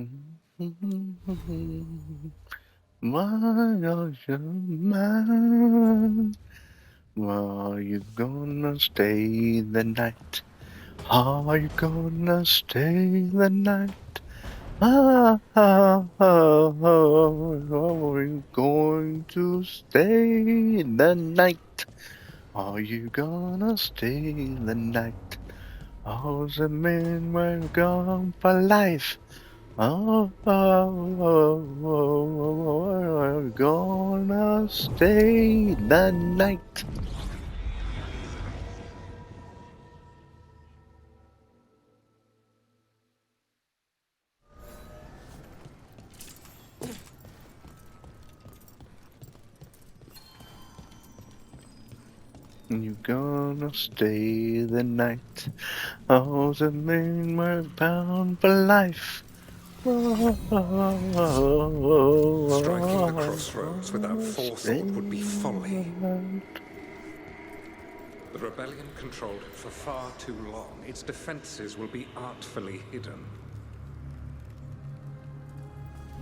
Why are you mine? Are you gonna stay the night? Are you gonna stay the night? Are you going to stay the night? Are you gonna stay the night? All the men were gone for life. Are you gonna stay the night? You gonna stay the night? All the men were bound for life. Striking the crossroads without forethought would be folly. The rebellion controlled it for far too long. Its defenses will be artfully hidden.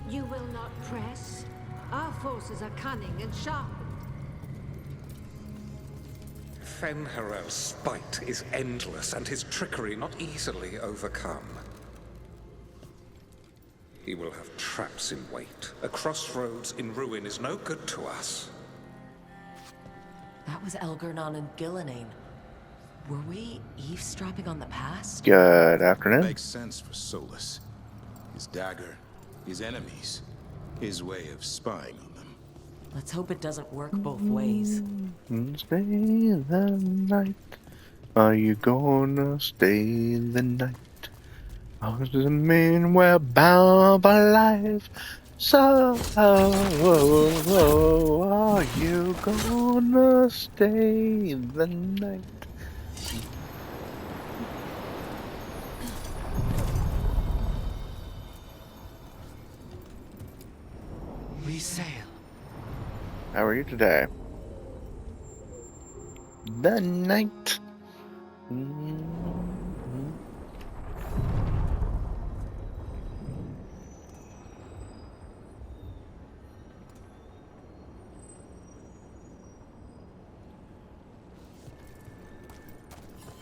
You will not press? Our forces are cunning and sharp. Fen'Harel's spite is endless, and his trickery not easily overcome. He will have traps in wait. A crossroads in ruin is no good to us. That was Elgar'nan and Gillenane. Were we eavesdropping on the past? Good afternoon. Makes sense for Solus. His dagger, his enemies, his way of spying on them. Let's hope it doesn't work both ways. Stay the night. Are you gonna stay the night? All the men were bound by life. So are you gonna stay the night? We sail. How are you today? The night.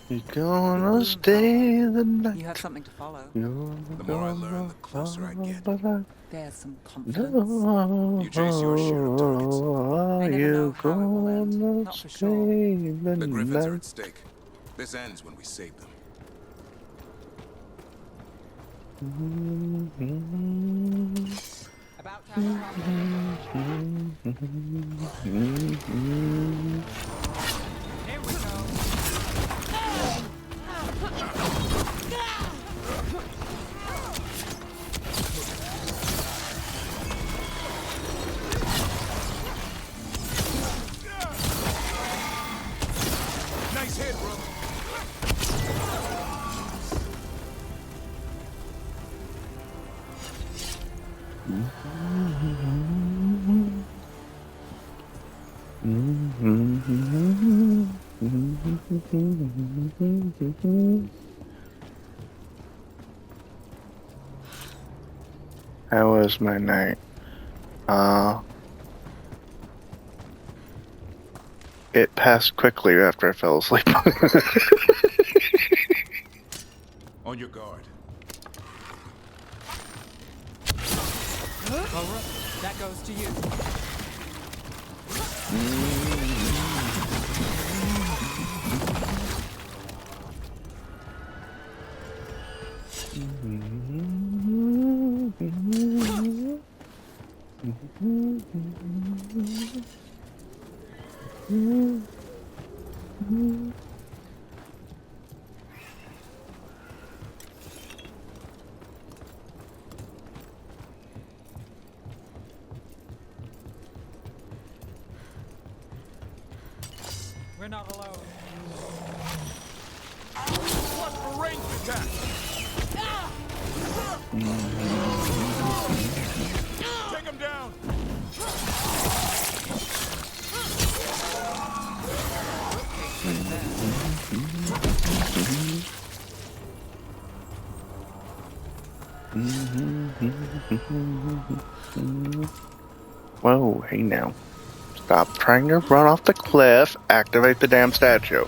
You're gonna stay the night. You have something to follow. The more I learn, the closer I get. There's some confidence. You chase your share of targets. Are never you know how it will end, gonna not for stay sure. the The Griffins are night? at stake. This ends when we save them. About to have Here we go. Nice hit, bro. How was my night? It passed quickly after I fell asleep. On your guard. Alright, that goes to you. We're not alone. Watch for ranged attack. Take him down. Whoa, hey now. Stop trying to run off the cliff. Activate the damn statue.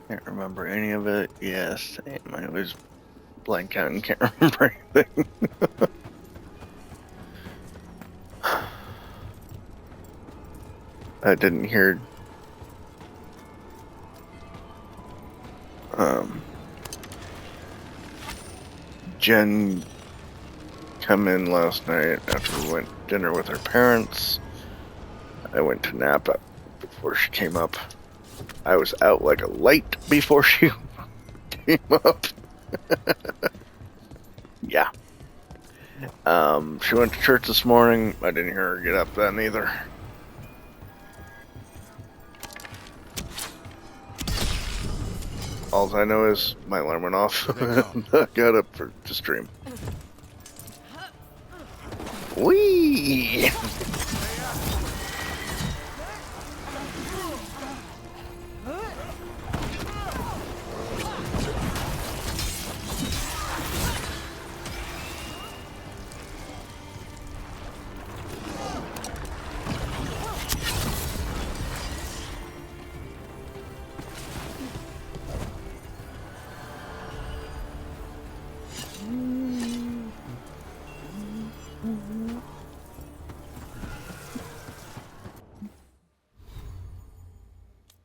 Can't remember any of it. Yes, I was blank out and can't remember anything. I didn't hear Jen come in last night after we went to dinner with her parents. I went to Napa before she came up. I was out like a light before she came up. Yeah. She went to church this morning. I didn't hear her get up then either. All I know is my alarm went off. I got up to stream. Whee!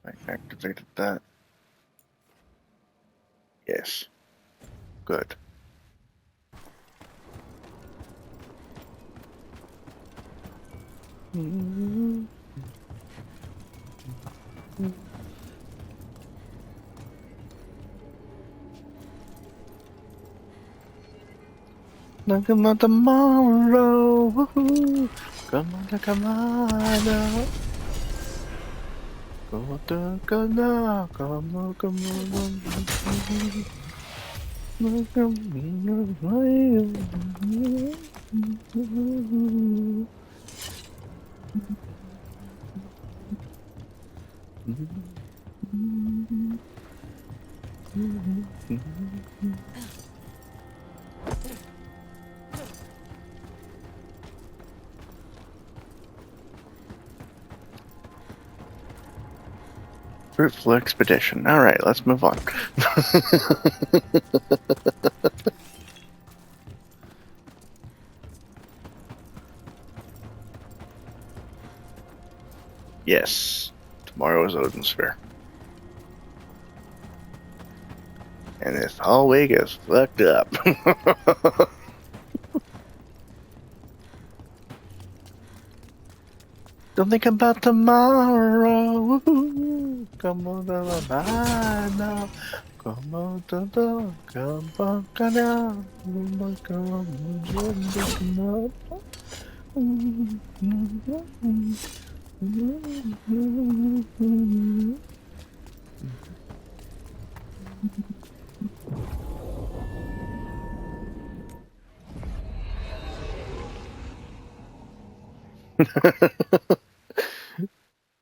I activated that. Yes. Good. Look at tomorrow. Woohoo. Come on, come on. Come on, come on, come on, come on. Look at me. Fruitful expedition. All right, let's move on. Yes, tomorrow is Odin's Fair. And this whole week is fucked up. Don't think about tomorrow. Come on, come on, now. Come on, come on, come on, come on, come on,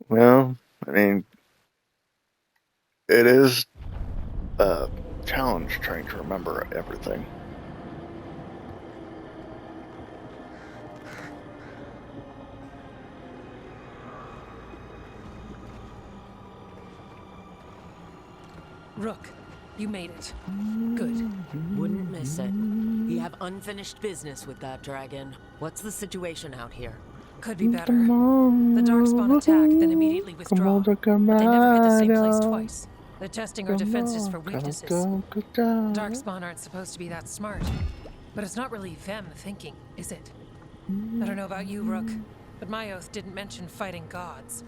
Well, I mean, it is a challenge trying to remember everything. Rook, you made it. Good. Wouldn't miss it. You have unfinished business with that dragon. What's the situation out here? Could be better. The Darkspawn attack, then immediately withdraw. But they never hit the same place twice. They're testing our defenses for weaknesses. Darkspawn aren't supposed to be that smart. But it's not really them thinking, is it? I don't know about you, Rook, but my oath didn't mention fighting gods.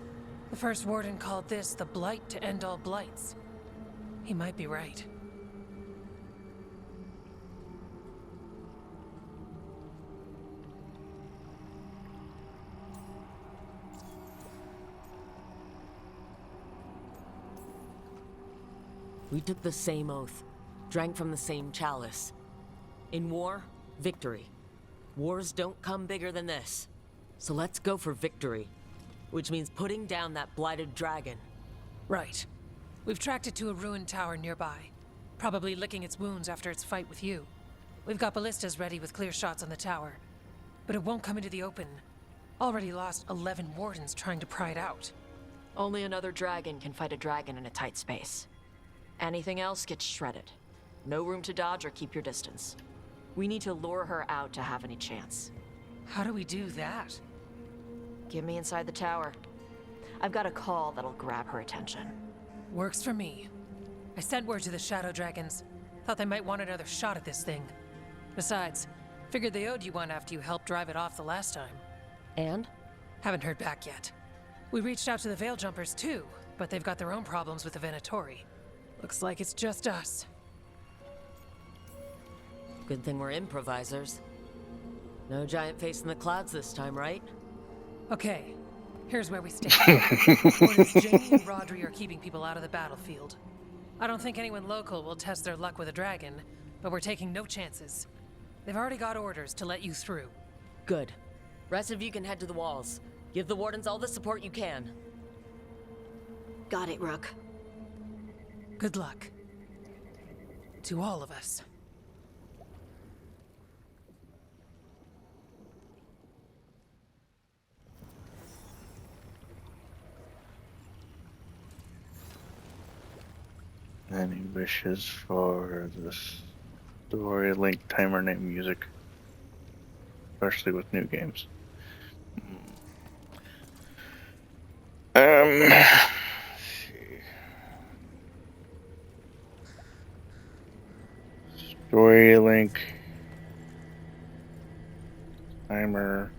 The first warden called this the blight to end all blights. He might be right. We took the same oath, drank from the same chalice. In war, victory. Wars don't come bigger than this. So let's go for victory. Which means putting down that blighted dragon. Right. We've tracked it to a ruined tower nearby. Probably licking its wounds after its fight with you. We've got ballistas ready with clear shots on the tower. But it won't come into the open. Already lost 11 wardens trying to pry it out. Only another dragon can fight a dragon in a tight space. Anything else gets shredded. No room to dodge or keep your distance. We need to lure her out to have any chance. How do we do that? Get me inside the tower. I've got a call that'll grab her attention. Works for me. I sent word to the Shadow Dragons. Thought they might want another shot at this thing. Besides, figured they owed you one after you helped drive it off the last time. And? Haven't heard back yet. We reached out to the Veil Jumpers too, but they've got their own problems with the Venatori. Looks like it's just us. Good thing we're improvisers. No giant face in the clouds this time, right? Okay, here's where we stand. Wardens Jamie and Rodri are keeping people out of the battlefield. I don't think anyone local will test their luck with a dragon, but we're taking no chances. They've already got orders to let you through. Good. Rest of you can head to the walls. Give the wardens all the support you can. Got it, Rook. Good luck. To all of us. Any wishes for the story link timer name music? Especially with new games. Let's see. Story link timer.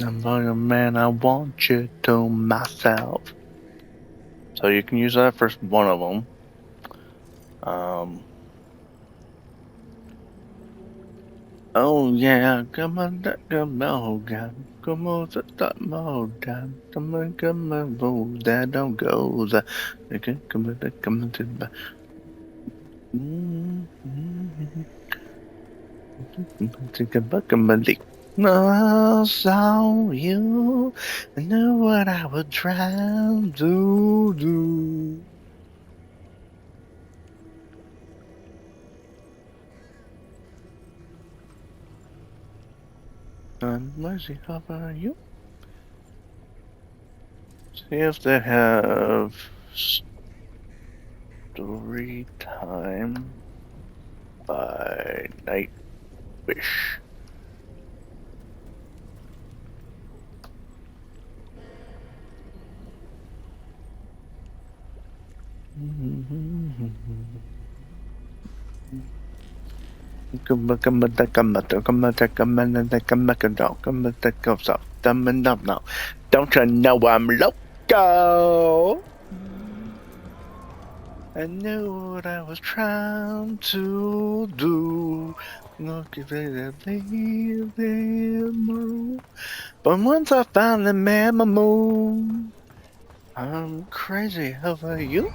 I'm like a man, I want you to myself. So you can use that for one of them. Oh yeah, come on, come on, come on, come on, come on, roll that don't go, come on, to the. I saw you, I knew what I would try to do. Mercy, how about you? See if they have story time by Nightwish. Don't you know I'm loco? I knew what I was trying to do. Look at it, but once I finally made my move, I'm crazy over you.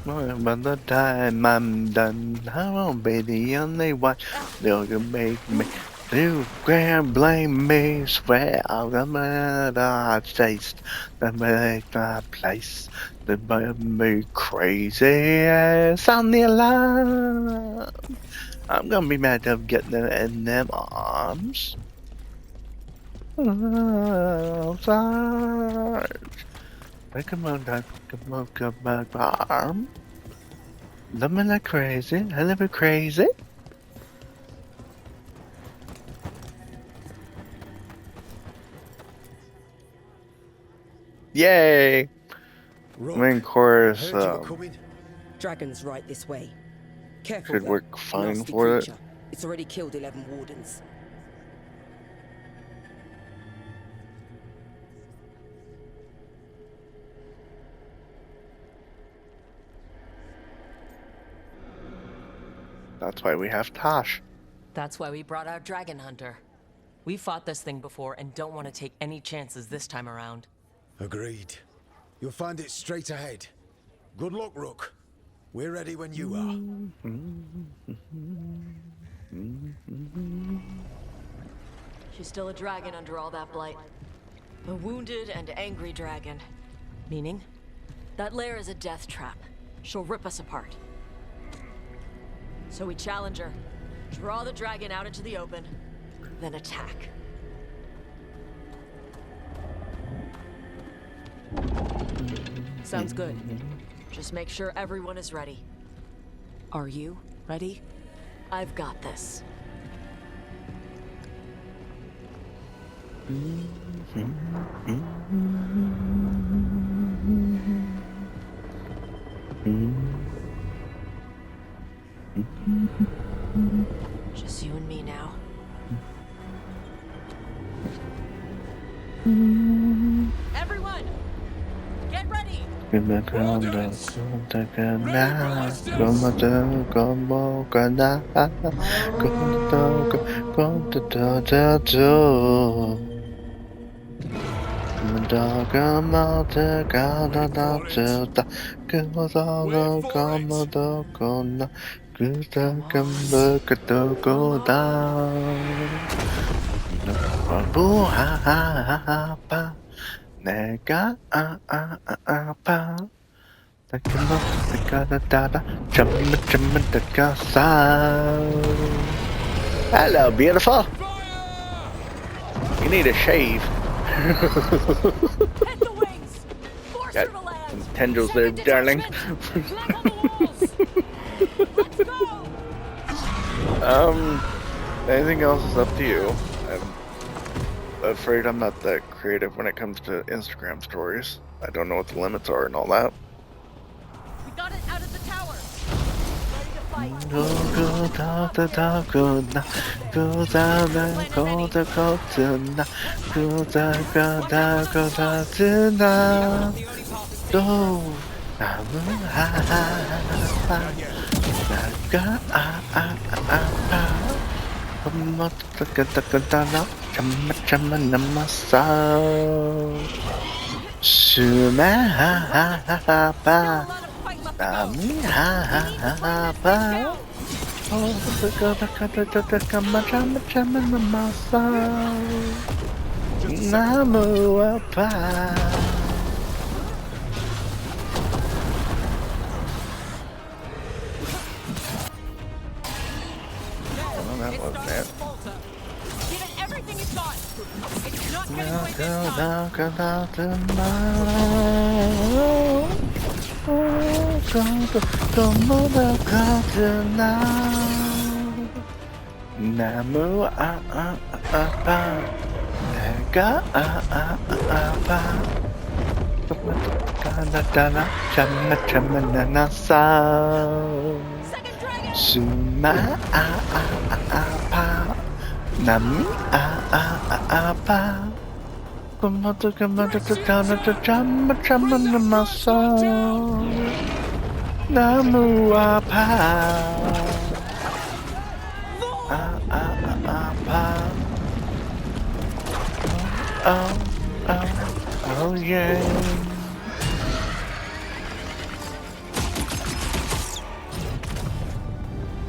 By the time I'm done, I won't be the only one. They'll make me do grand blame me. Swear I'm gonna taste the make my place. They make me crazy as on the alarm. I'm gonna be mad of getting them in them arms. Oh, Sarge. Come on, come on, arm. Love me like crazy, I love you crazy. Yay! Main chorus Dragon's right this way. Careful should though. work fine Nasty for it. creature. It's already killed 11 wardens. That's why we have Tosh. That's why we brought our dragon hunter. We fought this thing before and don't want to take any chances this time around. Agreed. You'll find it straight ahead. Good luck, Rook. We're ready when you are. She's still a dragon under all that blight. A wounded and angry dragon. Meaning? That lair is a death trap. She'll rip us apart. So we challenge her, draw the dragon out into the open, then attack. Sounds good. Just make sure everyone is ready. Are you ready? I've got this. Just you and me now. Everyone, get ready! 내가 아파 Hello, beautiful. You need a shave. Hit the wings! Force her Got to land! some tendrils there, Second darling. detachment! Flank on the walls! Let's go! Anything else is up to you. I'm afraid I'm not that creative when it comes to Instagram stories. I don't know what the limits are and all that. We got it out of the tower! Ready to fight! That was bad. Give it everything you've got! It's not getting away this time! 나무 아빠 내가 아빠 따라따라 잠만 나나싸 수마 아빠 남이 아빠 그만도 잠만 나나싸 나무 아파 아파 again.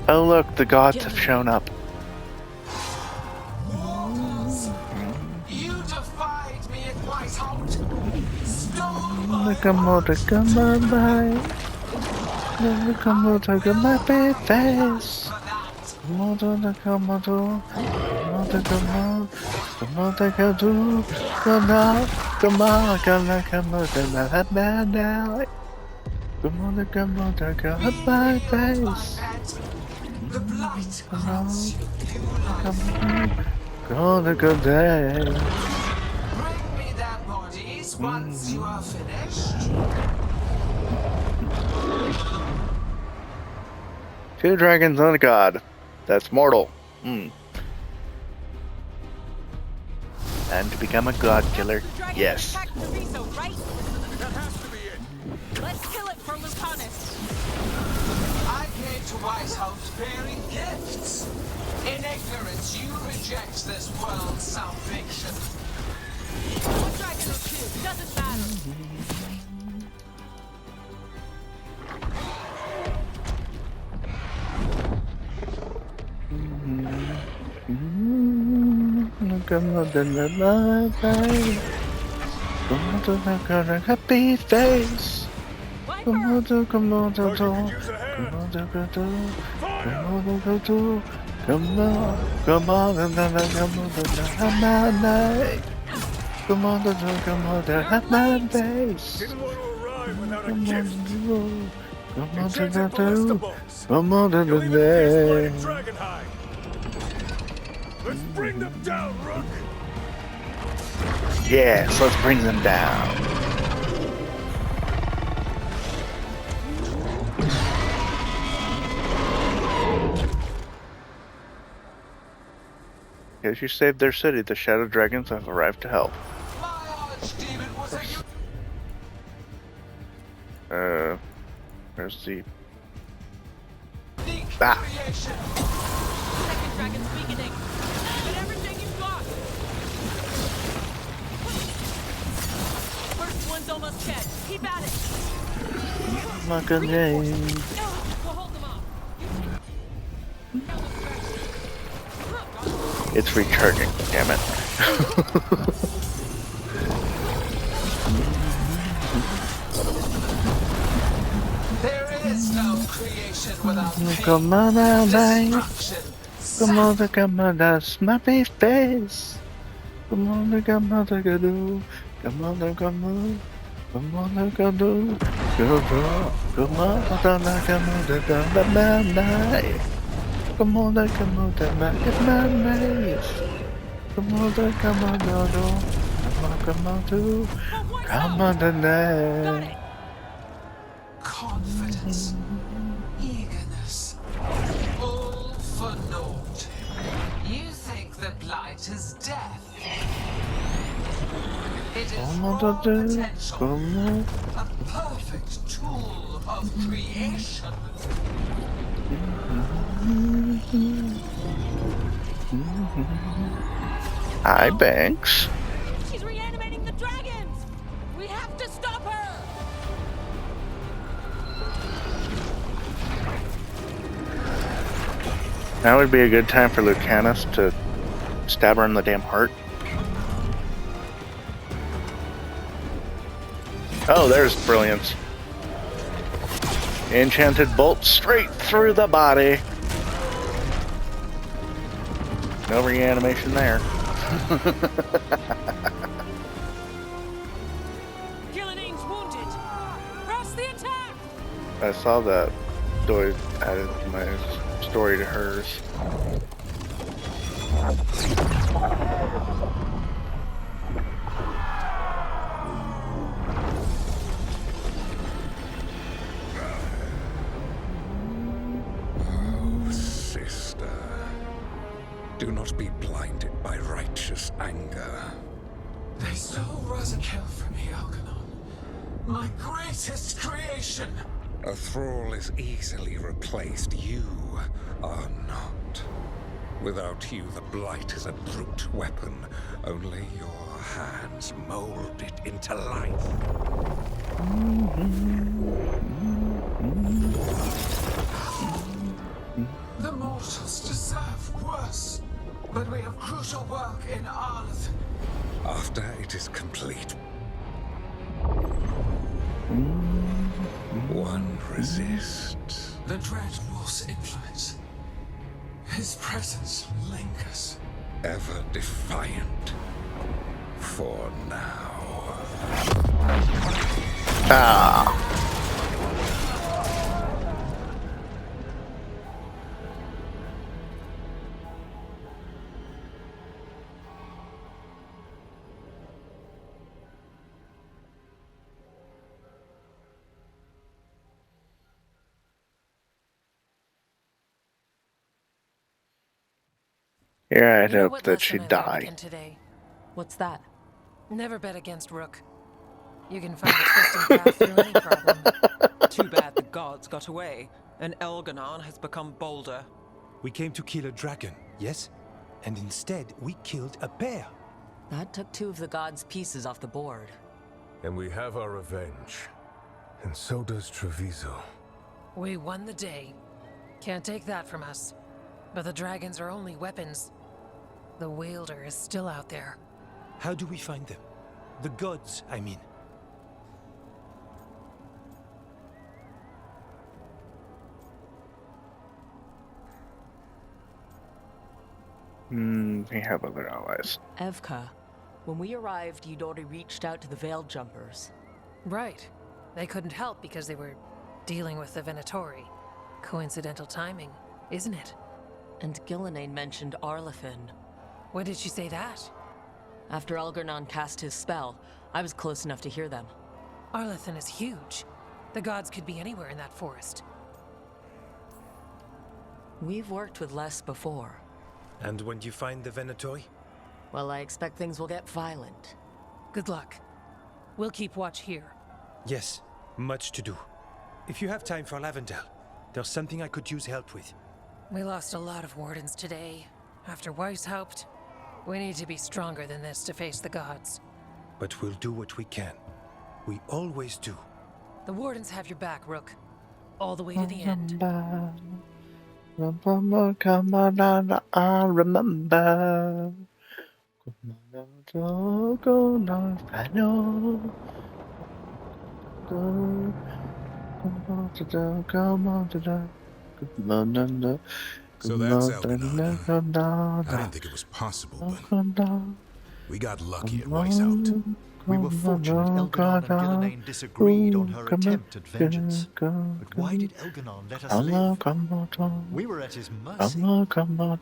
Oh look, the gods have shown up. You defied me at Whitehout. Stole Look at more to come by. Look at more to come my big face. More to come on, more to come on, more to come to. Come on, come on, come on, come on, come on, now. Come on, come on, come my face. the blight Come grants on, you new life. come on, a good day. Bring me their bodies once you are finished. 2 dragons and a god. That's mortal. And to become a god killer. Yes. Let's kill it for Lucanus. I came to Whitehout bearing gifts. In ignorance, you reject this world's salvation. One dragon or two, doesn't matter. Come on, come on, happy face. Come on, come on, come on, come on, come on, come on, and then come on, come on, come on, have my face. Didn't want to arrive without a Come gift. on, come on, Enchanted ballistables. come on, You'll even pierce blade come dragon hide. Let's bring them down, Rook. Yes, let's bring them down. As you saved their city, the Shadow Dragons have arrived to help. My archdemon was a Where's the... unique Ah. creation. Second dragon's weakening. Get everything you've got. First one's almost dead. Keep at it. Like a name. We'll hold them off. It's recharging, damn it. There is no creation without pain, Come on, destruction, come on, that's my big face. Come on, come on, come on, come on, come on. Come on, come on, come on, come on, come on, come on, come on, come on, get my face. Come on, come on, come on, come on, tonight. confidence, eagerness, all for naught. You think the blight is death? It is Come on, raw come potential, on. a perfect tool of creation. Hi, Banks. She's reanimating the dragons. We have to stop her. Now would be a good time for Lucanus to stab her in the damn heart. Oh, there's brilliance. Enchanted bolt straight through the body. No reanimation there. Gillian's wounded. Press the attack. I saw that Doy added my story to hers. Oh, sister. Do not be blinded by righteous anger. They stole Razakel from me, Algernon. My greatest creation. A thrall is easily replaced. You are not. Without you, the blight is a brute weapon. Only your hands mold it into life. The mortals deserve worse, but we have crucial work in Arth. After it is complete, one resists. The Dreadwolf's influence. His presence lingers. Ever defiant. For now. Ah. Here I'd You know hope what that lesson she'd I learned die. again today? What's that? Never bet against Rook. You can find a twisting path through any problem. Too bad the gods got away, and Elganon has become bolder. We came to kill a dragon, yes? And instead, we killed a bear. That took 2 of the gods' pieces off the board. And we have our revenge. And so does Treviso. We won the day. Can't take that from us. But the dragons are only weapons. The wielder is still out there. How do we find them? The gods, I mean. We have other allies. Evka, when we arrived, you'd already reached out to the Veiled Jumpers. Right. They couldn't help because they were dealing with the Venatori. Coincidental timing, isn't it? And Gillenane mentioned Arlithin. When did she say that? After Elgarnon cast his spell, I was close enough to hear them. Arlithin is huge. The gods could be anywhere in that forest. We've worked with less before. And when you find the Venatori? Well, I expect things will get violent. Good luck. We'll keep watch here. Yes, much to do. If you have time for Lavendel, there's something I could use help with. We lost a lot of wardens today. After Weishaupt, we need to be stronger than this to face the gods. But we'll do what we can. We always do. The wardens have your back, Rook. All the way to the end. Come on, I remember. So that's Elganon. I didn't think it was possible, but we got lucky at Weishaupt. We were fortunate Elganon and Gillenane disagreed on her attempt at vengeance. But why did Elganon let us live? We were at his mercy. Come on,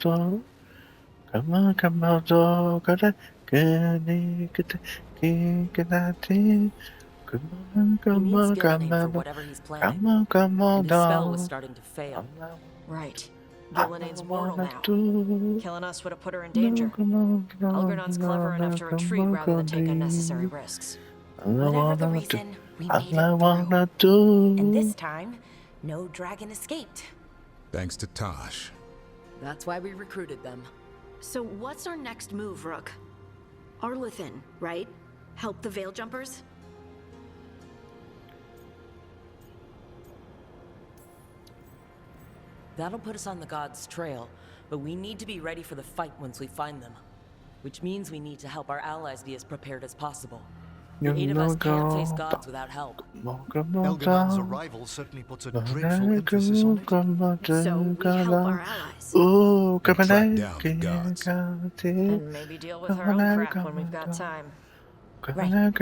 his spell was starting to fail. Right. Gillenane's mortal now. Killing us would have put her in danger. Elgarnon's clever enough to retreat rather than take unnecessary risks. Whatever the reason, we made it through. And this time, no dragon escaped. Thanks to Tosh. That's why we recruited them. So what's our next move, Rook? Arlithin, right? Help the Veil Jumpers? That'll put us on the gods' trail, but we need to be ready for the fight once we find them. Which means we need to help our allies be as prepared as possible. The 8 of us can't face gods without help. Elganon's arrival certainly puts a dreadful emphasis on it. So we help our allies. Ooh, track down the gods. And maybe deal with our own crap when we've got time. Right.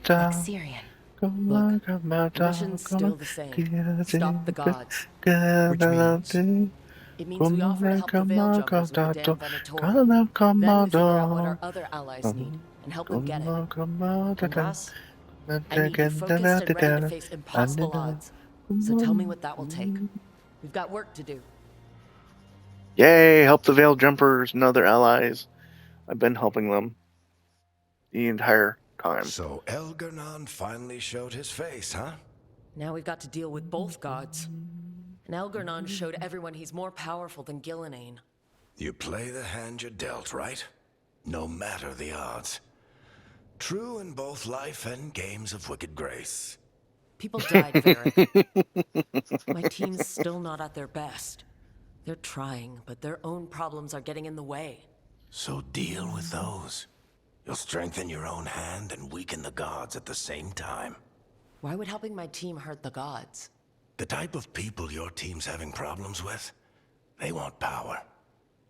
Like Syrian. Look, the mission's still the same. Stop the gods. Which means we offer to help the Veil Jumpers with the damn Venatori. Then we figure out what our other allies need and help them get it. And us? I need you focused and ready to face impossible odds. So tell me what that will take. We've got work to do. Yay, help the Veil Jumpers and other allies. I've been helping them the entire time. So Elganon finally showed his face, huh? Now we've got to deal with both gods. And Elgarnon showed everyone he's more powerful than Gillenane. You play the hand you're dealt, right? No matter the odds. True in both life and games of wicked grace. People died, Varric. My team's still not at their best. They're trying, but their own problems are getting in the way. So deal with those. You'll strengthen your own hand and weaken the gods at the same time. Why would helping my team hurt the gods? The type of people your team's having problems with, they want power.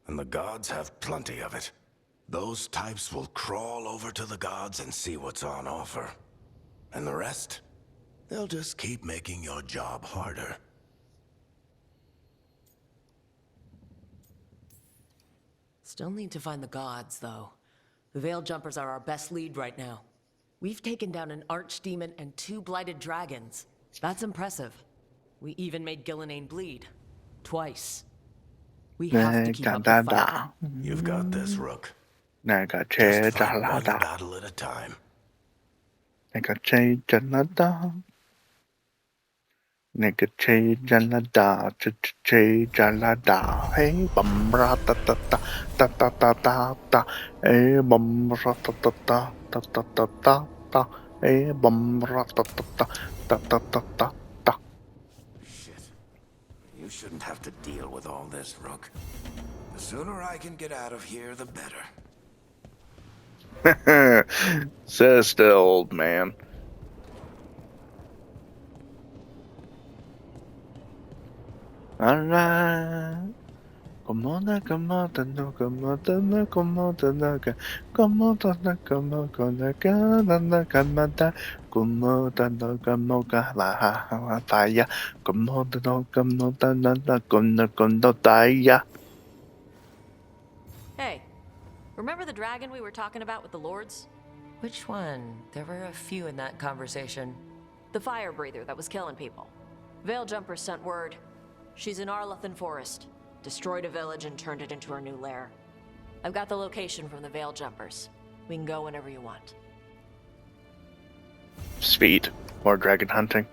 And the gods have plenty of it. Those types will crawl over to the gods and see what's on offer. And the rest, they'll just keep making your job harder. Still need to find the gods, though. The Veil Jumpers are our best lead right now. We've taken down an archdemon and 2 blighted dragons. That's impressive. We even made Gillenane bleed. Twice. We have to keep up the fight. You've got this, Rook. Just fight one battle at a time. Hey, bum ra ta ta ta ta ta ta ta ta. Hey, bum ra ta ta ta ta ta ta ta ta. Hey, bum ra ta ta ta ta ta ta ta ta. Shit. You shouldn't have to deal with all this, Rook. The sooner I can get out of here, the better. Says the old man. Alright. Come on, no, come on, no, come on, no, come on, no, come on, no, come on, no, come on, come on, no, come on, la fire. Come on, no, come on, no, come on, die. Hey, remember the dragon we were talking about with the lords? Which one? There were a few in that conversation. The fire breather that was killing people. Veil Jumpers sent word. She's in Arlothan Forest. Destroyed a village and turned it into her new lair. I've got the location from the Veil Jumpers. We can go whenever you want. Speed. More dragon hunting.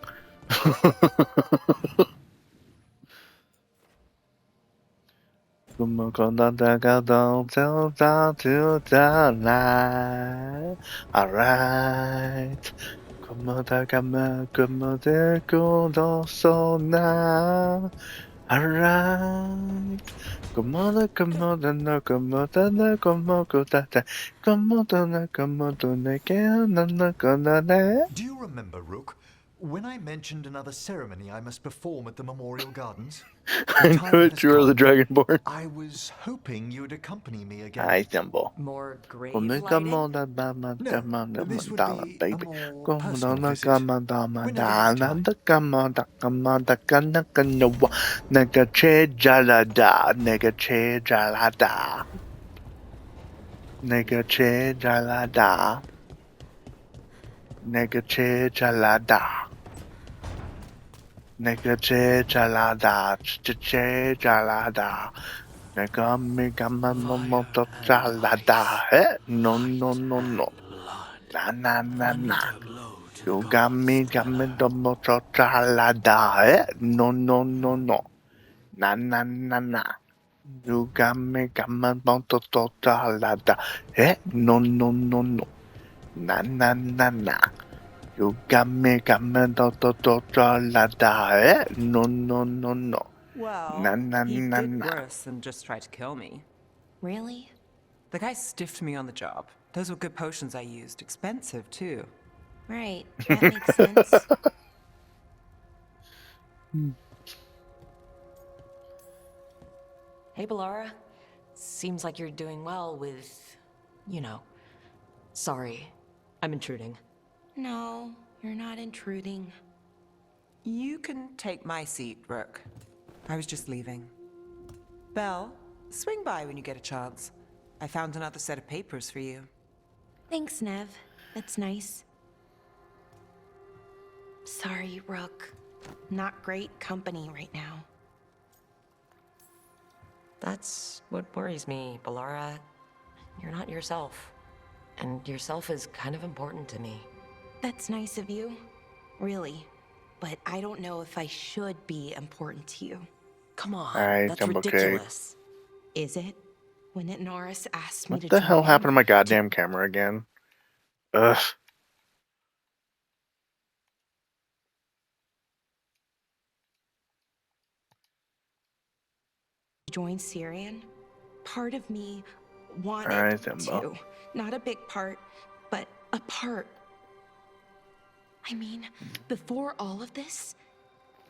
Alright. Alright. Come on, no, come on, no, come on, no, come on, Do you remember, Rook, when I mentioned another ceremony I must perform at the Memorial Gardens? I knew it, you were the Dragonborn. I was hoping you'd accompany me again. I stumble. More grave Come on, lighting? This would be baby. a more Come personal on, visit. come on, nigga che jalada, nigga che jalada, nigga che jalada, nigga che jalada, nigga che jalada, che jalada. Nigga me gamma moto jalada. Eh? No, no, no, no. Na na na na. You got me the moto jalada. Eh? No, no, no, no. Na na na na. You got me moto jalada. Eh? No, no, no, no. Na na na na. You got me moto jalada. Eh? No, no, no, no. Well, he did worse than just try to kill me. Really? The guy stiffed me on the job. Those were good potions I used. Expensive, too. Right. That makes sense. Hey, Bellara. Seems like you're doing well with, you know. Sorry, I'm intruding. No, you're not intruding. You can take my seat, Rook. I was just leaving. Belle, swing by when you get a chance. I found another set of papers for you. Thanks, Nev. That's nice. Sorry, Rook. Not great company right now. That's what worries me, Bellara. You're not yourself. And yourself is kind of important to me. That's nice of you. Really. But I don't know if I should be important to you. Come on, Alright, that's I'm ridiculous. Is it? when Norris asked me What to the join hell him, happened to my goddamn camera again? Ugh. join Syrian, part of me wanted Alright, Thimble. to. Not a big part, but a part. I mean, before all of this,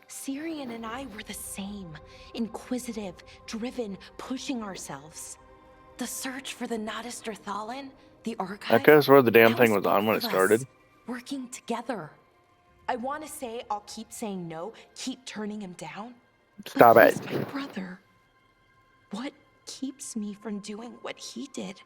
Syrian and I were the same. Inquisitive, driven, pushing ourselves. The search for the Nadister Thalin, the archive. That goes where the damn that thing was on when it both of started. us working together. I want to say I'll keep saying no, keep turning him down. Stop but it. He's my brother. What keeps me from doing what he did?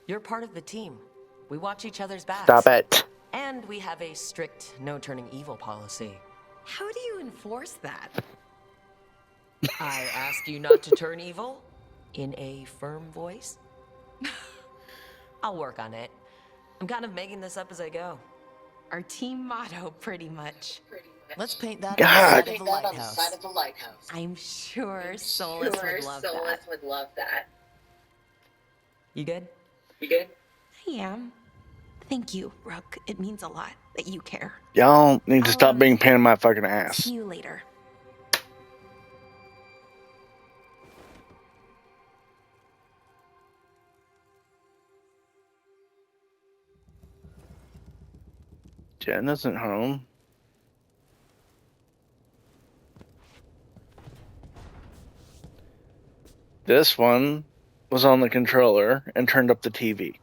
You're part of the team. We watch each other's backs. Stop it. And we have a strict no turning evil policy. How do you enforce that? I asked you not to turn evil in a firm voice. I'll work on it. I'm kind of making this up as I go. Our team motto, pretty much. Let's paint that God. on the side of the lighthouse. I'm sure Solus would love that. You good? I am. Thank you, Rook. It means a lot that you care. Y'all need to stop being a pain in my fucking ass. See you later. Jen isn't home. This one was on the controller and turned up the TV.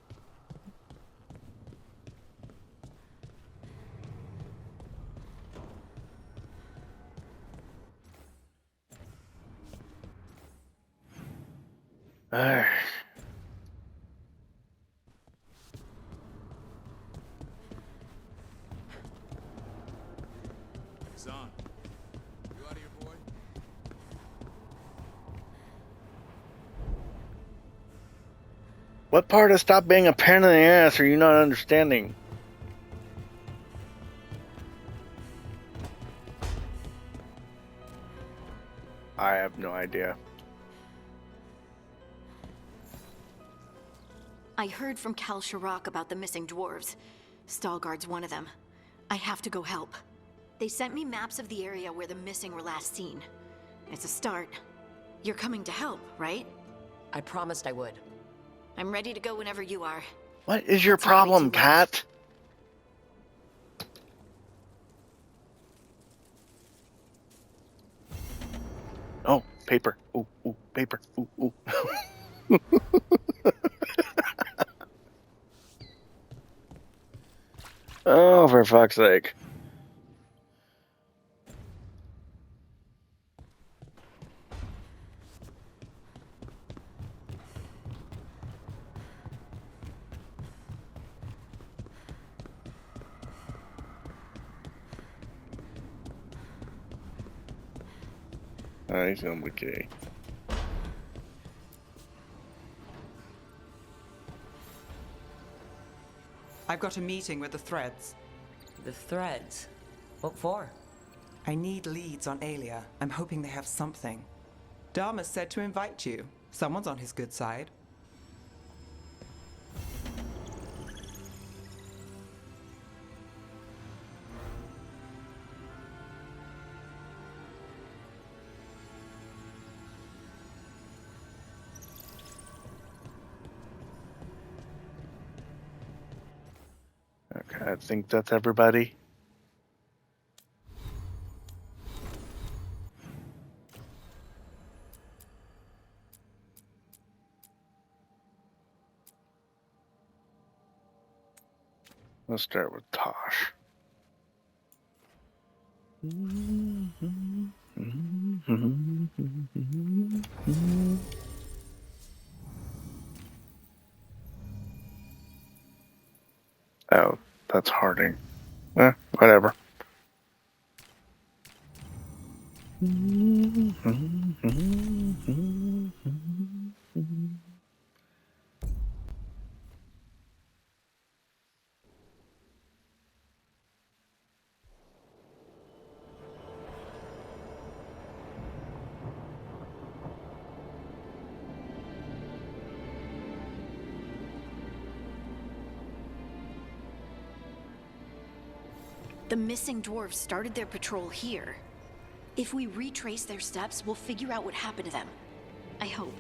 Alright. Son, you out of here, boy? What part of stop being a pain in the ass are you not understanding? I have no idea. I heard from Cal Sharrock about the missing dwarves. Stalguard's one of them. I have to go help. They sent me maps of the area where the missing were last seen. It's a start. You're coming to help, right? I promised I would. I'm ready to go whenever you are. What is your It's not gonna be problem, too long. Cat? Oh, paper. Ooh, ooh, paper. Ooh, ooh. Oh, for fuck's sake. He's gonna be okay. I've got a meeting with the Threads. The Threads? What for? I need leads on Aelia. I'm hoping they have something. Dharma said to invite you. Someone's on his good side. Okay, I think that's everybody. Let's start with Tosh. Oh, that's Harding. Whatever. The missing dwarves started their patrol here. If we retrace their steps, we'll figure out what happened to them. I hope.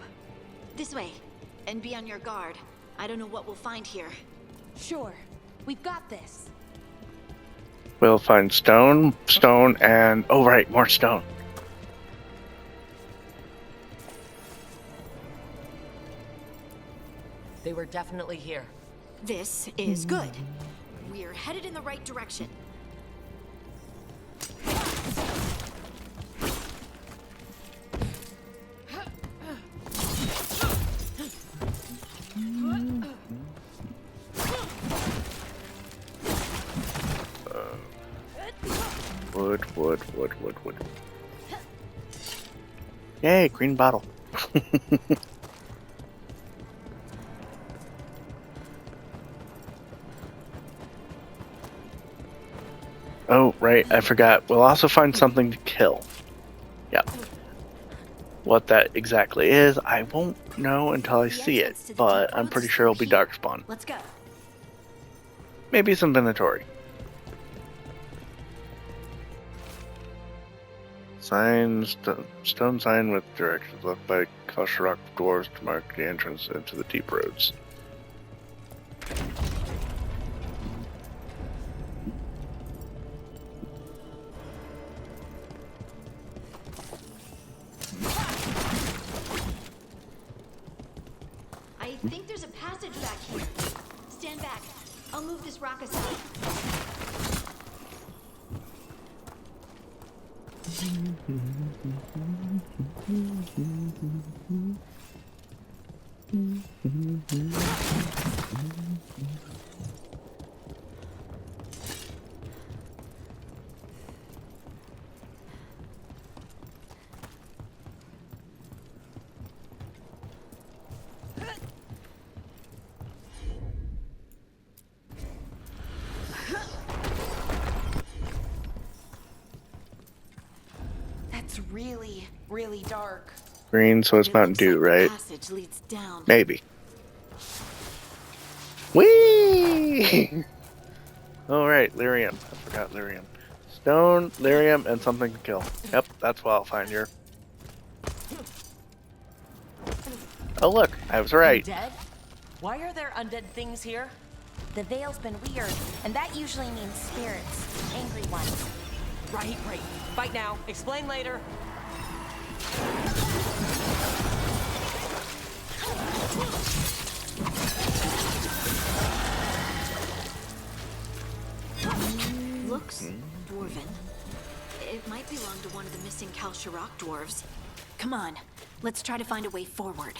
This way. And be on your guard. I don't know what we'll find here. Sure. We've got this. We'll find stone, and... Oh, right, more stone. They were definitely here. This is good. We're headed in the right direction. Wood. Yay, green bottle. Oh, right, I forgot. We'll also find something to kill. Yep. What that exactly is, I won't know until I see it, but I'm pretty sure it'll be Darkspawn. Let's go. Maybe some Venatori. Signs, stone sign with directions left by Kalsharok dwarves to mark the entrance into the deep roads. I think there's a passage back here. Stand back. I'll move this rock aside. That's really dark. Green, so it's Mountain Dew, right? Passage leads down. Maybe. Whee! Alright, lyrium. I forgot lyrium. Stone, lyrium, and something to kill. Yep, that's what I'll find here. Oh look, I was right. Undead? Why are there undead things here? The veil's been weird, and that usually means spirits. Angry ones. Right. Fight now. Explain later. Looks dwarven. It might belong to one of the missing Kalsharok dwarves. Come on, let's try to find a way forward.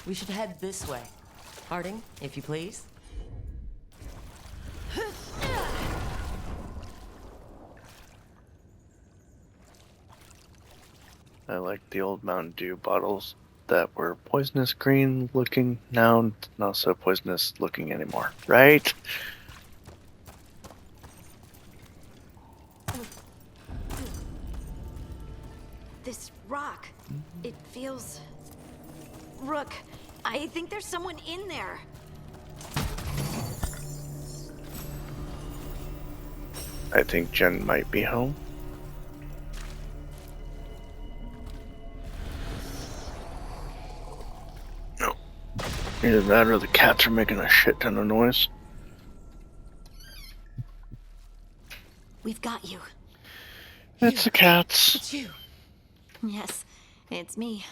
We should head this way. Harding, if you please. I like the old Mountain Dew bottles that were poisonous green looking, now not so poisonous looking anymore, right? This rock, it feels... Rook, I think there's someone in there. I think Jen might be home. No. Either that or the cats are making a shit ton of noise. We've got you. It's the cats. It's you. Yes, it's me,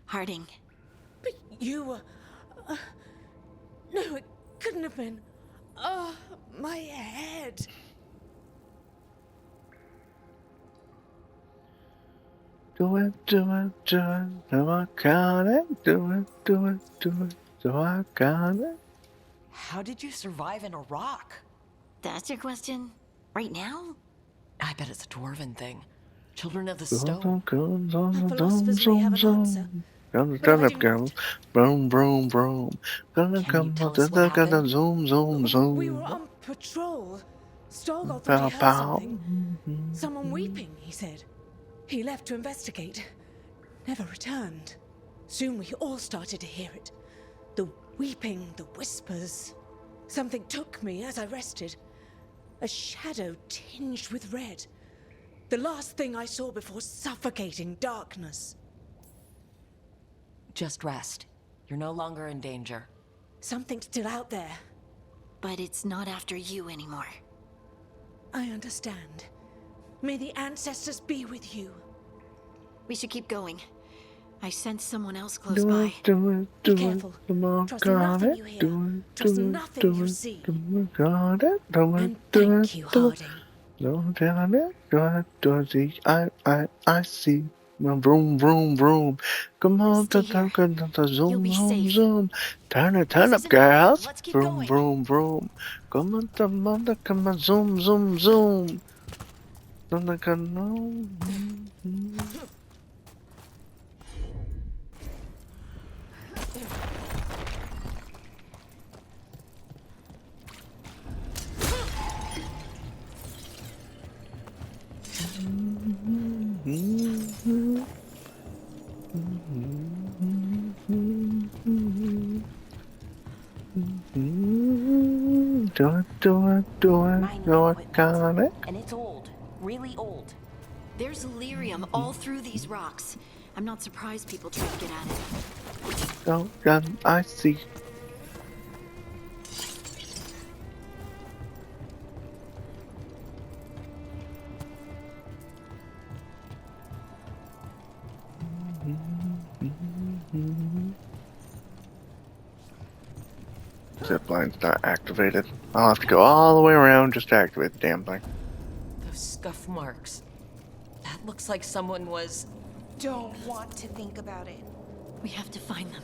Harding. But you were... no, it couldn't have been. Oh, my head. Do it, do I got it? Do I got it? How did you survive in a rock? That's your question? Right now? I bet it's a dwarven thing. Children of the stone. Philosophers may have an answer. Turn up, girls. Broom, broom, broom. Gonna come out, gonna zoom, zoom, zoom. We were on patrol. Stalgard Pow, thought he heard pow. something. Someone weeping, he said. He left to investigate. Never returned. Soon we all started to hear it. The weeping, the whispers. Something took me as I rested. A shadow tinged with red. The last thing I saw before suffocating darkness. Just rest. You're no longer in danger. Something's still out there. But it's not after you anymore. I understand. May the ancestors be with you. We should keep going. I sense someone else close by. Be careful. Trust nothing you hear. Trust nothing you see. And thank you, Harding. I see. Vroom, vroom, vroom. Come on, zoom, zoom. Turn up, girls. Vroom, vroom, vroom. Come on, zoom, zoom, zoom. And it's old. Really old. There's lyrium all through these rocks. I'm not surprised people try to get at it. I see. Zipline's not activated. I'll have to go all the way around just to activate the damn thing. Those scuff marks. That looks like someone was... Don't want to think about it. We have to find them.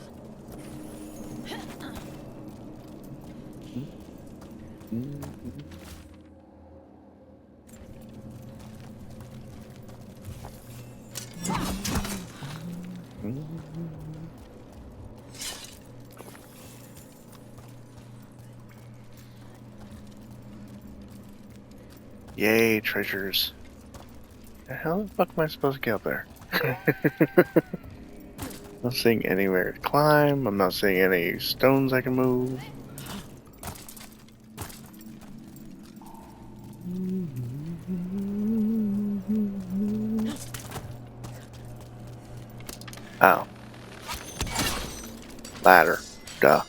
Yay, treasures. How the fuck am I supposed to get up there? Not seeing anywhere to climb. I'm not seeing any stones I can move. Oh. Ladder. Duh.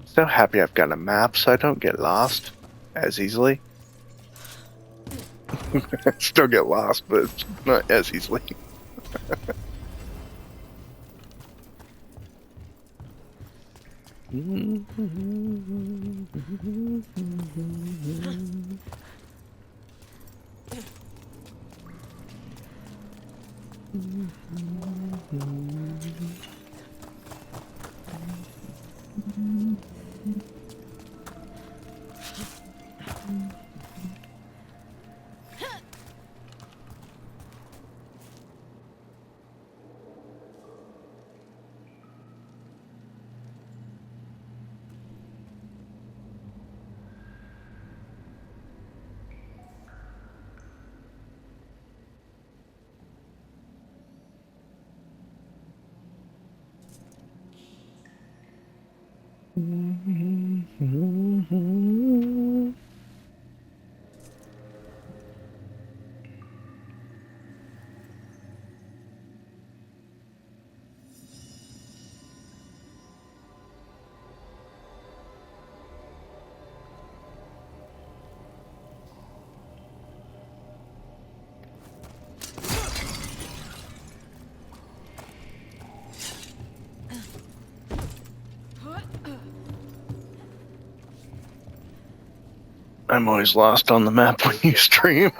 So happy I've got a map so I don't get lost as easily. I still get lost, but not as easily. I'm always lost on the map when you stream.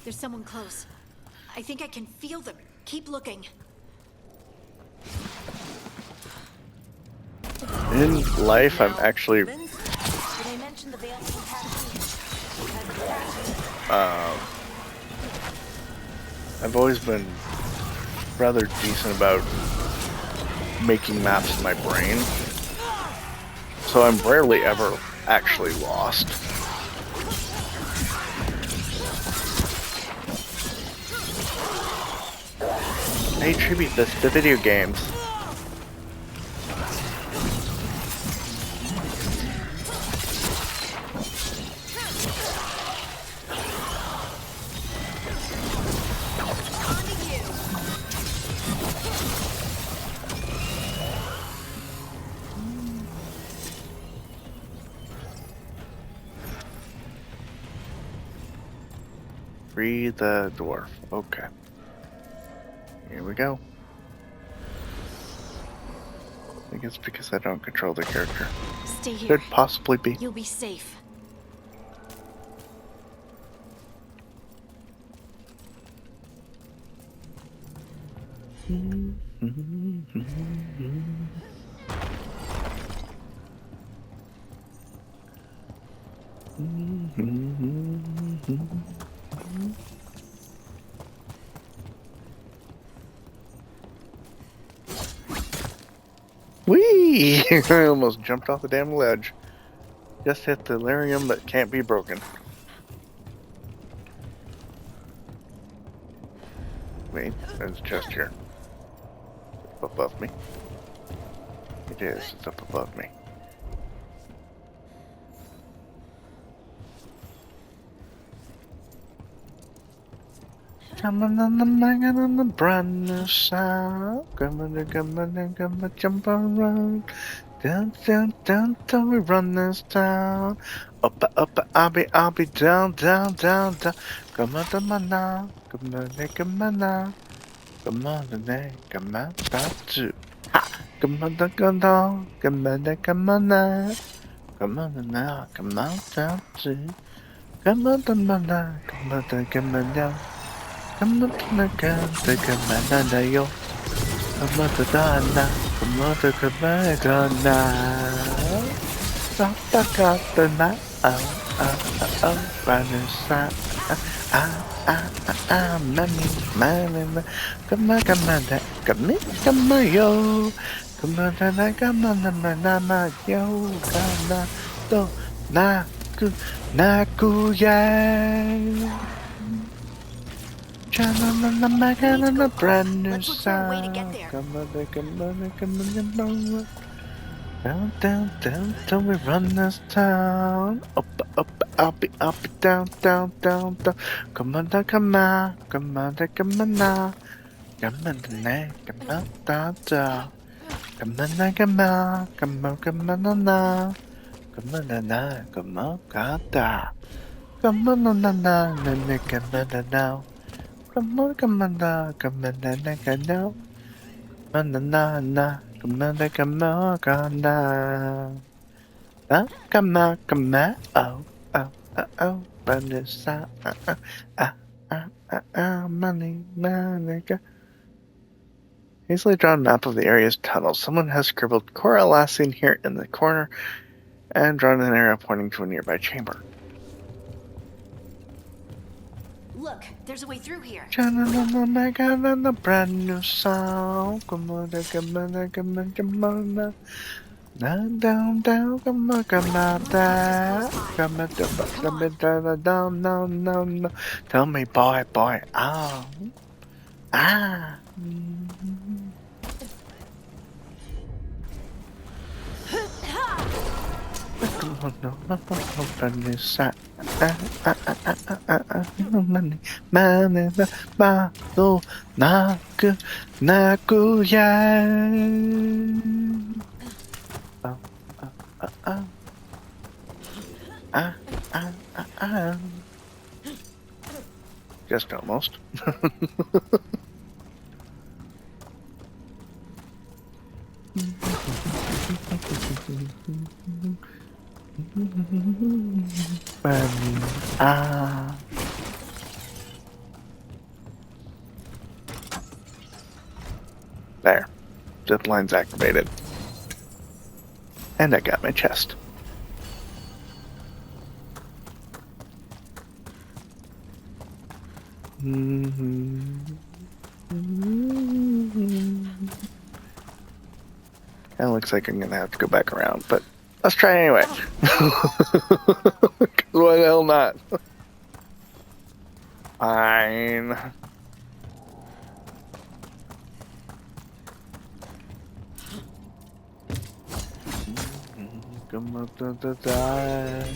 There's someone close. I think I can feel them. Keep looking. In life, I'm actually I've always been rather decent about making maps in my brain. So I'm rarely ever actually lost. I attribute this to video games. Free the dwarf. Okay. Here we go. I think it's because I don't control the character. Stay here. Could possibly be. You'll be safe. Whee! I almost jumped off the damn ledge. Just hit the lyrium that can't be broken. Wait, there's a chest here. It's up above me. It is, it's up above me. Coming on the wagon on the brand new sound. Coming, jump around. Down, down, down, till we run this town. Up, I'll be down, down, down, down. Come on now, come on now. Come on, come on, stop to. Ha! Come on, come on, come on, come on now. Come on now, come on, stop to. Come on, come on now, come on, come on now. Come on, come on, come on, now, yo. Come on, Dana. Come on, come on, now. Stop the night. Vanessa. Money. Come on, yo. Come on, yo. Do, naku, yeah. On a brand new sound. Come on. Down, down, down, till we run this town. Up, I'll be down, down, down, down. Come on, come on, come on, come on now. Come on, come on, down, down. Come on, come on, come on, come on now. Come on, come on, down. Come on, come on now. Come on, come on, now. Come on, now. Come on, oh, Vanessa, money, easily drawn map of the area's tunnels. Someone has scribbled Coralasine here in the corner and drawn an arrow pointing to a nearby chamber. Look, there's a way through here. On a brand new song. Come on, come on. Down, down, down, come on, down. Come on, down, no. Tell me, boy, oh. Ah. Money, battle, naku, yeah. Just almost. There. Zip line's activated. And I got my chest. Kinda looks like I'm gonna have to go back around, but Let's try anyway. Why the hell not? Fine. Come up to the die.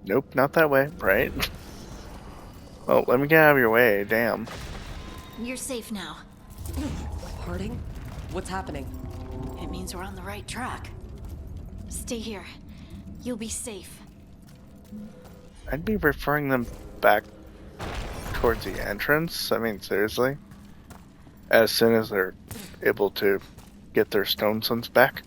Nope, not that way, right? Oh, let me get out of your way, damn. You're safe now. Harding? What's happening? It means we're on the right track. Stay here. You'll be safe. I'd be referring them back towards the entrance. I mean, seriously. As soon as they're able to get their stone sons back.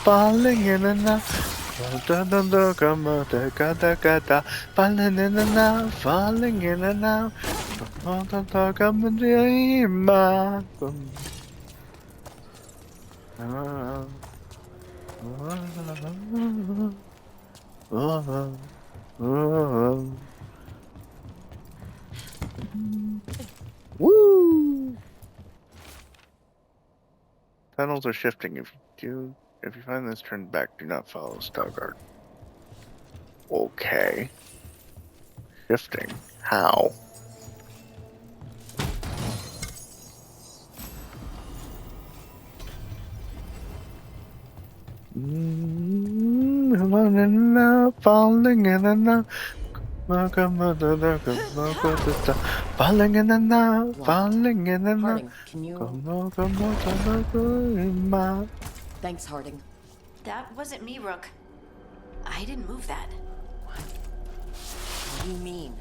Falling in a Woo! Tunnels are shifting. If you find this, turn back. Do not follow Veilguard. Okay. Shifting. How? Falling in and out. Falling in and out. Falling in and out. Harding, can you... Thanks, Harding. That wasn't me, Rook. I didn't move that. What do you mean?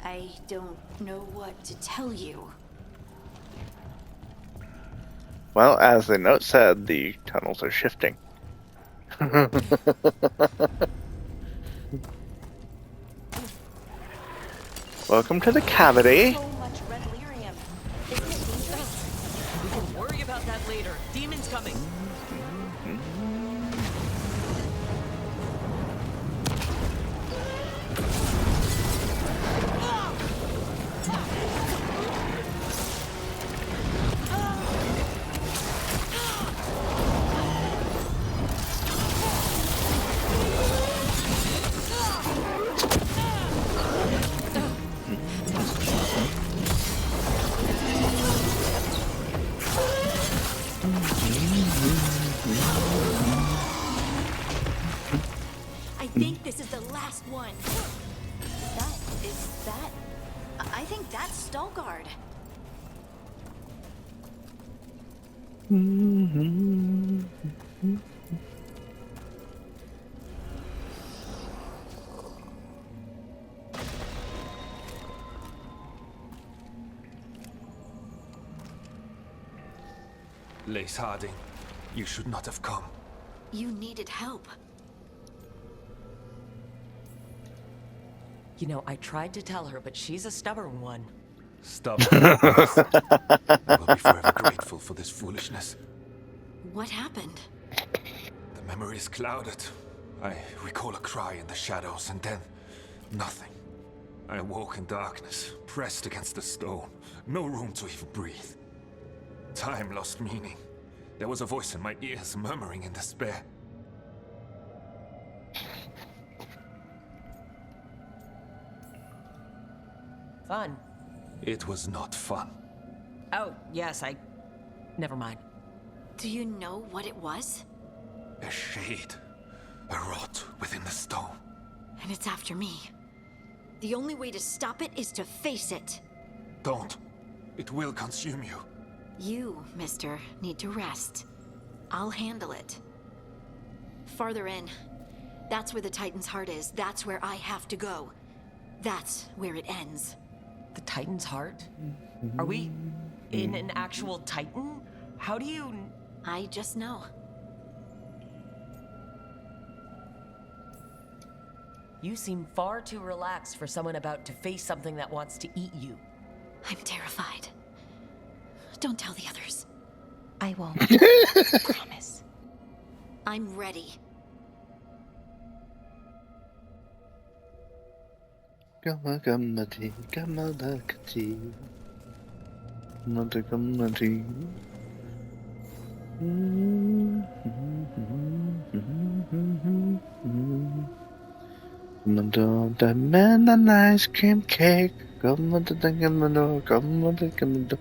I don't know what to tell you. Well, as the note said, the tunnels are shifting. Welcome to the cavity. So much red lyrium. Isn't it dangerous? We can worry about that later. Demons coming. I think this is the last one. Is that? I think that's Veilguard. Lace Harding, you should not have come. You needed help. You know, I tried to tell her, but she's a stubborn one. Stubborn. I will be forever grateful for this foolishness. What happened? The memory is clouded. I recall a cry in the shadows, and then nothing. I awoke in darkness, pressed against the stone. No room to even breathe. Time lost meaning. There was a voice in my ears murmuring in despair. Fun. It was not fun. Oh, yes, never mind. Do you know what it was? A shade. A rot within the stone. And it's after me. The only way to stop it is to face it. Don't. It will consume you. You, mister, need to rest. I'll handle it. Farther in. That's where the Titan's heart is. That's where I have to go. That's where it ends. The Titan's heart? Are we in an actual Titan? How do you... I just know. You seem far too relaxed for someone about to face something that wants to eat you. I'm terrified. Don't tell the others. I won't. Promise. I'm ready. Gamma-gamma-dee, gamma-da-ka-dee. Gamma-da-gamma-dee. The man an ice cream cake. Gamma-da-gamma-doo, gamma-da-gamma-doo.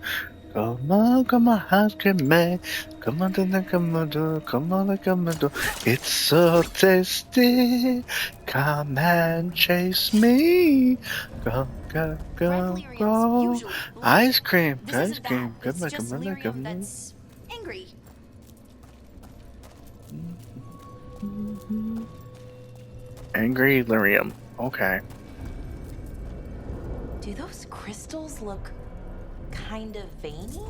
Gamma, ice cream man. Gamma-da-gamma-doo, gamma-da-gamma-doo. It's so tasty. Come and chase me. Go, go, go, go. Ice cream, ice cream. It's just lyrium that's angry. Angry lyrium. Okay. Do those crystals look kind of veiny?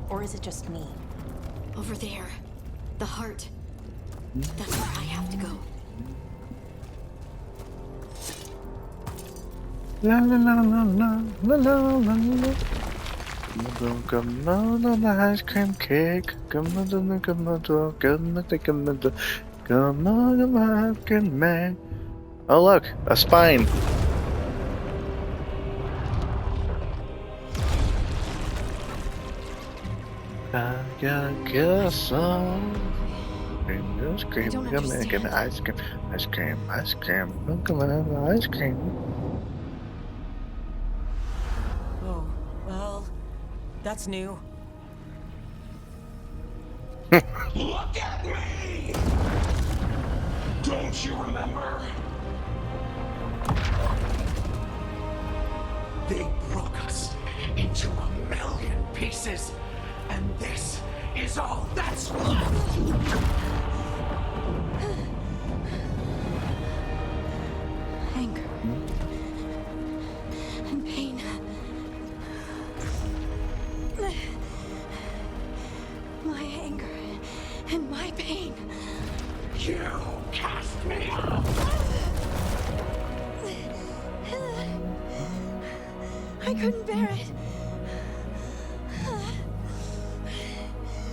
Or is it just me? Over there. The heart. That's where I have to go. La la la la la la la la la. Come on, the ice cream cake. Come on, come on, come on, come on, come on, ice cream man. Oh look, a spine. I got some. Ice cream, come on, get ice cream, ice cream, ice cream. Come on, ice cream. Oh, well, that's new. Look at me! Don't you remember? They broke us into 1,000,000 pieces, and this is all that's left. Anger. And pain. My anger and my pain. You cast me out. I couldn't bear it.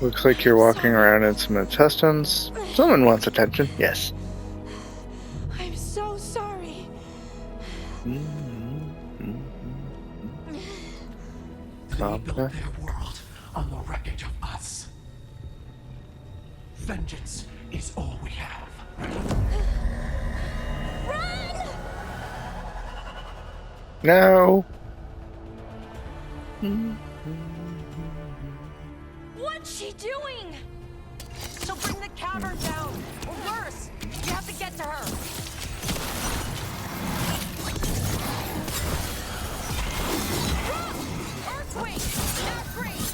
Looks like you're walking around in some intestines. Someone wants attention. Yes. I'm so sorry. They built their world on the wreckage of us. Vengeance is all we have. Run! No. What's she doing? She'll bring the cavern down, or worse, you have to get to her. Earthquake! Not great!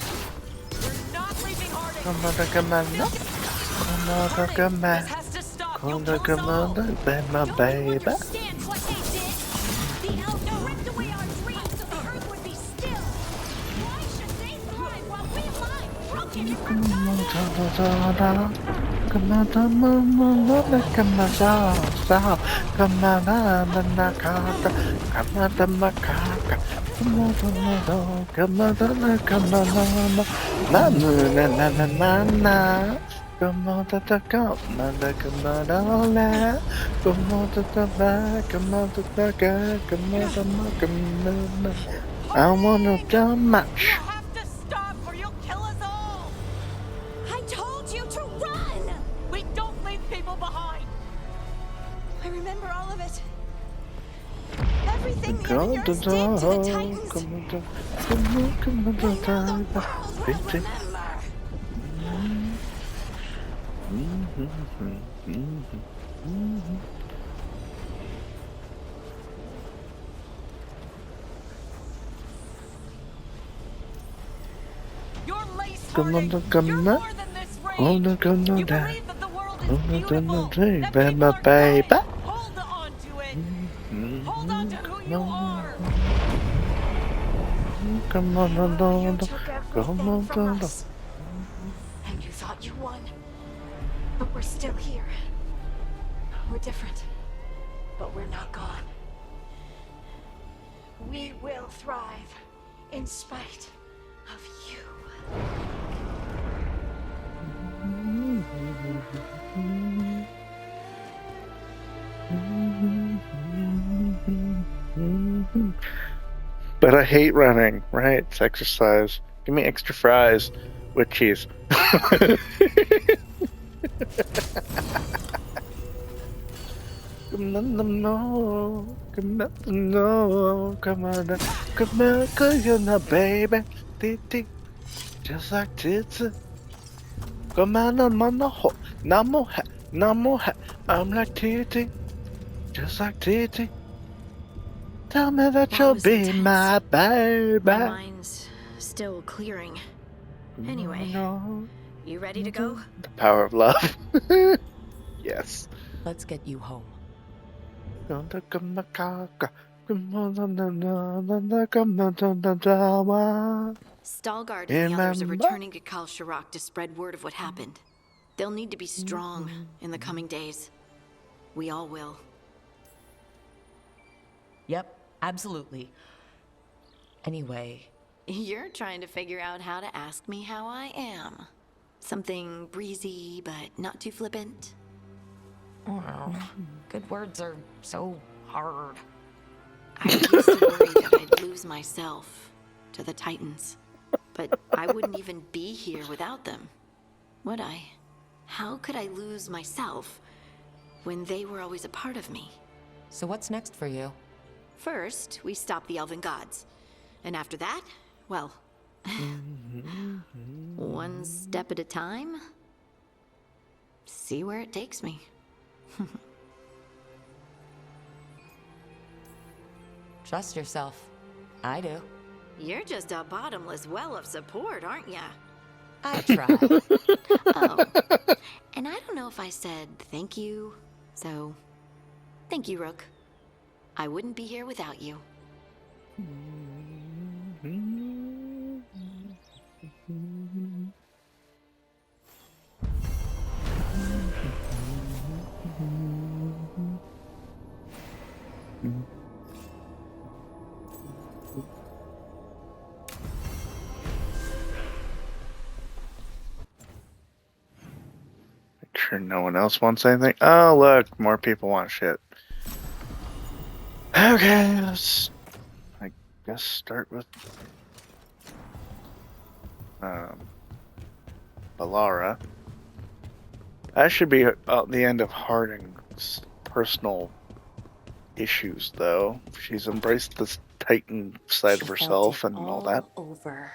We're not leaving Harding! Come on, come on, no. Come on, come on. This has to stop! Come on, come on, my baby. Understand what they did? The elves ripped away our dreams so the earth would be still. Why should they thrive while we lie broken and Come on, come on, come on, come on, so. Come on, Manakaka. Come on, Manakaka. Come on, come on, come on, na na na na na na. Come on, come on, come on, come on, come on, come on, come on. I wanna do much. You have to stop or you'll kill us all! I told you to run! We don't leave people behind! I remember all of it. Everything the Avengers did to the Titans. Come on, The world will remember. You're laced come on, retarded. come You're on, more than this oh, rage. no, come on, You down. believe that the world Oh, is no, beautiful, baby, that people my are kind. baby. Hold on to it. Hold on to who you are. Come on, You come took everything on, from us. And you thought you won. But we're still here. We're different. But we're not gone. We will thrive in spite of you. But I hate running, right? It's exercise. Give me extra fries with cheese. Come on, no, come on, no, come on, come on, 'cause you're not baby, titty, just like tits. Come on, I'm on the hole, no more hat, no more hat. I'm like titty, just like titty. Tell me that you'll was be intense. my baby. My mind's still clearing. Anyway, No. you ready to go? The power of love. Yes. Let's get you home. Stalguard and the others are returning to Kal Shirak to spread word of what happened. They'll need to be strong in the coming days. We all will. Yep, absolutely. Anyway, You're trying to figure out how to ask me how I am. Something breezy, but not too flippant. Oh, good words are so hard. I used to worry that I'd lose myself to the Titans. But I wouldn't even be here without them, would I? How could I lose myself when they were always a part of me? so what's next for you? First, we stop the Elven Gods. And after that, well, one step at a time. See where it takes me. Trust yourself. I do. You're just a bottomless well of support, aren't ya? I try. Oh, and I don't know if I said thank you, so thank you, Rook. I wouldn't be here without you. Make sure no one else wants anything. Oh, look, more people want shit. Okay, let's, I guess, start with Balara. That should be the end of Harding's personal issues, though. She's embraced this Titan side of herself and all that. Over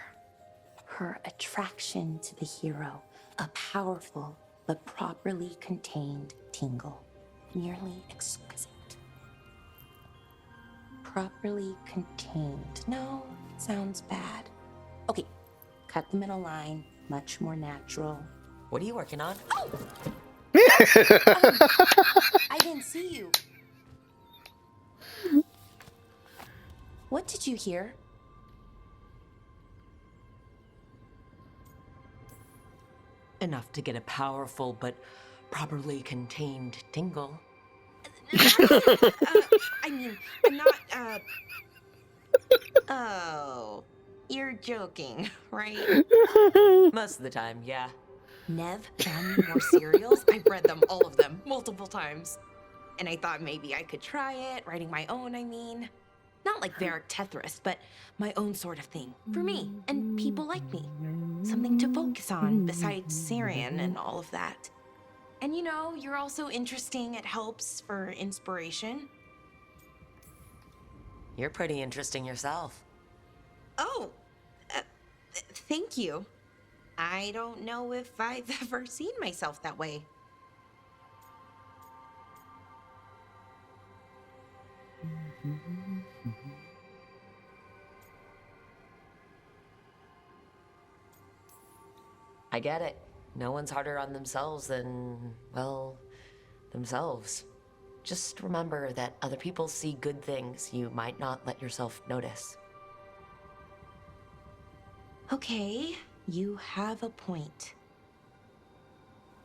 her attraction to the hero, a powerful but properly contained tingle, nearly exquisite. Properly contained. No, sounds bad. Okay, cut the middle line. Much more natural. What are you working on? Oh! I didn't see you. What did you hear? Enough to get a powerful but properly contained tingle. I mean, I'm not, Oh, you're joking, right? Most of the time, yeah. Nev found me more cereals. I've read them, all of them, multiple times. And I thought maybe I could try it, writing my own, I mean. Not like Varric Tethrist, but my own sort of thing. For me, and people like me. Something to focus on, besides Syrian and all of that. And you know, you're also interesting. It helps for inspiration. You're pretty interesting yourself. Oh, thank you. I don't know if I've ever seen myself that way. I get it. No one's harder on themselves than, well, themselves. Just remember that other people see good things you might not let yourself notice. Okay, you have a point.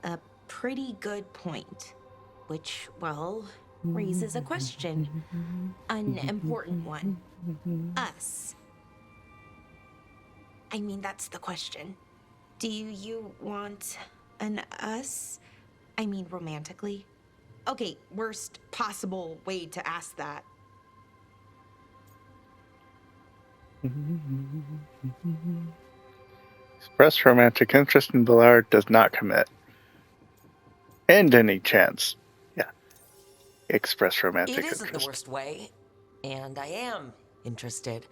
A pretty good point. Which, well, raises a question. An important one. Us. I mean, that's the question. Do you want an us? I mean, romantically? Okay, worst possible way to ask that. Express romantic interest in Veilguard does not commit. And any chance. Yeah. Express romantic It isn't interest. the worst way, and I am interested.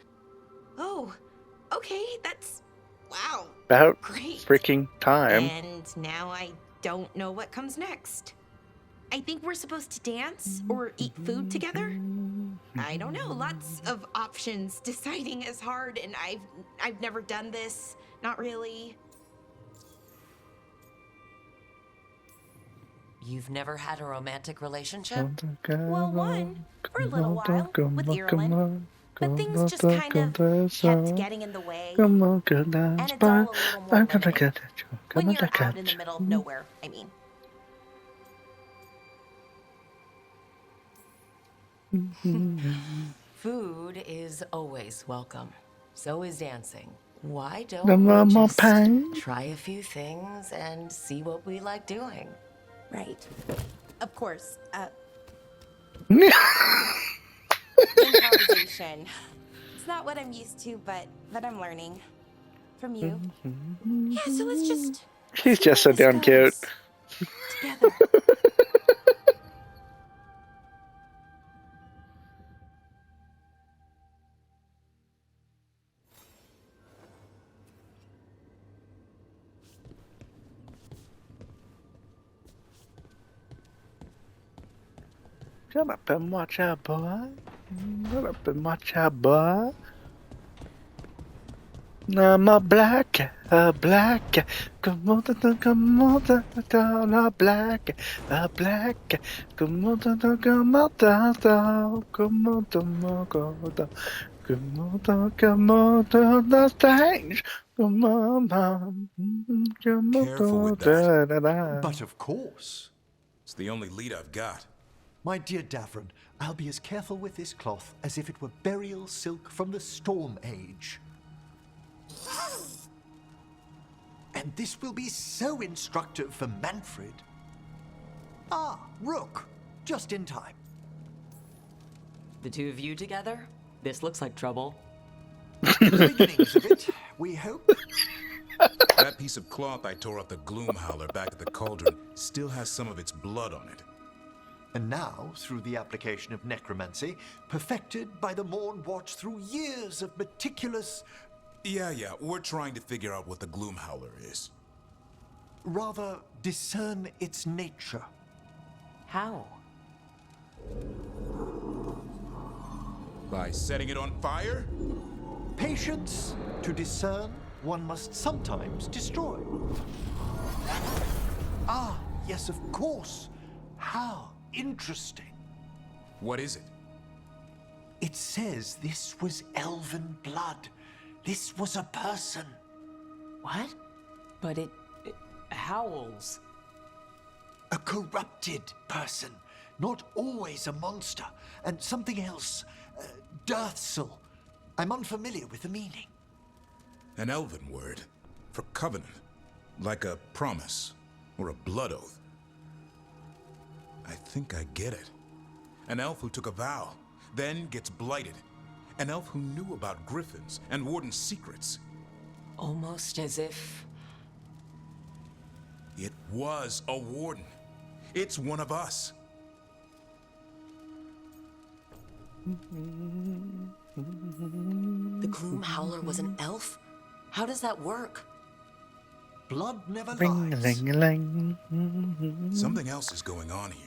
Oh, okay, that's... wow. About great. freaking time. And now I don't know what comes next. I think we're supposed to dance or eat food together. I don't know, lots of options. Deciding is hard, and I've never done this. Not really. You've never had a romantic relationship? Well, one for a little while with Ireland, but things just kind of kept getting in the way. And it's all a little more limited. When you're out in the middle of nowhere, I mean. Food is always welcome. So is dancing. Why don't we just try a few things and see what we like doing? Right. Of course. Improvisation. It's not what I'm used to, but I'm learning. From you. Yeah, so let's just... She's just so damn cute. Together. Shut up and watch out, boy. Shut up and watch out, boy. I'm a black, come on, come on, a black, come on, come on, come on, the stage, come on, Careful with that. But of course. It's the only lead I've got. My dear Davron, I'll be as careful with this cloth as if it were burial silk from the Storm Age. And this will be so instructive for Manfred. Ah, Rook, just in time. The two of you together? This looks like trouble. The beginnings of it, we hope. That piece of cloth I tore off the Gloom Howler back at the cauldron still has some of its blood on it. And now, through the application of necromancy, perfected by the Morn Watch through years of meticulous... Yeah, we're trying to figure out what the Gloom Howler is. Rather, discern its nature. How? By setting it on fire? Patience. To discern, one must sometimes destroy. Ah, yes, of course. How interesting. What is it? It says this was elven blood. This was a person. What? But it howls. A corrupted person. Not always a monster. And something else. Dirthsel. I'm unfamiliar with the meaning. An elven word for covenant. Like a promise or a blood oath. I think I get it. An elf who took a vow, then gets blighted. An elf who knew about griffins and warden's secrets. Almost as if... It was a warden. It's one of us. The Gloom Howler was an elf? How does that work? Blood never lies. Something else is going on here.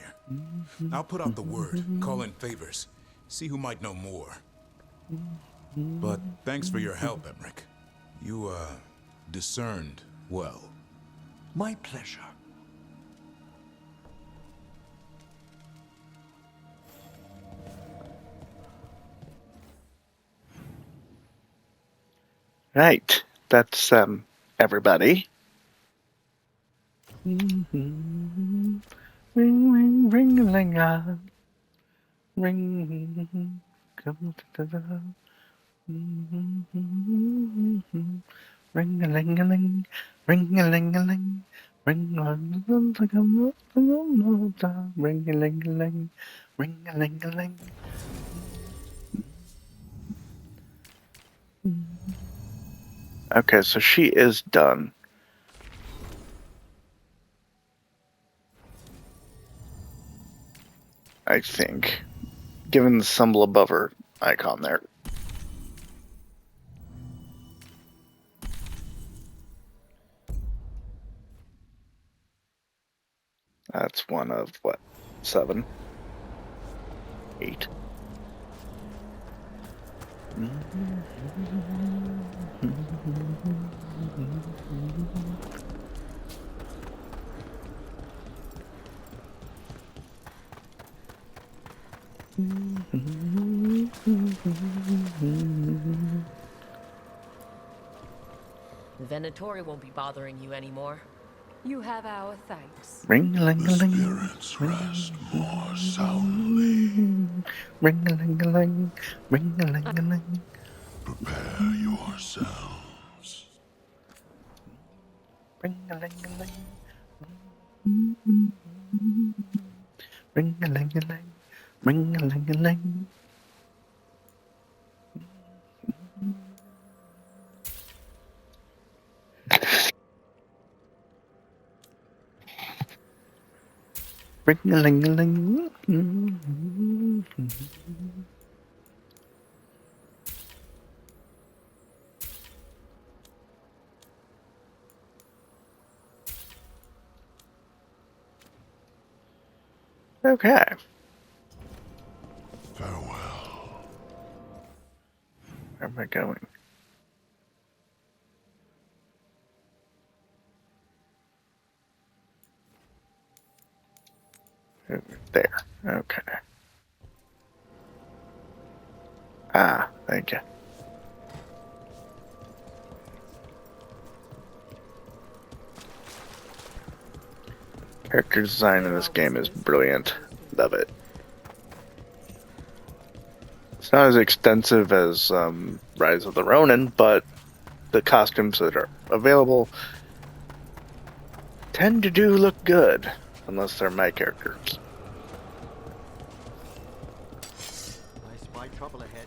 I'll put out the word, call in favors, see who might know more. But thanks for your help, Emmerich. You, discerned well. My pleasure. Right. That's everybody. Ring ring ring a ling a ring come to the ring a ling a ling ring a ling a ling ring a ling a ling ring a ling a ling ring a ling a ling. Okay, so she is done. I think, given the symbol above her icon there. That's one of, what, 7? 8? The Venatori won't be bothering you anymore. You have our thanks. Ring-a-ling-a-ling. Spirits rest more soundly. Ring-a-ling-a-ling. Ring-a-ling-a-ling. Prepare yourselves. Ring-a-ling-a-ling. Ring-a-ling-a-ling. Ring-a-ling-a-ling. Ring-a-ling-a-ling. Okay. Farewell. Where am I going? Over there. Okay. Ah, thank you. Character design in this game is brilliant. Love it. It's not as extensive as Rise of the Ronin, but the costumes that are available tend to do look good, unless they're my characters. I spy trouble ahead.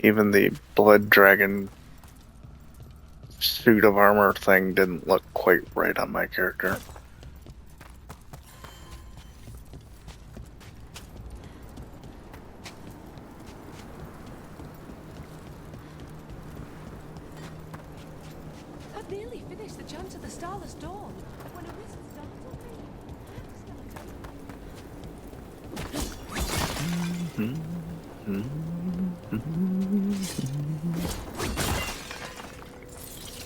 Even the blood dragon suit of armor thing didn't look quite right on my character. I've nearly finished the chant of the Starless Dawn when a whistle startled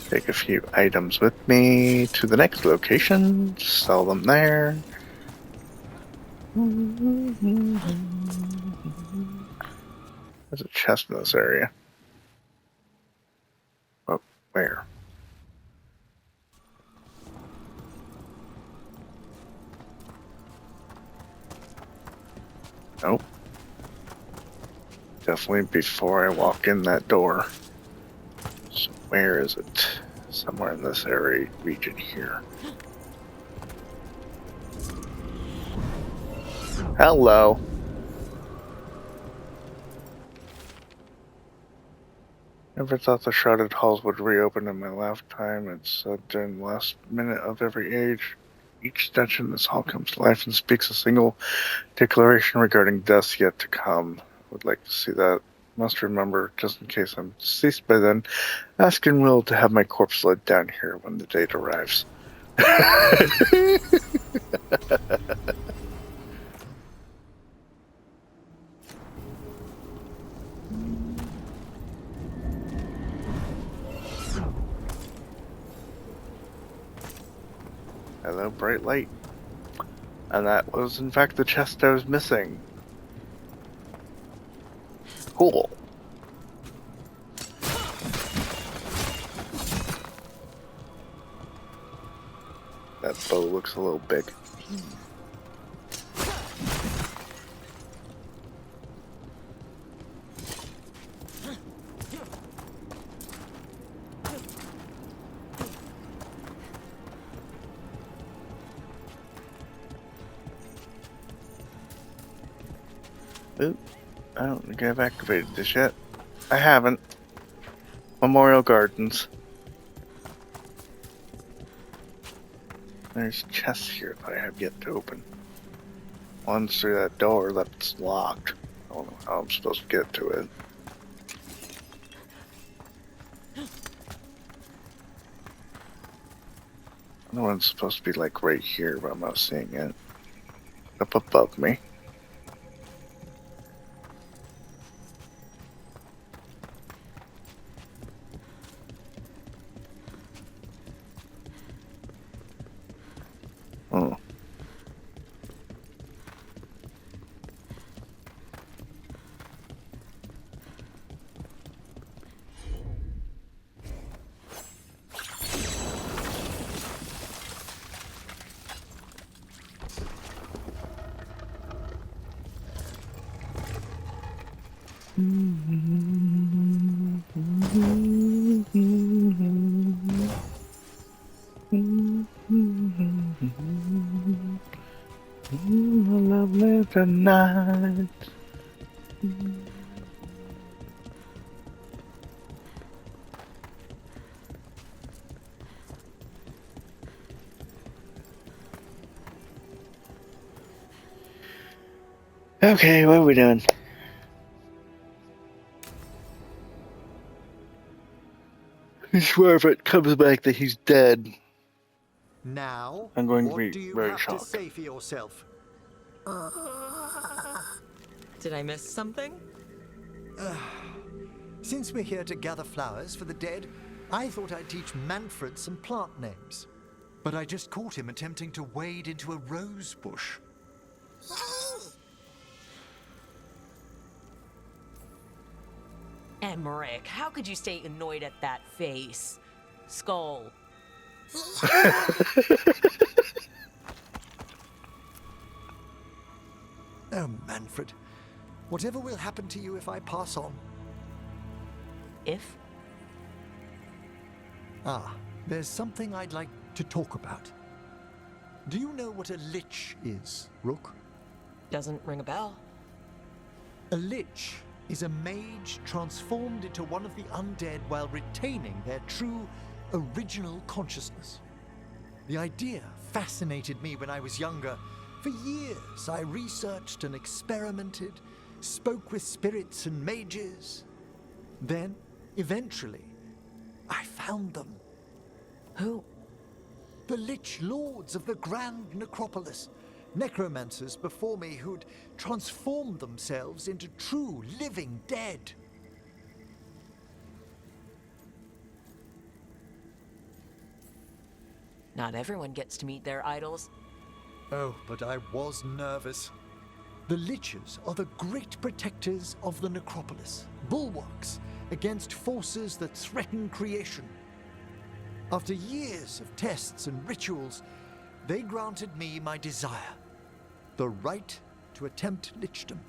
Take a few items with me to the next location, sell them there. There's a chest in this area. Oh, where? Nope. Definitely before I walk in that door. So where is it? Somewhere in this area region here. Hello. Never thought the shrouded halls would reopen in my lifetime. It's said during the last minute of every age. Each stench in this hall comes to life and speaks a single declaration regarding deaths yet to come. I would like to see that. Must remember, just in case I'm deceased by then, asking Will to have my corpse laid down here when the date arrives. Hello, bright light. And that was, in fact, the chest I was missing. Cool. That bow looks a little big. Oop, I don't think I've activated this yet. I haven't. Memorial Gardens. There's chests here that I have yet to open. One's through that door that's locked. I don't know how I'm supposed to get to it. Another one's supposed to be like right here, but I'm not seeing it. Up above me. Oh. Lovely tonight. Okay, what are we doing? I swear if it comes back that he's dead, Now, I'm going to what be do you very have shocked. to say for yourself? Did I miss something? Since we're here to gather flowers for the dead, I thought I'd teach Manfred some plant names. But I just caught him attempting to wade into a rose bush. Emmerich, how could you stay annoyed at that face? Skull. Oh, Manfred. Whatever will happen to you if I pass on? If? Ah, there's something I'd like to talk about. Do you know what a lich is, Rook? Doesn't ring a bell. A lich is a mage transformed into one of the undead while retaining their true, original consciousness. The idea fascinated me when I was younger. For years, I researched and experimented, spoke with spirits and mages. Then, eventually, I found them. Who? The Lich Lords of the Grand Necropolis. Necromancers before me who'd transformed themselves into true living dead. Not everyone gets to meet their idols. Oh, but I was nervous. The Liches are the great protectors of the Necropolis, bulwarks against forces that threaten creation. After years of tests and rituals, they granted me my desire, the right to attempt lichdom.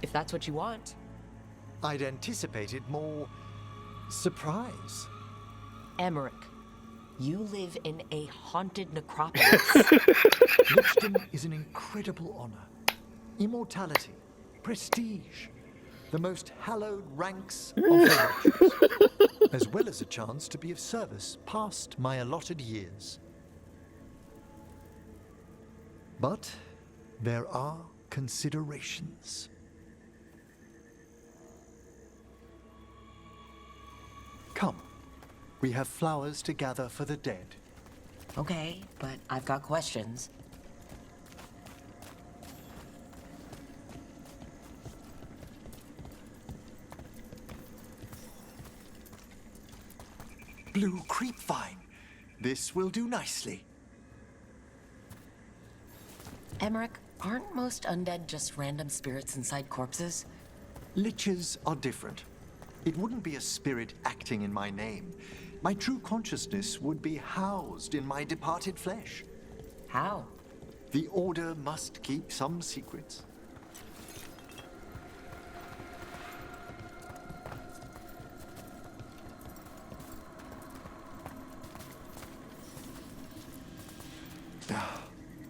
If that's what you want. I'd anticipated more surprise. Emmerich, You live in a haunted necropolis. Lichdom is an incredible honor. Immortality, prestige, the most hallowed ranks of the watchers, as well as a chance to be of service past my allotted years. But there are considerations. Come, we have flowers to gather for the dead. Okay, but I've got questions. Blue creepvine. This will do nicely. Emmerich, aren't most undead just random spirits inside corpses? Liches are different. It wouldn't be a spirit acting in my name. My true consciousness would be housed in my departed flesh. How? The Order must keep some secrets.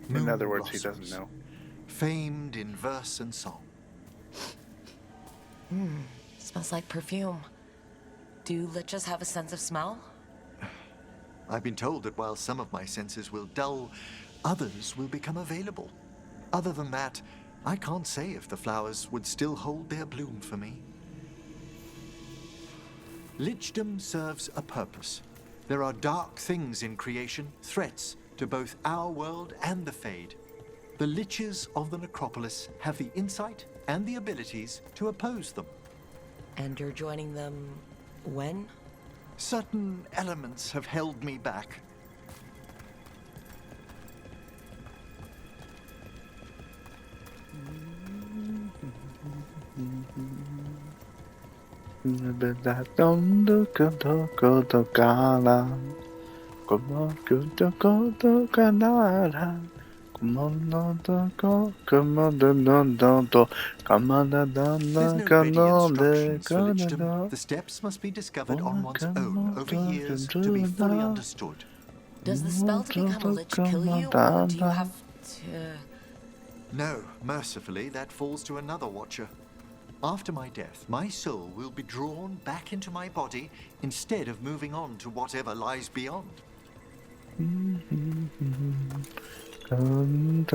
In other words, he doesn't know. Famed in verse and song. Smells like perfume. Do liches have a sense of smell? I've been told that while some of my senses will dull, others will become available. Other than that, I can't say if the flowers would still hold their bloom for me. Lichdom serves a purpose. There are dark things in creation, threats to both our world and the Fade. The liches of the necropolis have the insight and the abilities to oppose them. And you're joining them when? Certain elements have held me back. There's no radios for Lichdom. The steps must be discovered on one's own over years to be fully understood. Does the spell to become a lich kill you, or do you have to... No, mercifully, that falls to another watcher. After my death, my soul will be drawn back into my body instead of moving on to whatever lies beyond. I'm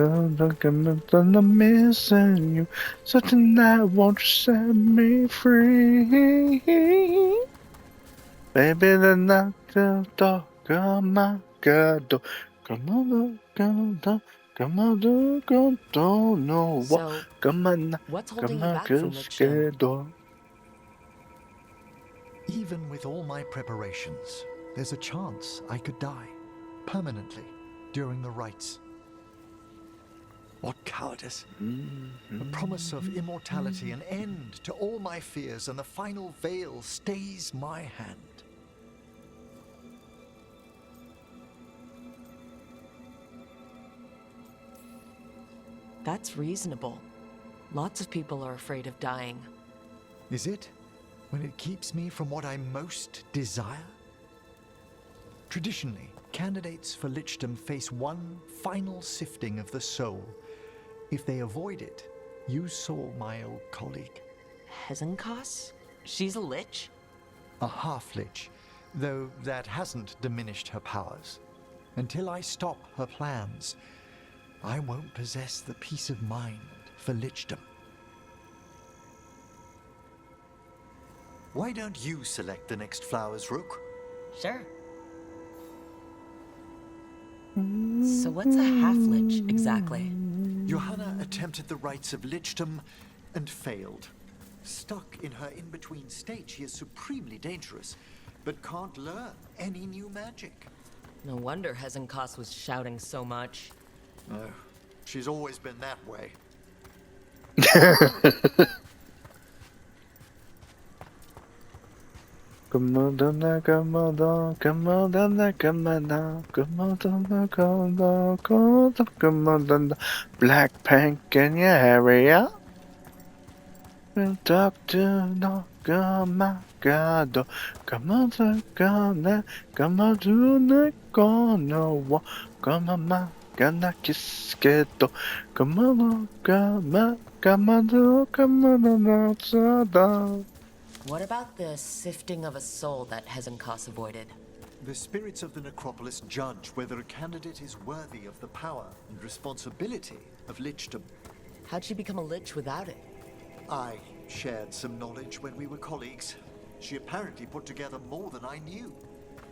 missing you, so tonight won't you set me free? Baby, the knock the door, come on, girl, come on, come on, don't know what, come on, what's holding come you back from on, Even with all my preparations, there's a chance I could die permanently during the rites. What cowardice! The promise of immortality, an end to all my fears, and the final veil stays my hand. That's reasonable. Lots of people are afraid of dying. Is it? When it keeps me from what I most desire? Traditionally, candidates for lichdom face one final sifting of the soul. If they avoid it, you saw my old colleague. Hezenkas? She's a lich? A half-lich, though that hasn't diminished her powers. Until I stop her plans, I won't possess the peace of mind for lichdom. Why don't you select the next flowers, Rook? Sure. So what's a half-lich, exactly? Johanna attempted the rites of lichdom and failed. Stuck in her in-between state, she is supremely dangerous, but can't learn any new magic. No wonder Hezenkas was shouting so much. No, she's always been that way. Black Pink in your area? We'll talk to no Gamagado, Gamazagana, Gamaduna Gono, Gamamagana Kisketo, Gamano Gama, Gamado, Gamano Sada. What about the sifting of a soul that Hezenkas avoided? The spirits of the necropolis judge whether a candidate is worthy of the power and responsibility of lichdom. How'd she become a lich without it? I shared some knowledge when we were colleagues. She apparently put together more than I knew.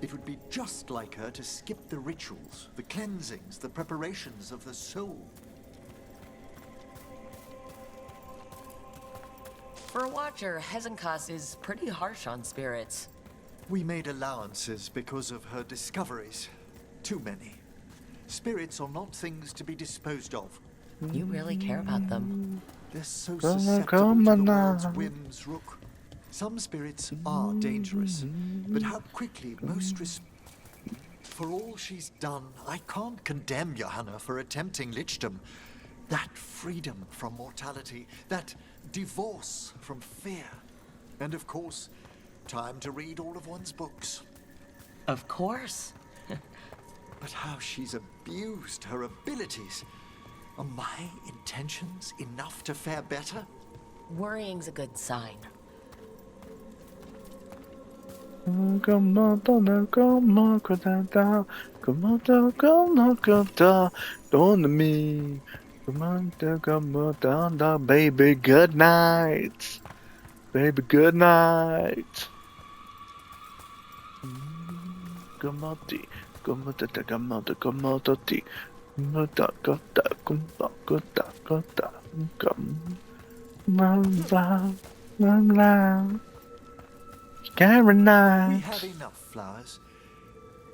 It would be just like her to skip the rituals, the cleansings, the preparations of the soul. For a Watcher, Hezenkas is pretty harsh on spirits. We made allowances because of her discoveries. Too many. Spirits are not things to be disposed of. You really care about them. They're so susceptible to the world's whims, Rook. Some spirits are dangerous, but how quickly most For all she's done, I can't condemn Johanna for attempting lichdom. That freedom from mortality, that divorce from fear. And of course, time to read all of one's books. Of course. But how she's abused her abilities. Are my intentions enough to fare better? Worrying's a good sign. Baby, good night. Baby, good night. Gamati, gamata, gamata, gamatati. We have enough flowers.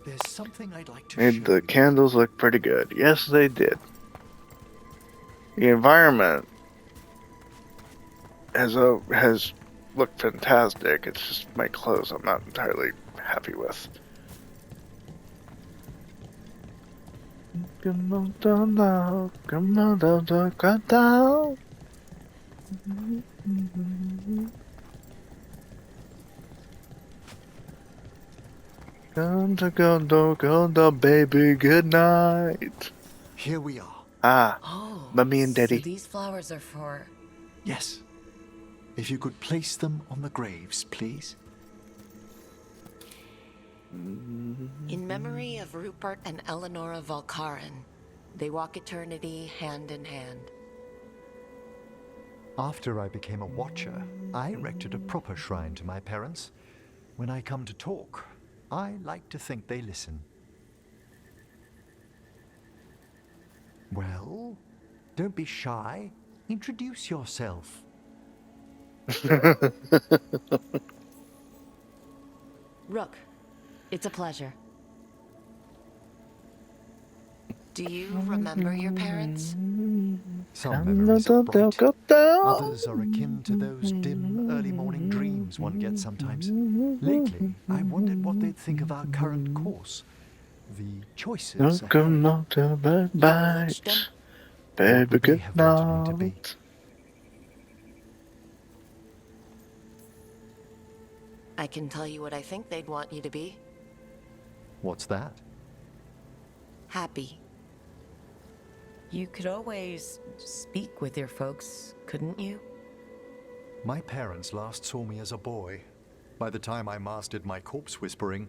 There's something I'd like to Made the candles look pretty good. Yes, they did. The environment has looked fantastic. It's just my clothes I'm not entirely happy with. Go, baby, good night. Here we are. Oh, Mummy and Daddy. So these flowers are for... Yes. If you could place them on the graves, please. In memory of Rupert and Eleonora Valkarin, they walk eternity hand in hand. After I became a Watcher, I erected a proper shrine to my parents. When I come to talk, I like to think they listen. Well, don't be shy. Introduce yourself. Rook, it's a pleasure. Do you remember your parents? Some memories are bright. Others are akin to those dim early morning dreams one gets sometimes. Lately, I wondered what they'd think of our current course. The choices Baby, good night. I can tell you what I think they'd want you to be. What's that? Happy. You could always speak with your folks, couldn't you? My parents last saw me as a boy. By the time I mastered my corpse whispering,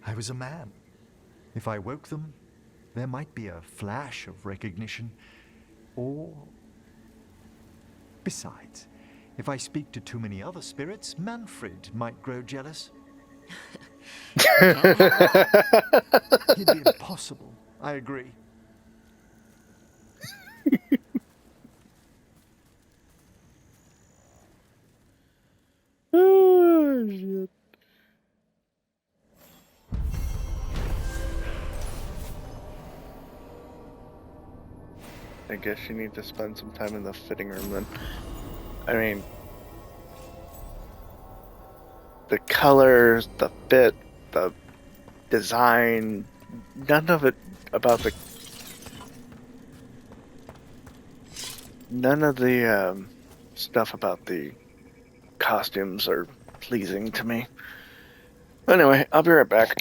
I was a man. If I woke them, there might be a flash of recognition, or... Besides, if I speak to too many other spirits, Manfred might grow jealous. It'd be impossible, I agree. Oh, shit. I guess you need to spend some time in the fitting room then. I mean, the colors, the fit, the design, none of it about the... None of the stuff about the costumes are pleasing to me. Anyway, I'll be right back.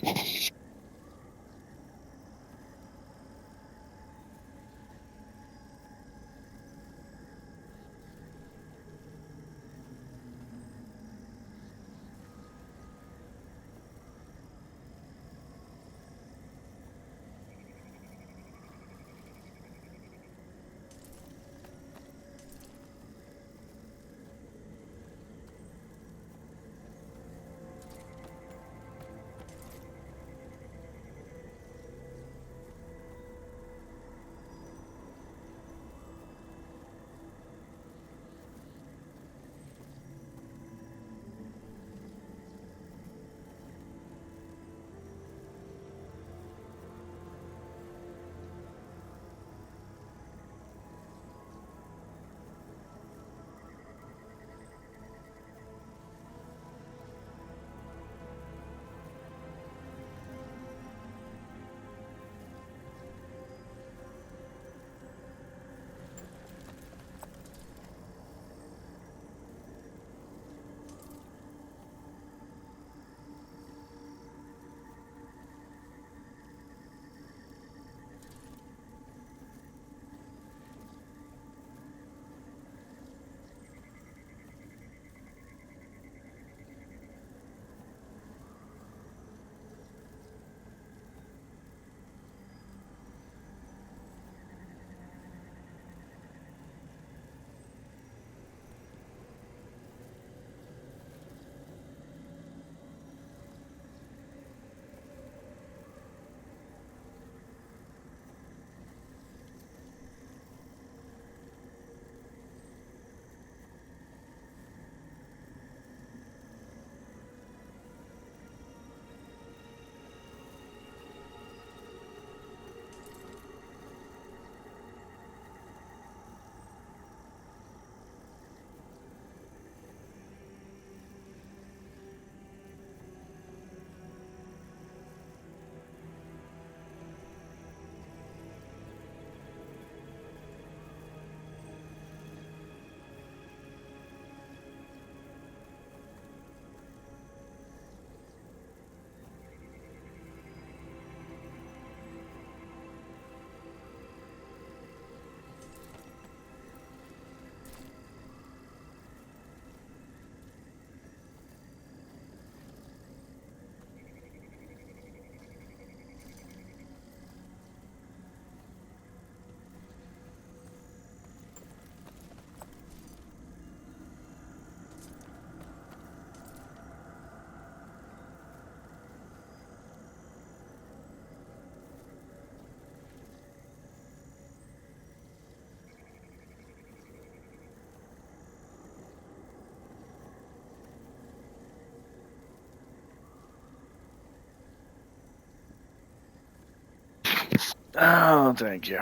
Oh, thank you.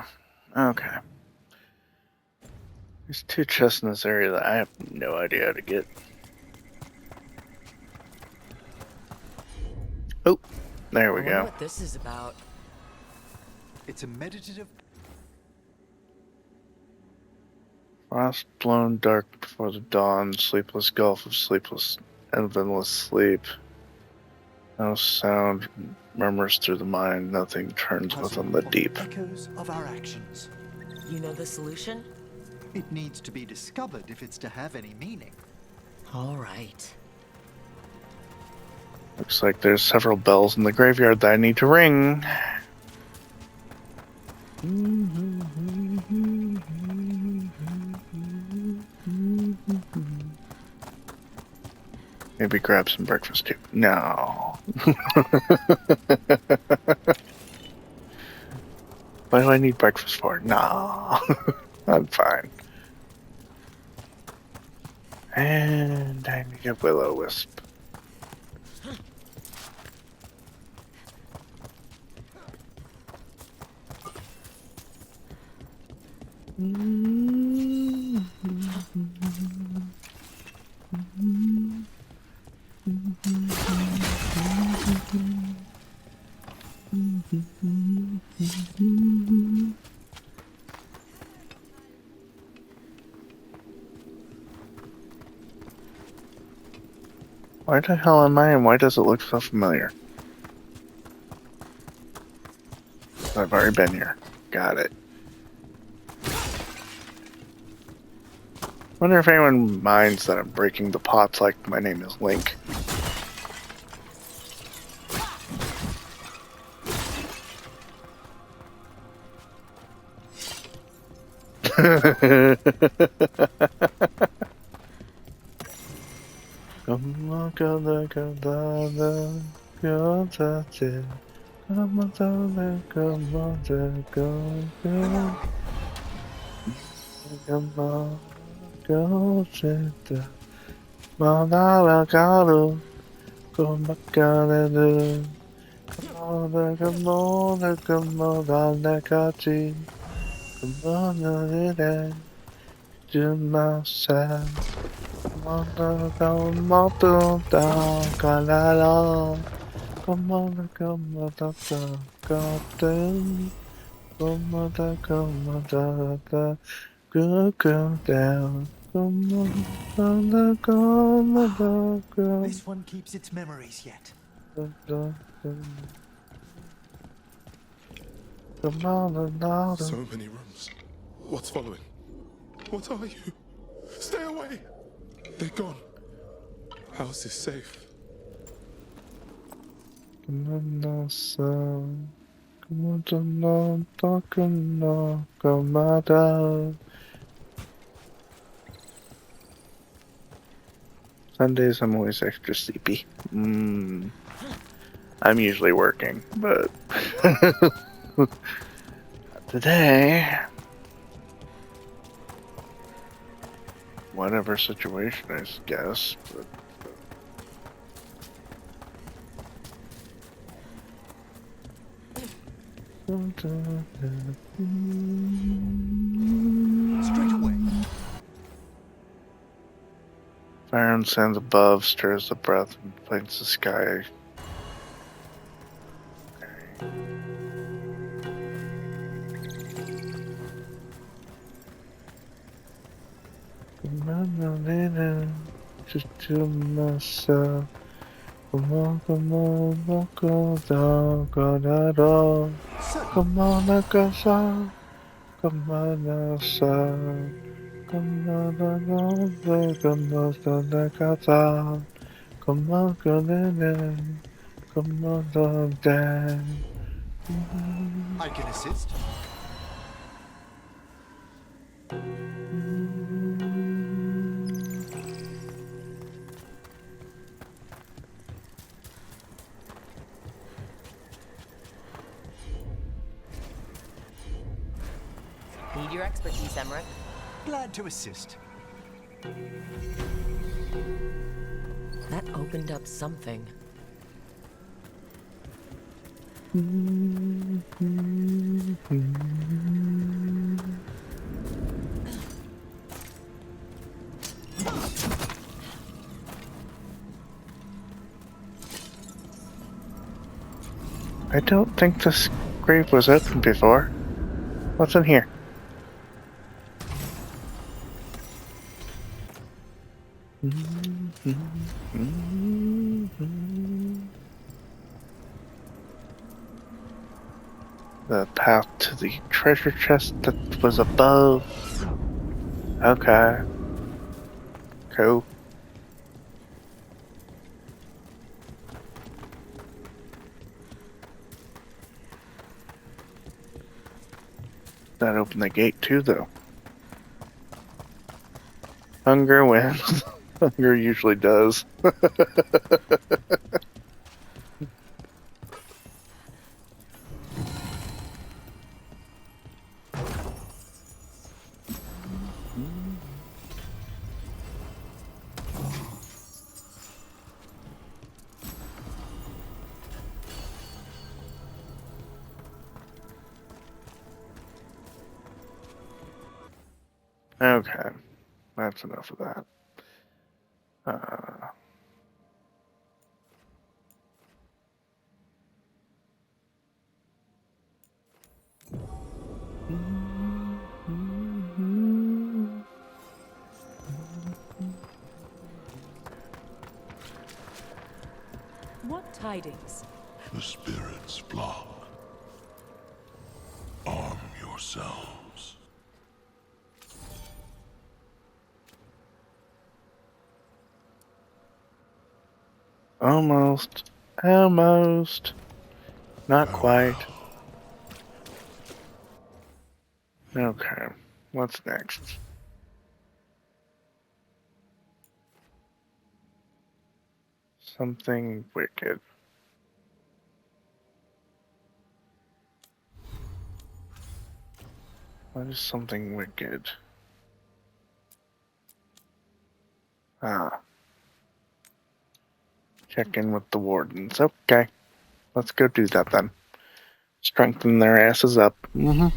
Okay. There's 2 chests in this area that I have no idea how to get. Oh, there we I wonder go. what this is about. It's a meditative. Frost blown dark before the dawn, sleepless gulf of sleepless and endless sleep. No sound murmurs through the mind, nothing turns within the deep. Echoes of our actions. You know the solution? It needs to be discovered if it's to have any meaning. All right. Looks like there's several bells in the graveyard that I need to ring. Maybe grab some breakfast too. No. What do I need breakfast for? No. I'm fine. And I need a will-o-wisp. Where the hell am I and why does it look so familiar? I've already been here. Got it. Wonder if anyone minds that I'm breaking the pots like my name is Link. This one keeps its memories yet. So many rooms. What's following? What are you? Stay away! They're gone. House is safe. Sundays I'm always extra sleepy. I'm usually working, but today, whatever situation, I guess. But, Straight away. Fire and sands above stirs the breath and paints the sky. Just to myself. Come on, walk down, come on, Nakasa. Come on, Nasa. Come on, Nakasa. Come on, come on, Dan. I can assist. Need your expertise, Emmerich. Glad to assist. That opened up something. I don't think this grave was open before. What's in here? The path to the treasure chest that was above. Okay. Cool. That opened the gate too, though. Hunger wins. Hunger usually does. Okay, that's enough of that. tidings. The spirits flock. Arm yourselves. Almost. Almost. Not quite. Okay. What's next? Something wicked. What is something wicked? Ah. Check in with the wardens. Okay. Let's go do that then. Strengthen their asses up. Mm-hmm.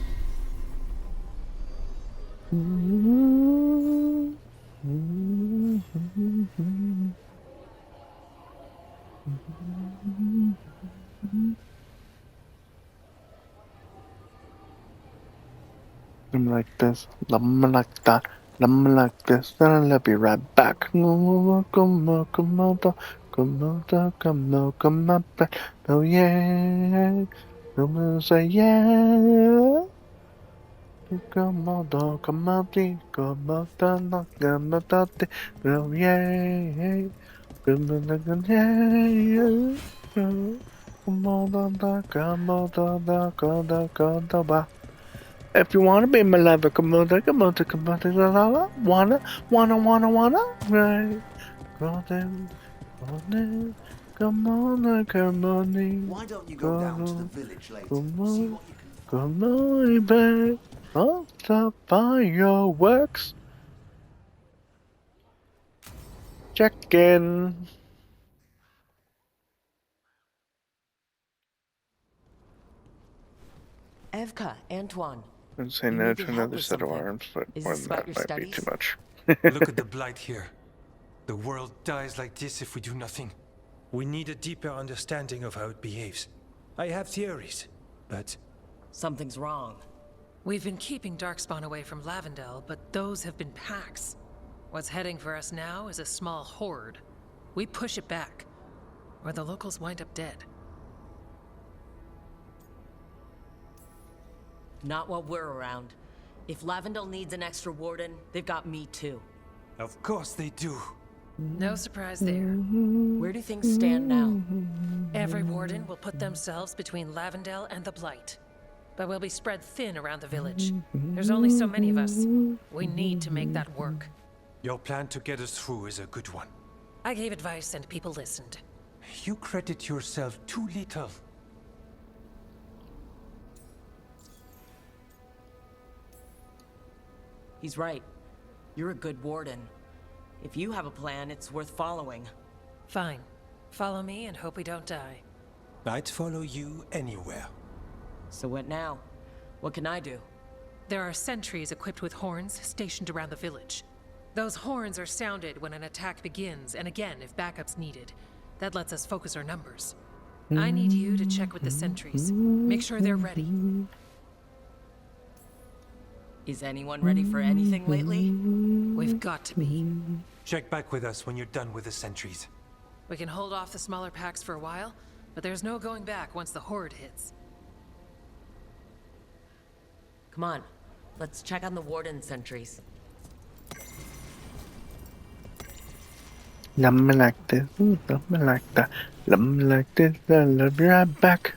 I'm like this, I'm like that, I'm like this, and I'll be right back. Come on, come on, come on, come on, come on, come on, oh yeah, come on, say yeah. Come on, come on, come on, come on, come on, oh yeah, come on, yeah, come on, come on, come on, if you wanna be my lover, come on, right? Come on, right? Wanna, right? Come on, Why don't you go down to the village later? come See on, what you can come on, babe. I'll stop by your works. Check in. Evka, Antoine. And say You no needed to help another with set of something. arms, but Is more this than about that your might be too studies? much. Look at the blight here. The world dies like this if we do nothing. We need a deeper understanding of how it behaves. I have theories, but... Something's wrong. We've been keeping Darkspawn away from Lavendel, but those have been packs. What's heading for us now is a small horde. We push it back, or the locals wind up dead. Not while we're around. If Lavendel needs an extra warden, they've got me too. Of course they do. No surprise there. Where do things stand now? Every warden will put themselves between Lavendel and the Blight. But we'll be spread thin around the village. There's only so many of us. We need to make that work. Your plan to get us through is a good one. I gave advice and people listened. You credit yourself too little. He's right. You're a good warden. If you have a plan, it's worth following. Fine. Follow me and hope we don't die. I'd follow you anywhere. So what now? What can I do? There are sentries equipped with horns stationed around the village. Those horns are sounded when an attack begins, and again if backup's needed. That lets us focus our numbers. I need you to check with the sentries. Make sure they're ready. Is anyone ready for anything lately? We've got to be. Check back with us when you're done with the sentries. We can hold off the smaller packs for a while, but there's no going back once the horde hits. Come on, let's check on the warden sentries. Love me like this, love me like that, love me like this, I love you right back.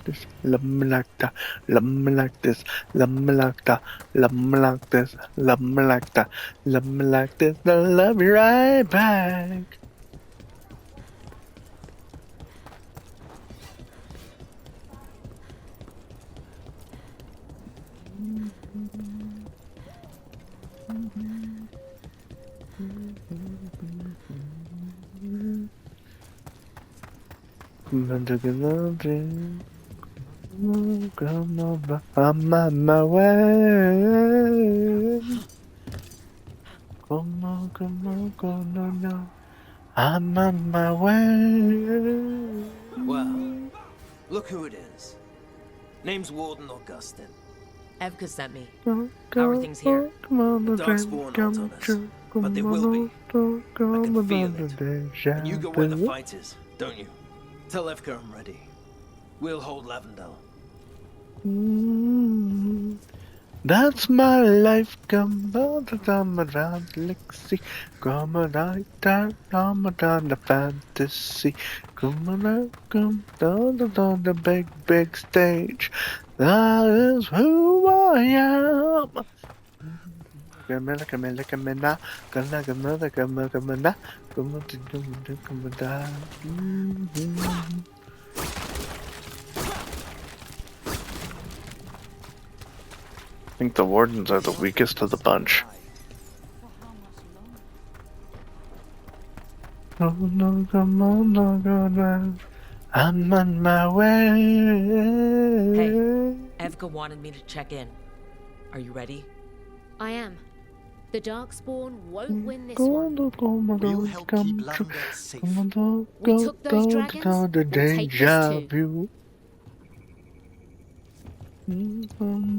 Just love me like that, love me like this, love me like that, love me like this, love me like that, love me like this, I love you right back. I'm on my way. Come on, I'm on my way. Well, look who it is. Name's Warden Augustin. Evka sent me. How are things here? The Darkspawn aren't on us, but they will be. I can feel it. And you go where the fight is, don't you? Tell Evka I'm ready. We'll hold Lavendel. That's my life. Come on, around, Lexi. Come on, down the fantasy. Come on, come down the big stage. That is who I am. I think the wardens are the weakest of the bunch. Oh no, come on, no, God, I'm on my way. Hey, Evka wanted me to check in. Are you ready? I am. The Darkspawn won't win this one. We'll help keep Lavendel safe. We took those dragons, we'll take this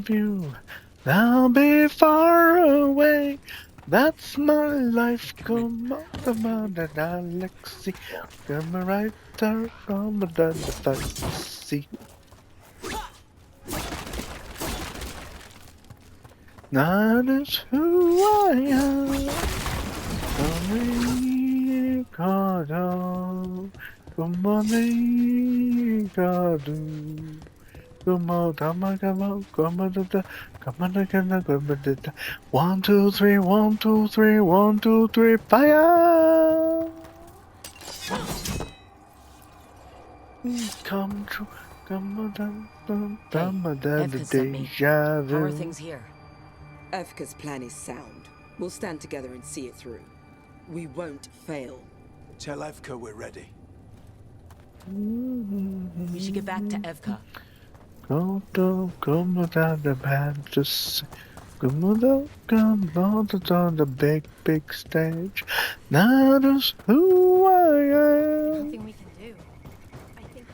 too. I'll be far away. That's my life. Come on, Alexi. Come right there, come on, the fantasy. That is who I am. Come on, come on. Come on, come on, come on, come on, come on, come on. 1, 2, 3, 1, 2, 3, 1, 2, 3, fire! Come true, come on, Evka sent me. deja vu. How are things here? Evka's plan is sound. We'll stand together and see it through. We won't fail. Tell Evka we're ready. We should get back to Evka. Come on down the fantasy. Come on the big stage. That is who I am. Nothing we can do. I think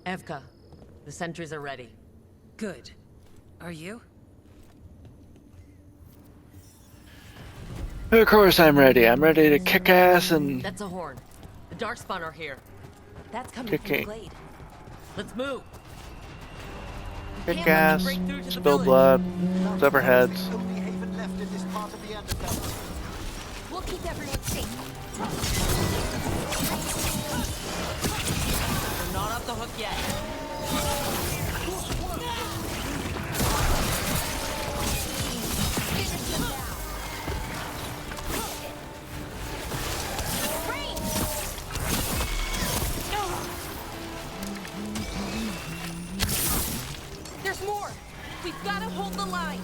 we have Evka, the sentries are ready. Good. Are you? Of course I'm ready. I'm ready to kick ass and... That's a horn. The Darkspawn are here. That's coming Kicking. from the glade. Let's move. Kick ass, spill blood, sever heads. Only haven left in this part of the Underbelly. We'll keep everyone safe. We're not off the hook yet. There's more. We've got to hold the line.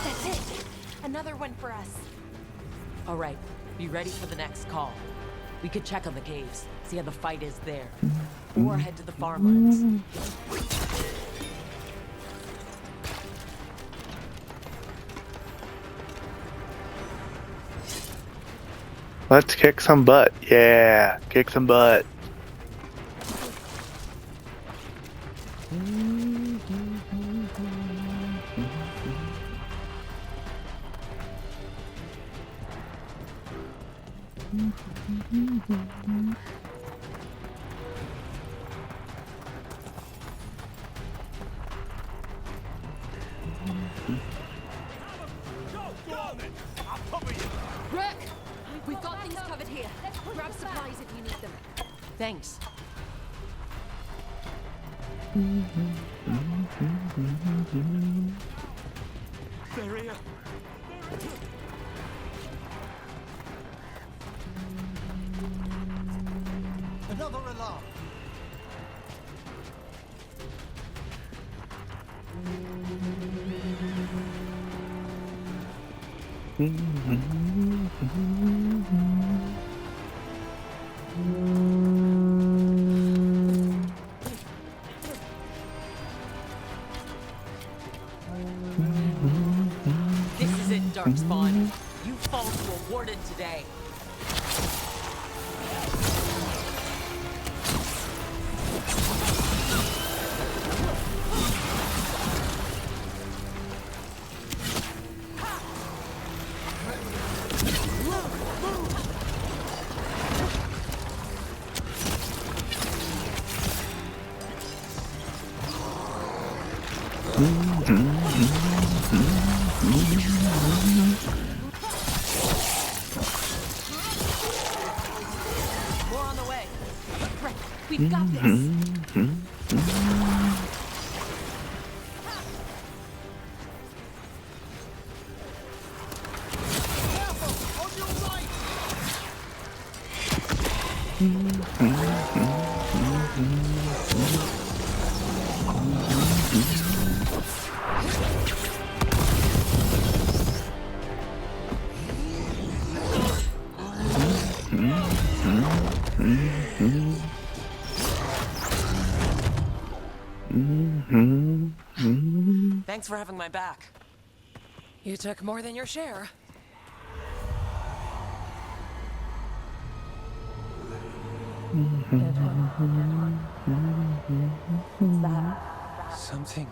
That's it. Another one for us. All right, be ready for the next call. We could check on the caves, see how the fight is there. Or head to the farmlands. Let's kick some butt. Yeah, kick some butt. Rook, we've got things covered here. Grab supplies if you need them. Thanks. They're here. Another alarm. This is it, Darkspawn. You fall to a warden today. More on the way. Right, we've got this. Thanks for having my back. You took more than your share. Something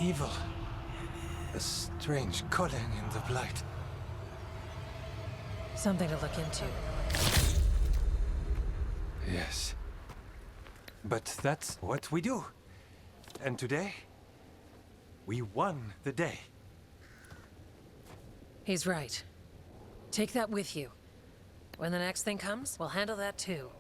evil. A strange calling in the blight. Something to look into. Yes. But that's what we do. And today, we won the day. He's right. Take that with you. When the next thing comes, we'll handle that too.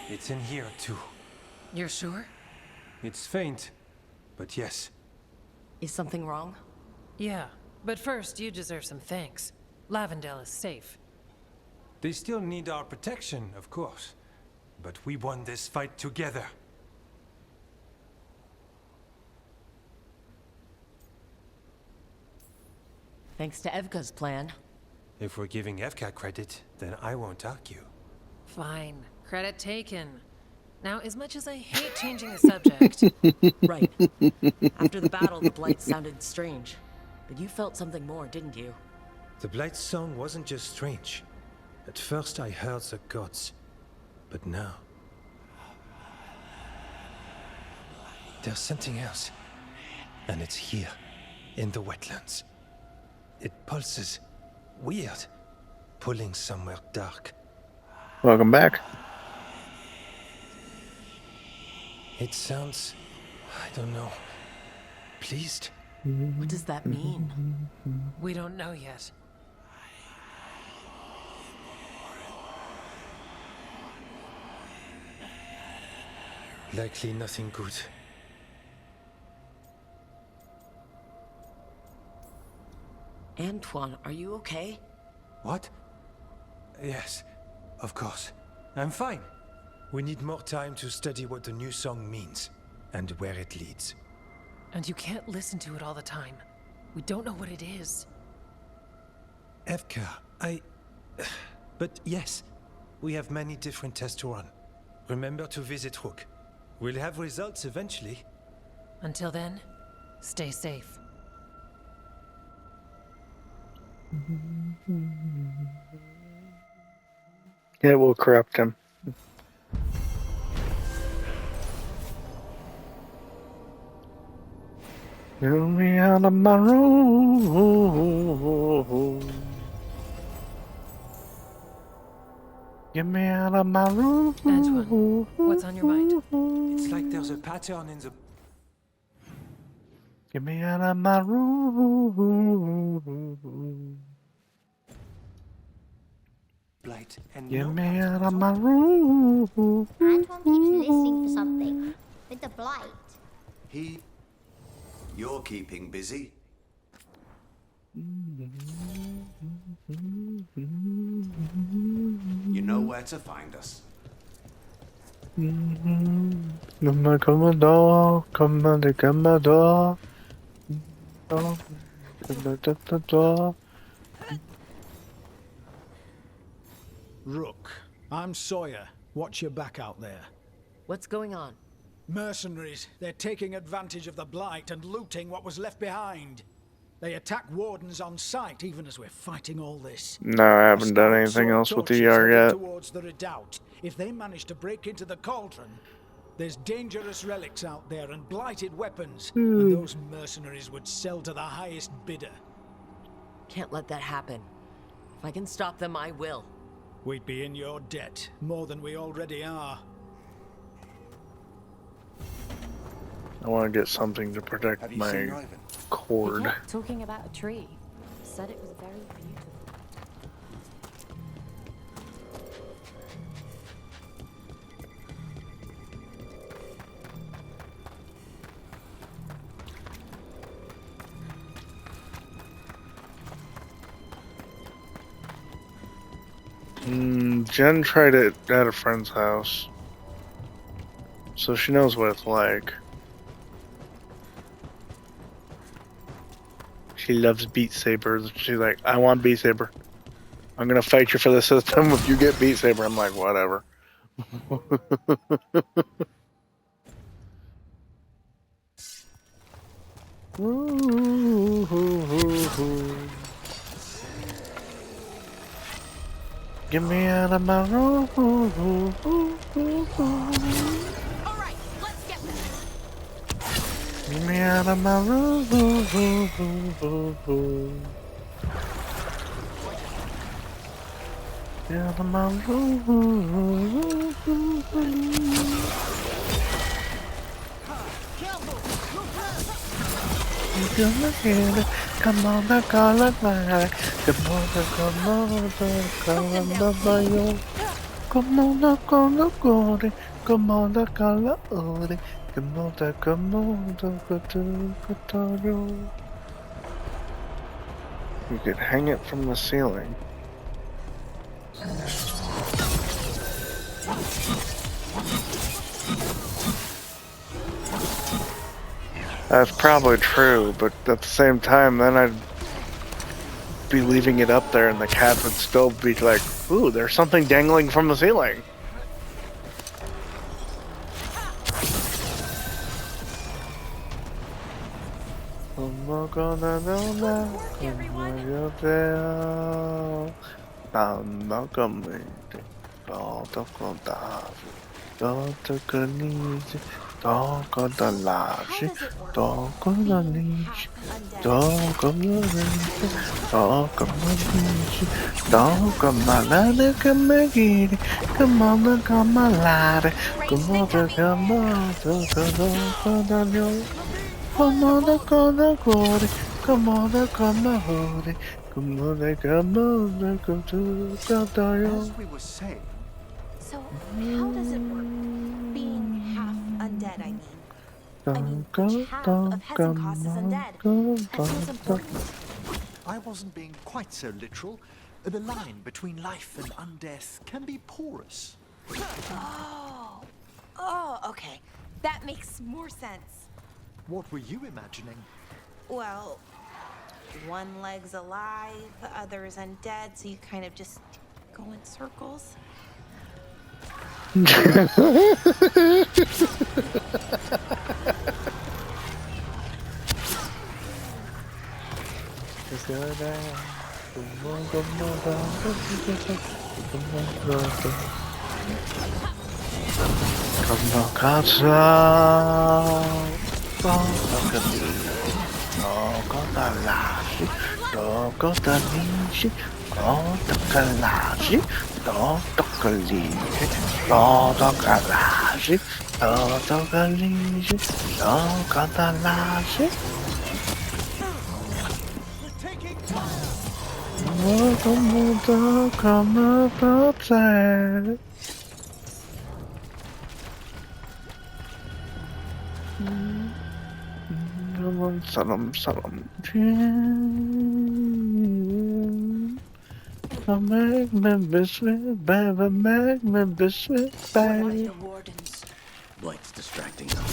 It's in here too. You're sure? It's faint, but yes. Is something wrong? Yeah, but first you deserve some thanks. Lavendale is safe. They still need our protection, of course. But we won this fight together. Thanks to Evka's plan. If we're giving Evka credit, then I won't argue. Fine. Credit taken. Now, as much as I hate changing the subject... Right. After the battle, the blight sounded strange. But you felt something more, didn't you? The Blight's song wasn't just strange. At first I heard the gods. But now... there's something else. And it's here, in the wetlands. It pulses. Weird. Pulling somewhere dark. Welcome back. It sounds... I don't know. Pleased? What does that mean? We don't know yet. Likely nothing good. Antoine, are you okay? What? Yes, of course. I'm fine. We need more time to study what the new song means, and where it leads. And you can't listen to it all the time. We don't know what it is. Evka, But yes, we have many different tests to run. Remember to visit Rook. We'll have results eventually. Until then, stay safe. It will corrupt him. Get me out of my room. Get me out of my room. Antoine, what's on your mind? It's like there's a pattern in the... Get me out of my room. Blight and Get no me one out to of talk my to. room. Antoine keeps listening for something. With the blight. You're keeping busy. You know where to find us. Come on, dog. Come on, come on, dog. Rook, I'm Sawyer. Watch your back out there. What's going on? Mercenaries. They're taking advantage of the Blight and looting what was left behind. They attack wardens on sight even as we're fighting all this. No, I haven't done anything else with the yard yet. Towards the redoubt. If they manage to break into the cauldron, there's dangerous relics out there and blighted weapons, and those mercenaries would sell to the highest bidder. Can't let that happen. If I can stop them, I will. We'd be in your debt, more than we already are. I want to get something to protect my cord. He kept talking about a tree. Said it was very beautiful. Jen tried it at a friend's house, so she knows what it's like. She loves Beat Sabers. She's like, I want Beat Saber. I'm gonna fight you for the system if you get Beat Saber. I'm like, whatever. Get me out of my room. Alright, let's get this. Get me out of my room. Get out of my room. Come on, come on, you could hang it from the ceiling. That's probably true, but at the same time, then I'd be leaving it up there and the cat would still be like, ooh, there's something dangling from the ceiling. As we were saying. So, how does it work? Being half undead, I mean. Which half of Hesenkost is undead? That seems important. I wasn't being quite so literal. The line between life and undeath can be porous. Oh, okay. That makes more sense. What were you imagining? Well, one leg's alive, the other is undead, so you kind of just go in circles. come outside. Salam, salam. Make me biscuit, baby, make me biscuit, baby. Blake's distracting them.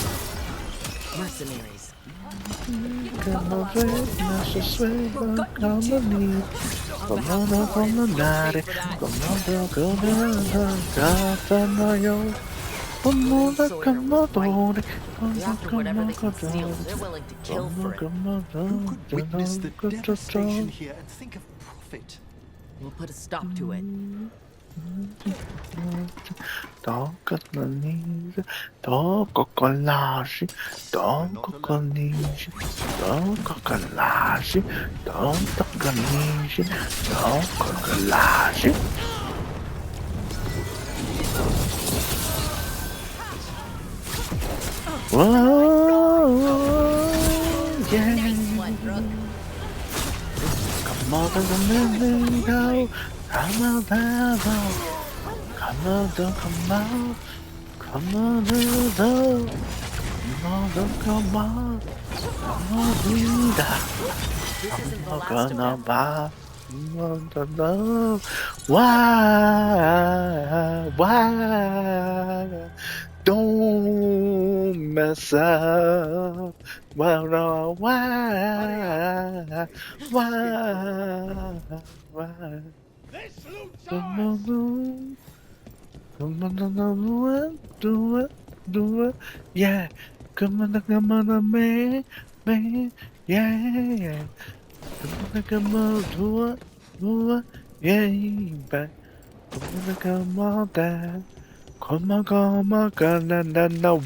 Mercenaries. Come on, witness a sweet company. Come on, daddy. Come on, go down, come on, daddy. After whatever they concealed, they're willing to kill for it. Who could witness the devastation here and think of profit? We'll put a stop to it. Don't cockney, don't cockalashi, don't cockalashi, don't cockalashi, don't cockalashi, don't cockalashi. Whoa, yeah. Come on, the go. Come on, come on, come on, come on, come on, vida. I'm gonna buy. Why? Don't mess up. Well, no, why? Come on, come on, do it, yeah. Come on, man, yeah. Come on, do it, yeah. Back. Come on, dad. Come on,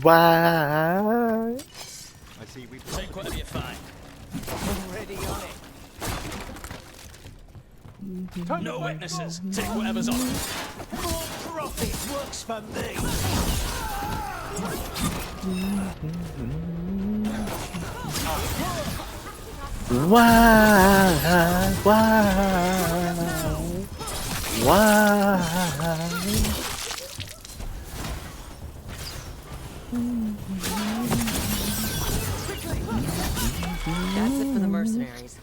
why? I see we've Take whatever you find. already on it. No witnesses. Take whatever's on them. More profit works for me. Why? That's it for the mercenaries.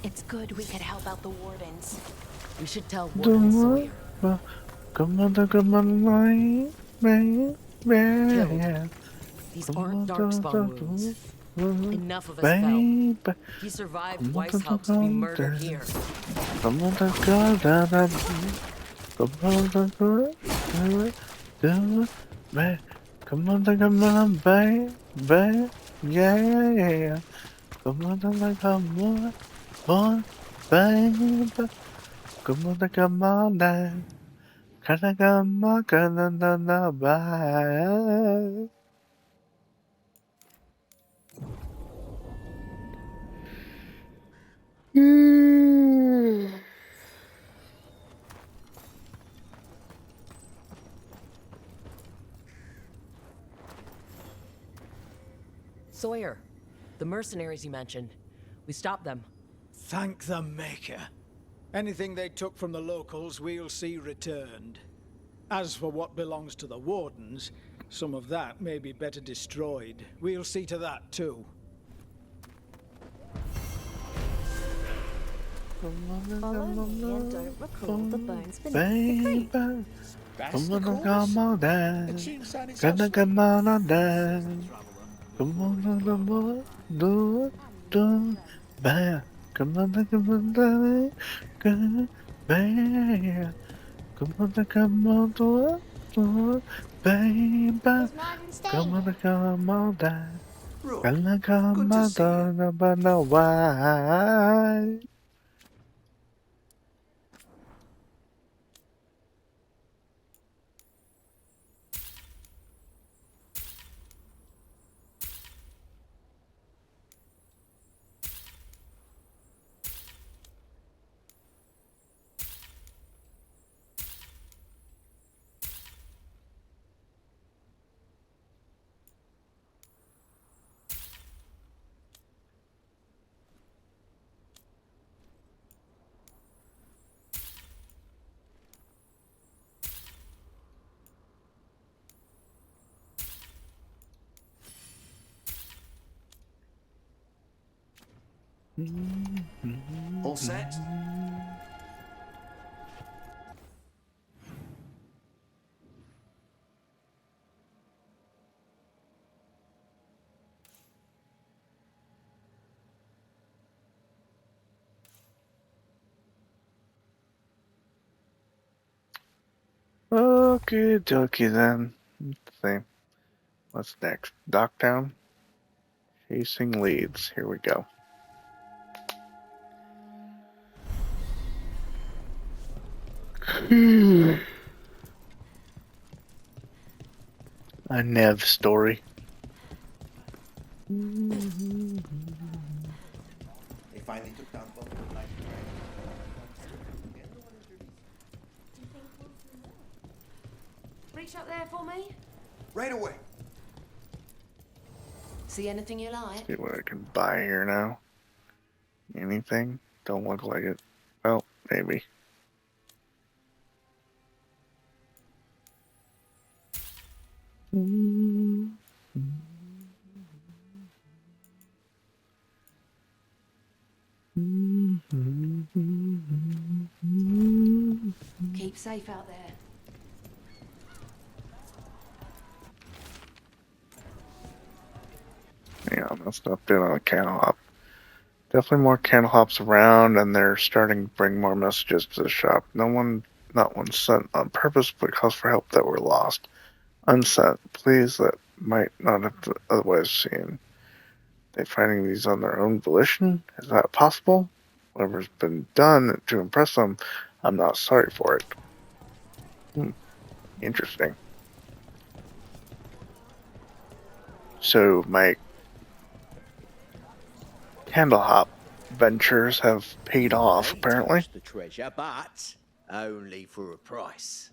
It's good we could help out the wardens. We should tell Warden Sawyer. Come on, man. These aren't darkspawn wounds. Enough of us fell. He survived Weishaupt to be murdered here. Come on, baby, yeah. Come on, baby. Come on, then. Come on, bye. Sawyer, the mercenaries you mentioned. We stopped them. Thank the Maker. Anything they took from the locals, we'll see returned. As for what belongs to the wardens, some of that may be better destroyed. We'll see to that, too. Follow me and don't recall the bones beneath Baby, the creek. come on, dad. Come on, dad. Come on, do bad. Come on, dad. Bad. Come on, do baby. Come on, dad. Come on, dad. But no, why? All set? Okie dokie then. Let's see. What's next? Docktown? Chasing leads. Here we go. A Nev story. They finally took down both the light. Reach up there for me. Right away. See anything you like? See what I can buy here now. Anything? Don't look like it. Well, maybe. Keep safe out there. Yeah, that's not been on a candle hop. Definitely more candle hops around, and they're starting to bring more messages to the shop. Not one sent on purpose, but calls for help that were lost. Unsent, please, that might not have been otherwise seen. They finding these on their own volition? Is that possible? Whatever's been done to impress them, I'm not sorry for it. Interesting. So my candle hop ventures have paid off, apparently. The treasure, but only for a price.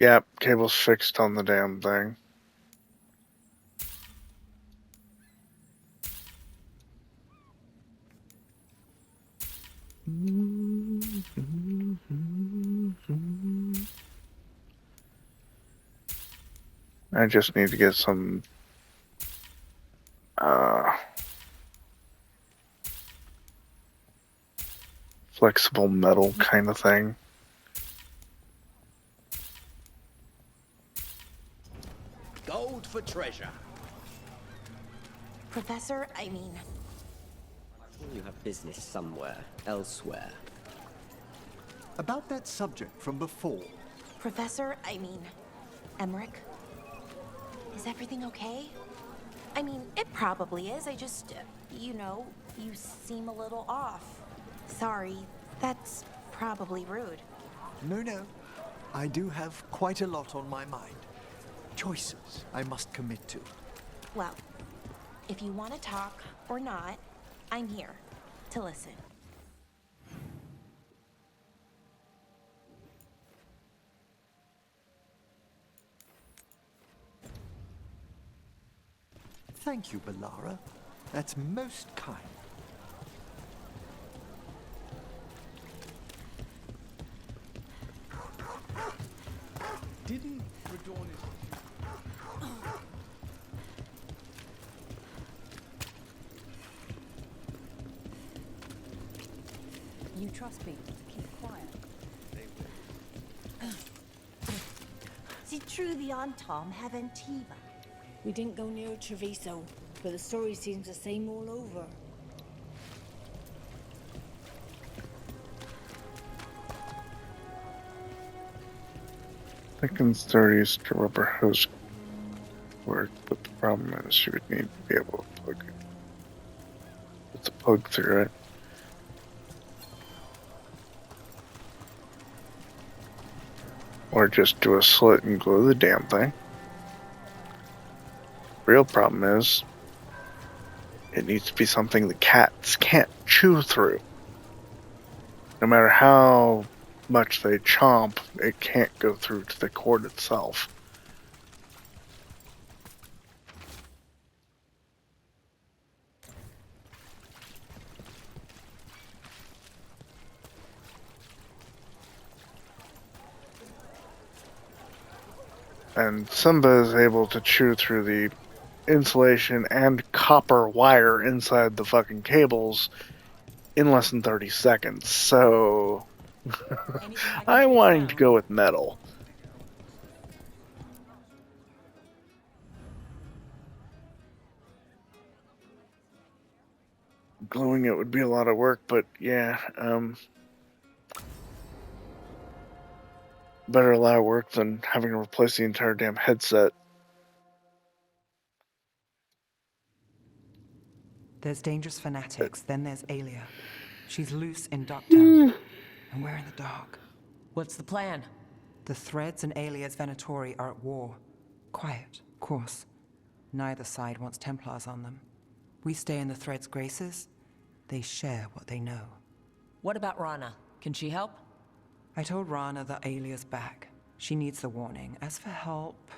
Yep, cable's fixed on the damn thing. I just need to get some flexible metal kind of thing. Gold for treasure. Professor, I mean... You have business somewhere, elsewhere. About that subject from before. Professor, I mean... Emmerich? Is everything okay? I mean, it probably is. I just, you know, you seem a little off. Sorry, that's probably rude. No. I do have quite a lot on my mind. Choices I must commit to. Well, if you want to talk or not, I'm here to listen. Thank you, Balara. That's most kind. Didn't Radornis... You trust people to keep quiet. C'est true the Tom have Antiva. We didn't go near Treviso, but the story seems the same all over. Thickens 30s to rubber hose work, but the problem is you would need to be able to plug it. Put the plug through it. Or just do a slit and glue the damn thing. Real problem is, it needs to be something the cats can't chew through. No matter how much they chomp, it can't go through to the cord itself. And Simba is able to chew through the insulation and copper wire inside the fucking cables in less than 30 seconds, so I'm wanting to go with metal. Gluing it would be a lot of work, but yeah, better a lot of work than having to replace the entire damn headset. There's dangerous fanatics, then there's Alia. She's loose in Ducktown, and we're in the dark. What's the plan? The Threads and Alia's Venatori are at war. Quiet, of course. Neither side wants Templars on them. We stay in the Threads' graces. They share what they know. What about Rana? Can she help? I told Rana that Alia's back. She needs the warning. As for help,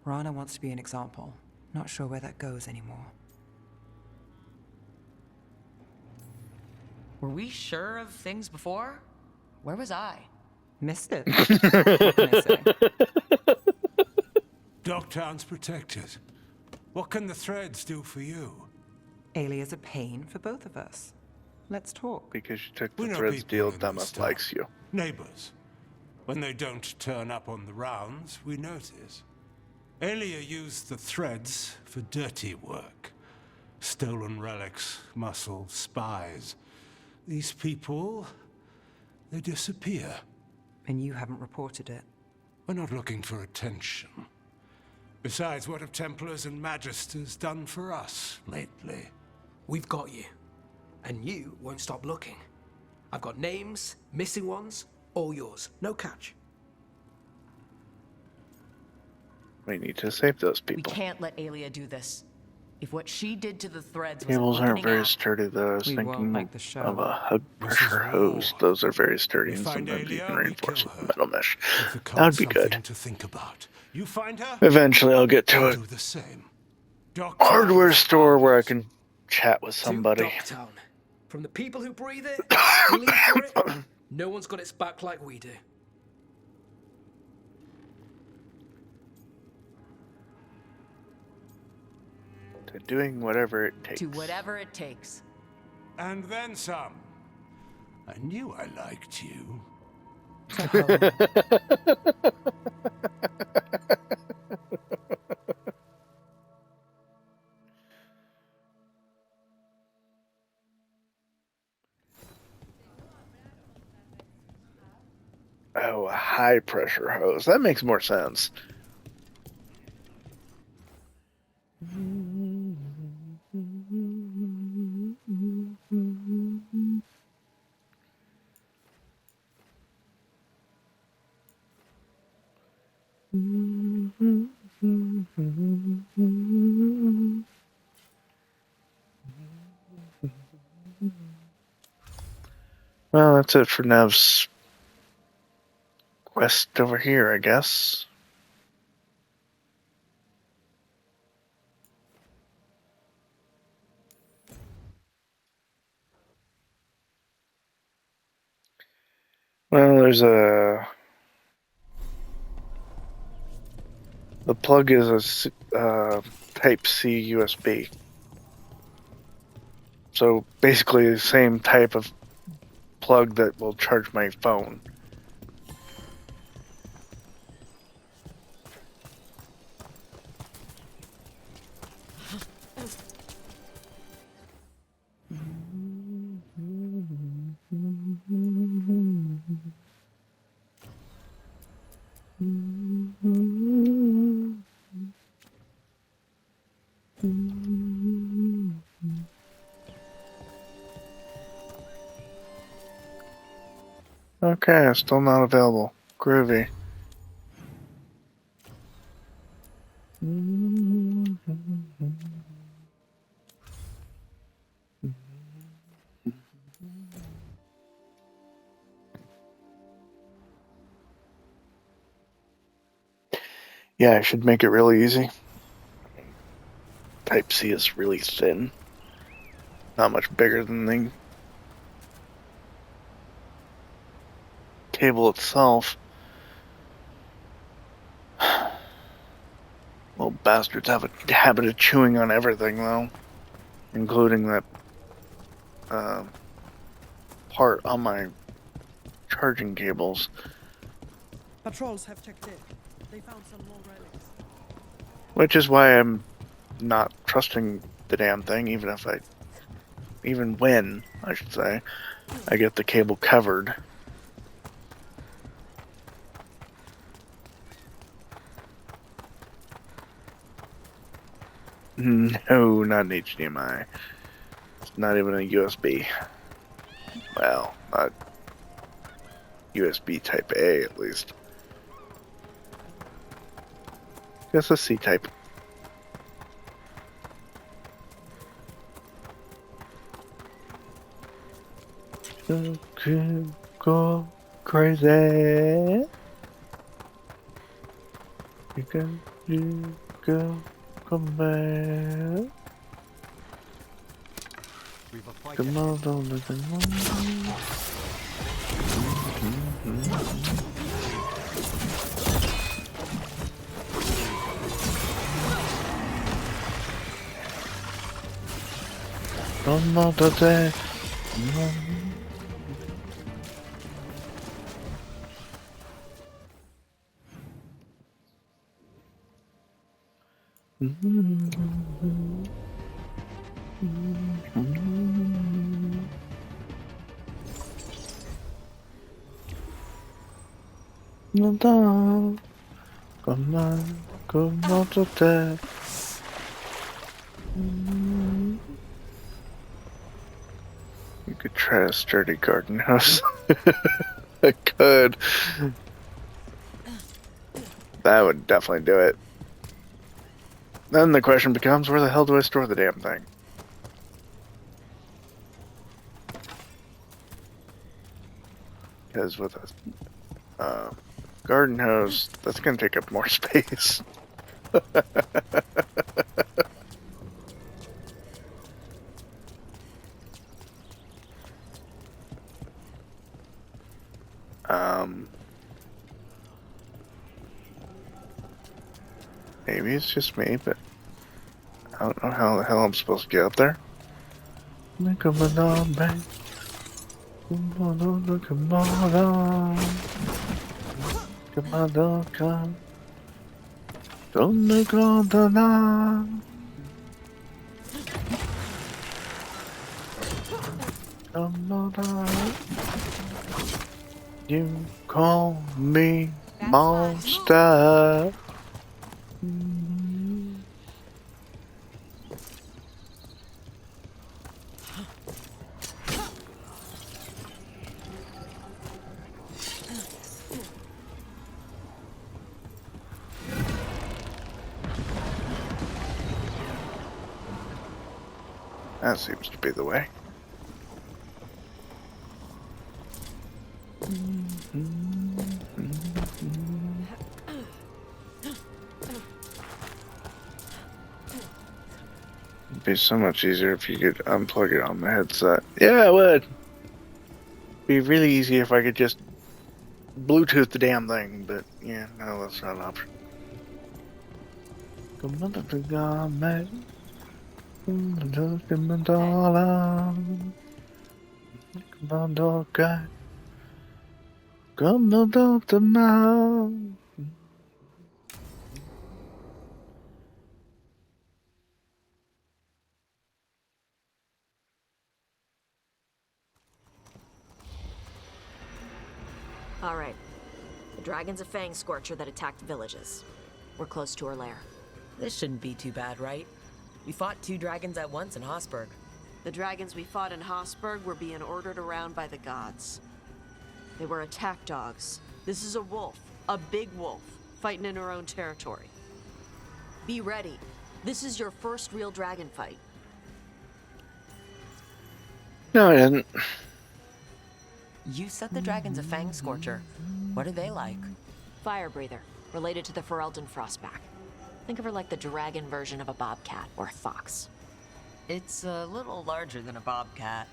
Rana wants to be an example. Not sure where that goes anymore. Were we sure of things before? Where was I? Missed it. What can I say? Dogtown's protected. What can the Threads do for you? Alia's a pain for both of us. Let's talk. Because you took the Threads deal, Dummeth likes you. Neighbors. When they don't turn up on the rounds, we notice. Alia used the Threads for dirty work. Stolen relics, muscle, spies. These people, they disappear. And you haven't reported it. We're not looking for attention. Besides, what have Templars and Magisters done for us lately? We've got you. And you won't stop looking. I've got names, missing ones, all yours. No catch. We need to save those people. We can't let Alia do this. If what she did to the Threads was Cables aren't very out, sturdy, though. I was thinking of a hug pressure hose. Those are very sturdy, and sometimes you can reinforce with metal mesh. That would be good. To think about. You find her? Eventually, I'll get to do the same. Hardware store where I can chat with somebody. Dogtown. From the people who breathe it, who live for it, no one's got its back like we do. To doing whatever it takes. To whatever it takes. And then some. I knew I liked you. Oh, a high pressure hose. That makes more sense. Well, that's it for Nev's quest over here, I guess. Well, there's a... The plug is a Type-C USB. So basically the same type of plug that will charge my phone. Okay, still not available. Groovy. Yeah, I should make it really easy. Type-C is really thin. Not much bigger than the cable itself. Little bastards have a habit of chewing on everything, though. Including that apart on my charging cables. Patrols have checked in. They found some more relics. Which is why I'm not trusting the damn thing, even when, I should say, I get the cable covered. No, not an HDMI. It's not even a USB. Well, not USB type A, at least. Just a C type. Go crazy. You go come back. Come on, don't look at me. Come on, today. Come on today. You could try a sturdy garden house. I could. That would definitely do it. Then the question becomes, where the hell do I store the damn thing? Because with a garden hose, that's going to take up more space. Maybe it's just me, but I don't know how the hell I'm supposed to get up there. Come on, babe. Come on, come on. Come on, come. Don't look on the line. Come on. You call me monster. That seems to be the way. It'd be so much easier if you could unplug it on the headset. Yeah, it would. It'd be really easy if I could just Bluetooth the damn thing, but yeah, no, that's not an option. Come on, man. Come on, dog guy. Come on, doctor now. All right. The dragon's a fang scorcher that attacked villages. We're close to her lair. This shouldn't be too bad, right? We fought 2 dragons at once in Hosburg. The dragons we fought in Hosburg were being ordered around by the gods. They were attack dogs. This is a wolf, a big wolf, fighting in her own territory. Be ready. This is your first real dragon fight. No, I didn't. You said the dragon's a fang scorcher. What are they like? Fire breather, related to the Ferelden Frostback. Think of her like the dragon version of a bobcat or a fox. It's a little larger than a bobcat.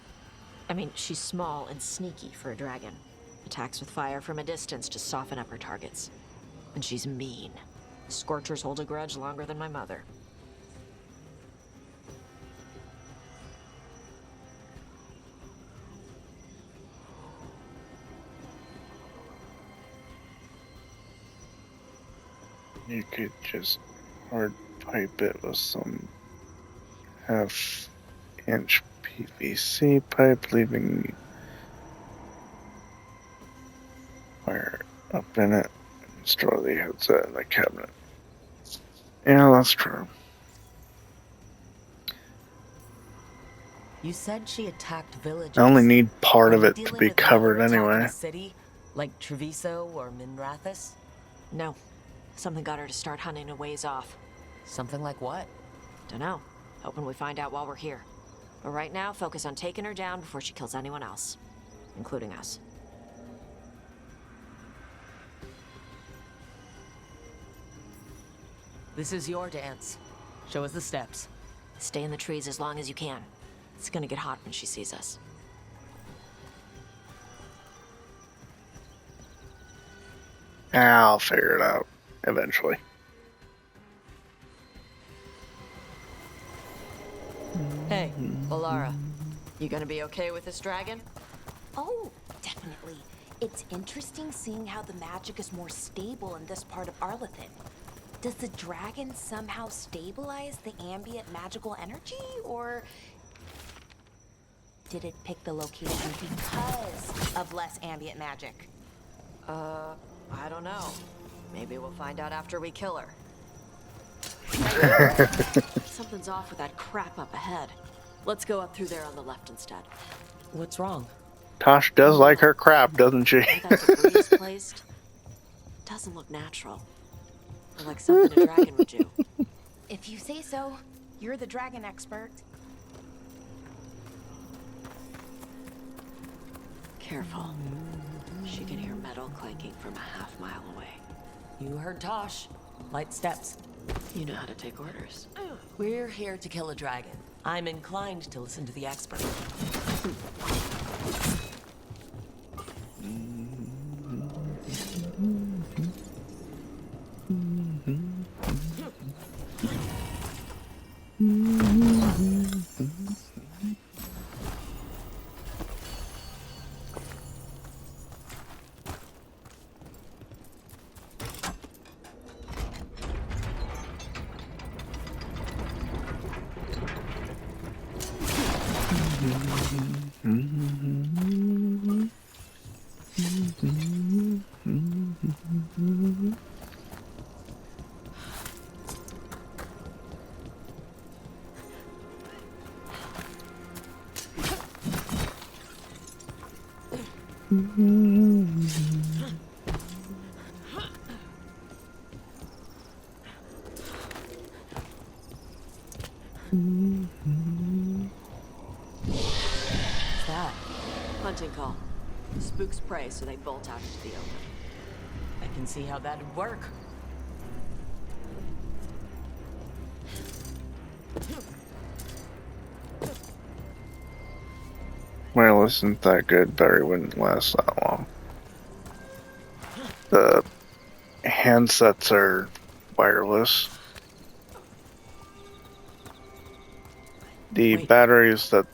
I mean, she's small and sneaky for a dragon. Attacks with fire from a distance to soften up her targets. And she's mean. Scorchers hold a grudge longer than my mother. You could just hard pipe it with some half-inch PVC pipe, leaving wire up in it, and store the headset in the cabinet. Yeah, that's true. You said she attacked villages. I only need part of Are we it to dealing be with covered another attack on anyway. a city, like Treviso or Minrathous? No. Something got her to start hunting a ways off. Something like what? Dunno. Hoping we find out while we're here. But right now, focus on taking her down before she kills anyone else. Including us. This is your dance. Show us the steps. Stay in the trees as long as you can. It's gonna get hot when she sees us. I'll figure it out eventually. Hey, Alara. You gonna be okay with this dragon? Oh, definitely. It's interesting seeing how the magic is more stable in this part of Arlathan. Does the dragon somehow stabilize the ambient magical energy, or did it pick the location because of less ambient magic? I don't know. Maybe we'll find out after we kill her. Something's off with that crap up ahead. Let's go up through there on the left instead. What's wrong? Tosh does like her crap, doesn't she? Where that debris is placed doesn't look natural. Or like something a dragon would do. If you say so, you're the dragon expert. Careful. She can hear metal clanking from a half-mile away. You heard Tosh. Light steps. You know how to take orders. We're here to kill a dragon. I'm inclined to listen to the expert. Hunting call. Spooks prey, so they bolt out into the open. I can see how that'd work. Wireless isn't that good. Battery wouldn't last that long. The handsets are wireless. The batteries that...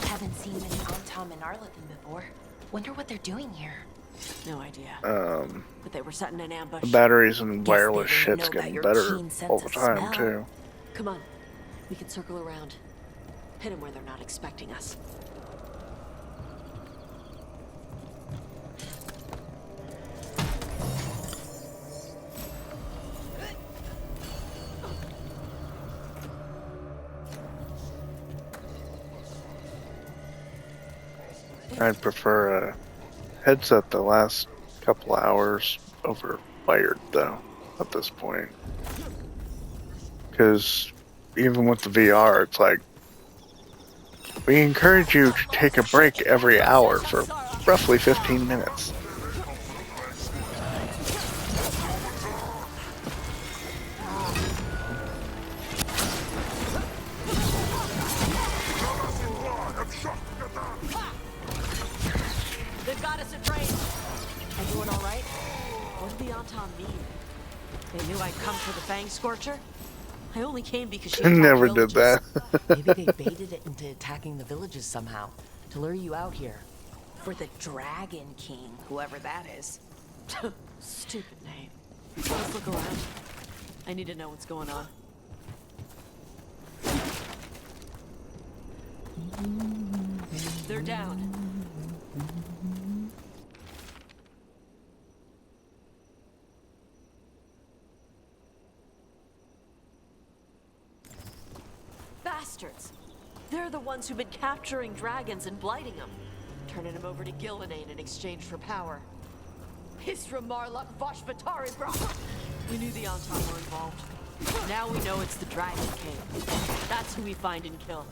Haven't seen many Antom in Arlathan before. Wonder what they're doing here. No idea. But they were setting an ambush. The batteries and wireless shit's getting better all the time, too. Come on. We can circle around. Hit them where they're not expecting us. I'd prefer a headset that lasts a couple hours over wired, though, at this point. Because even with the VR, it's like, we encourage you to take a break every hour for roughly 15 minutes. They've got us at range. Everyone all right? What did the Antom mean? They knew I'd come for the Fang Scorcher? I only came because she Never did that. Maybe they baited it into attacking the villages somehow, to lure you out here. For the Dragon King, whoever that is. Stupid name. Let's look around. I need to know what's going on. They're down. Bastards! They're the ones who've been capturing dragons and blighting them. Turning them over to Gillenane in exchange for power. Hisra Marluk Vashvatari, bro! We knew the Entente were involved. Now we know it's the Dragon King. That's who we find and kill.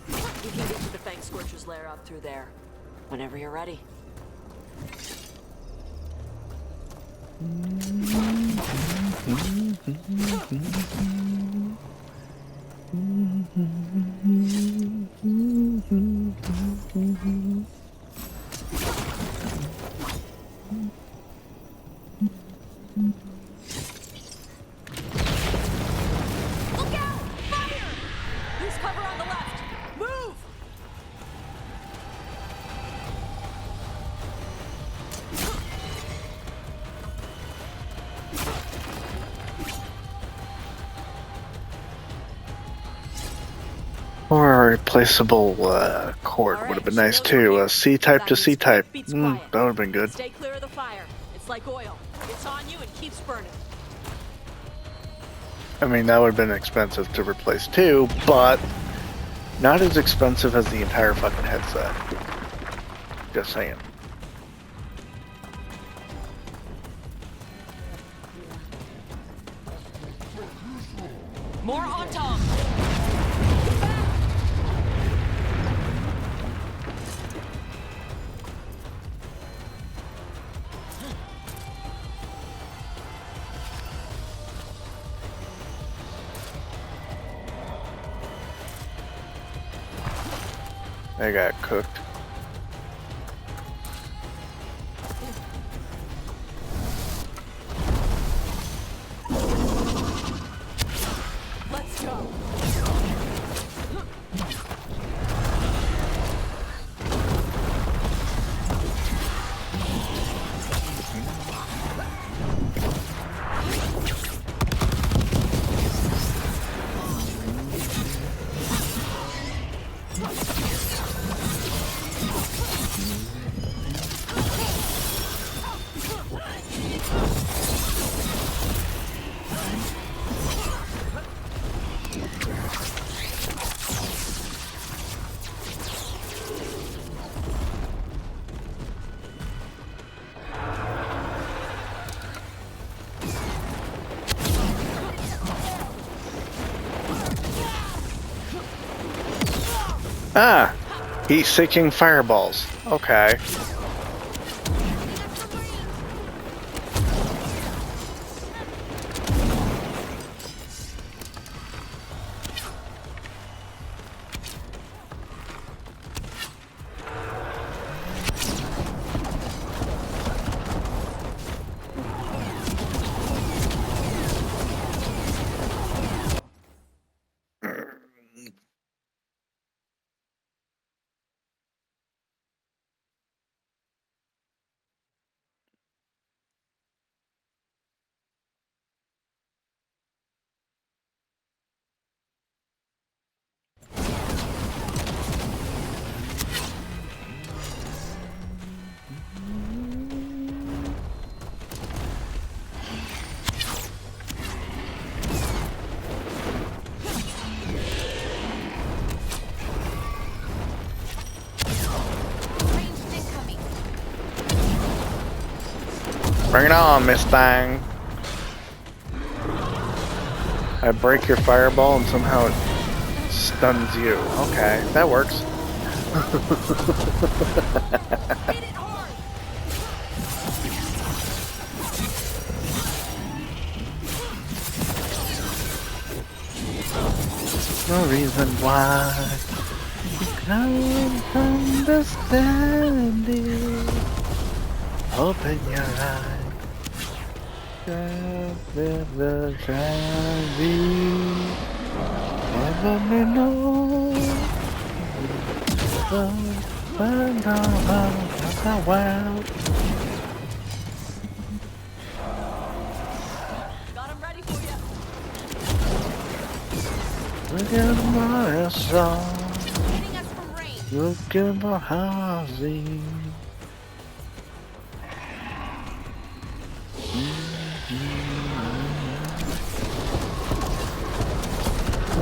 We can get to the Fang Scorcher's lair up through there. Whenever you're ready. Look out! Fire! There's cover on the left. Move! Or a replaceable cord would have been nice too. A C-type to C-type. That would have been good. Stay clear of the fire. It's like oil. It's on you and keeps burning. I mean, that would have been expensive to replace too, but not as expensive as the entire fucking headset. Just saying. More on top. They got cooked. Let's go. Ah! Heat-seeking fireballs. Okay. Bring it on, Miss Thang. I break your fireball and somehow it stuns you. Okay, that works. No reason why you can't understand it. Open your eyes. Never shall be. Never may know. Find out how wild. Look at my song. Look at my housing.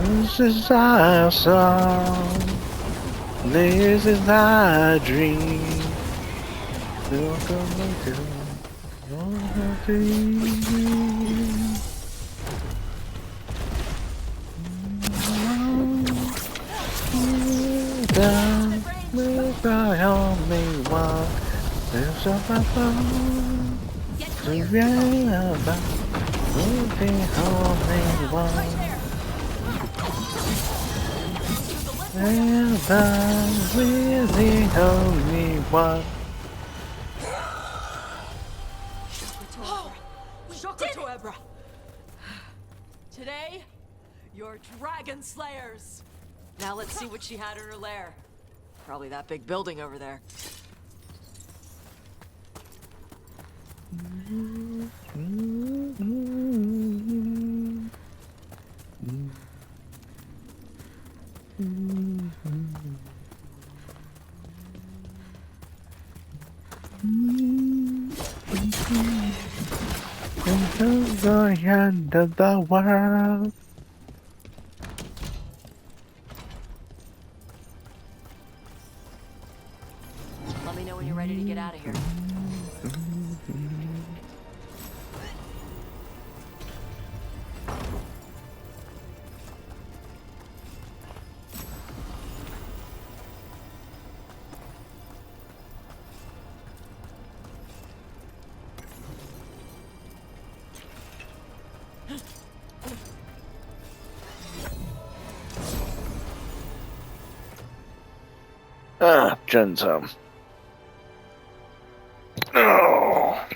This is our song. This is our dream. Welcome to our dream. I only want there's a phone. Remember, moving only one. Remember, we're the only one. Shockwave! Today, you're Dragon Slayers! Now let's see what she had in her lair. Probably that big building over there. Into the end of the world. Let me know when you're ready to get out of here. Ah, Genzo. Oh.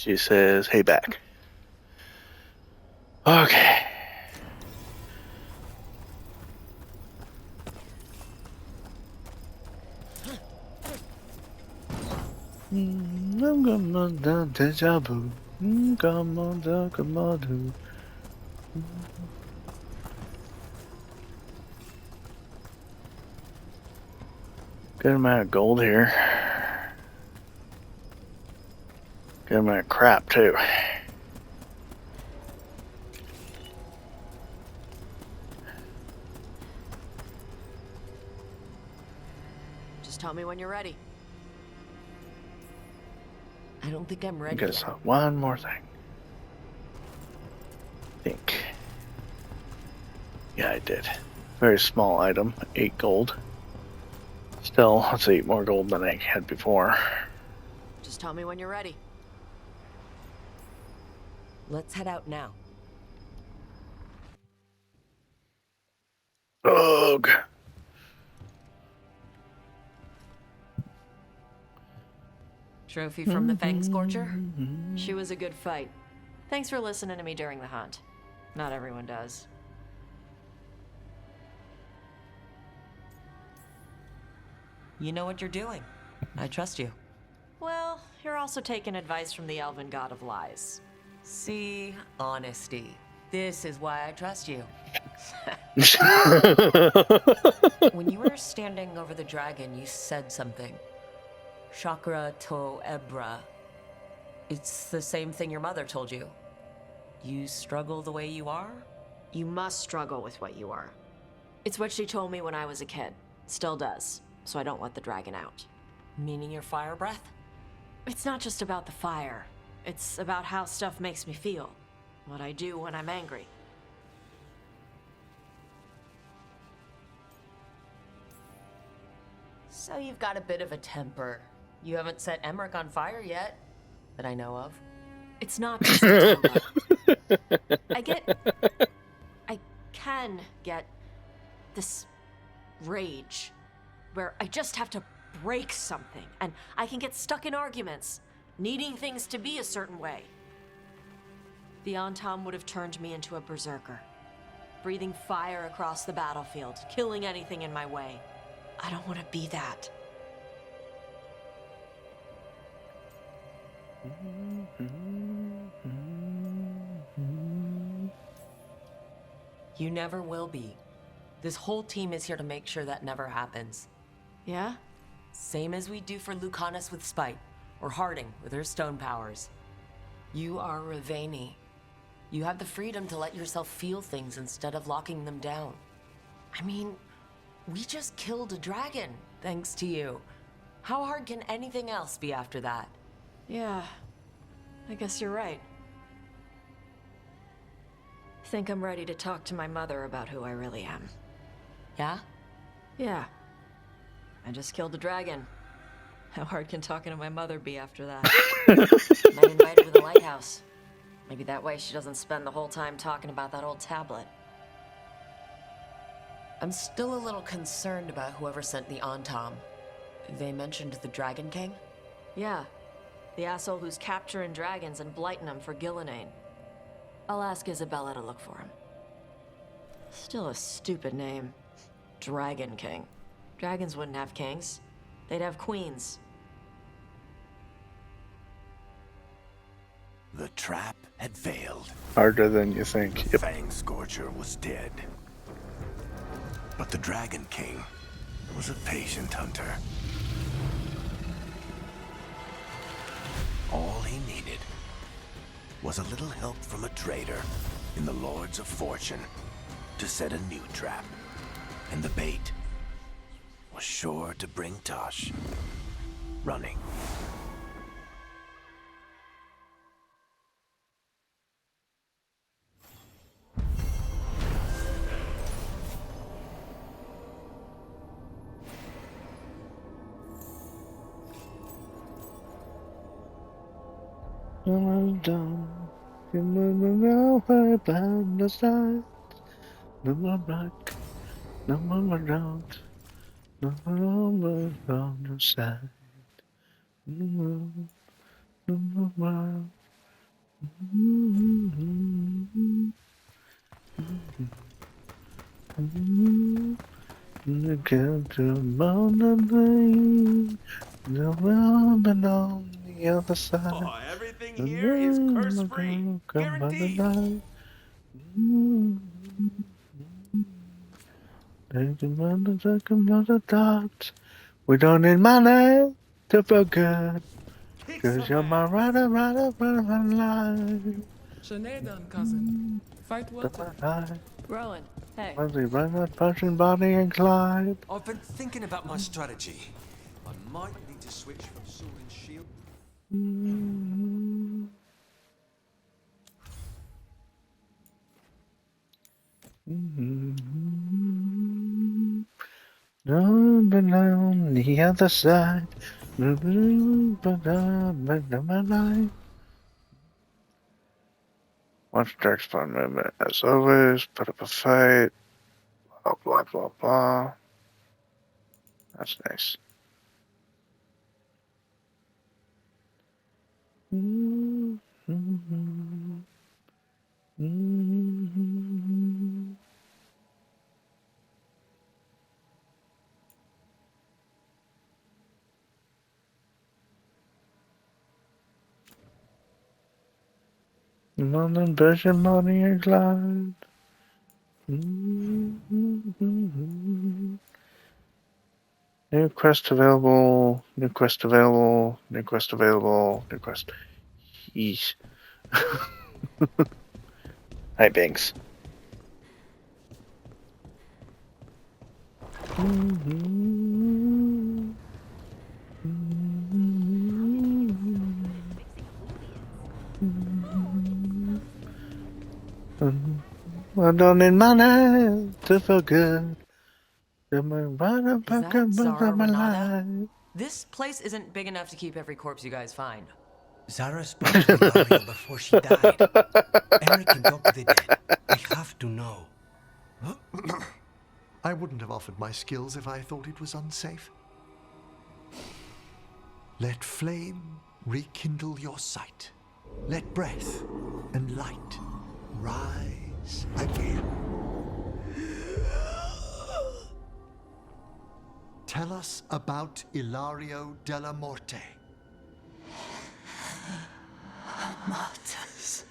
She says, hey, back. Okay. I'm gonna deja vu. Come on. Good amount of gold here. Good amount of crap, too. Just tell me when you're ready. I don't think I'm ready I guess yet. one more thing. I think. Yeah, I did. Very small item, 8 gold. Still, that's 8 more gold than I had before. Just tell me when you're ready. Let's head out now. Ugh. Trophy from the Fang Scorcher? She was a good fight. Thanks for listening to me during the hunt. Not everyone does. You know what you're doing. I trust you. Well, you're also taking advice from the elven god of lies. See? Honesty. This is why I trust you. When you were standing over the dragon, you said something. Chakra to Ebra. It's the same thing your mother told you. You struggle the way you are? You must struggle with what you are. It's what she told me when I was a kid. Still does. So I don't let the dragon out. Meaning your fire breath? It's not just about the fire. It's about how stuff makes me feel. What I do when I'm angry. So you've got a bit of a temper. You haven't set Emmerich on fire yet, that I know of. It's not just a temper. I can get this rage where I just have to break something, and I can get stuck in arguments, needing things to be a certain way. The Antam would have turned me into a berserker, breathing fire across the battlefield, killing anything in my way. I don't want to be that. You never will be. This whole team is here to make sure that never happens. Yeah? Same as we do for Lucanus with Spite, or Harding with her stone powers. You are Raveni. You have the freedom to let yourself feel things instead of locking them down. I mean, we just killed a dragon, thanks to you. How hard can anything else be after that? Yeah, I guess you're right. Think I'm ready to talk to my mother about who I really am. Yeah? Yeah. I just killed a dragon. How hard can talking to my mother be after that? Might invite her to the lighthouse. Maybe that way she doesn't spend the whole time talking about that old tablet. I'm still a little concerned about whoever sent the Antam. They mentioned the Dragon King? Yeah. The asshole who's capturing dragons and blighting them for Gillenane. I'll ask Isabella to look for him. Still a stupid name. Dragon King. Dragons wouldn't have kings. They'd have queens. The trap had failed. Harder than you think. Yep. Fang Scorcher was dead. But the Dragon King was a patient hunter. All he needed was a little help from a trader in the Lords of Fortune to set a new trap. And the bait was sure to bring Tosh running. I'm done. You move around by the side. No more back. No more around. No more on the side. No more. Get to Monday, the world and on the other side. Oh, everything here is curse-free. Guaranteed. We don't need money to feel good. Cause you're my rider, life. Sinead, cousin. Fight water. Rowan, hey. Once we run that punching body and Clyde. I've been thinking about my strategy. I might need to switch from sword and shield. On the other side. Watch Dark Spawn movement as always. Put up a fight. Blah blah blah blah. That's nice. London version money and Clyde. New quest available. New quest available. New quest available. New quest. Yeesh. Hi, Binks. I don't need money to feel good. Is that Zara Renata? This place isn't big enough to keep every corpse you guys find. Zara spoke to Ilario before she died. Eric can talk to the dead. We have to know. I wouldn't have offered my skills if I thought it was unsafe. Let flame rekindle your sight. Let breath and light rise again. Tell us about Ilario della Morte. Martyrs.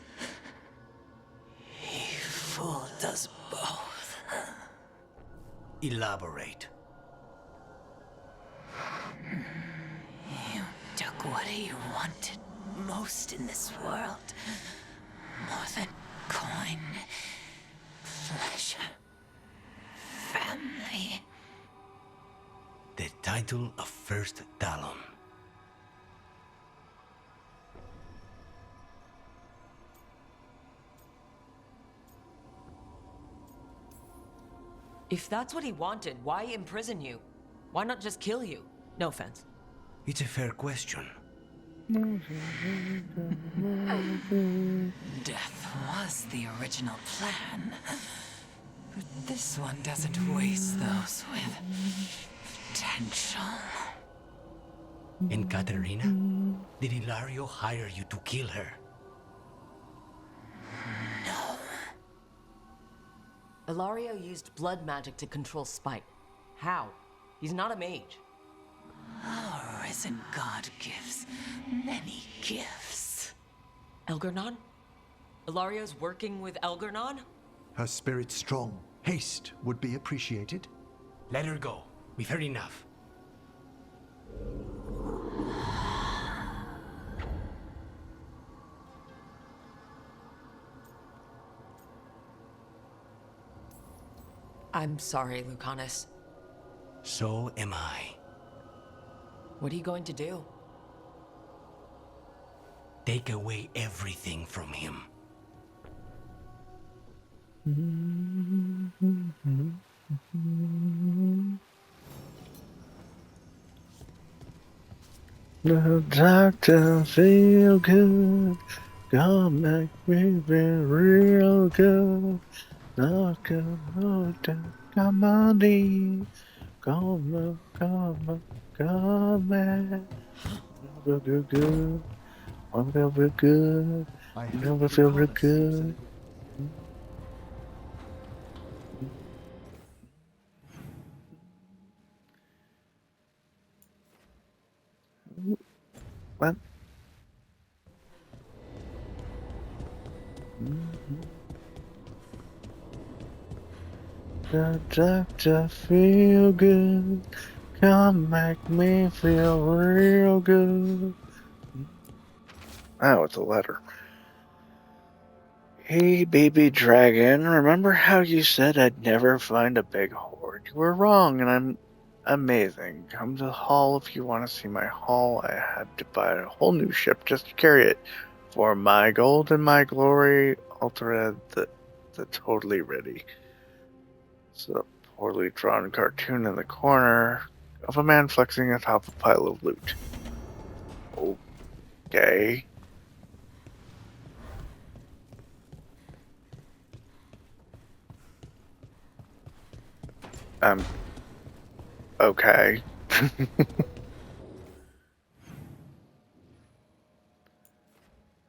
He fooled us both. Elaborate. You took what he wanted most in this world. More than coin, pleasure, family. The title of First Talon. If that's what he wanted, why imprison you? Why not just kill you? No offense. It's a fair question. Death was the original plan. But this one doesn't waste those with potential. And Katerina? Did Ilario hire you to kill her? No. Ilario used blood magic to control Spite. How? He's not a mage. Our risen god gives many gifts. Elgernon? Ilario's working with Elgernon? Her spirit strong. Haste would be appreciated. Let her go. We've heard enough. I'm sorry, Lucanus. So am I. What are you going to do? Take away everything from him. The doctor feel good. Gonna make me feel real good. Come on, in. Come on. Feel good. Wanna feel good. I Never feel real good. What? The doctor feel good. Come make me feel real good. Oh, it's a letter. Hey, baby dragon, remember how you said I'd never find a big hoard? You were wrong, and I'm amazing. Come to the hall if you want to see my haul. I had to buy a whole new ship just to carry it. For my gold and my glory, Altered the totally ready. It's a poorly drawn cartoon in the corner of a man flexing atop a pile of loot. Okay. Okay.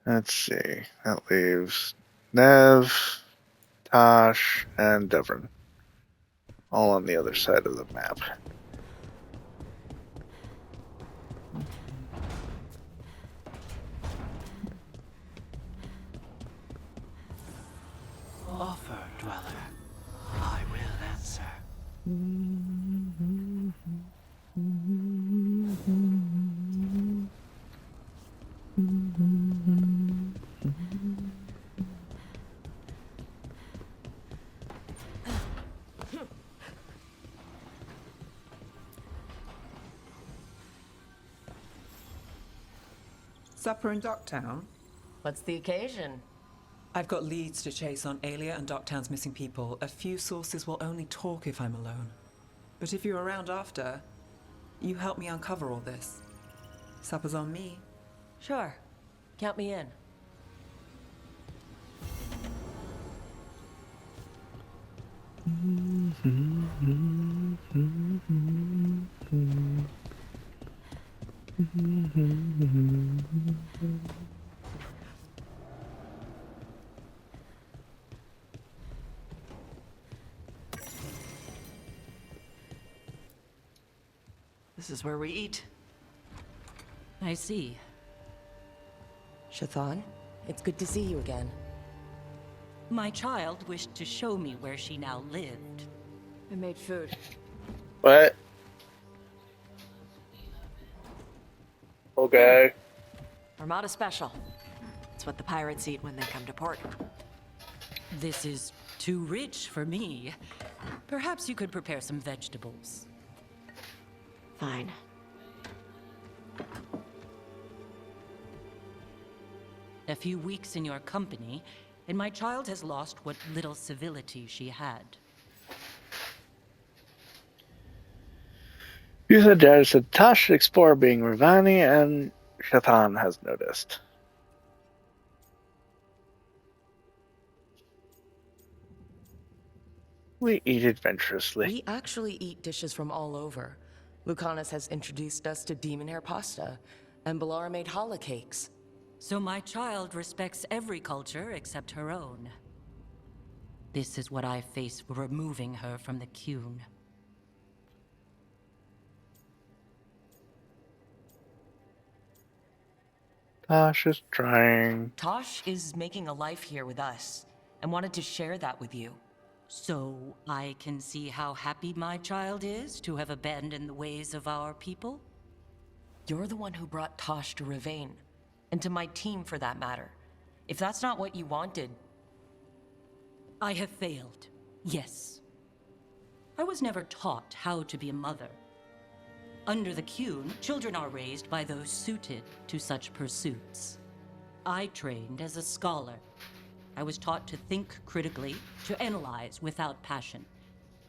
Let's see. That leaves Nev, Tosh, and Devon. All on the other side of the map. Offer, dweller. I will answer. Supper in Docktown? What's the occasion? I've got leads to chase on Alia and Docktown's missing people. A few sources will only talk if I'm alone. But if you're around after, you help me uncover all this. Supper's on me. Sure. Count me in. This is where we eat. I see. Shathan, it's good to see you again. My child wished to show me where she now lived. I made food. What? Okay. Armada Special. It's what the pirates eat when they come to port. This is too rich for me. Perhaps you could prepare some vegetables. Fine. A few weeks in your company, and my child has lost what little civility she had. You said Dad said Tosh should explore being Ravani, and Shathan has noticed. We eat adventurously. We actually eat dishes from all over. Lucanus has introduced us to demon hair pasta, and Balara made challah cakes. So my child respects every culture except her own. This is what I face for removing her from the Qun. Tosh is trying. Tosh is making a life here with us, and wanted to share that with you. So I can see how happy my child is to have abandoned the ways of our people? You're the one who brought Tosh to Ravane, and to my team for that matter. If that's not what you wanted... I have failed, yes. I was never taught how to be a mother. Under the Qun, children are raised by those suited to such pursuits. I trained as a scholar. I was taught to think critically, to analyze without passion,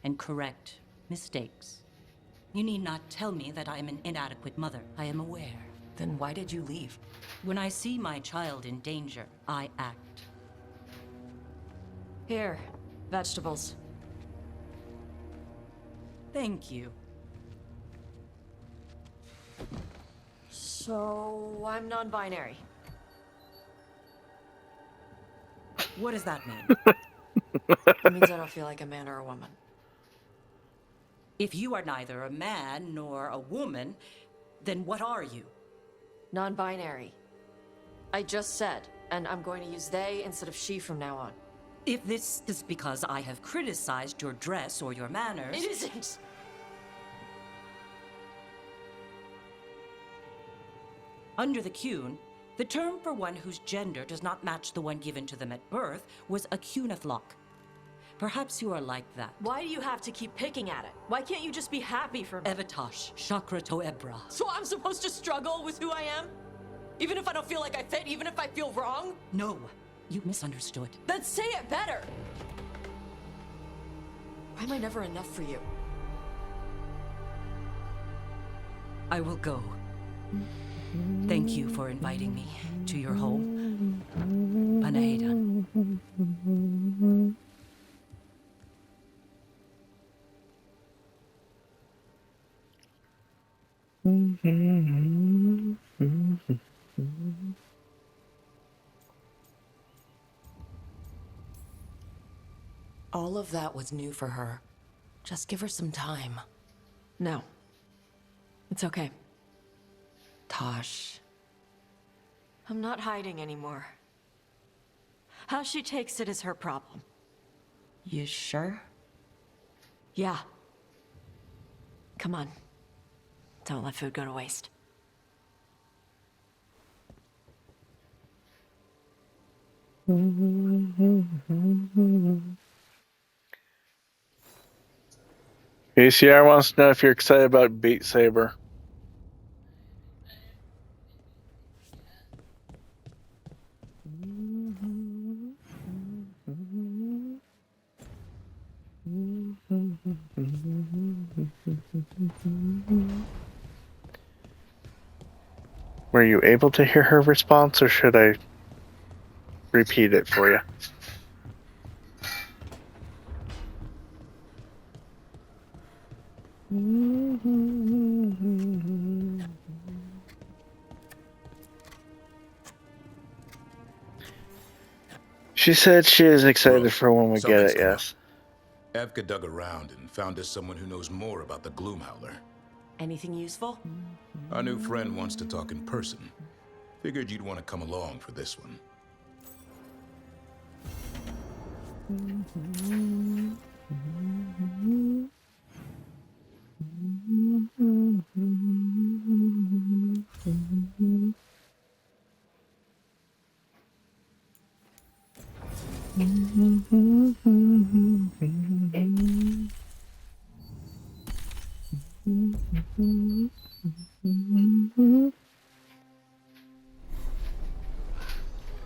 and correct mistakes. You need not tell me that I am an inadequate mother. I am aware. Then why did you leave? When I see my child in danger, I act. Here, vegetables. Thank you. So, I'm non-binary. What does that mean? It means I don't feel like a man or a woman. If you are neither a man nor a woman, then what are you? Non-binary. I just said, and I'm going to use they instead of she from now on. If this is because I have criticized your dress or your manners... It isn't! Under the Cune, the term for one whose gender does not match the one given to them at birth was a cunithlock. Perhaps you are like that. Why do you have to keep picking at it? Why can't you just be happy for me? Evitash, chakra to ebra. So I'm supposed to struggle with who I am? Even if I don't feel like I fit, even if I feel wrong? No, you misunderstood. Then say it better! Why am I never enough for you? I will go. Thank you for inviting me to your home. Panaidan. All of that was new for her. Just give her some time. No. It's okay. Tosh. I'm not hiding anymore. How she takes it is her problem. You sure? Yeah. Come on. Don't let food go to waste. ACR wants to know if you're excited about Beat Saber. Were you able to hear her response, or should I repeat it for you? She said she is excited for when we get it, yes. Evka dug around and found us someone who knows more about the Gloomhowler. Anything useful? Our new friend wants to talk in person. Figured you'd want to come along for this one.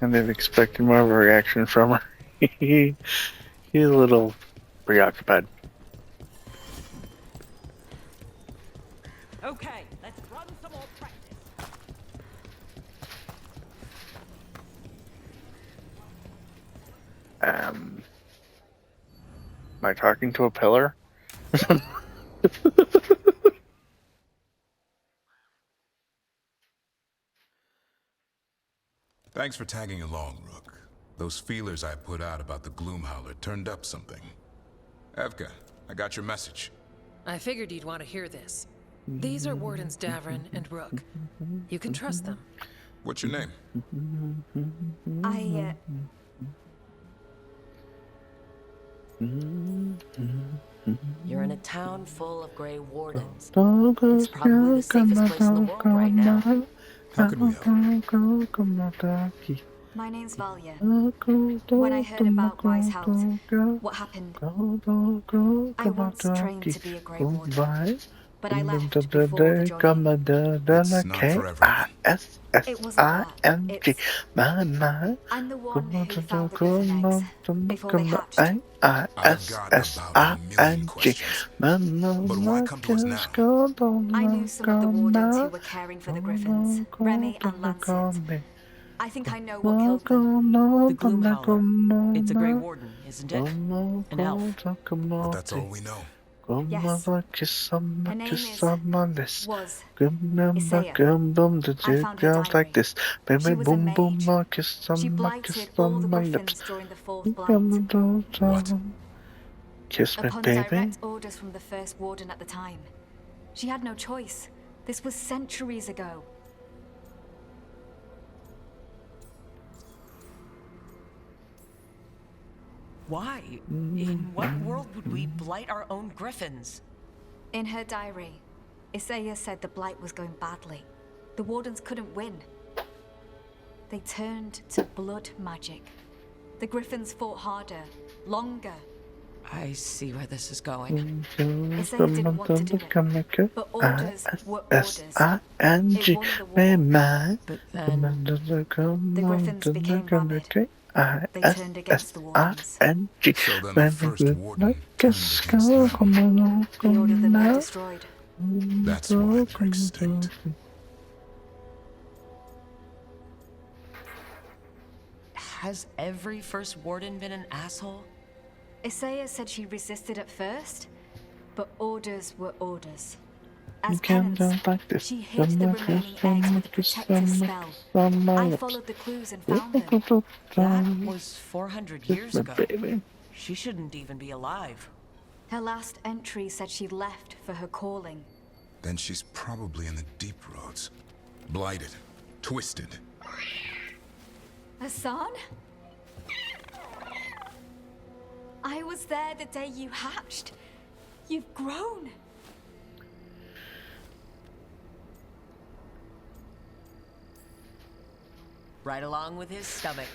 I didn't expect more of a reaction from her. He's a little preoccupied. Okay, let's run some more practice. Am I talking to a pillar? Thanks for tagging along, Rook. Those feelers I put out about the Gloomhowler turned up something. Evka, I got your message. I figured you'd want to hear this. These are Wardens Davrin and Rook. You can trust them. What's your name? You're in a town full of Grey Wardens. It's probably the safest place in the world right now. How can we help? My name's Valya. When I heard about Wise House, what happened, I once trained to be a Grey Warden, but I left before the journey. It's not for everyone. It wasn't that. I'm the one who found the griffin eggs before they hatched. I've got about a million questions. But why come to us now? I knew some of the wardens who were caring for the griffins, Remy and Lancet. I think I know what killed them. The Gloomhowler. It's a Grey Warden, isn't it? An elf. But that's all we know. Yes. Her name kiss on my lips. was Isaiah. I The found her girls diary. like this. Baby, She was a boom, boom, mage. kiss She on blighted all the my griffins lips. during the fourth blight. What? Kiss me, Upon baby. direct orders from the first warden at the time. She had no choice. This was centuries ago. Why? In what world would we blight our own griffins? In her diary, Isaiah said the blight was going badly. The wardens couldn't win. They turned to blood magic. The griffins fought harder, longer. I see where this is going. Isaiah didn't want to do it, but orders were orders. It won the war. But then the griffins became rabid. They turned against the wardens. So then the first warden turned against them. They ordered them all destroyed. That's why they're extinct. Has every first warden been an asshole? Isaiah said she resisted at first, but orders were orders. As You can't penance, like this. she hid the remaining eggs with a protective spell. I followed the clues and found them. That was 400 years my ago. baby. She shouldn't even be alive. Her last entry said she left for her calling. Then she's probably in the deep roads. Blighted. Twisted. Hassan? I was there the day you hatched. You've grown. Right along with his stomach.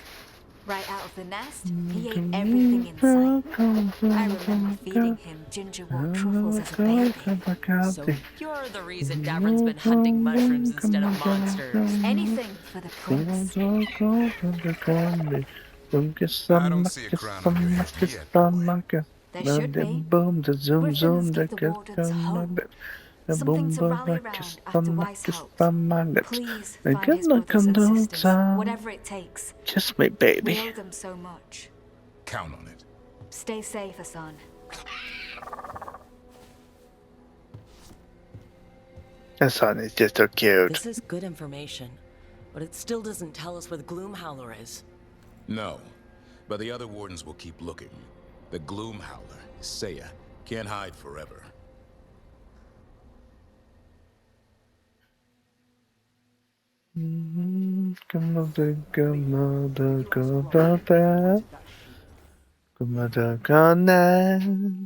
Right out of the nest, he ate everything in sight. I remember feeding him gingerwort truffles as a baby. So you're the reason Davron's been hunting mushrooms instead of monsters. Anything for the prince. I don't see a crown on your head yet. There should be. Boom, the zoom, zoom, Griffins the give the wardens hope. Something to rally around after Weiss helped. Please find his brothers and sisters, whatever it takes. Kiss me, We baby. owe them so much. Count on it. Stay safe, Hassan. That son is just so cute. This is good information, but it still doesn't tell us where the Gloomhowler is. No, but the other wardens will keep looking. The Gloomhowler, Isaiah, can't hide forever. Come on, come on, come on, come on, come on.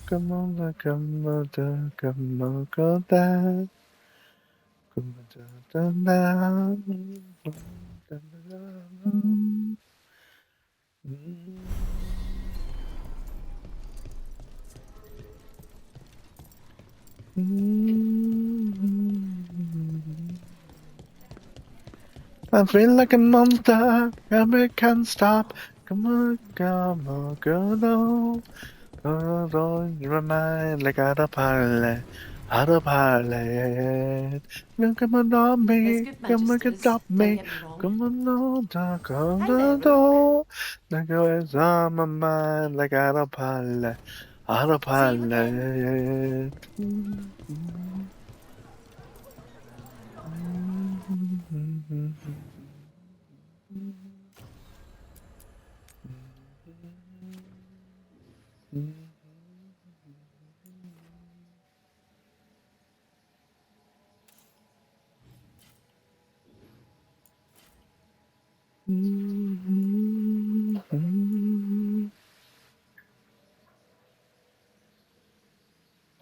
Come on, come on, come on, come on, come on, come on. Come on, I feel like a monster, I can't stop. Come on, come on, come on. Come on, in my mind like autopilot, autopilot. Come on, me, come on, stop me. Come on, come on, like it's on my mind like autopilot, autopilot.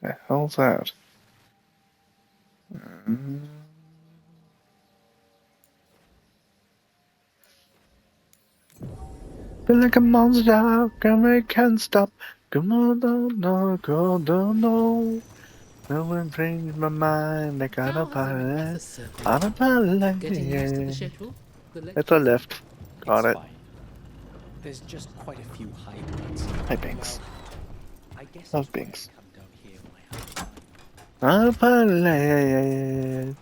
The hell's that? Feel like a monster, can't stop. Come on, no, go, no. No one brings my mind like autopilot, autopilot. Getting used to the schedule? It's a left. Got it. Fine. There's just quite a few hybrids. Hi, Binks. I guess How's Binks? come down here when I have Autopilot.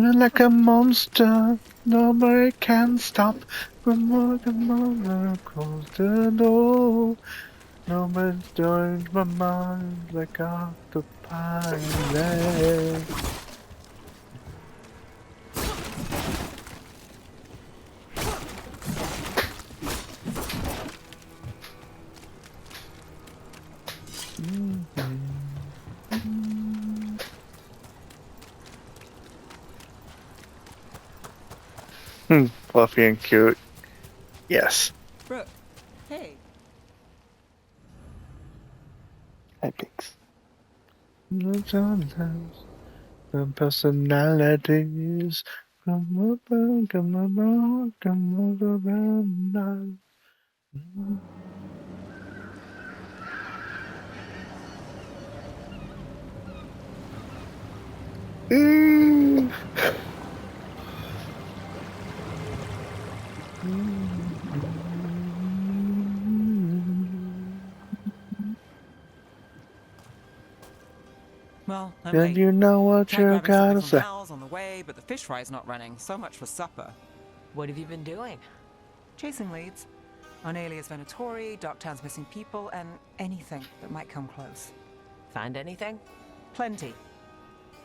Feeling like a monster, nobody can stop. Come on, close the door. Nobody's joined my mind like octopi. Fluffy and cute. Yes. Brooke, hey. Epics. The personalities come around. Well, I'm Then late. you know what Tried you grabbing something gotta from say. Hal's on the way, but the fish fry's not running. So much for supper. What have you been doing? Chasing leads. On Alias Venatori, Darktown's missing people, and anything that might come close. Find anything? Plenty.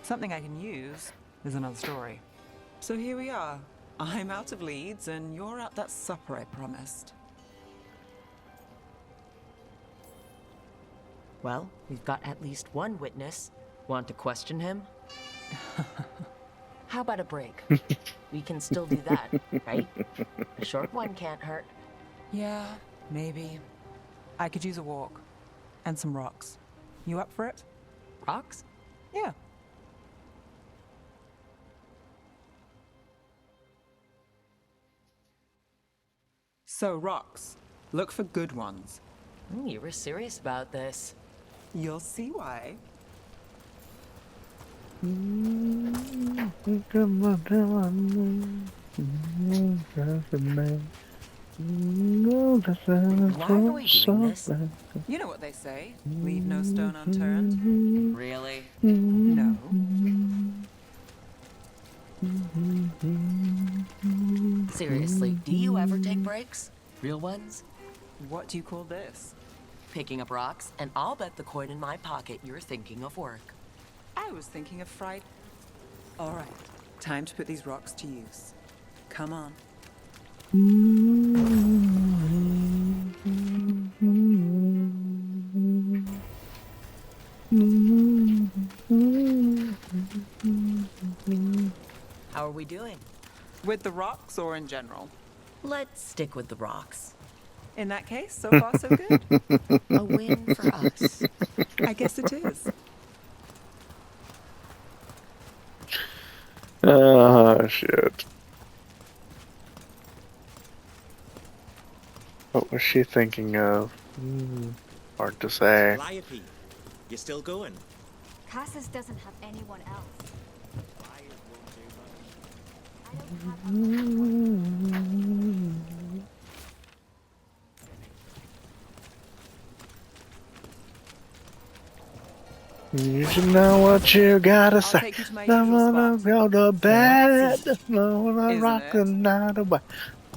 Something I can use is another story. So here we are. I'm out of leads, and you're at that supper I promised. Well, we've got at least one witness. Want to question him? How about a break? We can still do that, right? A short one can't hurt. Yeah, maybe. I could use a walk. And some rocks. You up for it? Rocks? Yeah. So, rocks. Look for good ones. You were serious about this. You'll see why. Why are we doing this? You know what they say. Leave no stone unturned. Really? No. Seriously, do you ever take breaks? Real ones? What do you call this? Picking up rocks, and I'll bet the coin in my pocket you're thinking of work. I was thinking of fried... All right, time to put these rocks to use. Come on. How are we doing? With the rocks or in general? Let's stick with the rocks. In that case, so far so good. A win for us. I guess it is. Oh, shit. What was she thinking of? Hard to say. Calliope, you still going? Cassis doesn't have anyone else. You should know what you gotta say. take you to my No usual wanna spot. go to bed. Fancy, No wanna isn't rock it? the night away.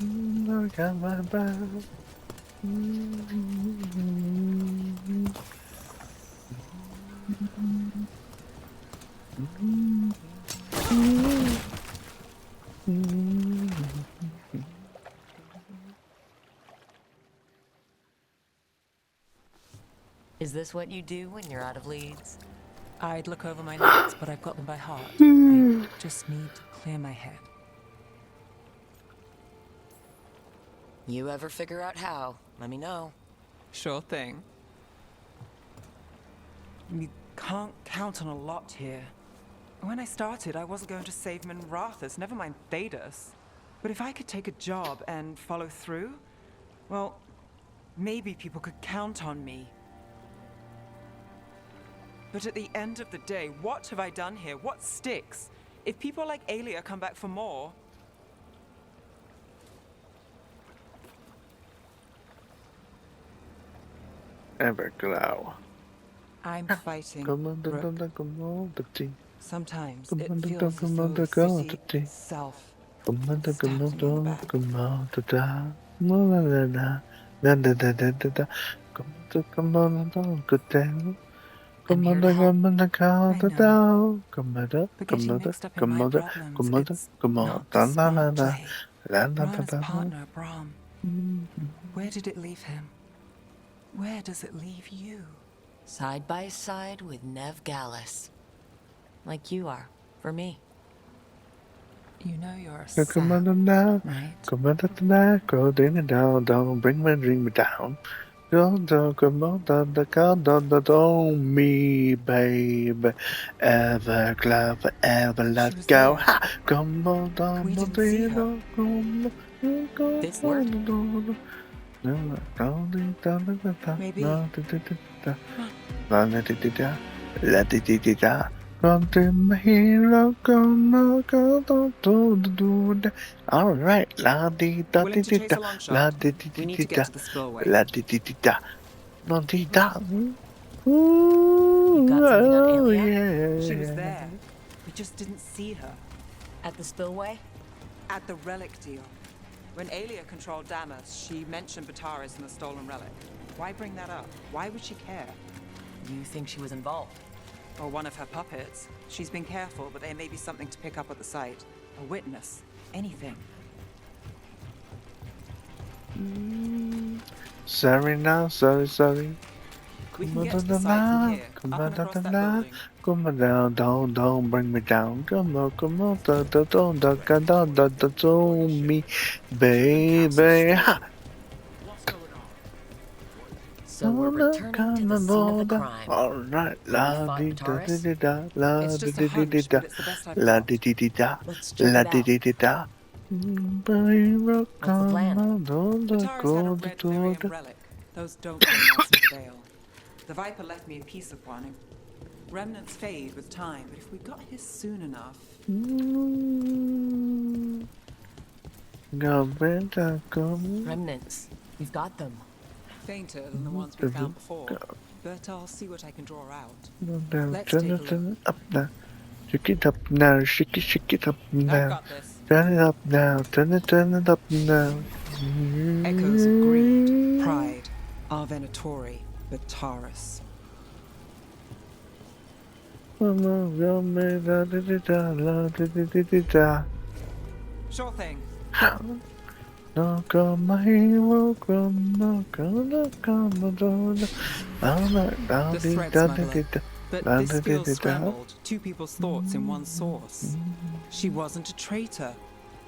I got my bed. Is this what you do when you're out of leads? I'd look over my notes, but I've got them by heart. I just need to clear my head. You ever figure out how, let me know. Sure thing. You can't count on a lot here. When I started, I wasn't going to save Minrathus, never mind Thedas. But if I could take a job and follow through, well, maybe people could count on me. But at the end of the day, what have I done here? What sticks? If people like Alia come back for more... Everglow. I'm fighting. Come on, Brooke. come on, the tea. Sometimes it feels as though the city itself stabbed me in the back. I'm here to help. I know. But getting mixed up in my problems, it's not smart play. Rana's partner, Brahm. Where did it leave him? Where does it leave you? Side by side with Nev Gallus. Like you are, for me. You know you're a Come sap, on now, right? come on now, go down, don't bring my dream down. Don't come on, don't me, baby. Ever glad forever, She let's was go. there. Ha! Come on, down, We didn't see her. This word? Maybe. Come to my hero, come, all right, la di da di Willing to di chase da, a long la shot? di di We di need di to get da, to the spillway. la di di di da, no di da. You got something on Oh Aelia? yeah. She was there. We just didn't see her. At the spillway? At the relic deal. When Aelia controlled Damas, she mentioned Bataris and the stolen relic. Why bring that up? Why would she care? You think she was involved? Or one of her puppets. She's been careful, but there may be something to pick up at the site. A witness. Anything. Sorry now, sorry. We Come can on get to the site from here. come Up on and across that building. come on down, don't bring me down. Come on, don't me, baby. Ha! So we're returning to the scene of the crime. All right, Where we la fought di da Bataris? di da, la It's di just a di di hunch, da, but it's the best I've la got. di di da, Let's check la it di out. di da. What's the plan? Bataris had a red lyrium relic. Those don't go nice with Veil. The Viper left me a piece of one. Remnants fade with time, but if we got here soon enough... Remnants. We've got them. Fainter than the ones we found before. But I'll see what I can draw out. Let's Turn take a it look. up now. Shake it up now, shake it up I've now. got this. Turn it up now, turn it up now. Echoes of greed, pride, our Venatori, Bataris. Sure thing. No, come my hero, come, no, come, The thread smuggler. But this feels scrambled. Two people's thoughts in one source. She wasn't a traitor.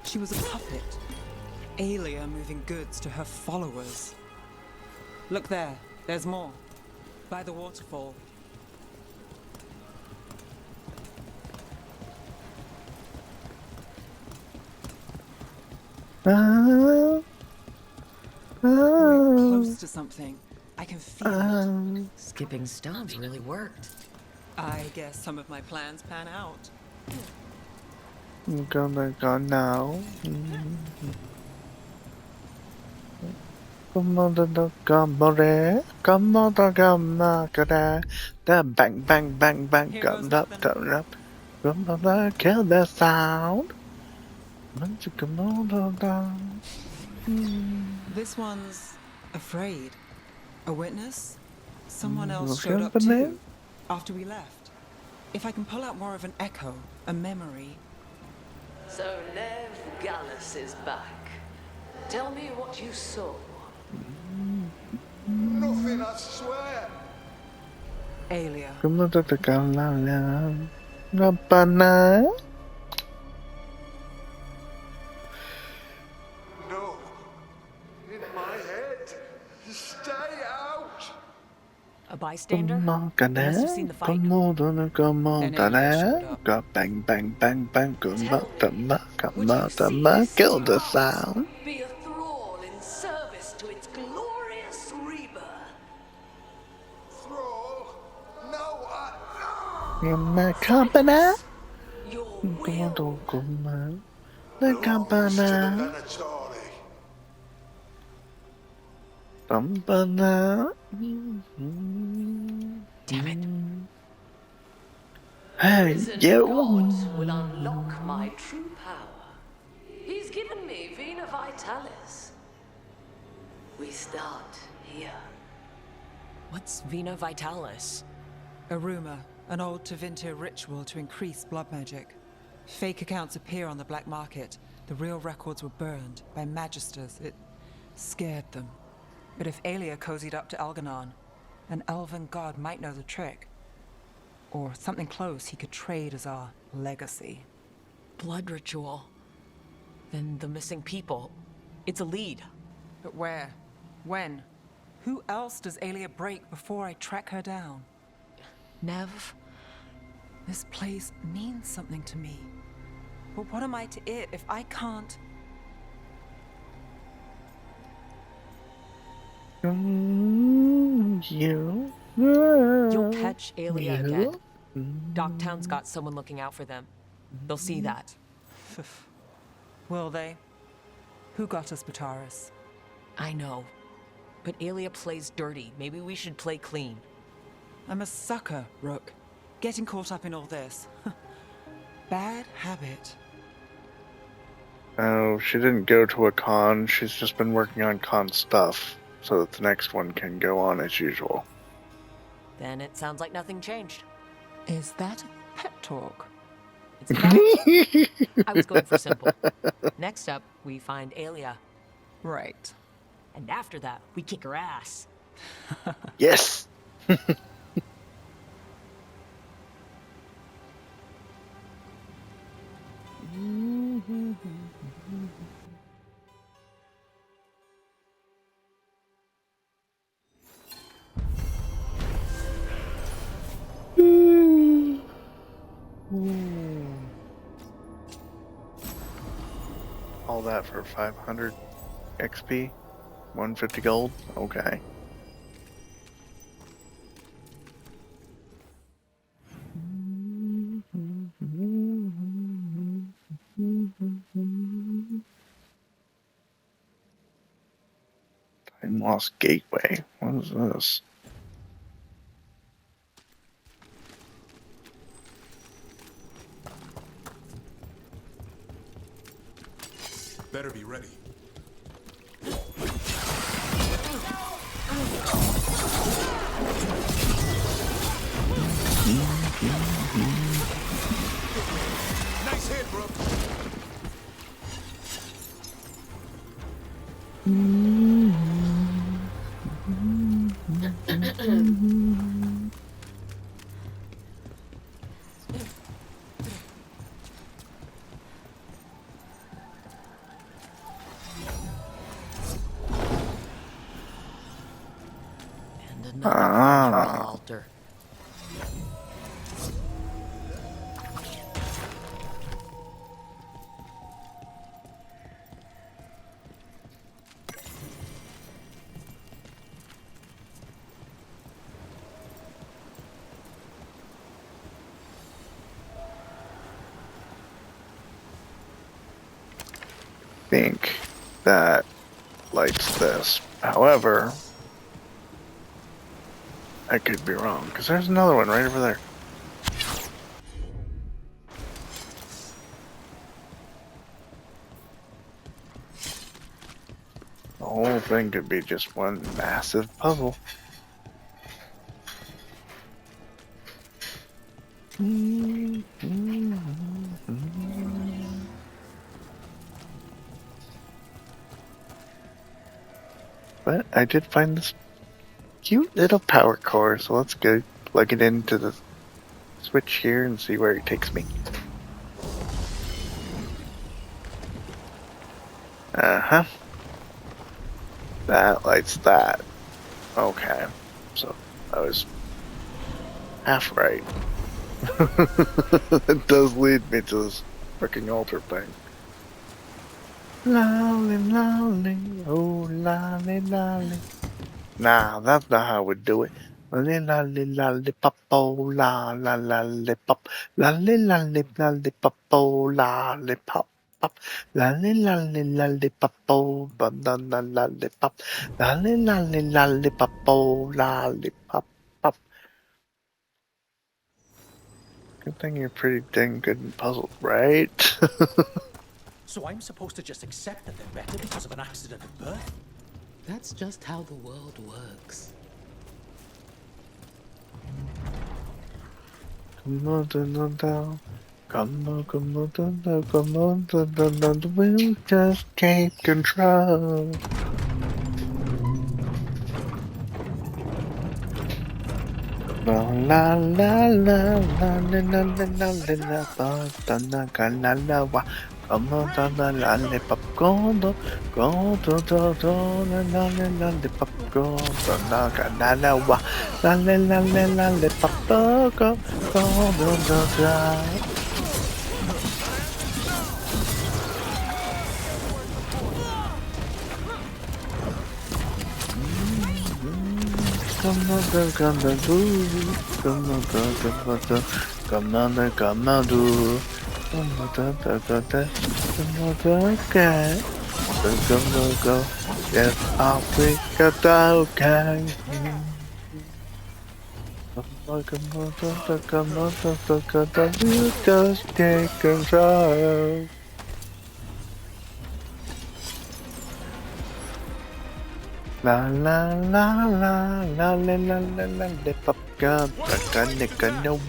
She was a puppet. Aelia moving goods to her followers. Look there. There's more. By the waterfall. We're close to something. I can feel it. Skipping stones really worked. I guess some of my plans pan out. I'm gonna go now. Come on, come on, come on, come on, bang, bang, bang, bang, come up. Come on, kill the sound. Come on, down. This one's afraid. A witness? Someone else What's showed up happening? too, after we left. If I can pull out more of an echo, a memory. So Nev Gallus is back. Tell me what you saw. Nothing, I swear. Aelia. Come on, come on, Rapana. No. In my head. Stay out. A bystander? Come on, Must have seen the fight. come on, come on, go bang, bang, bang, bang, come on, kill the sound. Be a thrall in service to its glorious rebirth. Thrall? No, In my company? Your Come on, the company. Damn it. Risen Yeah. God will unlock my true power. He's given me Vena Vitalis. We start here. What's Vena Vitalis? A rumor, an old Tevinter ritual to increase blood magic. Fake accounts appear on the black market. The real records were burned by magisters. It scared them. But if Aelia cozied up to Algernon, an elven god might know the trick. Or something close he could trade as our legacy. Blood ritual. Then the missing people. It's a lead. But where? When? Who else does Aelia break before I track her down? Nev? This place means something to me. But what am I to it if I can't? You'll catch Aelia again. Docktown's got someone looking out for them. They'll see that. Will they? Who got us Bataris? I know. But Aelia plays dirty. Maybe we should play clean. I'm a sucker, Rook. Getting caught up in all this. Bad habit. Oh, she didn't go to a con. She's just been working on con stuff so that the next one can go on as usual. Then it sounds like nothing changed. Is that pep talk? It's not. I was going for simple. Next up, we find Aelia. Right. And after that, we kick her ass. Yes! All that for 500 XP? 150 gold? Okay. Time Lost Gateway. What is this? Better be ready. Nice hit, bro. And another altar. Think that lights this. However, I could be wrong, because there's another one right over there. The whole thing could be just one massive puzzle. But I did find this cute little power core, so let's go plug it into the switch here and see where it takes me. Uh-huh. That lights that. Okay. So I was half right. It does lead me to this freaking altar thing. Lolly, lolly, oh lolly, lolly. Nah, that's not how we do it. Lolly, lolly, lolly, pop, oh, lolly, pop. Lolly, lolly, lolly, pop, oh, lolly, pop. Lolly, lolly, lolly, pop, oh, banana, lolly, pop. Lolly, lolly, lolly, pop, oh, lolly, pop, pop. Good thing you're pretty dang good in puzzles, right? So I'm supposed to just accept that they're better because of an accident at birth? That's just how the world works. Come on, down, down. Come on, come on, down, come on, down, we'll just take control. La la la la la la la la la la la la la la wa. Come on, la la la popcorn, go do do do la la la la la popcorn, la la la wa. La la la la la la popcorn, go do do do. Commander, Commander, Commander, Commander, Commander, Commander, okay. Go, yes, Africa, okay. Commander, you just take control. La la la la la la la la la la popcorn, no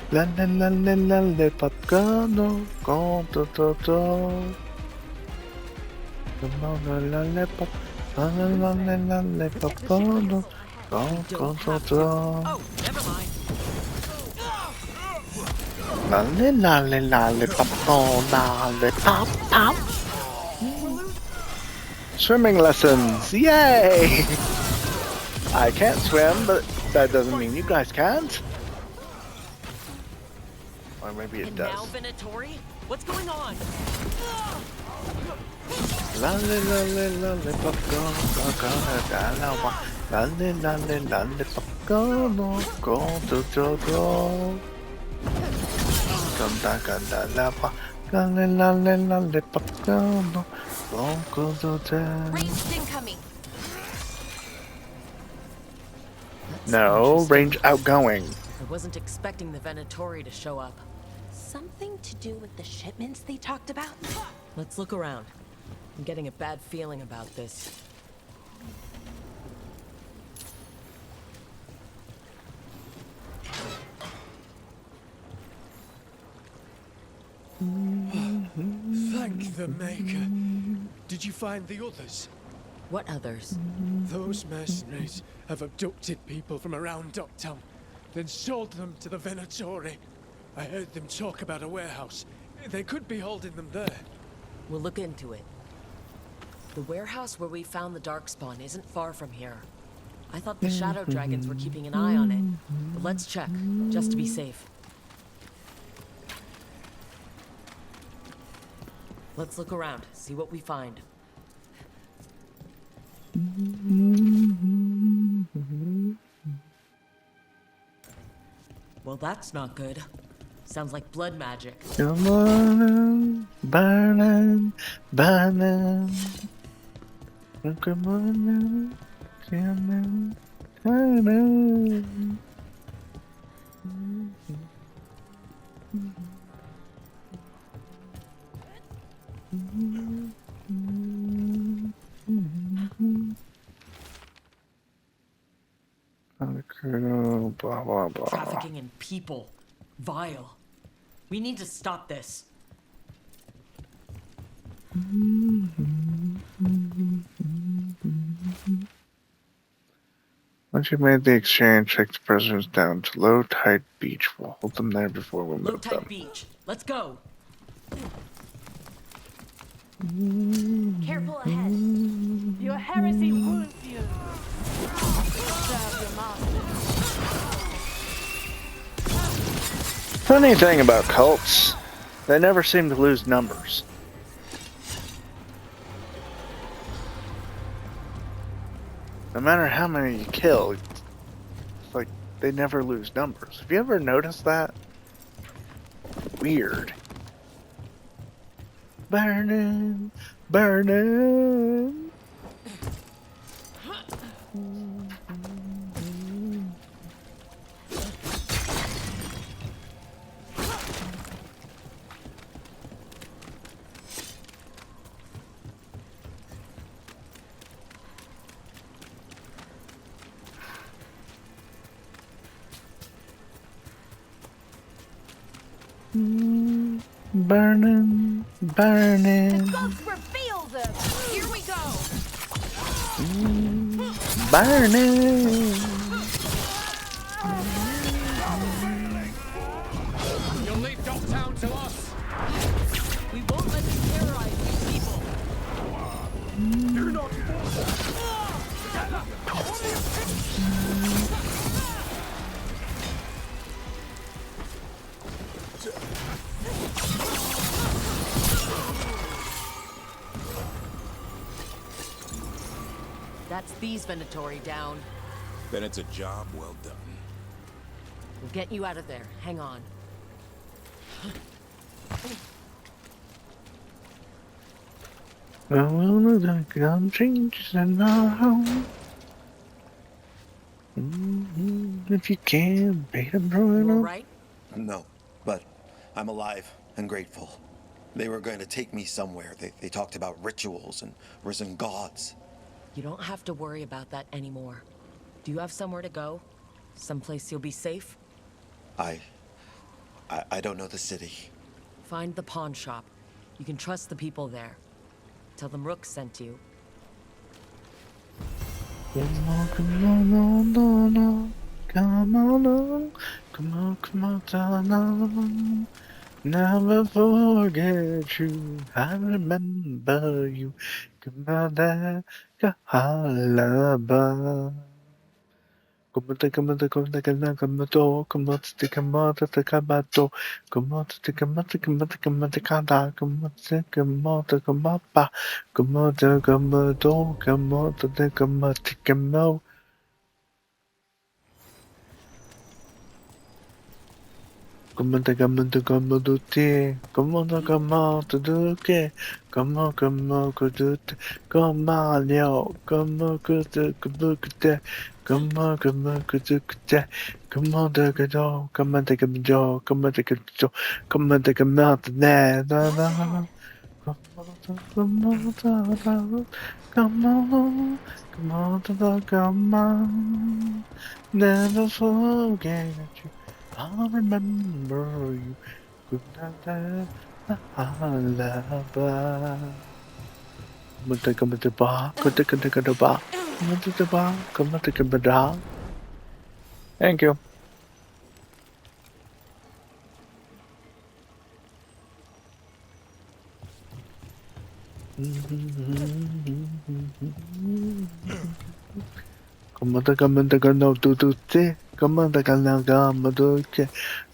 la la la la la la popcorn, no go to come on la la pop, la la la la la la popcorn, no go to la la la la la popcorn, la pop pop. Swimming lessons, yay! I can't swim, but that doesn't mean you guys can't. Or maybe it does. Now, Venatori? What's going on? La la la la la la popcorn, la la la la la popcorn, go to come back on la la la la la popcorn. Ranged incoming. No, range outgoing. I wasn't expecting the Venatori to show up. Something to do with the shipments they talked about? Let's look around. I'm getting a bad feeling about this. Thank the Maker. Did you find the others? What others? Those mercenaries have abducted people from around Docktown, then sold them to the Venatori. I heard them talk about a warehouse. They could be holding them there. We'll look into it. The warehouse where we found the Darkspawn isn't far from here. I thought the Shadow Dragons were keeping an eye on it. But let's check, just to be safe. Let's look around, see what we find. Well, that's not good. Sounds like blood magic. Come on, burning, burning. Come on, burning, burning. Blah, blah, blah. Trafficking in people. Vile. We need to stop this. Once you've made the exchange, take the prisoners down to Low Tide Beach. We'll hold them there before we move them. Low Tide Beach. Let's go. Careful ahead. Your heresy wounds you. Serve your master. Funny thing about cults, they never seem to lose numbers. No matter how many you kill, it's like they never lose numbers. Have you ever noticed that? Weird. Burning, burning. Burning, burning. Reveal them! Here we go! Burning. You'll leave Dogtown to us. We won't let you terrorize these people. You're not. That's these Venatori down. Then it's a job well done. We'll get you out of there. Hang on. I wanna the gun changes and now. If you can, beat them You all right? No, but I'm alive and grateful. They were going to take me somewhere. They talked about rituals and risen gods. You don't have to worry about that anymore. Do you have somewhere to go? Someplace you'll be safe? I don't know the city. Find the pawn shop. You can trust the people there. Tell them Rook sent you. Come on, come on, no, no, no. Come on, no. Come on, come on, come on. Never forget you. I remember you. Come on, that halaba. Come on, come on, come on, come on, come on, come on, stick 'em on, come on, come on, stick 'em on, come on, come on, come on, come on, stick 'em on, come on, come on, come on, come on, stick 'em on, stick 'em on. Come on, come on, come on, do it. Come on, come on, do it. Come on, come on, do it. Come on, yo. Come on, do it. Come on, come on, do it. Come on, take it all. Come on, take it all. Come on, take it all. Come on, take it out. Na na na. Come on, come on, come on, come on. Never forget you. I'll remember you. Good night, Alaba. Come on, take a bar. Come on, take a bar. Come on, take a bar. Come on, take a bar. Thank you. Come on, take a no do do te. Come on, take a no gamma do ke.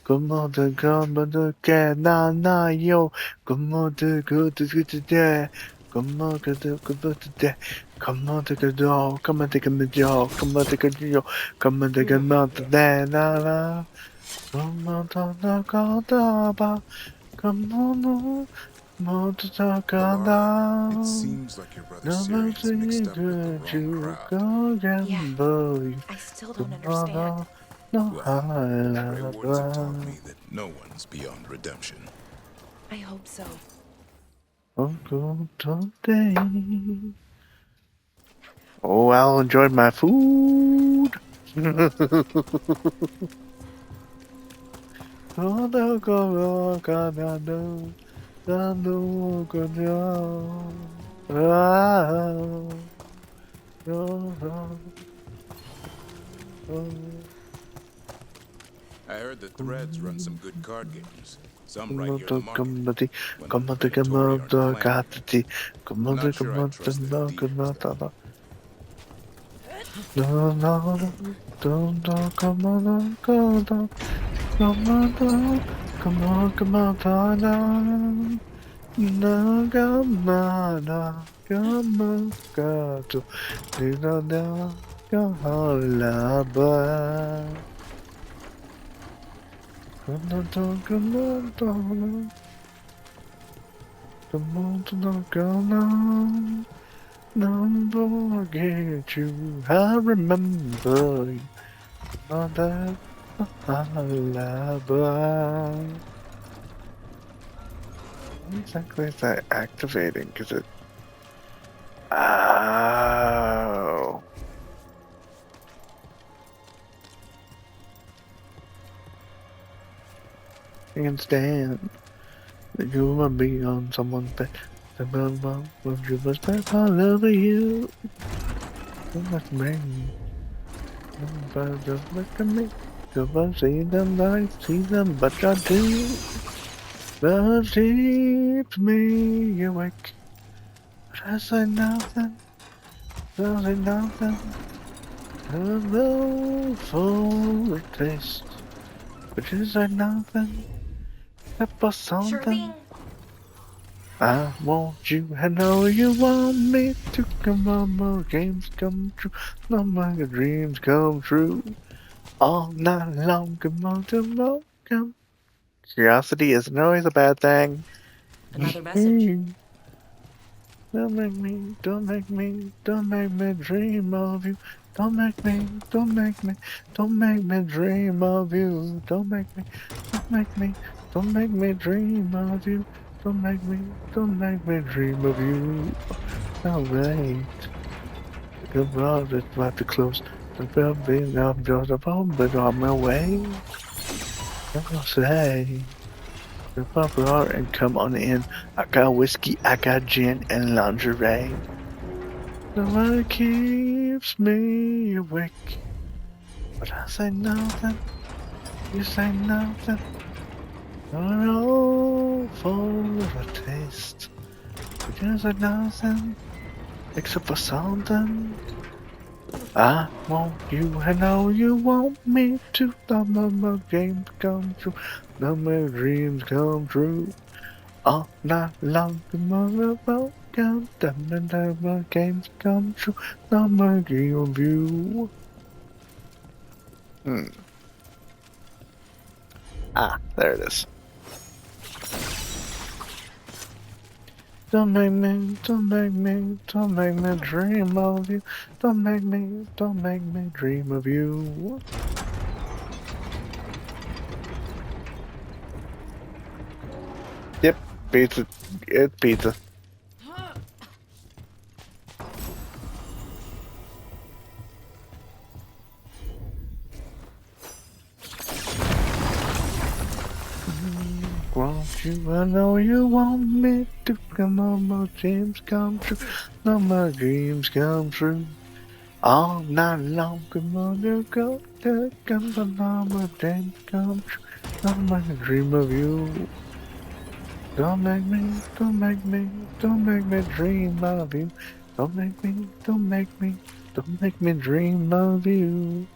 Come on, take a do ke na na yo. Come on, take a do te. Come on, take a do te. Come on, take a do. Come on, take a jo. Come on, take a jo. Come on, take a mount na na na. Come on, take a da ba. Come on, come on, take a da. It seems like your brother Syrian's mixed up with the wrong crowd. I still don't understand. Well, my rewards have taught me that no one's beyond redemption. I hope so. Oh, I'll enjoy my food. I heard the Threads run some good card games. Some right here in the market. Come on, Don't forget you, I remember you, Mother Alaba. Exactly is that activating? Because it. Oh. Can't stand that you will be on someone's bed. The mom will you must step all over you. Don't let me. Just look at me. Cause I see them, I see them, but I do. But keeps me awake. But I say nothing. I say nothing. Hello for a taste. But you say nothing. Except for something. I want you, I know you want me to come on, my dreams come true, no my dreams come true. All night long, come on, tomorrow, come. Curiosity isn't always a bad thing. Another message. Don't make me, don't make me, don't make me dream of you. Don't make me, don't make me, don't make me dream of you. Don't make me, don't make me, don't make me dream of you. Don't make me dream of you. Alright. The world is about to close. The building of just a moment on my way. I'll say. The popular and come on in. I got whiskey, I got gin and lingerie. The one keeps me awake. But I say nothing. You say nothing. I'm all for a taste. Because I nothing except for something. I want you, I know you want me to. None of my dreams come true. None of my dreams come true. All night long, the mother will come. None of my games come true. None of my dream of you. Ah, there it is. Don't make me, don't make me, don't make me dream of you. Don't make me dream of you. Yep, pizza. It's pizza. Want you, I know you want me to. Come on, my dreams come true. No, my dreams come true. All night long, come on, you go. Come on, my dreams come true. No, my dream of you. Don't make me, don't make me, don't make me dream of you. Don't make me, don't make me, don't make me dream of you.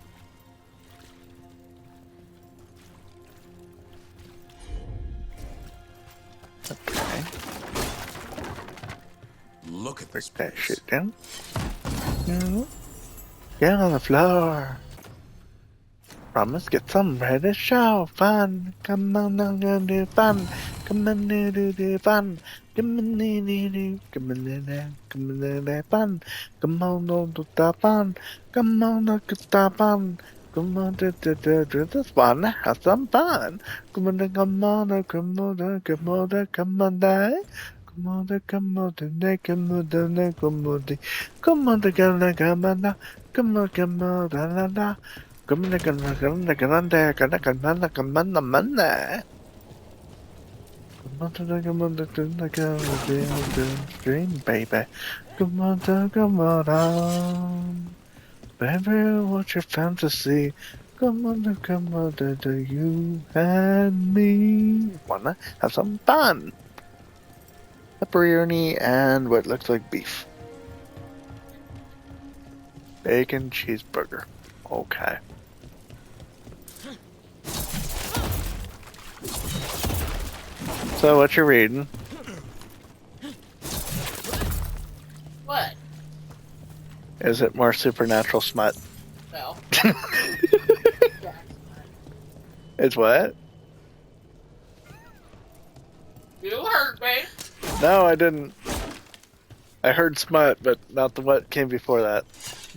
Okay. Look at this Break that shit down. Get on the floor. Promise get some ready to show fun. Come on, I'm gonna do fun. Come on, do fun. Come on, come on, come on, fun. Come on, do the fun. Come on, look at the fun. Come on, do this fun. Have some fun. Come on, come on, come on, come on, come on, die. Come on, come on, come on, come on, come on, come on, come on, come on, come on, la la. Come on, come on, come on, come on, come on, come on, come on, come on, dream, baby. Come on, baby, what's your fantasy? Come on, you and me. Wanna have some fun? Pepperoni and what looks like beef. Bacon cheeseburger. Okay. So what you reading? What? Is it more supernatural smut? No. It's what? You heard me. No, I didn't. I heard smut, but not the what came before that.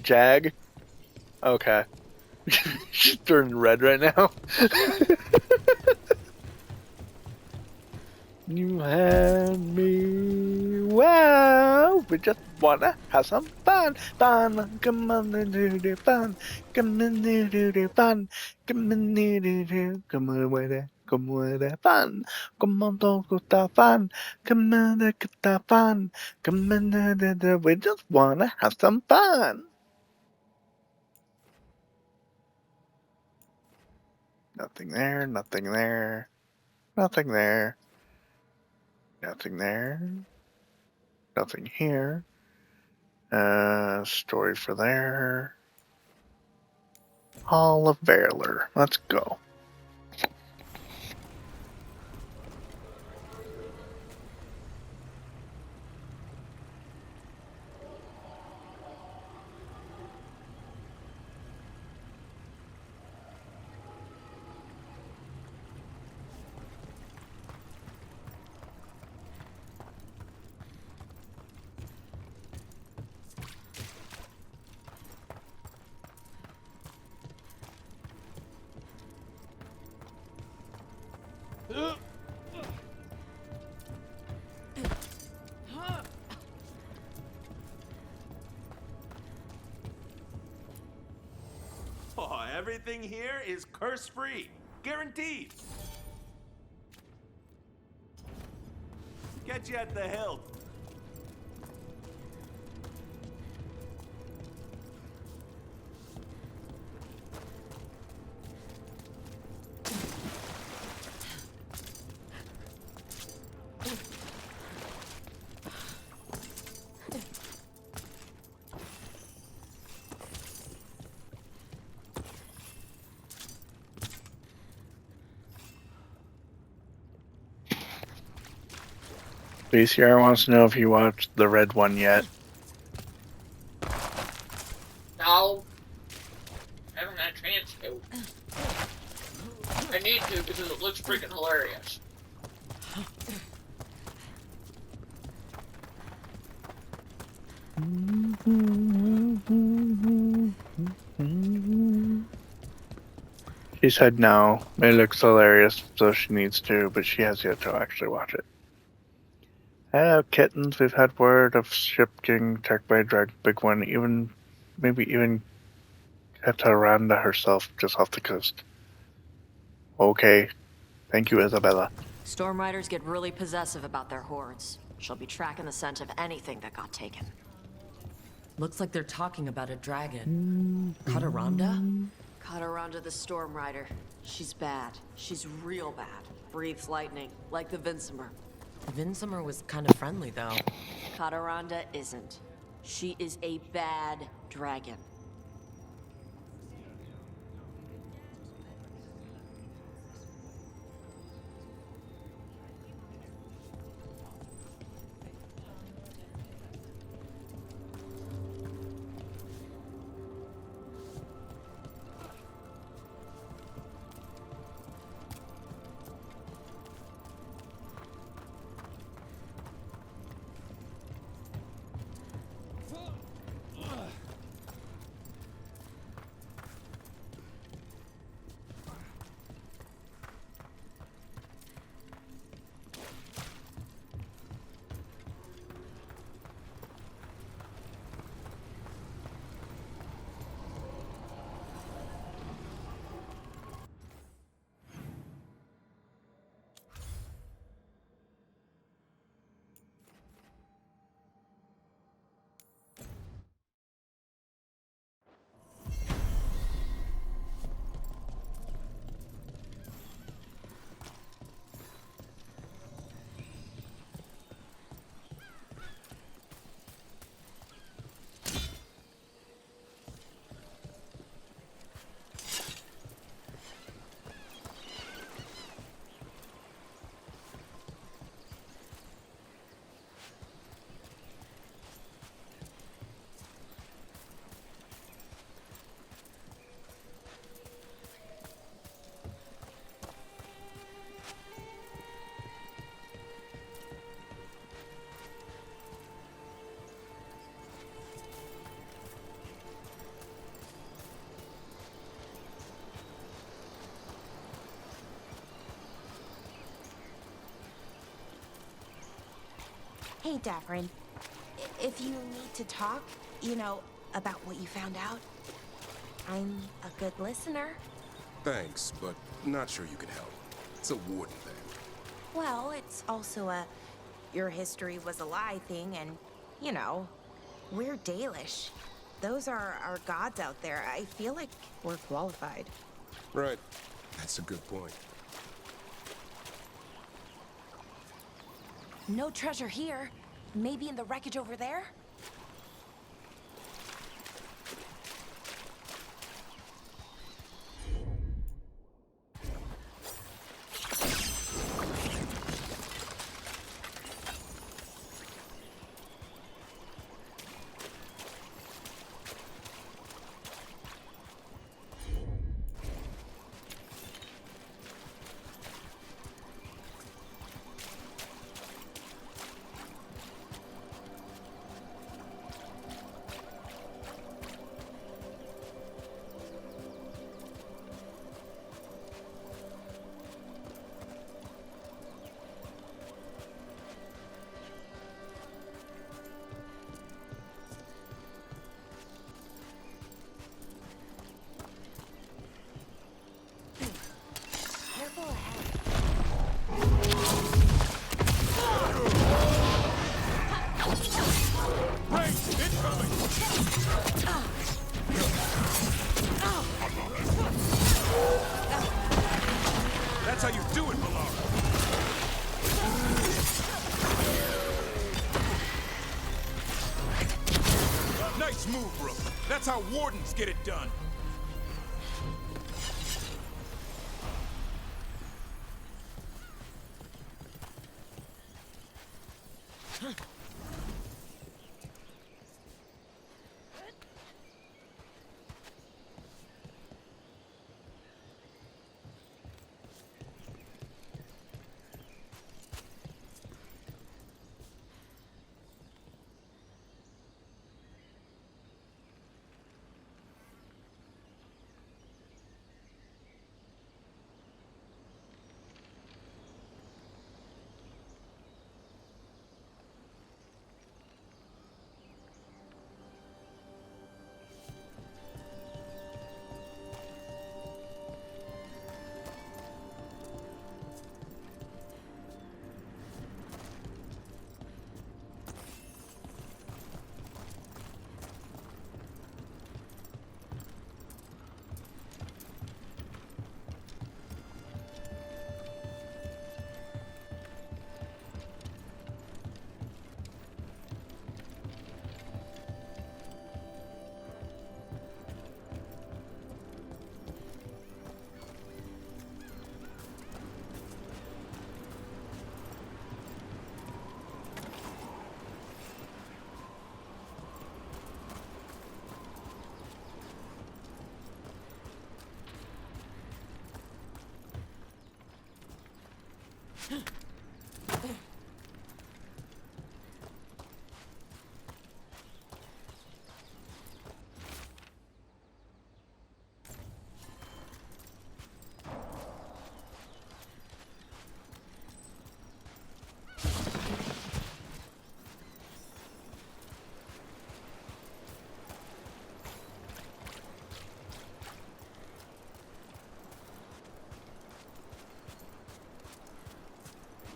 Jag? Okay. She's turning red right now. You had me. Wow, we just wanna have some fun. Fun, come on and do the fun. Come on and do the fun. Come on and do the come on with it. como de fan, como todo está fan, como de que está fan, como de, we just wanna have some fun. Nothing there, nothing there, nothing there, nothing there, nothing here. Story for there. Hall of Valor. Let's go. Oh, everything here is curse-free. Guaranteed. Get you at the hilt. BCR wants to know if you watched the red one yet. No. I haven't had a chance to. I need to because it looks freaking hilarious. She said no. It looks hilarious, so she needs to, but she has yet to actually watch it. Hello, kittens. We've had word of ship getting attacked by a big one, maybe even Cataranda herself just off the coast. Okay. Thank you, Isabella. Storm Riders get really possessive about their hordes. She'll be tracking the scent of anything that got taken. Looks like they're talking about a dragon. Cataranda? Cataranda the Storm Rider. She's bad. She's real bad. Breathes lightning, like the Vinsimer. Vinsimer was kind of friendly, though. Cataranda isn't. She is a bad dragon. Hey, Davrin. If you need to talk, about what you found out, I'm a good listener. Thanks, but not sure you can help. That's a warden thing. Well, it's also a your history was a lie thing, and, you know, we're Dalish. Those are our gods out there. I feel like we're qualified. Right. That's a good point. No treasure here. Maybe in the wreckage over there? That's how you do it, Malara. Nice move, Rook. That's how wardens get it done.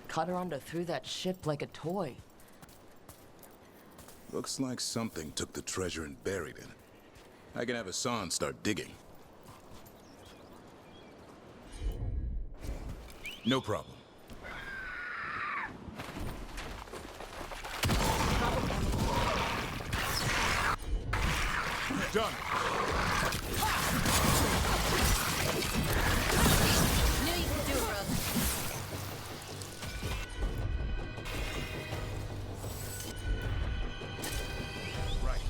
Kataranda threw that ship like a toy. Looks like something took the treasure and buried it. I can have Hassan start digging. No problem. Done. Knew you could do it, Rook. Right.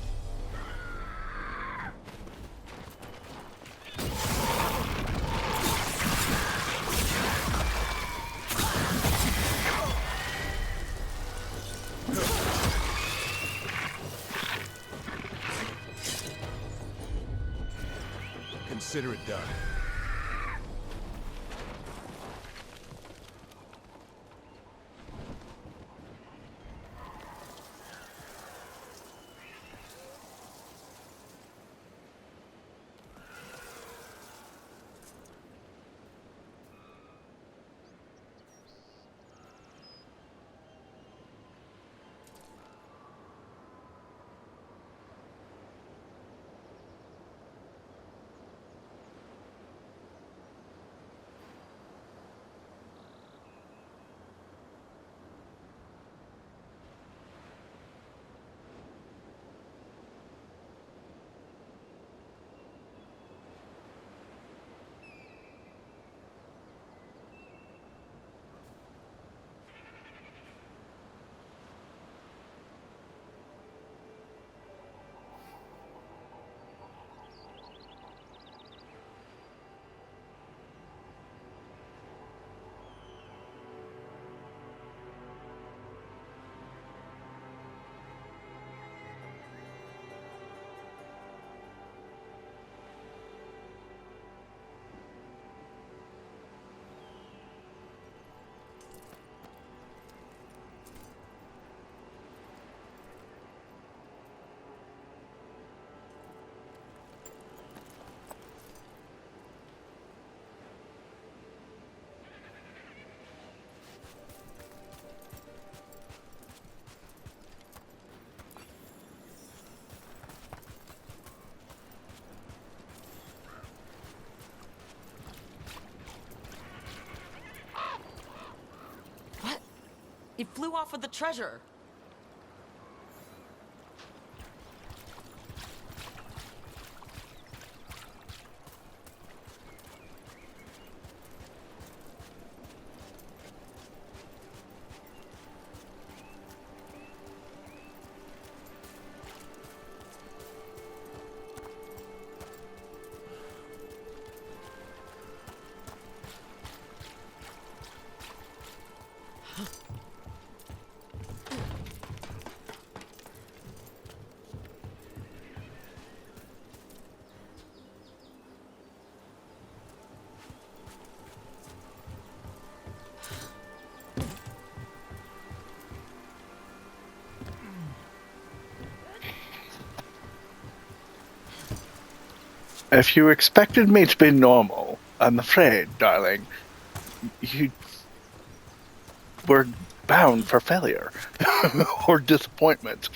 Consider it done. It flew off with the treasure. If you expected me to be normal, I'm afraid, darling, you were bound for failure or disappointment.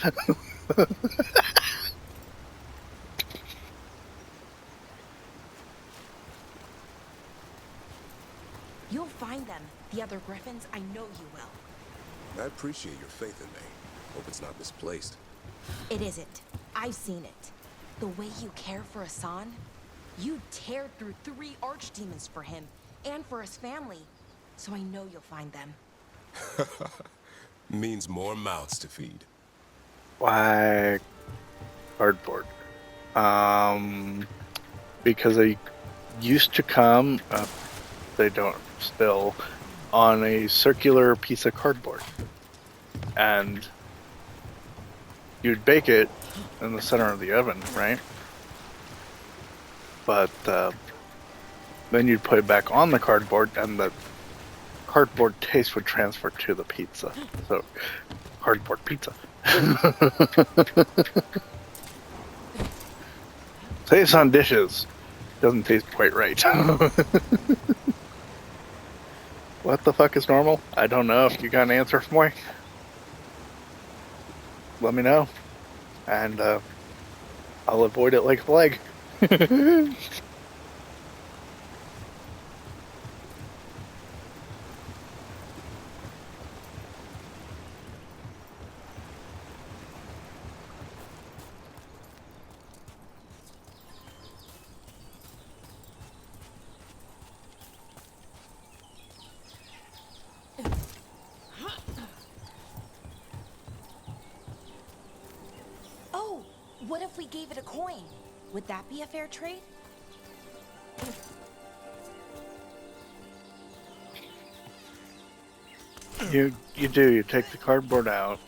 You'll find them, the other Griffins. I know you will. I appreciate your faith in me. Hope it's not misplaced. It isn't. I've seen it. The way you care for Hassan, you tear through 3 archdemons for him and for his family. So I know you'll find them. Means more mouths to feed. Why cardboard? Because they used to come, they don't still, on a circular piece of cardboard. And you'd bake it in the center of the oven, right? But then you'd put it back on the cardboard, and the cardboard taste would transfer to the pizza. So, cardboard pizza. Saves on dishes. Doesn't taste quite right. What the fuck is normal? I don't know. If you got an answer for me, let me know. And I'll avoid it like a plague. Oh, what if we gave it a coin? Would that be a fair trade? You do. You take the cardboard out,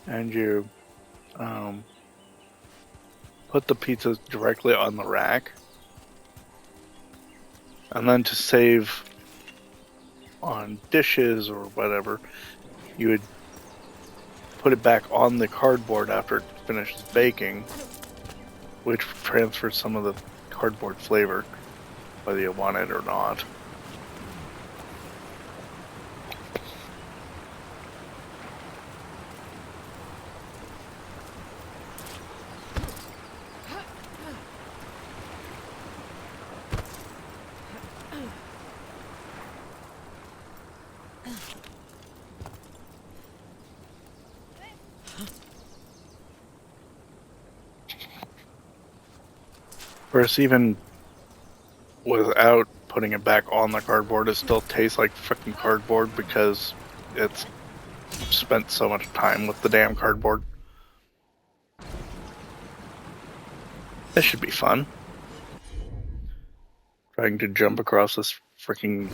and you put the pizzas directly on the rack, and then to save on dishes or whatever, you would put it back on the cardboard after it finishes baking, which transfers some of the cardboard flavor, whether you want it or not. Whereas even without putting it back on the cardboard, it still tastes like freaking cardboard because it's spent so much time with the damn cardboard. This should be fun. Trying to jump across this freaking...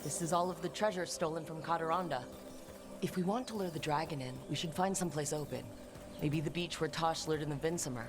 This is all of the treasure stolen from Kataranda. If we want to lure the dragon in, we should find someplace open. Maybe the beach where Tosh lured in the Vinsumer.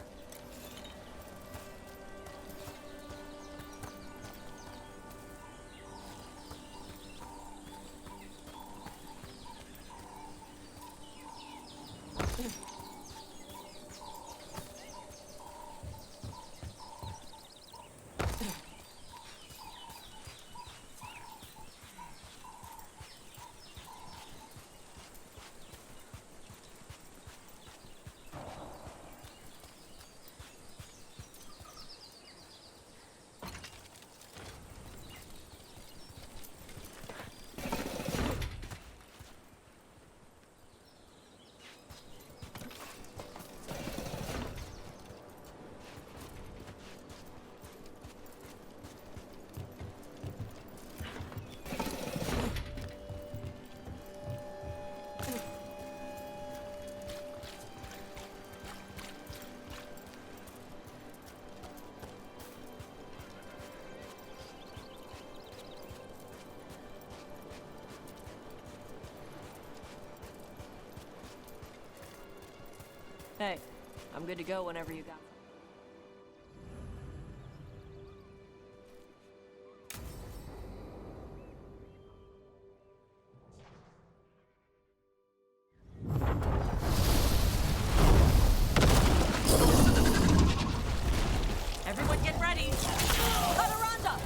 Hey, I'm good to go whenever you got. Everyone get ready! Chaturanga!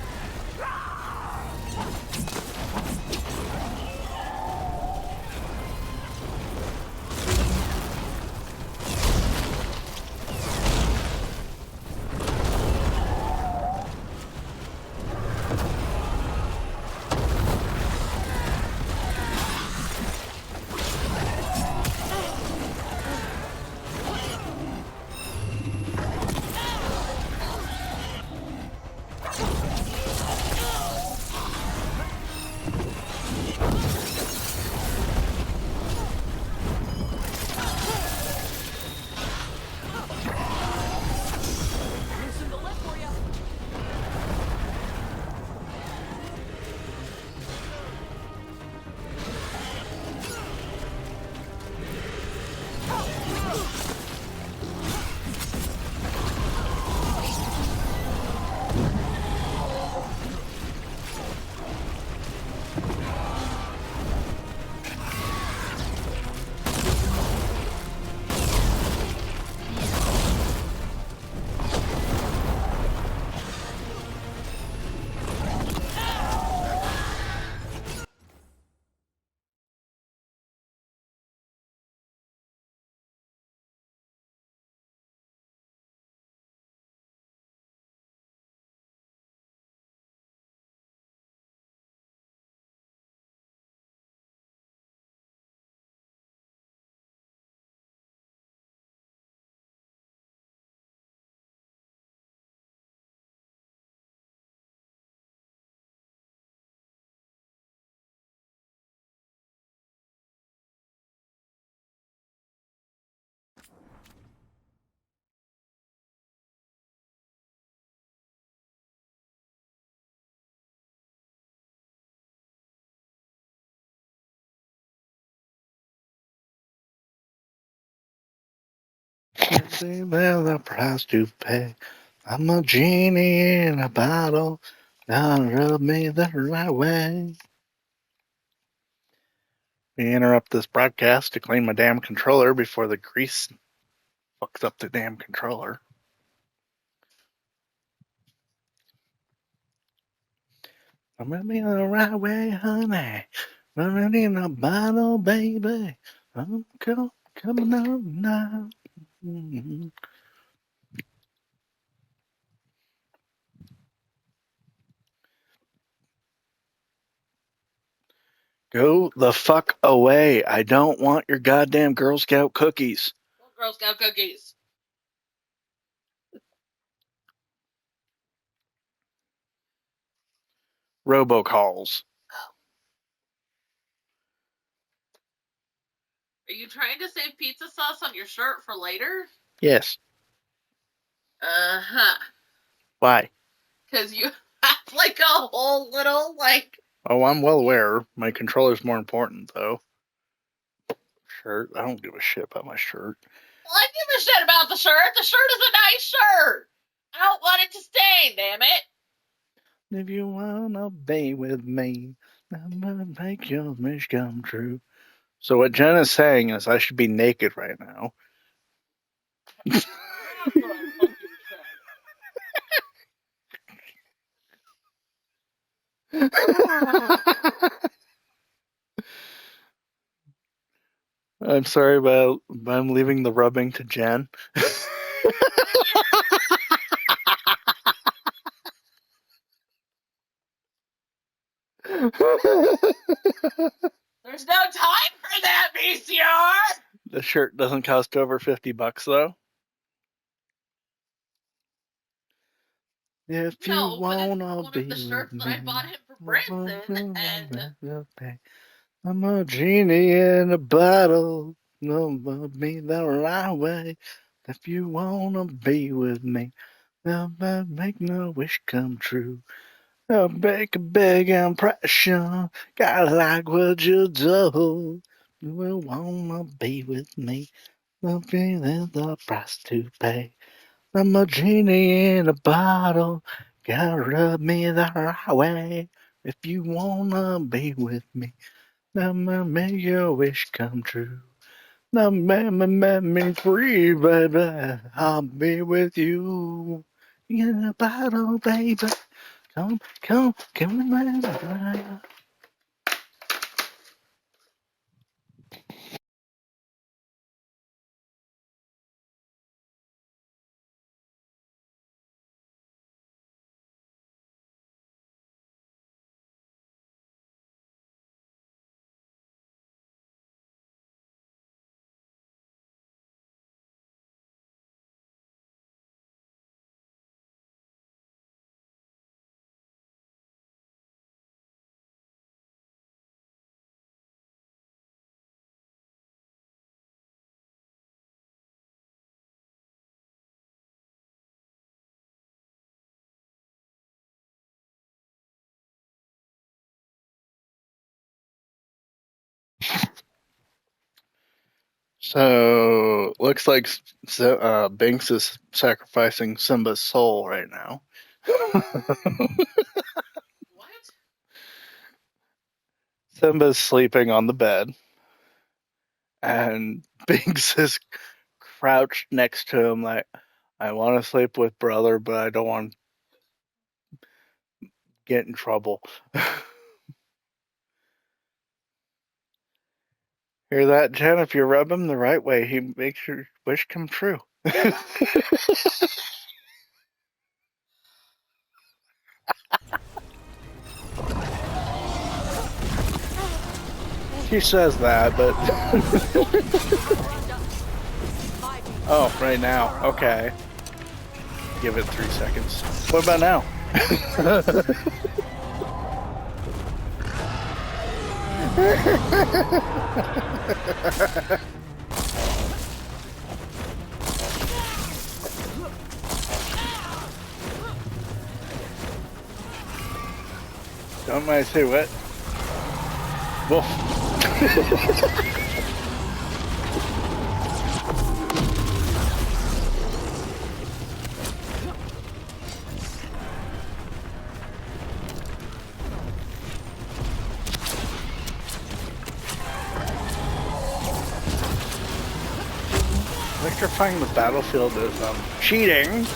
Loosen the lip for you. There's a price to pay. I'm a genie in a bottle. Now rub me the right way. We interrupt this broadcast to clean my damn controller before the grease fucks up the damn controller. Rub me the right way, honey. Rub me in a bottle, baby. I'm coming up now. Go the fuck away. I don't want your goddamn Girl Scout cookies. Girl Scout cookies. Robocalls. Are you trying to save pizza sauce on your shirt for later? Yes. Uh-huh. Why? Because you have like a whole little like. Oh, I'm well aware. My controller's more important, though. Shirt. I don't give a shit about my shirt. Well, I give a shit about the shirt. The shirt is a nice shirt. I don't want it to stain, damn it. If you wanna be with me, I'm gonna make your wish come true. So what Jen is saying is I should be naked right now. That's what I'm fucking I'm sorry, but I'm leaving the rubbing to Jen. There's no time for that, VCR! The shirt doesn't cost over $50 though. If you No, but it's wanna one be of the shirts that I bought him for Branson, and I'm a genie in a bottle. Love me the right way. If you wanna be with me, I'll make no wish come true. I'll make a big impression. Gotta like what you do. You will wanna be with me. Looking is the price to pay. I'm a genie in a bottle. Gotta rub me the right way. If you wanna be with me, I'ma make your wish come true. Now, make me free, baby. I'll be with you in a bottle, baby. Come, come, come on. So looks like Binks is sacrificing Simba's soul right now. Simba's sleeping on the bed, and Binks is crouched next to him, like, I want to sleep with brother, but I don't want to get in trouble. Hear that, Jen? If you rub him the right way, he makes your wish come true. She says that, but oh, right now. Okay. Give it 3 seconds. What about now? Don't mind say what? Wolf. Electrifying the battlefield is cheating.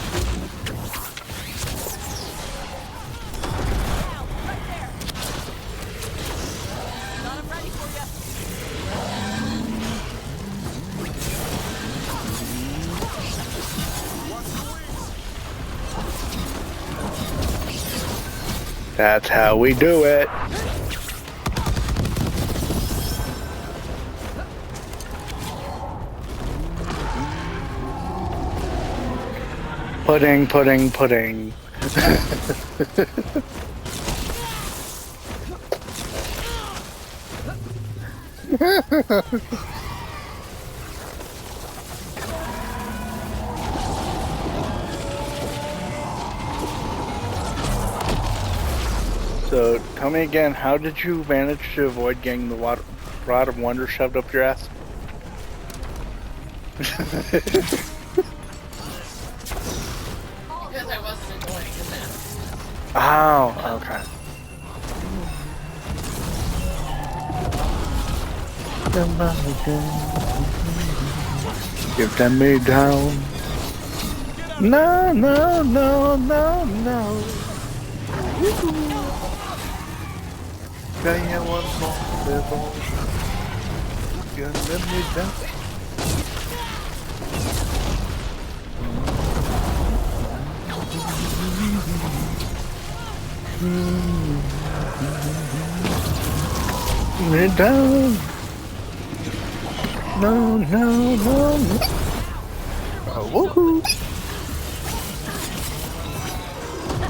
That's how we do it. Pudding, pudding, pudding. So, tell me again, how did you manage to avoid getting the Rod of Wonder shoved up your ass? Because I wasn't enjoying it. Oh, okay. Give them me down. No, no, no, no, no. Can you one more devil? You let me down. Me down. No, no, no, no. Oh, woohoo.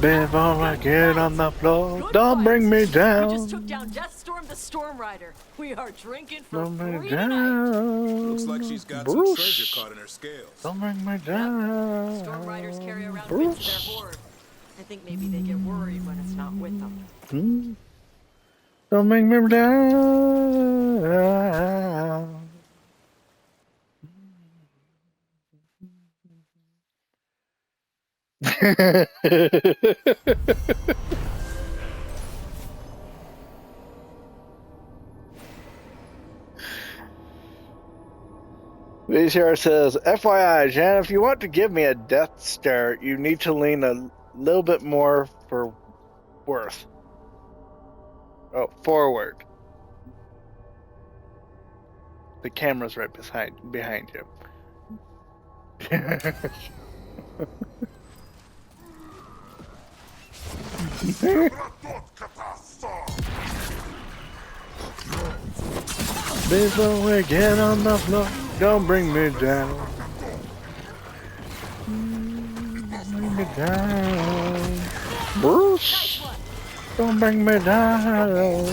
Before I get on the floor, don't bring me down. We just took down Deathstorm the Storm Rider. We are drinking for Don't bring me free down. Looks like she's got Bruce. some treasure caught in her scales. Don't bring me down. Storm Riders carry around Bruce. bits of their horde. I think maybe they get worried when it's not with them. Don't bring me down. VCR says, FYI, Jan, if you want to give me a death stare, you need to lean a little bit more for worth. Oh, forward. The camera's right behind you. Before we get on the floor, don't bring me down. Bring me down. Bruce, don't bring me down.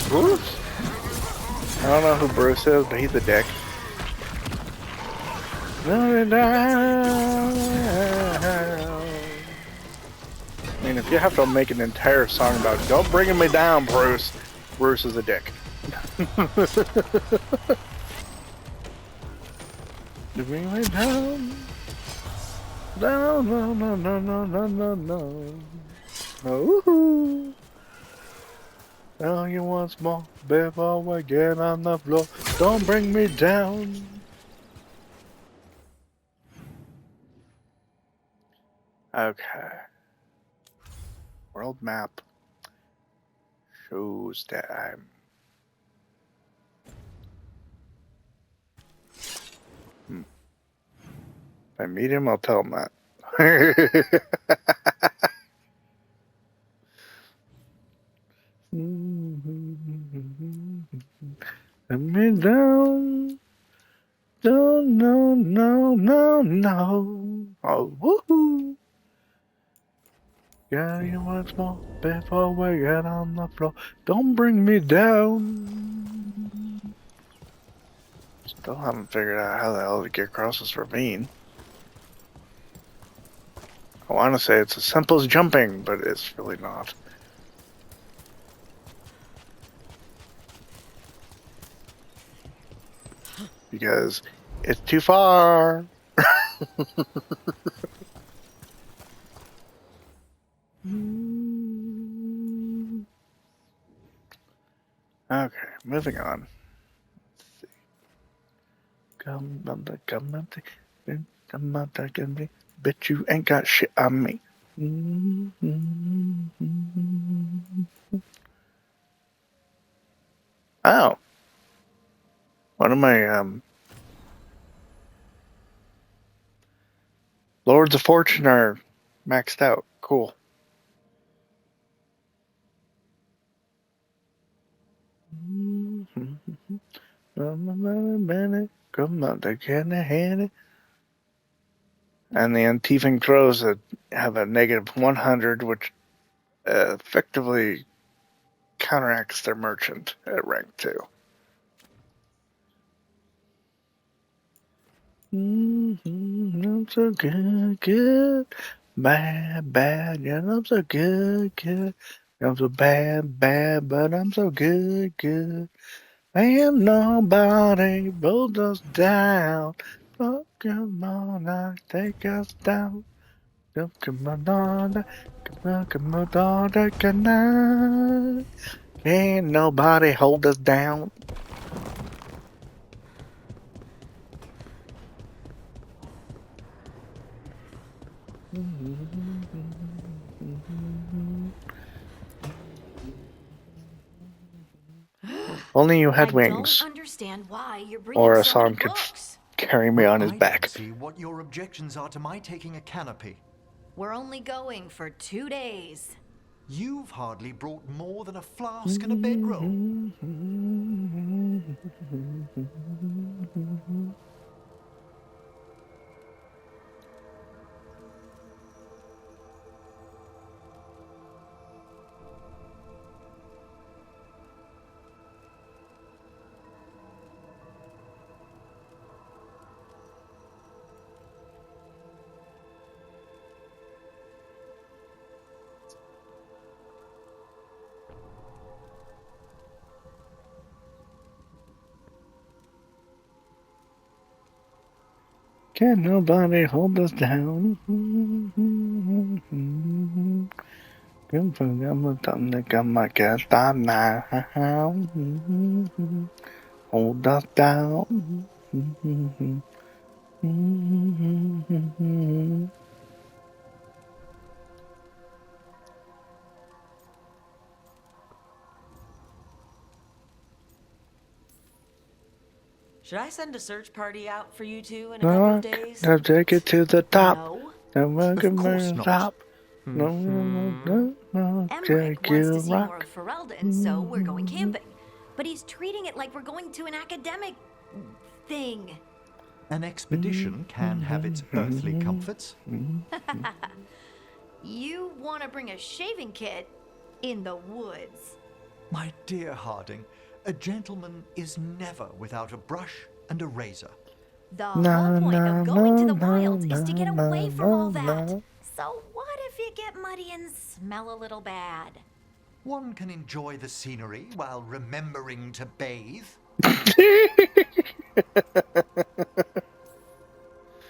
Bruce? I don't know who Bruce is, but he's a dick. Bring me down. I mean, if you have to make an entire song about don't bring me down, Bruce is a dick. Bring me down. Down, no, no, no, no, no, no, no. Oh, tell you once more before we get on the floor. Don't bring me down. Okay. World map shows that I'm. If I meet him, I'll tell him that. Let me down. No, no, no, no, no. Oh, woohoo. Yeah, you once more before we get on the floor. Don't bring me down. Still haven't figured out how the hell to get across this ravine. I want to say it's as simple as jumping, but it's really not. Because it's too far. Okay, moving on. Let's see. Come on, bet you ain't got shit on me. Oh. One of my Lords of Fortune are maxed out. Cool. Come on, they can't hand it. And the Antiefing Crows that have a negative 100, which effectively counteracts their merchant at rank 2. I'm so good, good. Bad, bad, yeah, I'm so good, good. I'm so bad, bad, but I'm so good, good. Ain't nobody pulled us down. Oh, come on, take us down. Come on, daughter, come on, daughter, can I? Can't nobody hold us down. Only you had wings. Understand why you're Or bringing a so many song could books. carry me on his back. I don't see what your objections are to my taking a canopy. We're only going for 2 days. You've hardly brought more than a flask and a bedroll. Can't nobody hold us down. Kiếm phần âm tâm này cầm mà kẻ ta nào hold us down. Should I send a search party out for you two in a couple of days? Now take it to the top. No. Then we're Of course gonna not. top. No, Emmerich take wants you to see more rock. of Ferelden, so we're going camping. But he's treating it like we're going to an academic thing. An expedition can have its earthly comforts. You want to bring a shaving kit in the woods. My dear Harding, a gentleman is never without a brush and a razor. The whole point of going to the wilds is to get away from all that. So what if you get muddy and smell a little bad? One can enjoy the scenery while remembering to bathe.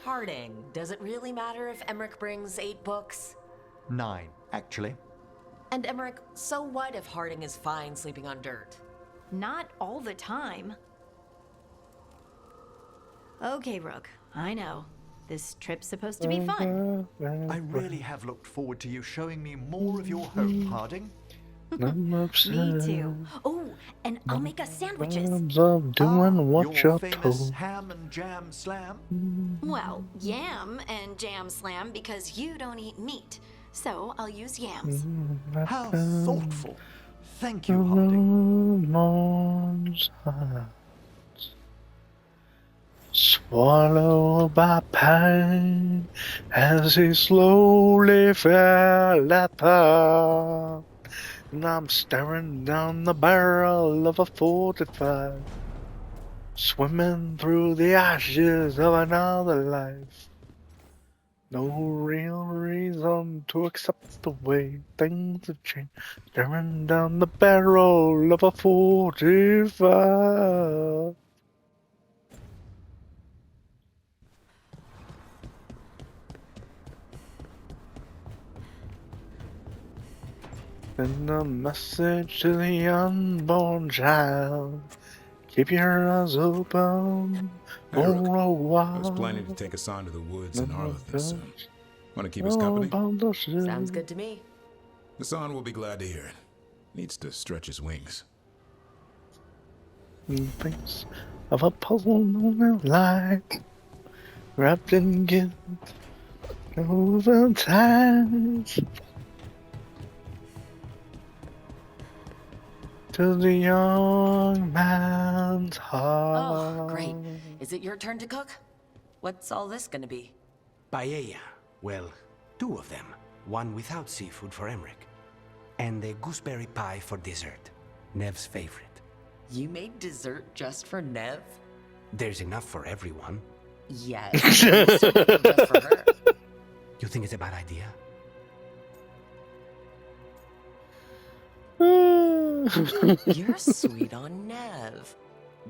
Harding, does it really matter if Emmerich brings 8 books? 9, actually. And Emmerich, so what if Harding is fine sleeping on dirt? Not all the time. Okay, Rook, I know. This trip's supposed to be fun. I really have looked forward to you showing me more of your home, Harding. Me too. Oh, and I'll make us sandwiches. Doing what Your you're famous told. ham and jam slam? Well, yam and jam slam because you don't eat meat. So I'll use yams. How thoughtful. Thank you, Harding. Moon's hearts swallowed by pain as he slowly fell apart. And I'm staring down the barrel of a 45, swimming through the ashes of another life. No real reason to accept the way things have changed. Staring down the barrel of a 45. Send a message to the unborn child. Keep your eyes open Hey, for Rook. a I while. was planning to take us on to the woods in Arlington soon. Want to keep Oh, us company? Sounds good to me. Hassan will be glad to hear it. Needs to stretch his wings. Thinks of a puzzle in light, wrapped in gift over time. To the young man's heart. Oh, great. Is it your turn to cook? What's all this gonna be? Paella. Well, 2 of them. One without seafood for Emmerich. And the gooseberry pie for dessert. Nev's favorite. You made dessert just for Nev? There's enough for everyone. Yes. Just for her. You think it's a bad idea? You're sweet on Nev.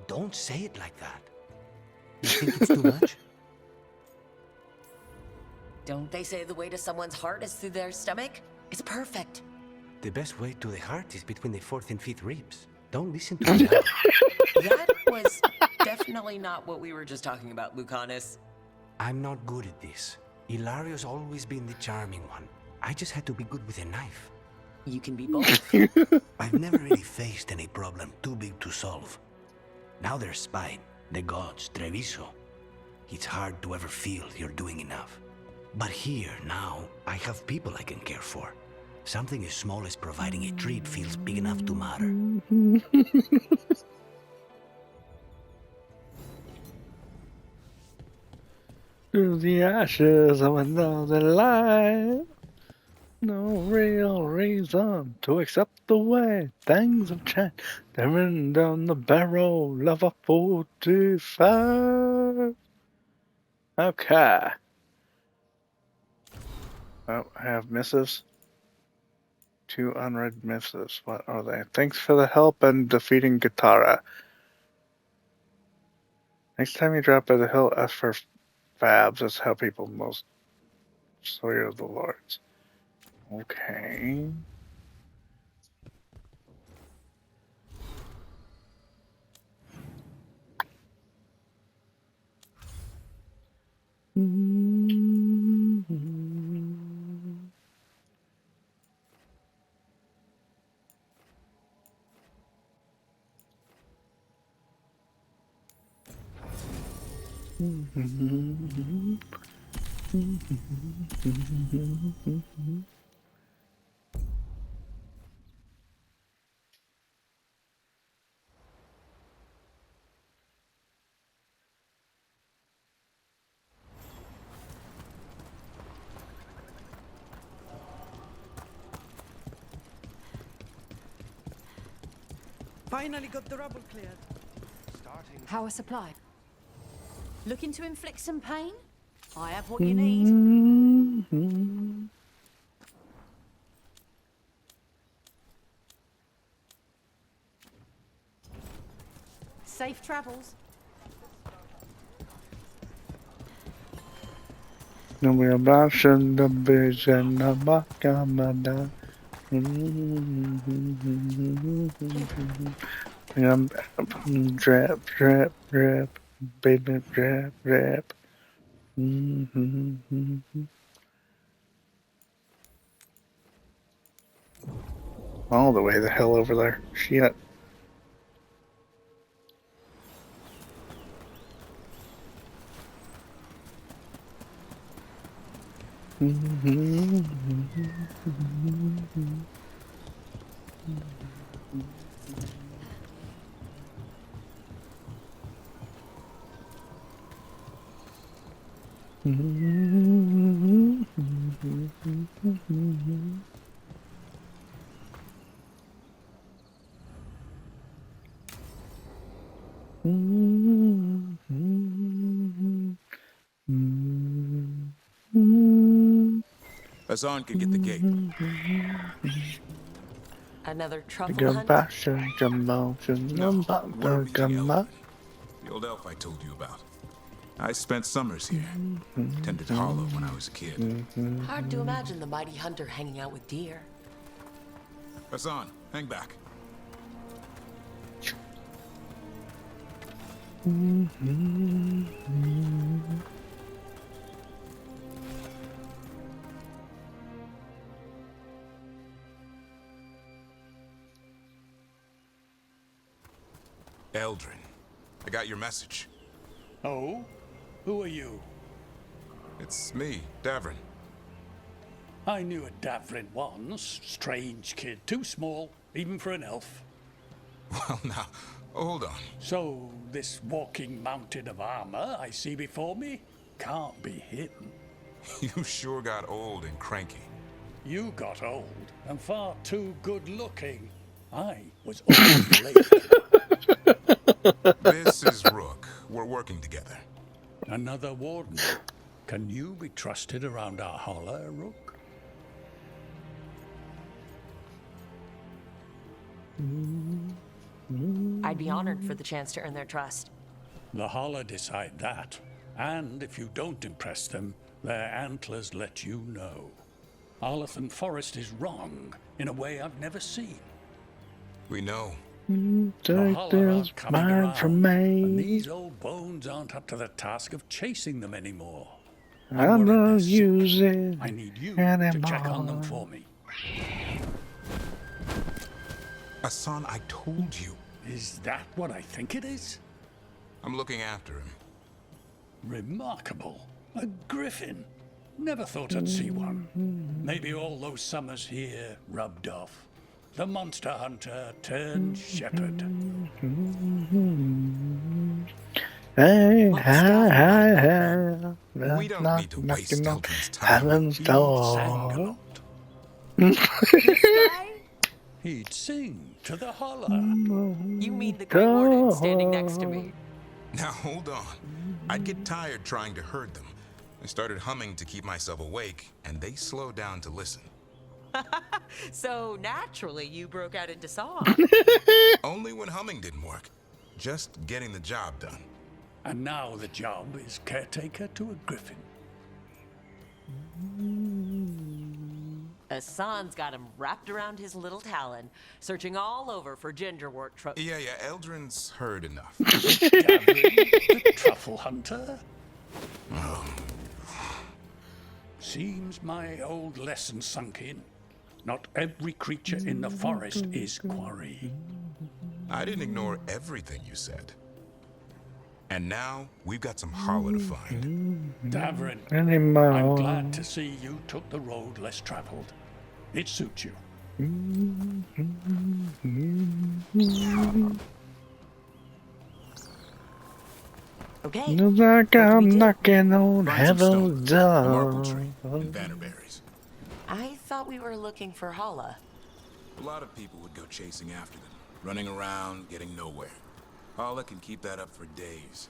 Don't say it like that. You think it's too much? Don't they say the way to someone's heart is through their stomach? It's perfect. The best way to the heart is between the 4th and 5th ribs. Don't listen to me. That was definitely not what we were just talking about, Lucanus. I'm not good at this. Hilario's always been the charming one. I just had to be good with a knife. You can be both. I've never really faced any problem too big to solve. Now there's Spine, the gods, Treviso. It's hard to ever feel you're doing enough. But here, now, I have people I can care for. Something as small as providing a treat feels big enough to matter. Through the ashes of another life. No real reason to accept the way things have changed. Staring down the barrel of a 45. Okay. Oh, I have missives. 2 unread missives. What are they? Thanks for the help in defeating Katara. Next time you drop by the hill, ask for Fabs. That's how people most swear the lords. Okay. Finally got the rubble cleared. How a supply? Looking to inflict some pain? I have what you need. Safe travels. No me abrasan the bridge and the bacamada. Drip, drip, drip, baby, drip, drip. All the way the hell over there. Shit. Hassan can get the gate. Another truffle The hunt? passion, the mountain, No, we're the meeting Eldrin, the old elf I told you about. I spent summers here. Tended Hollow when I was a kid. Hard to imagine the mighty hunter hanging out with deer. Hassan, hang back. Eldrin, I got your message. Oh? Who are you? It's me, Davrin. I knew a Davrin once. Strange kid. Too small, even for an elf. Well, now, hold on. So, this walking mountain of armor I see before me can't be him. You sure got old and cranky. You got old and far too good looking. I was always late. This is Rook. We're working together. Another warden. Can you be trusted around our holler, Rook? I'd be honored for the chance to earn their trust. The holler decide that. And if you don't impress them, their antlers let you know. Arlathan Forest is wrong in a way I've never seen. We know. Take this mine from And me. these old bones aren't up to the task of chasing them anymore. I don't use it I need you anymore. to check on them for me. Hassan, I told you. Is that what I think it is? I'm looking after him. Remarkable. A griffin. Never thought I'd see one. Maybe all those summers here rubbed off. The monster hunter turned shepherd. Hey, hi. We don't need to waste Eldrin's time. Heaven's door. He'd sing to the holler. You mean the Grey Warden standing next to me? Now hold on. I'd get tired trying to herd them. I started humming to keep myself awake, and they slowed down to listen. So naturally, you broke out into song. Only when humming didn't work. Just getting the job done. And now the job is caretaker to a griffin. Hassan's got him wrapped around his little talon, searching all over for gingerwort Yeah, Eldrin's heard enough. The truffle hunter? Seems my old lesson sunk in. Not every creature in the forest is quarry. I didn't ignore everything you said. And now, we've got some holler to find. Davrin, Animal. I'm glad to see you took the road less traveled. It suits you. Okay. Looks like I'm knocking on heaven's A marble door. tree and bannerberries. I thought we were looking for Hala. A lot of people would go chasing after them, running around, getting nowhere. Holla can keep that up for days.